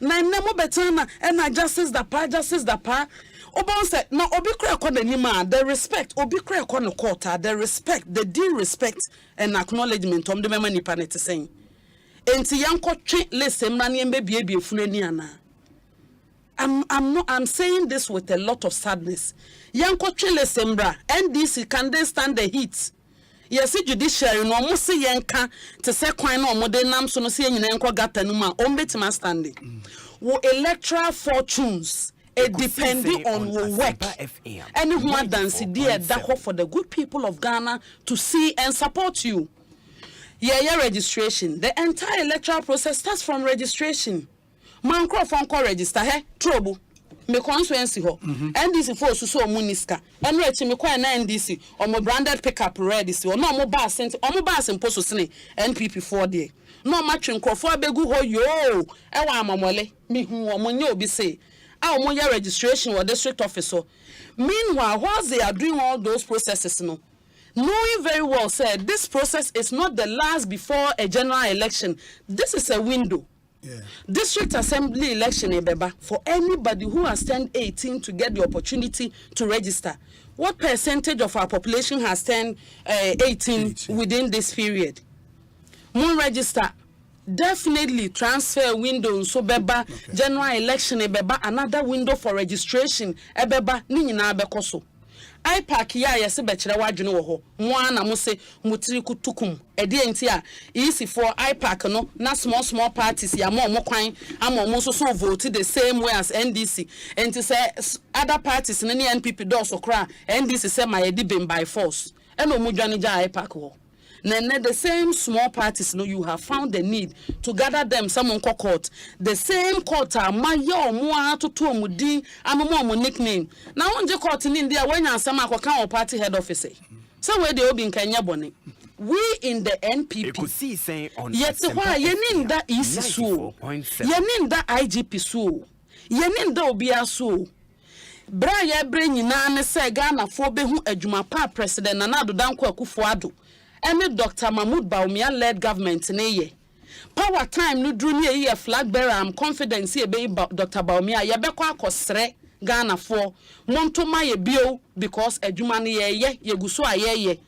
[SPEAKER 8] na enne mo betana na justice da pa obon say na obi kra ko nanima the respect obi kra ko no court the respect the due respect and acknowledgement the mema nipa net saying enti yanko twe lesem na ne mbebie funani ana. I'm saying this with a lot of sadness. Yanko twe lesem bra NDC can they stand the heat? Yes, judiciary no mo se yanka te se kwan na mo de nam so no se nyina yanko gata no ma o betima standing. Wo electoral fortunes depending on your work. Anyone dance dear that for the good people of Ghana to see and support you. Yeah, registration. The entire electoral process starts from registration. Man phone call register trouble. Me constituency ho. NDC for so muniska. And reach me kwa na NDC or mo branded pickup ready so no mo bar sent or mo bar sent post sene NPP 4 there. No match nkrofo abegu ho yo. E wa amamole. Me hu o mo nye obi say our registration or district officer. Meanwhile, whilst they are doing all those processes, knowing very well said this process is not the last before a general election. This is a window. Yeah. District assembly election for anybody who has turned 18 to get the opportunity to register. What percentage of our population has turned 18 within this period? More register. Definitely transfer window so beba general election beba another window for registration beba ni nyina bekoso IPAC ya yesi bechire wadwene wo ho mo na mo se mutiri kutukum ede enti a easy for IPAC no na small parties ya mo kwan ama mo so vote the same way as NDC enti say other parties ni NPP do so kra NDC say my edi by force eno mo dwane ja IPAC ho. Then the same small parties, you have found the need to gather them some court. The same court are my to mudi and nickname. Now on the court in India when you some party head office. So where they in Kenya Bonnie. We in the NPP. Ekosiisen On Asempa. Yet why yenin that is so. Yenin that IGP so. Yenin that obia so. Bra ye bring nyina ne se Ghana fo be hu adwuma pa president Nana Danko Akufo-Addo. Any Dr. Mahmoud Bawumia led government ne power time no dru ne ye flag bearer. I'm confident say be Dr. Bawumia ye be kwa akosre Ghana for montoma ye bio because adwuma ne ye guso aye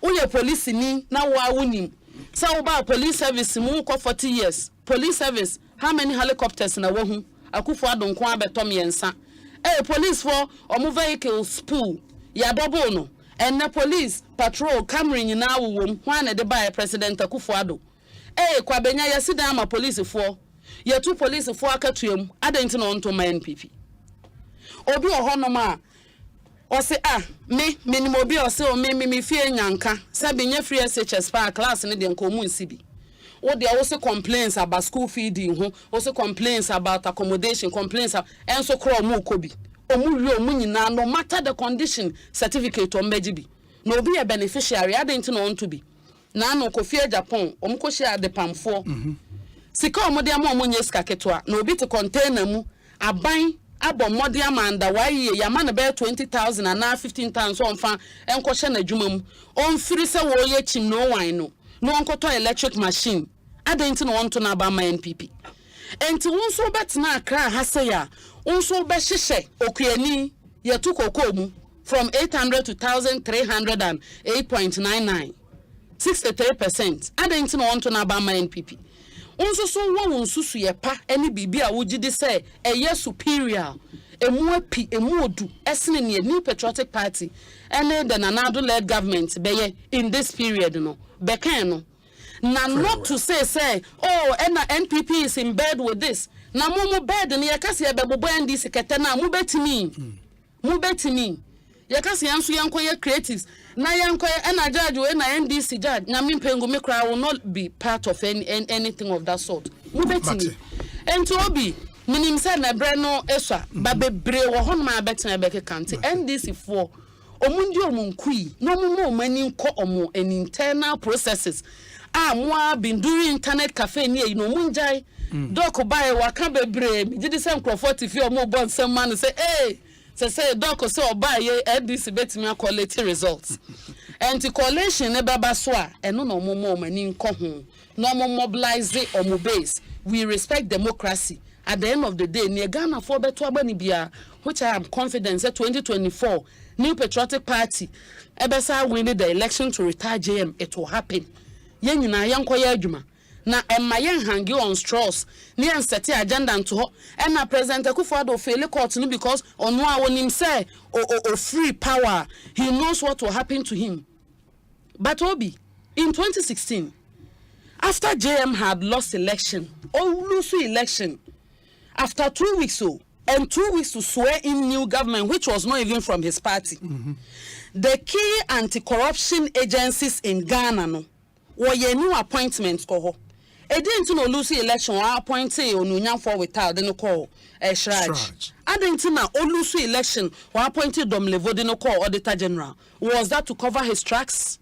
[SPEAKER 8] uye police ni na wa wunim say about police service mu ko 40 years police service how many helicopters na wo hu Akufo-Addo nko abetom yensa police for omo vehicles pool ya double no. And the police patrol Cameron in our womb, one at the by President Akufo-Addo. Kwabenya yasida ma police for. Ye two police for akatuem, adentin on to my NPP. Obi ohonoma. O say me minimobi o say o me fear nyanka. Sabi nye free SHS pa class ni de nkomu nsibi. what they also complaints about school feeding, also complaints about accommodation, complaints and so crawl mu kobi. No matter the condition, certificate or mejibi. No be a beneficiary, I didn't know to be. Nano Kofia Japan, share the PAM 4. Sika omodia mo nyeska ketwa, no be to contain mu, aban abo modia manda why yamana be 20,000 and now 15,000 so on fan enko hye na dwuma mu. On firi se wo ye chim no wine no. No onko to electric machine. Adenti no want to na ba ma NPP. Enti wonso betna akra ha se ya, wonso be hyehye okuani ye to kokomu from 800 to 1,308.99. 63%. Adenti no want to na ba ma NPP. Onso so wo nsusu ye pa eni bibia wo gidi say eye superior emu api emu odu esene ne New Patriotic Party ene the Nanado led government beye in this period no bekan no na not to say oh NPP is in bed with this na mo bed ne yakase ye bebobo NDC kete na mo betimi yakase yanso yanko ye creatives na yanko na judge we na NDC judge na mpengu me cry will not be part of anything of that sort mu betini enti obi minim say na bre no eswa ba bebre wo hon ma betina beke kante NDC for omundi omunkui no mo mani nko omo an internal processes mo been doing internet cafe ni no munjai doko bae waka bebre mi gidi say nkrofo fi omo bon sem man say say doko say oba ye NDC betimi collect results and the coalition ne baba so a eno no mo mani nko ho no mo mobilize omo base. We respect democracy. At the end of the day near Ghana for beto abani bia, which I am confident that 2024 New Patriotic Party ebesa winning the election to retire JM, it will happen. Yen nyina yanko ye adwuma na emayen hangi on straws ni anseti agenda nto ho and na President Akufo-Addo fail court no because ono a wonim say o free power, he knows what will happen to him. But Obi in 2016 after JM had lost election after 2 weeks and 2 weeks to swear in new government which was not even from his party. The key anti-corruption agencies in Ghana no were new appointments ko ho. E didn't no lose election or appointed onunya for without the no call Shraj. I didn't know lose election or appointed Dom Levo the no call Auditor General. Was that to cover his tracks?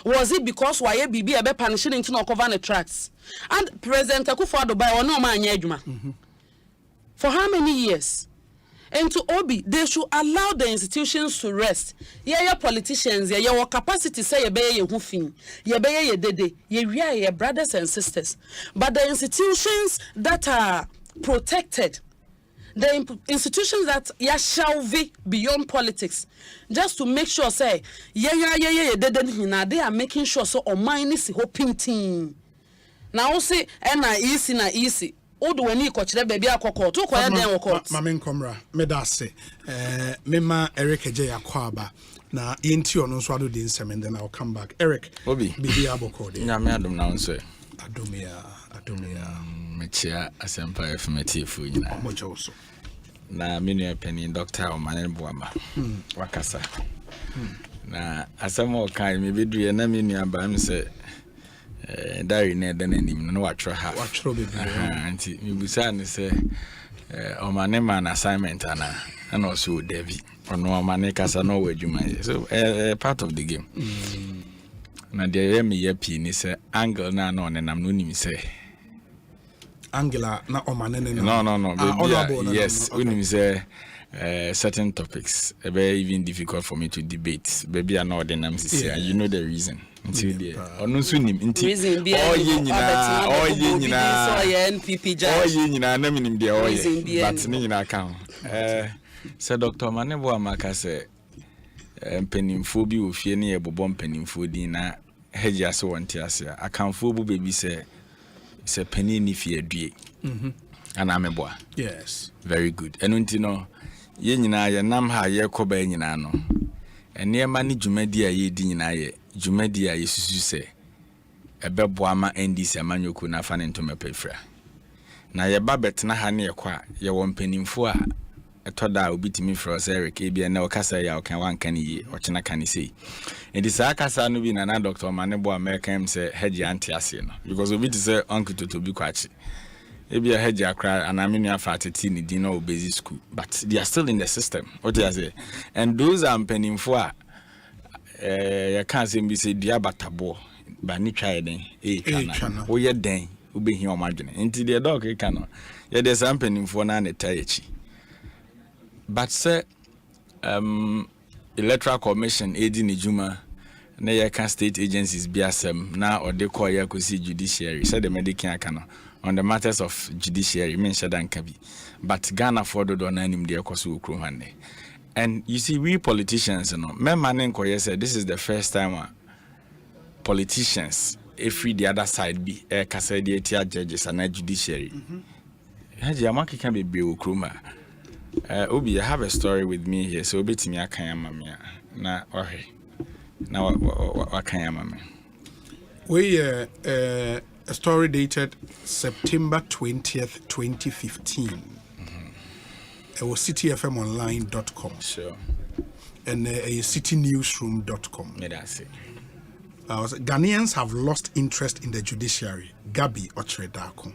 [SPEAKER 8] Was it because why BB a be punishing into no cover the tracks? And President Akufo-Addo by one no man yejuma. For how many years? And to Obi, they should allow the institutions to rest. Yeah, politicians, yeah, your capacity say ye be ye hufin, ye be ye dede, ye brothers and sisters. But the institutions that are protected, the institutions that shall be beyond politics, just to make sure say, they are making sure so on mine is hoping team. Now say, easy. Odo wani ko kire baby akoko to ko ya den wo court mama nkomra me da se mema Eric Eje Yakwaba na yenti ono so ado di nsem and then I'll come back. Eric Obi bibi aboko de nya me adom na wonso adomia mechia Asempa FM nyina omojo so na menu penny doctor o manen boama wakasa na asemo kan me bedu ye na menu aba am se diary na den anim no watro ha watro be anti mi busa ne se o mane man assignment ana also Devi ono mane kasa no wadwuma so part of the game na de me yapi ni se angle na no ne nam no nim se angle na o mane ne no baby yes we nim se certain topics even difficult for me to debate baby I know the names you know the reason until there onu so nim nti oye nyina na minim there oye but ni nyina kan say Dr. Manebo Amaka say mpenimfo bi ofie ne ye bobom mpenimfo din na heji ase wonte ase akanfo bu baby say penny ni fie adue ana ameboa yes very good enu nti no ye nyina ye nam ha ye koba nyina no enema ni dwumadi a ye di nyina ye dwumadi a yesusu se ebeboa ma NDC amanyoku na fa ne ntoma pefra na ye ba betena ha ne ye kwa ye wo mpanimfo a
[SPEAKER 9] toda obi timi for Eric e bia na o kasa ya o kan wan kan yi o chena kan sei and this akasa no bi na Dr. Manebo American say hedge anti ase no because obi to say uncle to be kwachi e bia hedge akra anamenu afa ateti ni din no basic school but they are still in the system what do you say and those are pennyfo a ya kan say bi say dia batabo ba ni twa den kana wo ye den wo be hi o madwene nti the dog e kana ya de some pennyfo na na tayechi but say Electoral Commission edi ni juma na ya kan state agencies bi asem na ode call ya kosi judiciary said the medical akano on the matters of judiciary men shadan kabi but Ghana for do na nim de ekoso okro hande and you see we politicians no memma nen koye said this is the first time politicians every the other side be kasa de etia judges and judiciary haji amaki kan be okro ma Obi, I have a story with me here, so Obi Timia Kayamamia. Na okay. Now what Kayamame?
[SPEAKER 2] We a story dated September 20th, 2015. It was cityfmonline.com.
[SPEAKER 9] Sure.
[SPEAKER 2] And citynewsroom.com.
[SPEAKER 9] Yeah, that's it.
[SPEAKER 2] Ghanaians have lost interest in the judiciary. Gabi Ochredako.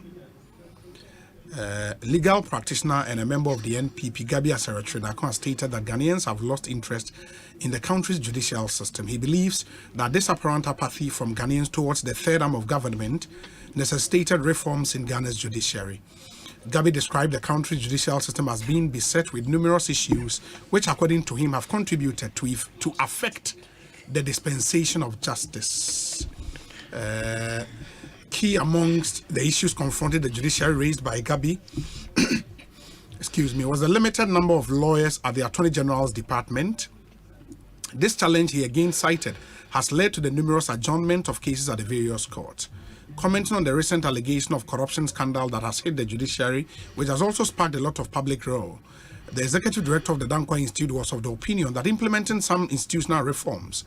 [SPEAKER 2] Legal practitioner and a member of the NPP, Gabi Ochredako, stated that Ghanaians have lost interest in the country's judicial system. He believes that this apparent apathy from Ghanaians towards the third arm of government necessitated reforms in Ghana's judiciary. Gabi described the country's judicial system as being beset with numerous issues, which, according to him, have contributed to affect the dispensation of justice. Key amongst the issues confronted the judiciary raised by Gabi was the limited number of lawyers at the Attorney General's department. This challenge, he again cited, has led to the numerous adjournment of cases at the various courts. Commenting on the recent allegation of corruption scandal that has hit the judiciary, which has also sparked a lot of public row, the executive director of the Dankwa Institute was of the opinion that implementing some institutional reforms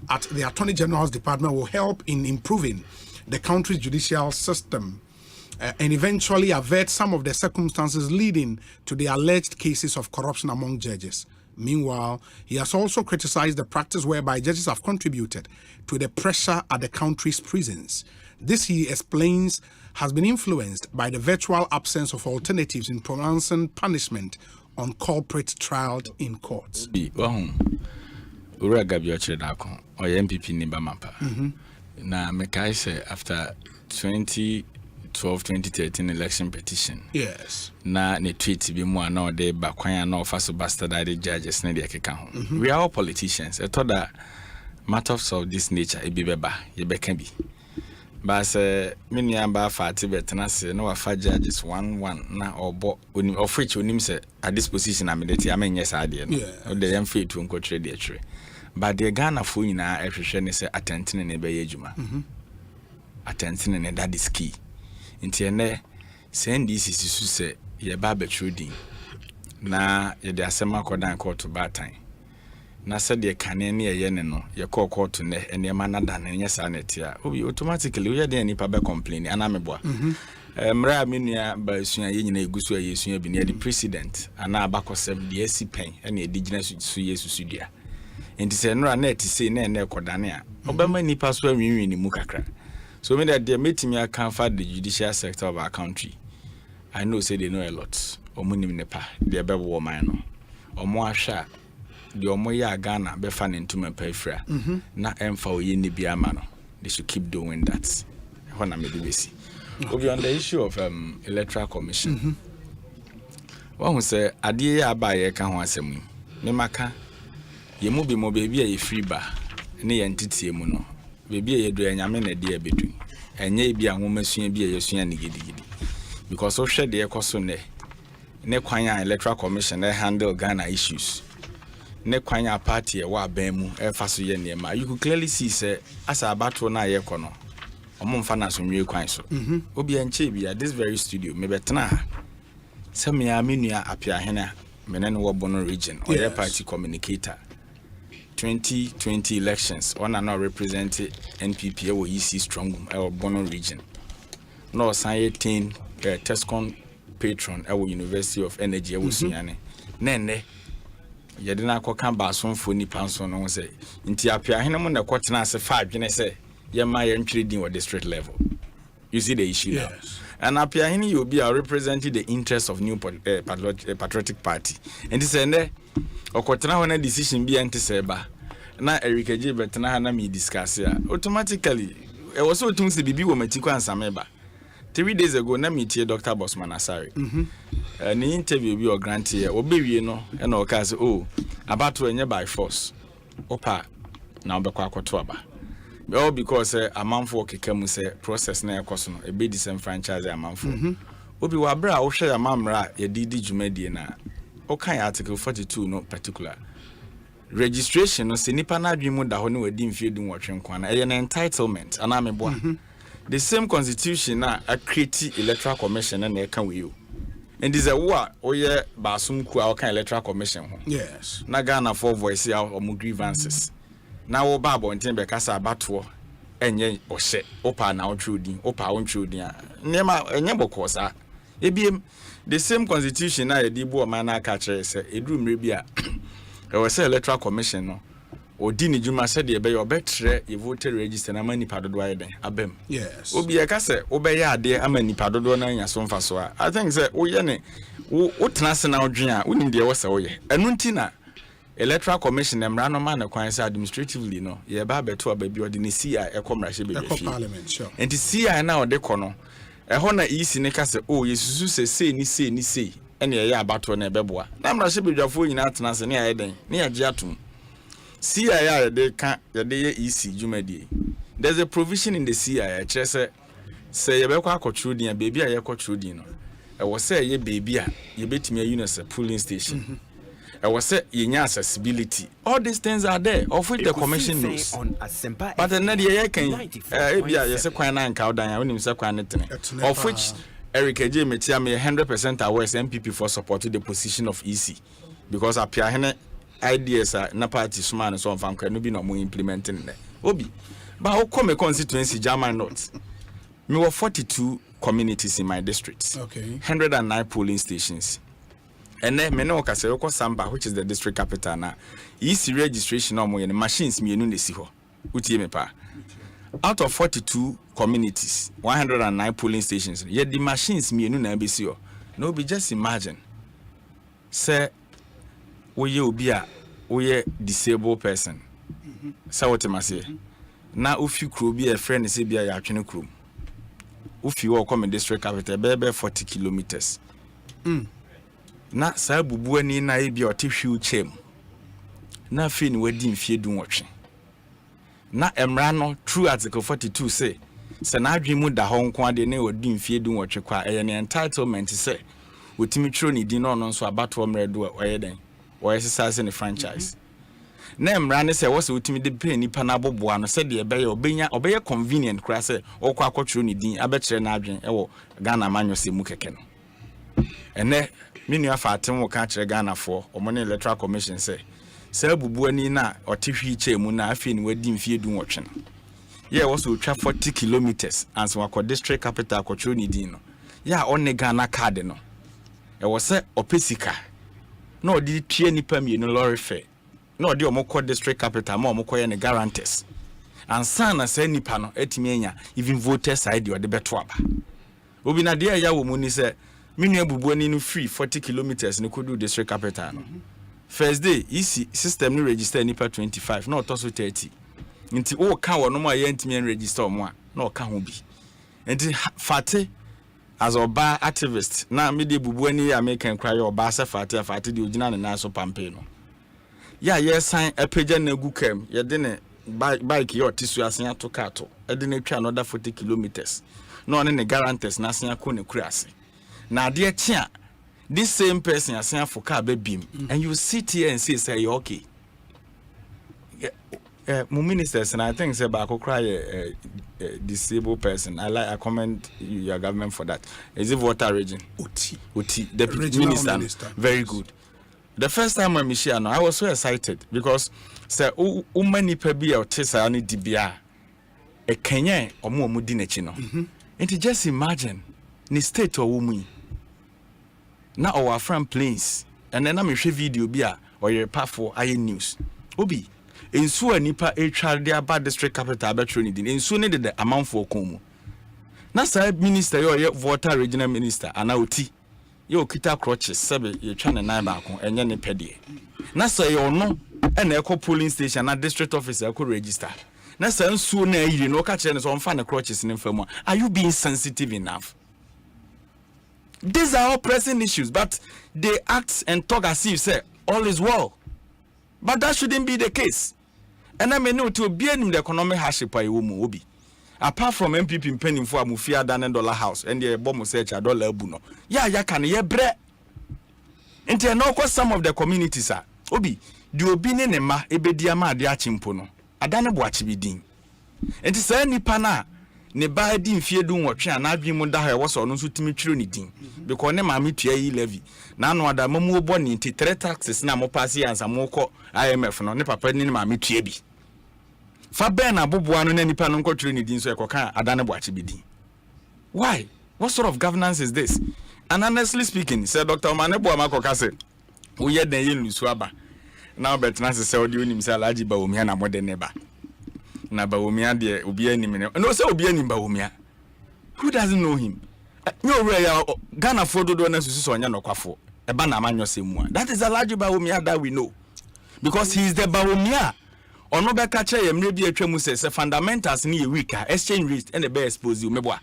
[SPEAKER 2] at the Attorney General's department will help in improving the country's judicial system and eventually avert some of the circumstances leading to the alleged cases of corruption among judges. Meanwhile, he has also criticized the practice whereby judges have contributed to the pressure at the country's prisons. This, he explains, has been influenced by the virtual absence of alternatives in pronouncing punishment on culprits trialed in courts.
[SPEAKER 9] Ura Gabi Ochredako or MPP Nimba Mapa. Na mekai say after 2012-2013 election petition.
[SPEAKER 2] Yes.
[SPEAKER 9] Na ne tweet bi mu ana ode ba kwan na ofa so bastardized judges na de keka ho. We are all politicians. I thought that matters of this nature e bi beba, ye beka bi. Ba say me nua ba fa ati betena se na wafa judges 1-1 na obo onim of which onim say at this position amedeti amenye sa ade no. O de yam fit to nkotre de atwe. But the Ghana for nyina ehwehwe ne say attention ne be yedwuma. Attention ne that is key. Nti ene send this is to say ye ba betruding. Na ye de asema kodan court ba tan. Na said the kane ne ye ne no ye call court ne ene ma na dan ne nyesa na tia. Obi automatically we dey nipa be complain ana meboa. Mra menua ba sua ye nyina egusu a yesua bi ne the president ana abakosem de asi pen ene edigina su yesu dua. Nti se no na eti se na ene kodane a obama nipa so anwinwi ni mu kakra. So me that they metimi account the judicial sector of our country. I know say they know a lot. Omunim nepa de be wo man no. Omo ahwa de omo ya Ghana be fa ne ntuma pafra. Na emfa oye ni bia ma no. They should keep doing that. Hona me de besi. Obi on the issue of Electoral Commission. Who say adie ya ba ye ka ho asem. Me maka ye mu bi mo baby e free ba ne ye ntitie mu no. Baby ye do anyame na de abedu. Enye bi anwomasua bi ye sua ne gidigidi. Because of share de ekoso ne kwan Electoral Commission handle Ghana issues. Ne kwan party e wa ban mu e fa so ye nema. You could clearly see say as a battle na ye kono. Omo mfa na so nwe kwan so. Obi enche bi at this very studio me betena. Se me nua apia hena mene no Bono region or your party communicator. 2020 elections on and now represented NPP or EC strong or Bono region. No sign 10 Tescon patron our University of Energy was Siane nene yɛde ko kan ba sonfo nipa nso no sɛ nti apia hene mo na kɔtena ase fa adwene sɛ yɛma yɛntwere din wɔ district level. You see the issue now. And apia hene you be representing the interests of new patriotic party. And this and okotena ho na decision bi ante sɛ ba na Erika J betena ha na me discuss ya automatically e was so tun se bibi wo matiko ansameba 3 days ago na meet Dr. Bosman Asari. Ni interview bi o grant here obewie no e na o ka say oh about to enye by force opa na obekwa akoto aba all because amanfo keka mu say process na ekoso no e be disenfranchise amanfo obi wa bra wo hwe amamra ye didi dwumadie na o kan article 42 no particular registration no se nipa na adwemu da ho ne wadi mfie dum wo twenko na e na entitlement ana meboa the same constitution na a create electoral commission na e kan we you and this a war oye basum ku a kan electoral commission ho
[SPEAKER 2] yes
[SPEAKER 9] na Ghana for voice ya o grievances na wo ba bonten be kasa abato enye ohye opa na otwudin opa ontwudin a nema enye bokosa ebiem the same constitution na yedi bu o man na ka kire se eduru mre bi a e wo se electoral commission no odi ni juma se de be yo betre e voter register na mani padodo ayeden abem
[SPEAKER 2] yes
[SPEAKER 9] obi e ka se obeye ade amani padodo na nya so mfa so a I think say wo ye ne wo tena se na odwen a woni de wo se wo ye enu ntina electoral commission emra no man kwan say administratively no ye ba beto ababi odi ni CI ekomra hye bebe fi
[SPEAKER 2] parliament sure
[SPEAKER 9] enti CI na ode kono eho na isi ne ka se oh yesusu se sei ni sei ene ye abato na ebeboa na mra hye bedwafo nyina tena se ne ayeden ne agye atum CI they can they easy jumadi. There's a provision in the CI say you bekwa akotru baby a yakotru din no. E wo say ye baby a ye betimi use a polling station. E wo say ye nya accessibility. All these things are there of which the commission knows. But the na ye can e bia ye say kwan na nka odan a wonim say kwan netene. Of which Eric J metia me 100% aware MPP for support the position of EC because apia hene ideas are na party sman so on no be no more implementing obi but how come a constituency German North me were 42 communities in my district,
[SPEAKER 2] okay,
[SPEAKER 9] 109 polling stations, and then me no ka say Ekosamba, which is the district capital now easy registration no more machines me no si ho utie me pa out of 42 communities 109 polling stations yet the machines me no na be si ho no be just imagine say we obi a we disabled person say what am say na ofi kro bi e friend say bia ya atwene kro ofi wo come district capital be 40 kilometers na sa bubu ani na e bia otehwe chem na fe ni wadi mfie dun wotwe na emra no true article 42 say na adwemu da ho nko ade na wadi mfie dun wotwe kwa e ne entitlement say otimi tro ni di no no nso abato mredo oyeden or exercise in the franchise. Name ran say was ultimate de pay nipa na boboa no said de be obey convenient kra say o kwa kwotro ni din abekere na adwen e wo Ghana manyo se mu keke no. Ene me nua fa atem wo ka kire Ghana for omone electoral commission say bubu ani na otehwi che mu na afi ni wadi mfie dun wotwe no. Ye was ultra 40 kilometers and so akọ district capital kwotro ni din no. Ya on Ghana card no. E wo say opesika no di tue nipa mi no lorry fare no di omokọ district capital ma omokọ ye ne guarantors ansa na say nipa no etimi anya even voters ID o de beto aba obi na de ya wo mu ni say menu abubu ani no free 40 kilometers ne kodu district capital no first day easy system no register nipa 25 no to so 30 nti o ka wo no ma ye ntimi register o mo a no ka ho bi nti fate as oba activist na me de bubu ani American cry oba se fate de ogina ne na so pampe no ya ye sign epeja na gu kam ye de ne bike ye otisu asen ato kato e de ne twa another 40 kilometers no ne guarantors na asen akọ ne kurase na de chia this same person asen afoka ba bim and you sit here and say you okay my ministers and I think say back cry a disabled person. I commend your government for that. Is it water region? Uti deputy minister. Very good. The first time I share no, I was so excited because say many people out tesa ani dibia e Kenya omo di n'echi no. And just imagine ni state or woman. Now our friend planes and then I'm a video be or your part for iron news. Obi, in so nipa HR their bad district capital betronidin, in so needed the amount for Como. Nasa minister, your water regional minister, and outi. Yo kita crutches, sabe, you're trying to nine and any pedie. Nasa your no, and echo polling station, and district officer could register. Nasa sooner you know catch and on fan crutches in infirma. Are you being sensitive enough? These are all pressing issues, but they act and talk as if say all is well. But that shouldn't be the case. And I may know to be in the economic hardship by Obi. Apart from MPP penning for a mufia $1 house and the bomb search a dollar buno. Ya can ye bre. Into no cause some of the communities are Obi, do obine nema ebediama dia chimpono. Adane boachi bidin. Enti say nipa na ne ba di mfie du nwotwe anadwe mu da ha wo so no nso timi twiro ni din because ne maame tua yi levy na no ada mamu obo ni nti 3 taxes na mo pass yansa mo kọ IMF no ne papa ni maame tua bi fa ben na boboa no na nipa no nkọ twiro ni din so ekoka adane boachi bidin. Why? What sort of governance is this? And honestly speaking, said Dr. Omanebo Amakoka said, we had the yin aba. Now better say odi onim say Alhaji Bawumia na mo de neba. Na Bawumia de obi anim no say obi anim Bawumia. Who doesn't know him? No rare Ghana for do na susu onya nokwafo. Eba na manyo semu. That is Alhaji Bawumia that we know. Because he is the Bawumia. Ono be ka che yemre bi atwam say fundamentals ni ye weak exchange rate and the be expose you meboa.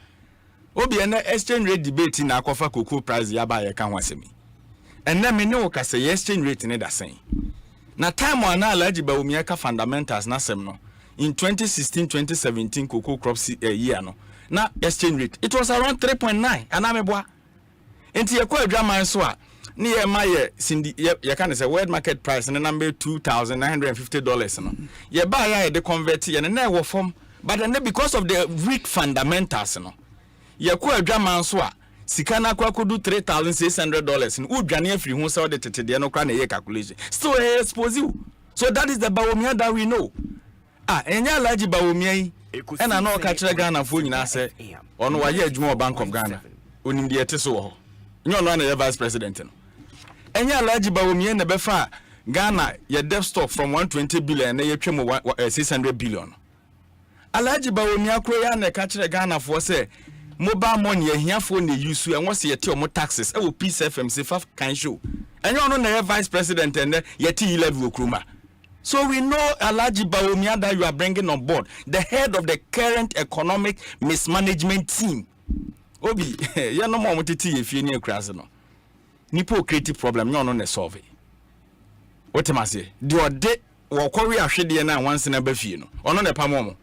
[SPEAKER 9] Obi ene exchange rate debate na akofa cocoa price ya ba ye ka ho asemi. Enne me ne wo ka say exchange rate ne da sen. Na time one Alhaji Bawumia ka fundamentals na sem no. In 2016-2017 cocoa crop year no. Na exchange rate it was around 3.9 ana meboa. Enti ye kwa adwaman so a ne ye ma ye sindi ye can say world market price na number $2,950 no. Ye ba ya de convert ye na wo form but then because of the weak fundamentals no. Ye kwa adwaman so a sika na kwa kodu $3,600 no udwane afiri hu say de tetede no kwa na ye calculation still expose you. So that is the Bawumia that we know. Enya Alhaji Bawumia yi ena na oka kire Ghana fo nyina say ono wa ye adwuma Bank of Ghana onim de ete so ho nyo no na ye vice president no. Enya Alhaji Bawumia na befa Ghana ye debt stock from 120 billion na ye twem 600 billion. Alhaji Bawumia kro ya na ka kire Ghana fo say mobile money ehiafo na use and what's yet your taxes e will peace FM say fa kan show enyo no na vice president and yet level okruma. So we know Alhaji Bawumia that you are bringing on board the head of the current economic mismanagement team. Obi ya no mo motiti efie ni akrase no nipo creative problem no na solve. What am I say the ode wo kwori ahwede na once na ba fie no ono na pamo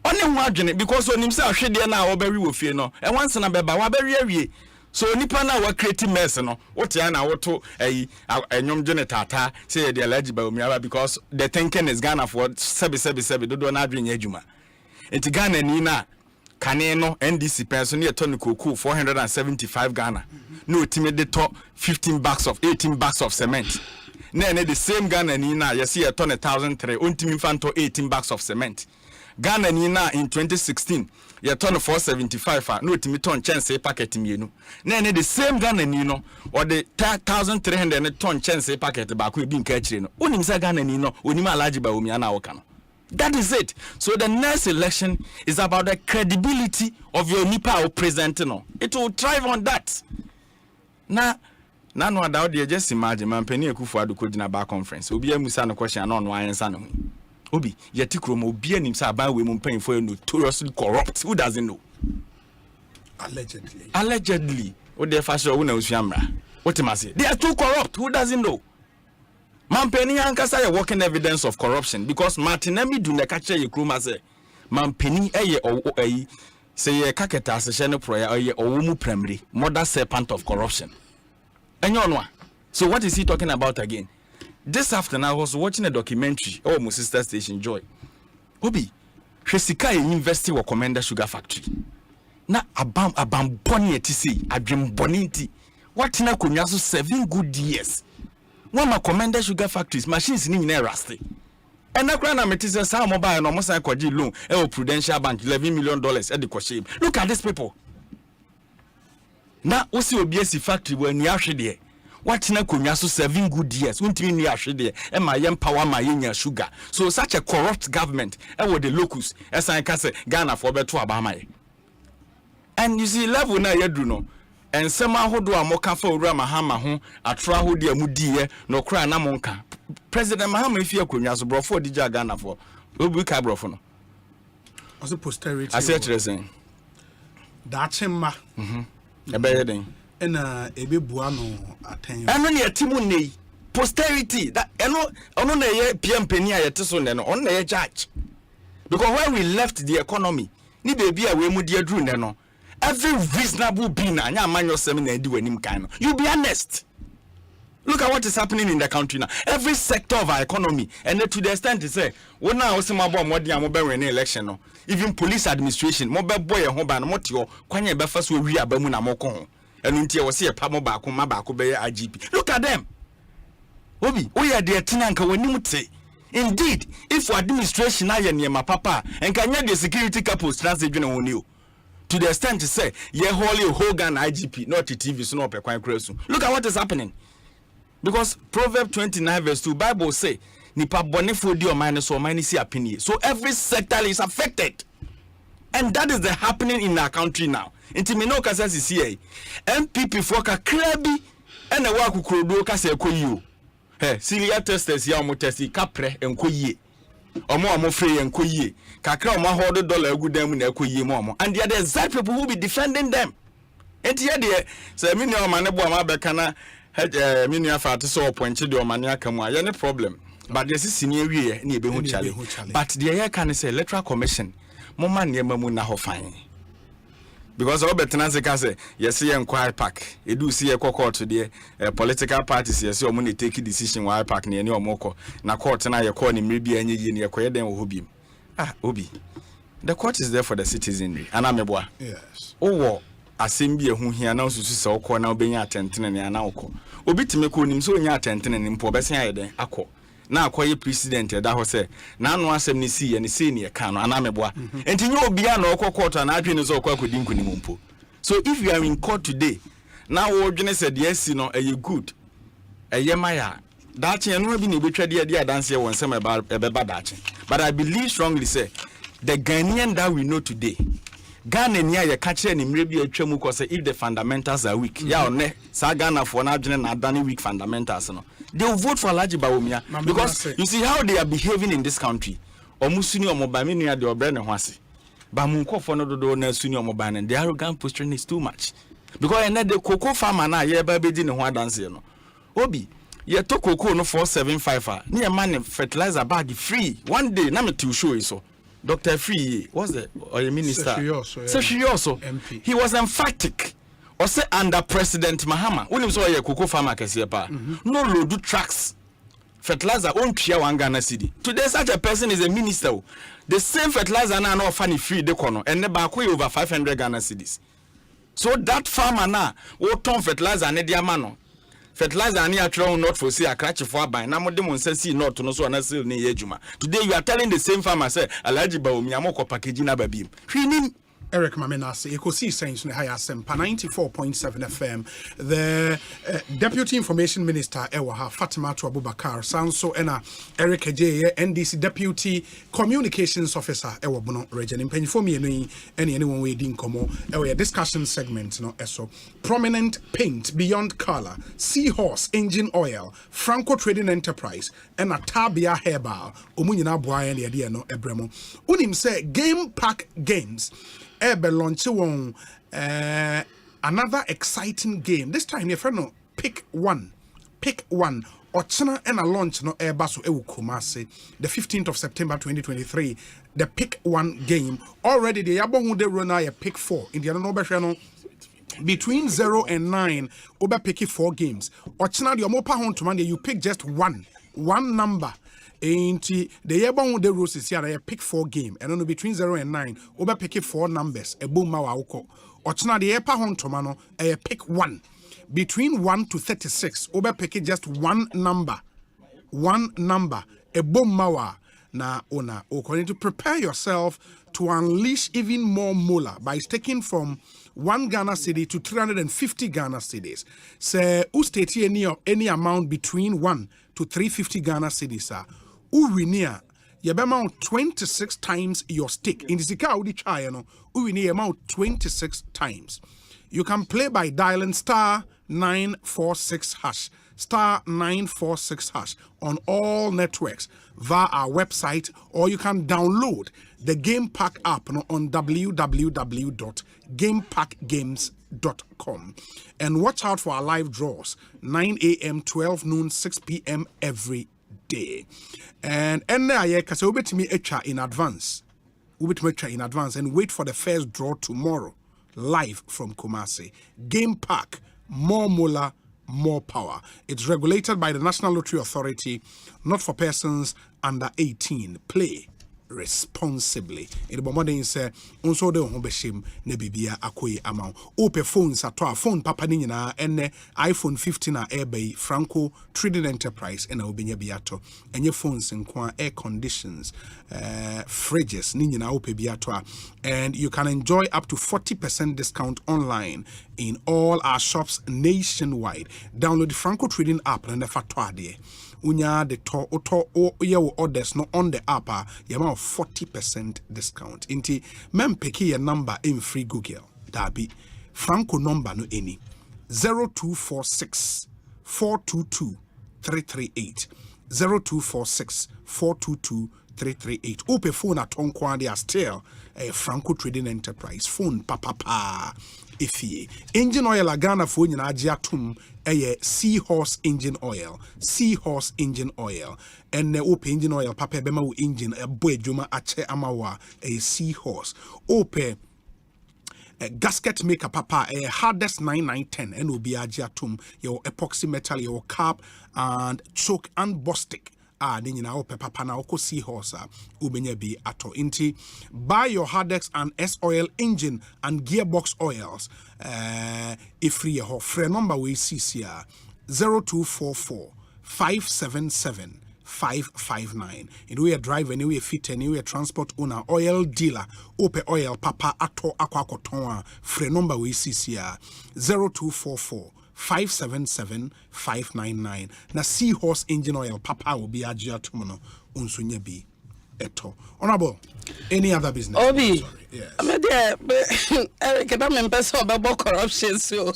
[SPEAKER 9] Only one because when him say ahwede na oberi wo fie no e once na beba wa beri awie so nipa na wa create mess no what ya na woto enyom gene tata say the Alhaji Bawumia because the thinking is Ghana for 7 dodo na adwen adwuma enti Ghana ni na kane no NDC person ne ton koku 475 Ghana no time de to 15 bags of 18 bags of cement na the same Ghana ni na yesi a ton 1,003 ontimi fanto 18 bags of cement. Ghana ni na in 2016 ye ton 475 no timi ton chance packet mienu na the same Ghana ni no or the 1,300 ton chance packet ba ko bi nka akire no onim sa Ghana ni no onim Alhaji Bawumia na woka no. That is it. So the next election is about the credibility of your nipa or present no. It will thrive on that. Na no ada dey just imagine man pani Akufo-Addo ko dina ba conference obi amusa no question no ayensa no. Obi yeti kromo obi anim say aban we mu pen for notoriously corrupt. Who doesn't know? Allegedly o dey fashion wo na osuamra what am I say they are too corrupt. Who doesn't know? Mampeni ankasa ye working evidence of corruption because Martinemi do na kache ye kroma say mampeni eye say ye kaketa asehye ne pro ye owo mu primary mother serpent of corruption. Enyo no. So what is he talking about again? This afternoon I was watching a documentary my sister station Joy. Obi, Hwesika University wa Commander Sugar Factory. Na abam boni etisi, adwem boni nti. What na konya so 7 good years. One ma Commander Sugar Factories machines ni nyina rusty. Ena kra na metise sa mobile no mo san kwaji loan Prudential Bank $11 million e de kwashim. Look at these people. Na osi obi esi factory wa ni ahwede. What na konya so 7 good years untimi ni ahwede e ma ye power ma ye sugar. So such a corrupt government with the locus esan ka say Ghana for beto abama. And you see level na yedru no ensema hodo amoka fa owura Mahama ho atra ho de amudie no kra na monka President Mahama if akonya so brofo odija Ghana for obu ka brofo no
[SPEAKER 2] also posterity
[SPEAKER 9] I say chiresen
[SPEAKER 2] dachemma
[SPEAKER 9] ebe den
[SPEAKER 2] ena ebebua no aten
[SPEAKER 9] eno ne atimu nei posterity that ono na ye piampani a yete so ne no ono na ye judge because when we left the economy ni baby a we mu de adru ne no every reasonable being anya amanyo sem na edi wanim kan no you be honest. Look at what is happening in the country now. Every sector of our economy, and to the extent to say, when now some about more than mobile election, no, even police administration, mobile boy and home motio, kwanye be first we abamuna moko, and until was see a pamo back on my back IGP. Look at them. Obi, we are the tenanka when you say. Indeed, if for administration I am my papa, and can you the security couples transit on you? To the extent to say, ye holy Hogan IGP, not the TV, so no per quite. Look at what is happening. Because Proverbs 29 verse 2 Bible say nipa bonefo di o minus or minus opinion. So every sector is affected. And that is the happening in our country now. Inti me no kasa CCA. MPP for ka krabi ena wa kukurodo kasa ekoyi. Cilia testers ya omo testi kapre enkoyi. Omo free enkoyi. Kakra omo hold dollar egudam na ekoyi mo. And they are the exact people who be defending them. Inti ye de say me no man bo ama beka na minia fa to so point de omania kamu aye ne problem but this is senior wie na ebe hu chale but the year can say electoral commission mo man ne mamu na ho fan because all betena say yes ye enquire pack edu see ye court de political parties yes o mo na take decision why pack ne omoko na court na ye call ni mrebi anye yi ne ye koye den wo hobim obi the court is there for the citizenry ana meboa
[SPEAKER 2] yes
[SPEAKER 9] owo Asembi ehu hia na osusu se okọ na obenya atentene ne ana okọ obitime ko nim so onya atentene ne mpo besen ayede akọ na akoye president eda ho se na anu asem ne si ye ne se ne ye ka no ana meboa enti nye obia na okọ court na adwe ne so okọ akodi nkuni mpo. So if you are in court today now wo dwene se de asi no eye good eye maya dache eno bi ne betwade de adanse ye wonsem ebeba dache but I believe strongly say the Ghanaian that we know today Ghana niya ye kachire ni mrebi atwamu ko say if the fundamentals are weak ya one sa Ghana for na adwene na adane weak fundamentals no they will vote for Alhaji Bawumia because you see how they are behaving in this country omusuni omoba me nua de obre ne ho ase ba mu nkofo no dodo na suni omoba ne the arrogant posture is too much because ene the cocoa farmer na ye ba bedi ne ho adanse no obi ye to cocoa no 475 na ye man fertilizer bag free one day na me to show you so Dr. Free, what's the minister? Seshioso. MP. He was emphatic. Or say under President Mahama, when he saw a cocoa farmer, no load do tracks. Fertilizer won't share one Ghana city. Today, such a person is a minister. The same fertilizer now not funny free the corner and the back way over 500 Ghana cities. So that farmer now will turn fertilizer and the amano. Fertilizer and natural not for say a catch for by na modem say not to no so na sell ni ejuma. Today you are telling the same farmer say Alhaji Bawumia mo ko package na babim. Hwinim
[SPEAKER 2] Eric Mamenase, Ekosiisen On Asempa 94.7 FM. The Deputy Information Minister Ewaha Fatima Abubakar Sanso ena Eric Ejeye NDC Deputy Communications Officer Ewa Bono region. In Pennyfomi anyone we din komo ewa discussion segment no eso. Prominent paint beyond color, seahorse engine oil, Franco Trading Enterprise, and a Tabia Herbal. Umunyina boy and the no ebremo. Unim say Game Pack Games. Ebe launch one another exciting game. This time your friend no pick one. Ochana and a launch no airbaso ewu Kumasi the 15th of September 2023. The pick one game already the yabo de run a pick 4 in the no between 0 and 9 over pick 4 games. Ochana the omopa hon to man you pick just one number. Ain't the yabon the rules is here a pick 4 game and only between 0 and 9 over pick 4 numbers a boom mawako or chna the epa hon tomano a pick 1 between 1 to 36 over pick just one number a boom mawa
[SPEAKER 10] na ona going to prepare yourself to unleash even more moolah by staking from 1 Ghana cedi to 350 Ghana cedis. Say who state any amount between 1 to 350 Ghana cedis who winia you amount 26 times your stake in the sika udi chai no who winia amount 26 times. You can play by dialing star 946 hash star 946 hash on all networks via our website, or you can download the Game Pack app on www.gamepackgames.com. And watch out for our live draws 9 a.m., 12 noon, 6 p.m. every day. And I can say in advance. In advance and wait for the first draw tomorrow. Live from Kumasi. Game Pack, more moolah, more power. It's regulated by the National Lottery Authority, not for persons under 18. Play responsibly. In the moment say unso de ho beshim na bibia akoyi amount. Ope phones atwa phone papa ni nyina enne iPhone 15 na airby Franco Trading Enterprise ena obenya biato. Enye phones nkwa air conditions, fridges ni nyina ope biato, and you can enjoy up to 40% discount online in all our shops nationwide. Download the Franco Trading app and the fatwa there. Unya the your orders no on the app you have 40% discount. Inti mem peki your number in free Google. Dabi Franco number no any 0246 422 338 0246 422 338. Ope phone at Onkwa they are still a Franco Trading Enterprise phone papa. Ifie engine oil Ghana for nyina agye atom seahorse engine oil and open engine oil papa bema wo engine ebo adwuma ache amawa seahorse ope gasket maker papa hardest 9910 and obi agye atom your epoxy metal your cap and choke and bostic then you know papa na oko seahorse ubenya bi ato inti buy your Hardex and S oil engine and gearbox oils if free ho free number we see 0244 577 559. In we drive anyway fit anyway transport owner oil dealer ope oil papa ato akwakoton free number we see 0244 577 599. Na seahorse engine oil papa will be ajia tumuno unsunya bi eto. Honorable, any other business?
[SPEAKER 8] Obi,
[SPEAKER 10] yes.
[SPEAKER 8] Eric, I'm impressed about corruption so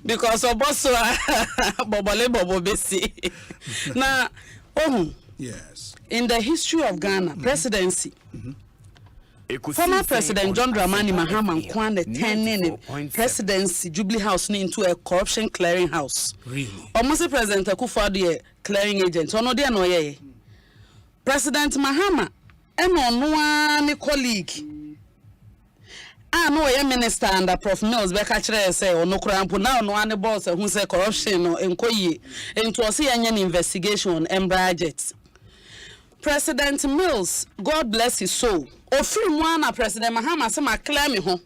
[SPEAKER 8] because of Bonsu Bobole Bobo Besi. Now,
[SPEAKER 10] yes.
[SPEAKER 8] In the history of Ghana presidency. Former President John Dramani Mahama Nkwane turning presidency Jubilee House into a corruption clearing house.
[SPEAKER 10] Really?
[SPEAKER 8] Almost President Akufo-Addo clearing agent. Ono dey no ye. President Mahama no one colleague. No ye minister under Prof Mills be ka kire say ono krampo na no one boss who say corruption no enkoye. Ento say an investigation on Embrajet. President Mills, God bless his soul. Ofri mwana President Mahama se ma clear me ho.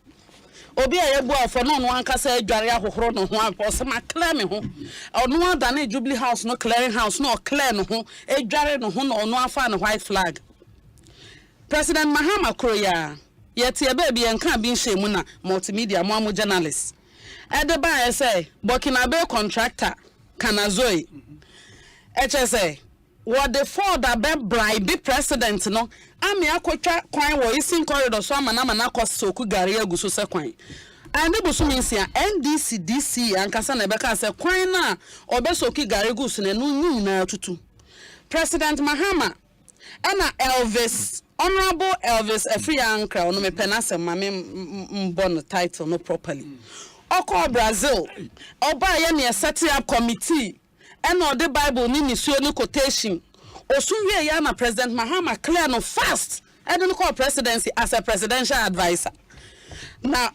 [SPEAKER 8] Obi ayebu afo no no anka say dware ahohoro no ho apo se ma clear me ho. Ono ada na Jubilee House no clearing house no clear no ho, edware no ho no ono afa na white flag. President Mahama kroya yet ye baby enka bi nhemu na multimedia mo journalists. Edeba say Burkina contractor Kanazoi. HSA what the for that be bribe president no ami akotwa kwan wo isin corridor so amana mana kosoku gari aguso se kwan and the busu means NDC DC ankasa na be ka se kwan na obesoki gari aguso na nu na tutu President Mahama ana Elvis Honorable Elvis Afriankra ono me penase mame mbon title no properly oko Brazil oba ye ne set up committee and all the Bible ni misuo quotation. Osunwe ya na President Mahama clear no fast. I don't call presidency as a presidential advisor. Now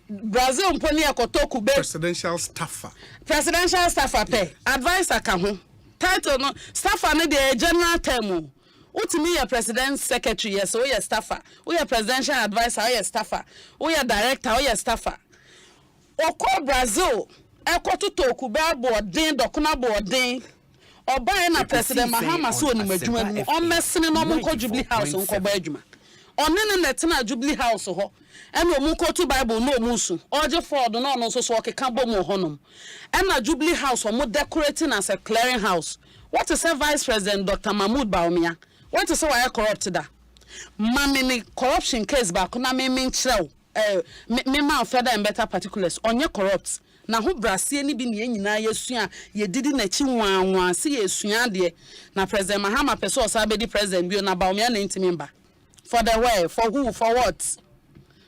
[SPEAKER 8] Brazil mponi akotoku be
[SPEAKER 10] presidential staffer.
[SPEAKER 8] Presidential staffer pe advisor ka ho. Title no staffer ne the general term. Utimi ya president secretary yes o ya staffer. O ya presidential advisor o ya staffer. O ya director o ya staffer. Oko Brazil ekotuto ku be boarding dokuna boarding Oba na President Mahama so ni madwuma mu o mesene no mo Jubilee House nko ba adwuma onene na tena Jubilee House ho ena o mu ko to Bible no mu su oje Ford no no so okeka bom honom ena Jubilee House o mo decorating as a clearing house. What is a Vice President Dr. Mahmoud Bawumia? What is why corrupt da? Mamini corruption case back na me nkyerɛw me ma further and better particulars onye corrupt na ho brasie ni bi ne nyina yesua ye didi na chi nwanwa se yesua de na President Mahama peso osa be di president bio na Bawumia na ntimi mba for the way for who for what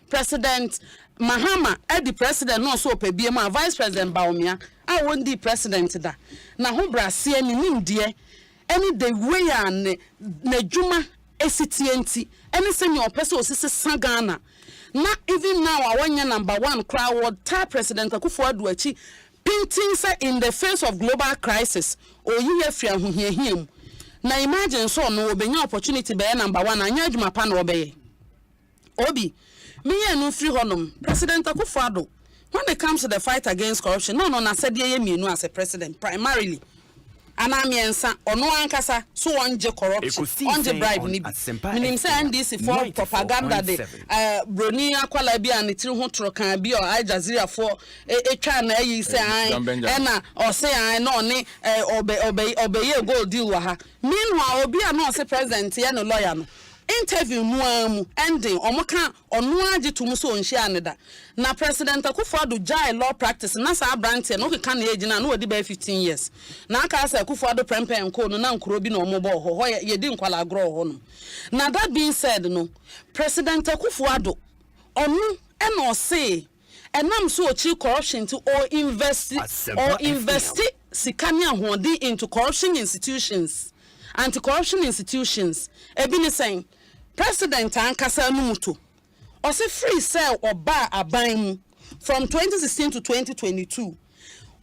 [SPEAKER 8] President Mahama the president no so pe biem Vice President Bawumia a won di president da na ho brasie ni nimdie any the way an na dwuma esitienti any senior person osisi sagana na even now awanya number 1 crowd ta President Akufo-Addo achi painting say in the face of global crisis oyiye fia hohiahiem na imagine so no obenya opportunity be number 1 anya adwuma pa na obeye obi me ye no free honom President Akufo-Addo when it comes to the fight against corruption no na said ye mienu as a president primarily anamiensa ono ankasa so onje corruption onje bribe ni minim say NDC for propaganda de broni akwala bi anitiri ho tro kan bi o Al Jazeera for etwa na ayi say na Osei no ne obeye gold deal wa ha meanwhile obi a no say president ye no lawyer no interview nuamu ending omoka onu age to so onhia aneda na President Akufo-Addo jai law practice na sa branch no keka na age na no odi ba 15 years na aka sa Akufo-Addo prempen ko no na nkoro bi na omobo ho ye di nkwala agro ho no na that being said no President Akufo-Addo onu eno say enam so ochi corruption to or invest sikania hondi into corruption institutions anti-corruption institutions ebini saying President ankasa numuto o se free sale oba aban mu from 2016 to 2022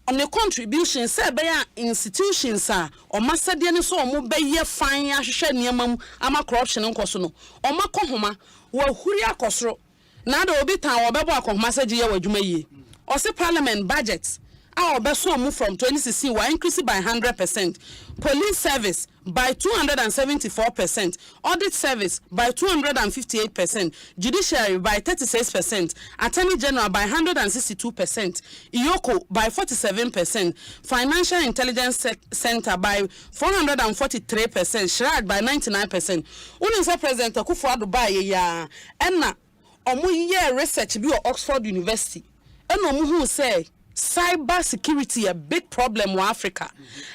[SPEAKER 8] on the contribution say be institutions o masade ne so o be ye fan ahwehwe niamam ama corruption nkoso no o makohoma wa huri akosoro na da obi tan wo bebo akohoma saje ye wadwuma yie o se parliament budget our best move from 2016 were increased by 100%, police service by 274%, audit service by 258%, judiciary by 36%, attorney general by 162%, IOCO by 47%, financial intelligence center by 443%, SHRAD by 99%. Unisa President Akufo-Addo by ya enna omu ye research bi Oxford University enna omu hu say cyber security a big problem in Africa.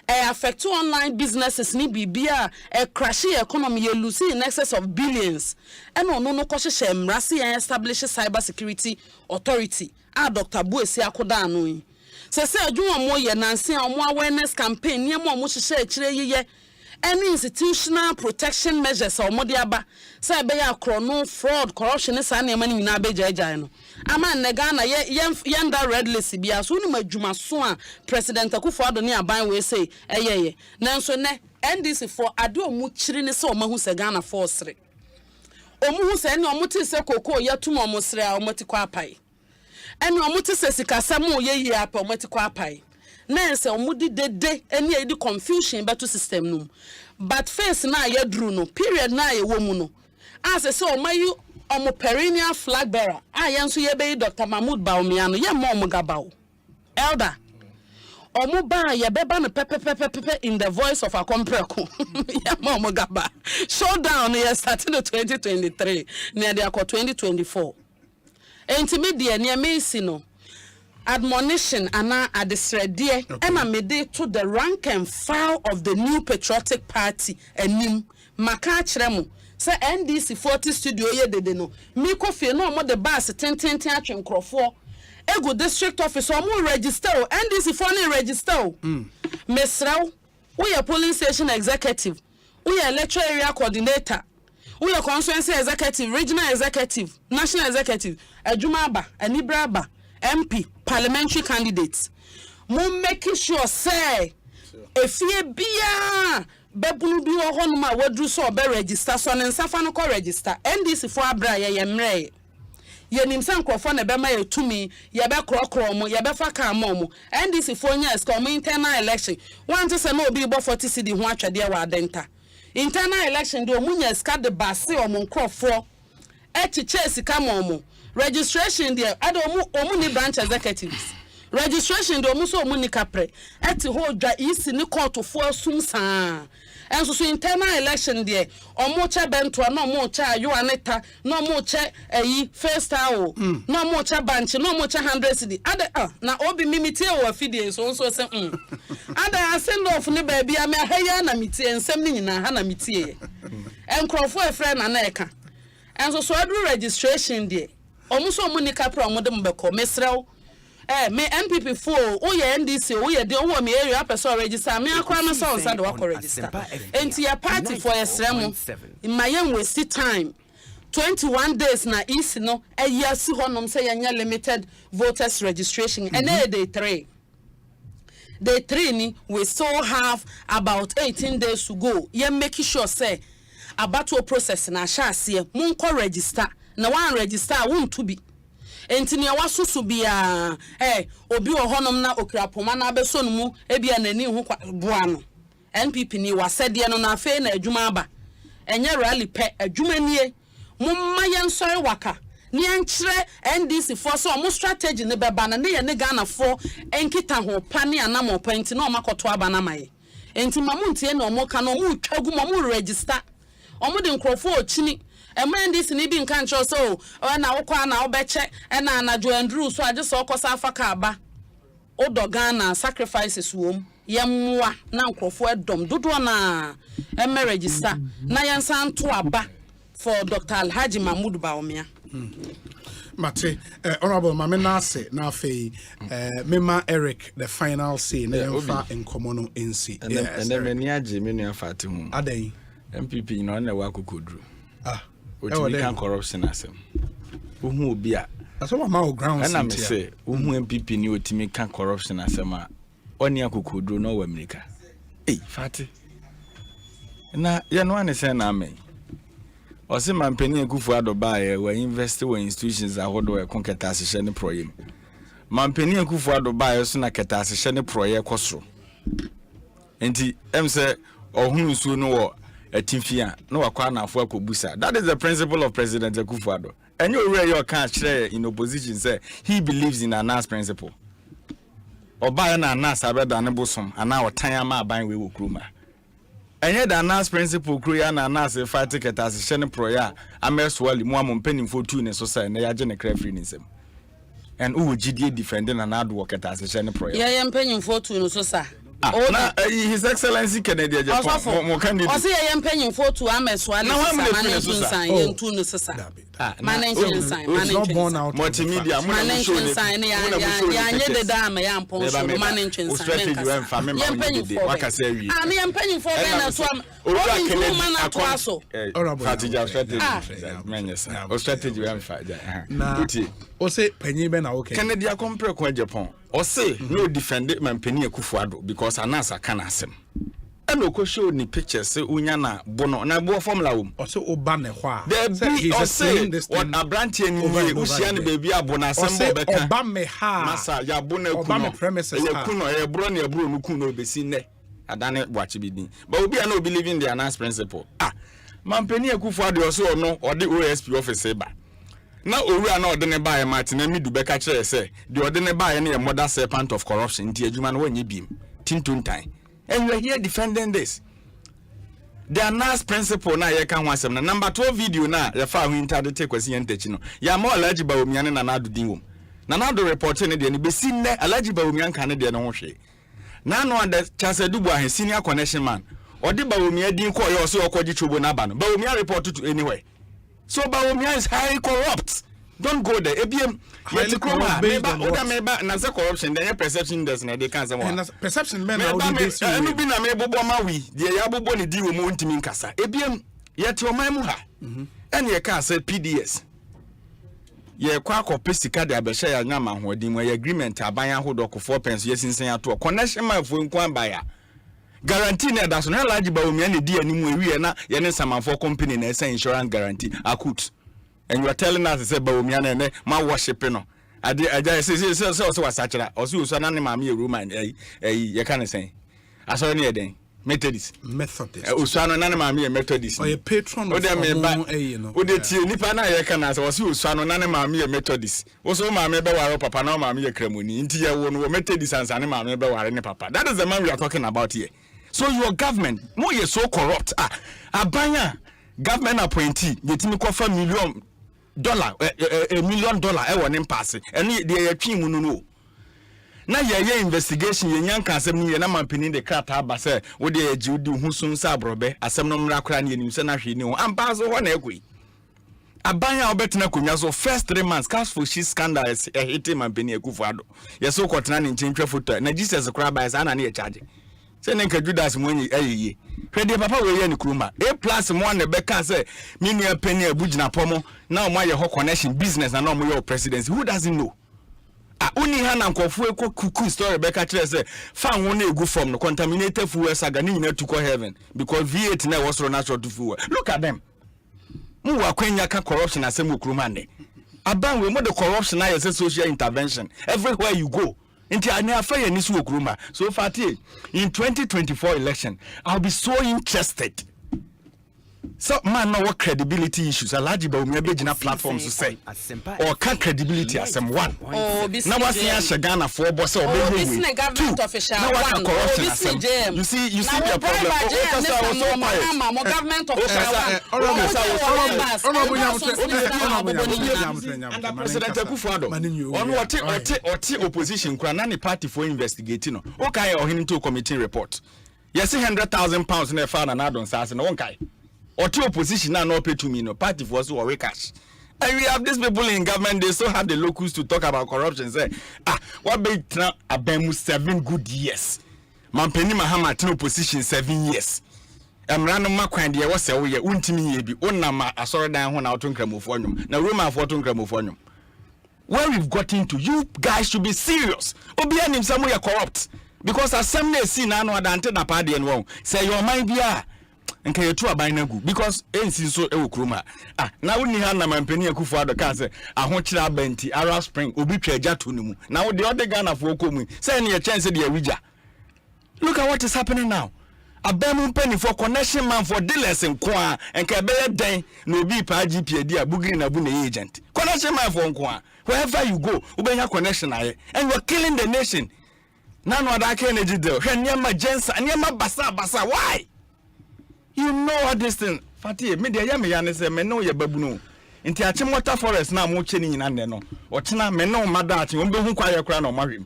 [SPEAKER 8] Affect online businesses ni bibia crash economy you lose in excess of billions. And no koshe mrasi establish cyber security authority. Dr. Buesi akoda anu. Se adwuma mo ye nansi omo awareness campaign ni mo hye kire ye any institutional protection measures or modiaba say be ya krono fraud corruption sa na mani nyina bejaja no ama negana yenda red list bia so ni madwuma so a President Akufo-Addo ni aban we say eyeye nanso ne NDC for ade omu kiri ne se omahu se Ghana force omu se ne omu ti se koko yatum omu sre a omu ti kwa apai ene omu ti se sikasam ye yi apa omu ti kwa apai na se omudi dede eni edi confusion beto system no but face na ye dru no period na ye wo mu no as se omayu omo perennial flag bearer ayenso ye be Dr. Mahmoud Bawumia no ye mo omo gabao elder omo ba ye beba no pepe in the voice of a compreko ye mo omo gaba showdown ye started in 2023 near the 2024 intermediate near me no admonition ana adesredie ena mede to the rank and file of the new patriotic party enim maka kiremu say NDC 40 studio ye dede no mi kofie no mo the bus tententen atwenkrofo ego district office mo register NDC for no register mesraw we are polling station executive we are electoral area coordinator we are constituency executive regional executive national executive adwuma aba anibra aba MP parliamentary candidates mo making sure say efie bia bebunu bi wo ho no ma wadru so be register so ne nsafa no ko register NDC for abra ye mre yenim san krofo na be ma yetumi ye be krokro mo ye be fa ka mo NDC fo nya ska mo internal election want to say no obi bo 40 cedi ho atwede wa adenta internal election do mo nya ska de base o mo krofo echiche sika mo registration there ado omu ni branch executives registration do omu so omu ni kapre eti ho dwa isi ni court fo asum saa enso so internal election there omu cha bento na omu cha you aneta na omu cha eyi first hour na omu cha banch na omu cha 100 cedi ada na obi mimiti e wo fidie so se ada send off ni ba bia me ahaya na mitie ensem ni nyina ha na mitie enkrofo efre na eka enso so adu registration there omuso omunika pro omode mbeko mesrew me MPP for o ye NDC o ye de o me area person register me akwa na so nsade wa register enti your party for esremu mayen waste time 21 days na isi no eyasi honom say yanya limited voters registration and day 3 ni we still have about 18 days to go ye make sure say about to process na shase munko register na one register won to be enti ya wasusu bia obi wo honom na okrapoma na abeso no mu ebia nani hu boa no NPP ni wasede no na afi na adwuma aba enye rally pe adwuma nie mumma yensori waka ni enkyere NDC for so mo strategy ne beba na ne ne Ghana for enkita ho pane anam openti na omakoto aba na maye enti mamuntie na omoka na omu twagu mo register omu de nkrofo ochini NDC ni bi nka ncho so na wokwa na obeche na anajo Andrew so age so okosa afaka aba Ghana sacrifices wom yemwa na nkrofo edom dodo na register na yensan to aba for Dr. Alhaji Mahmoud Baomia
[SPEAKER 10] Mate, Honorable Mamena say na fe Mema Eric the final say na yemfa enkomono NC
[SPEAKER 9] and then many aje me no afate hu
[SPEAKER 10] adan
[SPEAKER 9] MPP no na wa kokodru we can corruption asem ohu obi a
[SPEAKER 10] aso ma o ground
[SPEAKER 9] na me say ohu MPP ni otimi kan corruption asem a oni akokodru no wa America fati na ye no ane say na amen Ose mampeni ekufu adobaye we invest we institutions ahodo e konketa asehye ne proyem. Mampeni ekufu adobaye so na keta asehye ne proye kosoro. Enti emse ohun su no wo atimfia no wakwa na afo akobusa. That is the principle of President Ekufu Ado. Enye owure ye kan kire in opposition say he believes in Anas principle. Obaye na Anas abeda ne bosom ana otan ama aban we wokruma. Enye da Anas principle kruya na Anas fight ticket as shene proya ameswali mu amompeni fotu ne so say na yaje ne cra free nsem and who gidie defending an ad work at as shene proya
[SPEAKER 8] ya mpeni fotu no so sa
[SPEAKER 9] His Excellency Kennedy Japan mo candidate
[SPEAKER 8] o say ya mpeni fotu ameswali sa yentu no so sa managing sign
[SPEAKER 9] multimedia
[SPEAKER 8] managing sign ya nye de dama ya mpon so managing sign
[SPEAKER 9] strategy we mfa me ma wakase wi
[SPEAKER 8] ani empanyim for na so
[SPEAKER 9] strategy strategy we mfa
[SPEAKER 10] na o say panyin be na okay
[SPEAKER 9] Kennedy compare ko Japan o say no defend man panyin Ekufu Ado because Anasa kana asem eno ko show ni pictures say unya na bono na bo formula wo
[SPEAKER 10] o say oba ne ho a
[SPEAKER 9] o say what abrantie ni we usia ne baby abona asem bo beka
[SPEAKER 10] oba me ha
[SPEAKER 9] masa ya bona ku
[SPEAKER 10] oba me premises
[SPEAKER 9] ya ku no e bro na e bro no ku no obesi ne adane bwachi bidin but obi na obi living the Anas principle mampeni Ekufu Ado so no ode OSP office ba na owura na ode ne bae Martin Amidu beka kire say the ode ne bae na mother serpent of corruption nti adwuma no wanye biem tintuntan. And we're here defending this. The Anas principle na ye kan wasem na number 12 video na ye fa hu inter de take kwasi entachi no. Ya ma Alhaji Bawomian na na do din wom. Na na do report ne de ne be si ne Alhaji Bawomian kan ne de no ho hwe. Na no and Chase Dubu a senior connection man. Odi Bawomian din ko ye so okoji chobo na ba no. Bawomian report to anywhere. So Bawomian is highly corrupt. Don't go there. ABM meba na say corruption then perception does na dey kan say one.
[SPEAKER 10] Perception men na only this.
[SPEAKER 9] Enu bi na me bobo mawi. Dey ya bobo ne di wo mo ntimi nkasa. ABM yete o man mu ha. Ene ye ka say PDS. Ye kwa akọ sika de abehye ya nya ma hoodin mu agreement aban ahodo ko 4 pence ye sinsen ato connection man fo nkwan ba ya. Guarantee na da so na Alhaji Bawomian ne di animu ewie na ye ne samanfo company na esa insurance guarantee akut. and you are telling us say Baumia and my worship no. I say was such a also so none mammy room and you can't say. I saw any day. Methodist. Usano nane mami Methodist.
[SPEAKER 10] Or a patron of
[SPEAKER 9] the Nipana Yakanas was Usano nane mami Methodist. Also mami beware papa no mami kremuni. Intia won Methodist and sane mami beware ne papa. That is the man we are talking about here. So your government, more you so corrupt. Abanya government appointee, yetimi kofa $1 million, $1 million e won pass. And they twin no. Na ye investigation ye nyanka asem ni ye na mampini de krata aba se wo de agudi husun sa brobe asem no mra kra ne nim se na hwe ni ho ampa so ho na ekoi abanya obetena konwa so first 3 months cash for she scandal is hitting mampini Ekufuado ye so kwotena ne nchenchwe photo na Jesus kra ba sa na ne charge se ne nka Judas mo nyi ayeye hwe de papa we ye ne kuruma A+ mo na beka se me nua pani abugina pomo na o ma ye ho connection business na no mo your presidency who doesn't know. Uni hana nkofu eko kuku story beka kire say fan won egu from no contaminated fuel saga ni nyina to heaven because V8 na was natural to fuel. Look at them. Mu wa kwenya ka corruption asem okurumande. Aban we mo the corruption na yes social intervention everywhere you go. Inti ani afa ni so okuruma. So fati in 2024 election I'll be so interested. So man no what credibility issues alaji ba umi abegina platforms to say or can credibility as some one now what's the Ghana for boss or government official one you see the problem President Ekufuado on what opposition kura party for investigating okay or into committee report yes £100,000 na fa na don sase no one kai or to opposition now no pay to me no party for so or cash. And we have these people in government, they still have the locals to talk about corruption. Say, what be now abemu 7 good years. Mampeni Mahama no opposition 7 years. Random makwan dia was say we untimi ye bi onama asoro dan ho na otonkram ofonyum. Na Roma for otonkram ofonyum. Where we've gotten to, you guys should be serious. Obi anim some we are corrupt. Because assembly see na no adante na party and won. Say your mind bia nka yetu abanagu because ensi so ewokroma na woni ha na mampani Ekufuado ka se ahokyira abanti ara spring obi twa agya to nimu na wo de ode Ghana fo komu say na ye chance de awija. Look at what is happening now. Abamu penny for connection man for dealers in kwa nka be den na obi pa GP dia bugiri na bu na agent connection man for kwa wherever you go ubenya connection aye and you are killing the nation. Na no adaka energy deal hwanyama jensa anyama basa why. You know what this thing Fati me de ya me ya ne se me no ye babunu nti ache water forest na mo che ni nyina ne no ochena me no mada ache wo be hu kwa ye kra na omahwem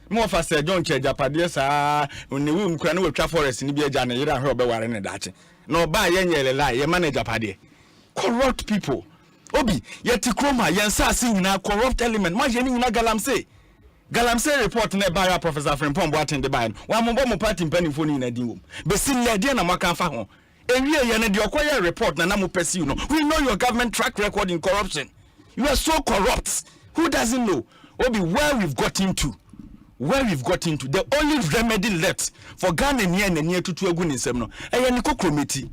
[SPEAKER 9] me ofa se John che japade sa onewu mkra na watwa forest ni bi aja na yira hwe obeware ne dache na oba ye nyele la ye manage japade corrupt people obi ye tikroma ye nsa ase nyina corrupt element ma je ni nyina galamse report na ba Professor Frimpong Boateng de ban wa mo party mpanifo ni na dinwom be sin na de na maka fa ho ewie ye ne de okoye report na mo pursue no. We know your government track record in corruption. You are so corrupt. Who doesn't know? Obi, where we've gotten to, the only remedy left for Ghana near to egu nsem no eye ni kokrometi.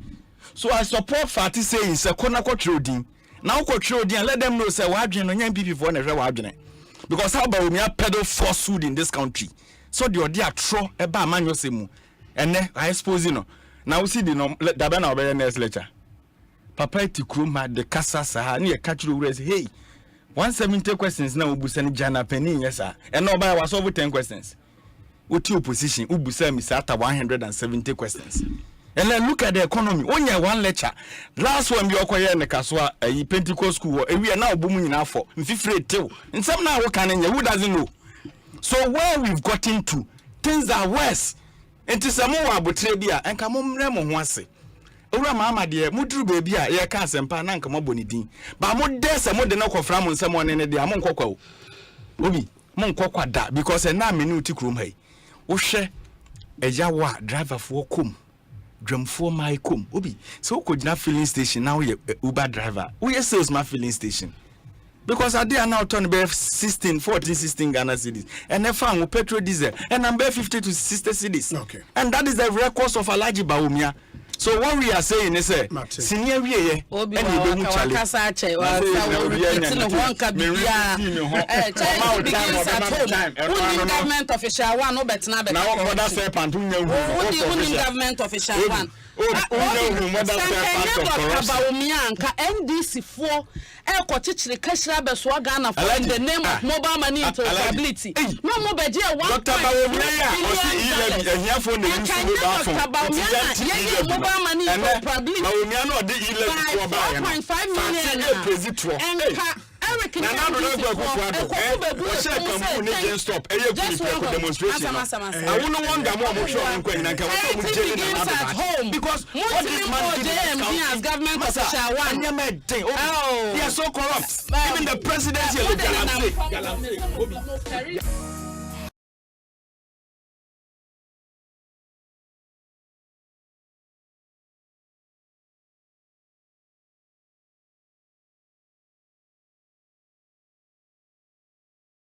[SPEAKER 9] So I support Fati saying se kona kwotrodin na kwotrodin let them know say wadwen no nya MPP for na hwe wadwen because how about we peddle falsehood in this country. So the idea tro eba amanyo semu ene I suppose you know. Now we see the dabe na obere next lecture. Papa ti kroma de kasa sa na ye catch you say hey 170 questions na obusa ni jana penny yes sir. And no buy was over 10 questions. Uti opposition ubusa mi sa 170 questions. And then look at the economy. Only one lecture. Last one be okoye ne kaswa Pentecost school e we na obumu nyina for mfifre tew. Nsem na wo kan who doesn't know. So where we've gotten to, things are worse. Enti samo wa abotre bia enka mo mre mo ho ase. Owura mama de muduru bebi a ye ka Asempa na nka mo bonidin. Ba mo de se mo de na kofra mo nsem one ne de mo nkokwa o. Obi mo nkokwa da because na me ni uti krom hai. Wo hwe eja wa driver fo kom. Dramfo my kom. Obi so ko gina filling station now ye Uber driver. Wo ye salesman filling station. Because I did now turn be 16 Ghana cedis and they found petrol diesel and I'm 50 to 60 cedis. Okay. And that is the records of Alaji Baumia. So what we are saying is senior we
[SPEAKER 8] obi wakasa che wa government official one no betina be
[SPEAKER 9] now mother say pantu nya hu
[SPEAKER 8] government official one NDC for Ekochichiri Kashira Beswa Ghana for in the name of mobile money interoperability. No mobile $1 mobile money interoperability. Eric, now stop. Demonstration. I wouldn't want them because what this man did as government official one. They are so corrupt. Even the presidency.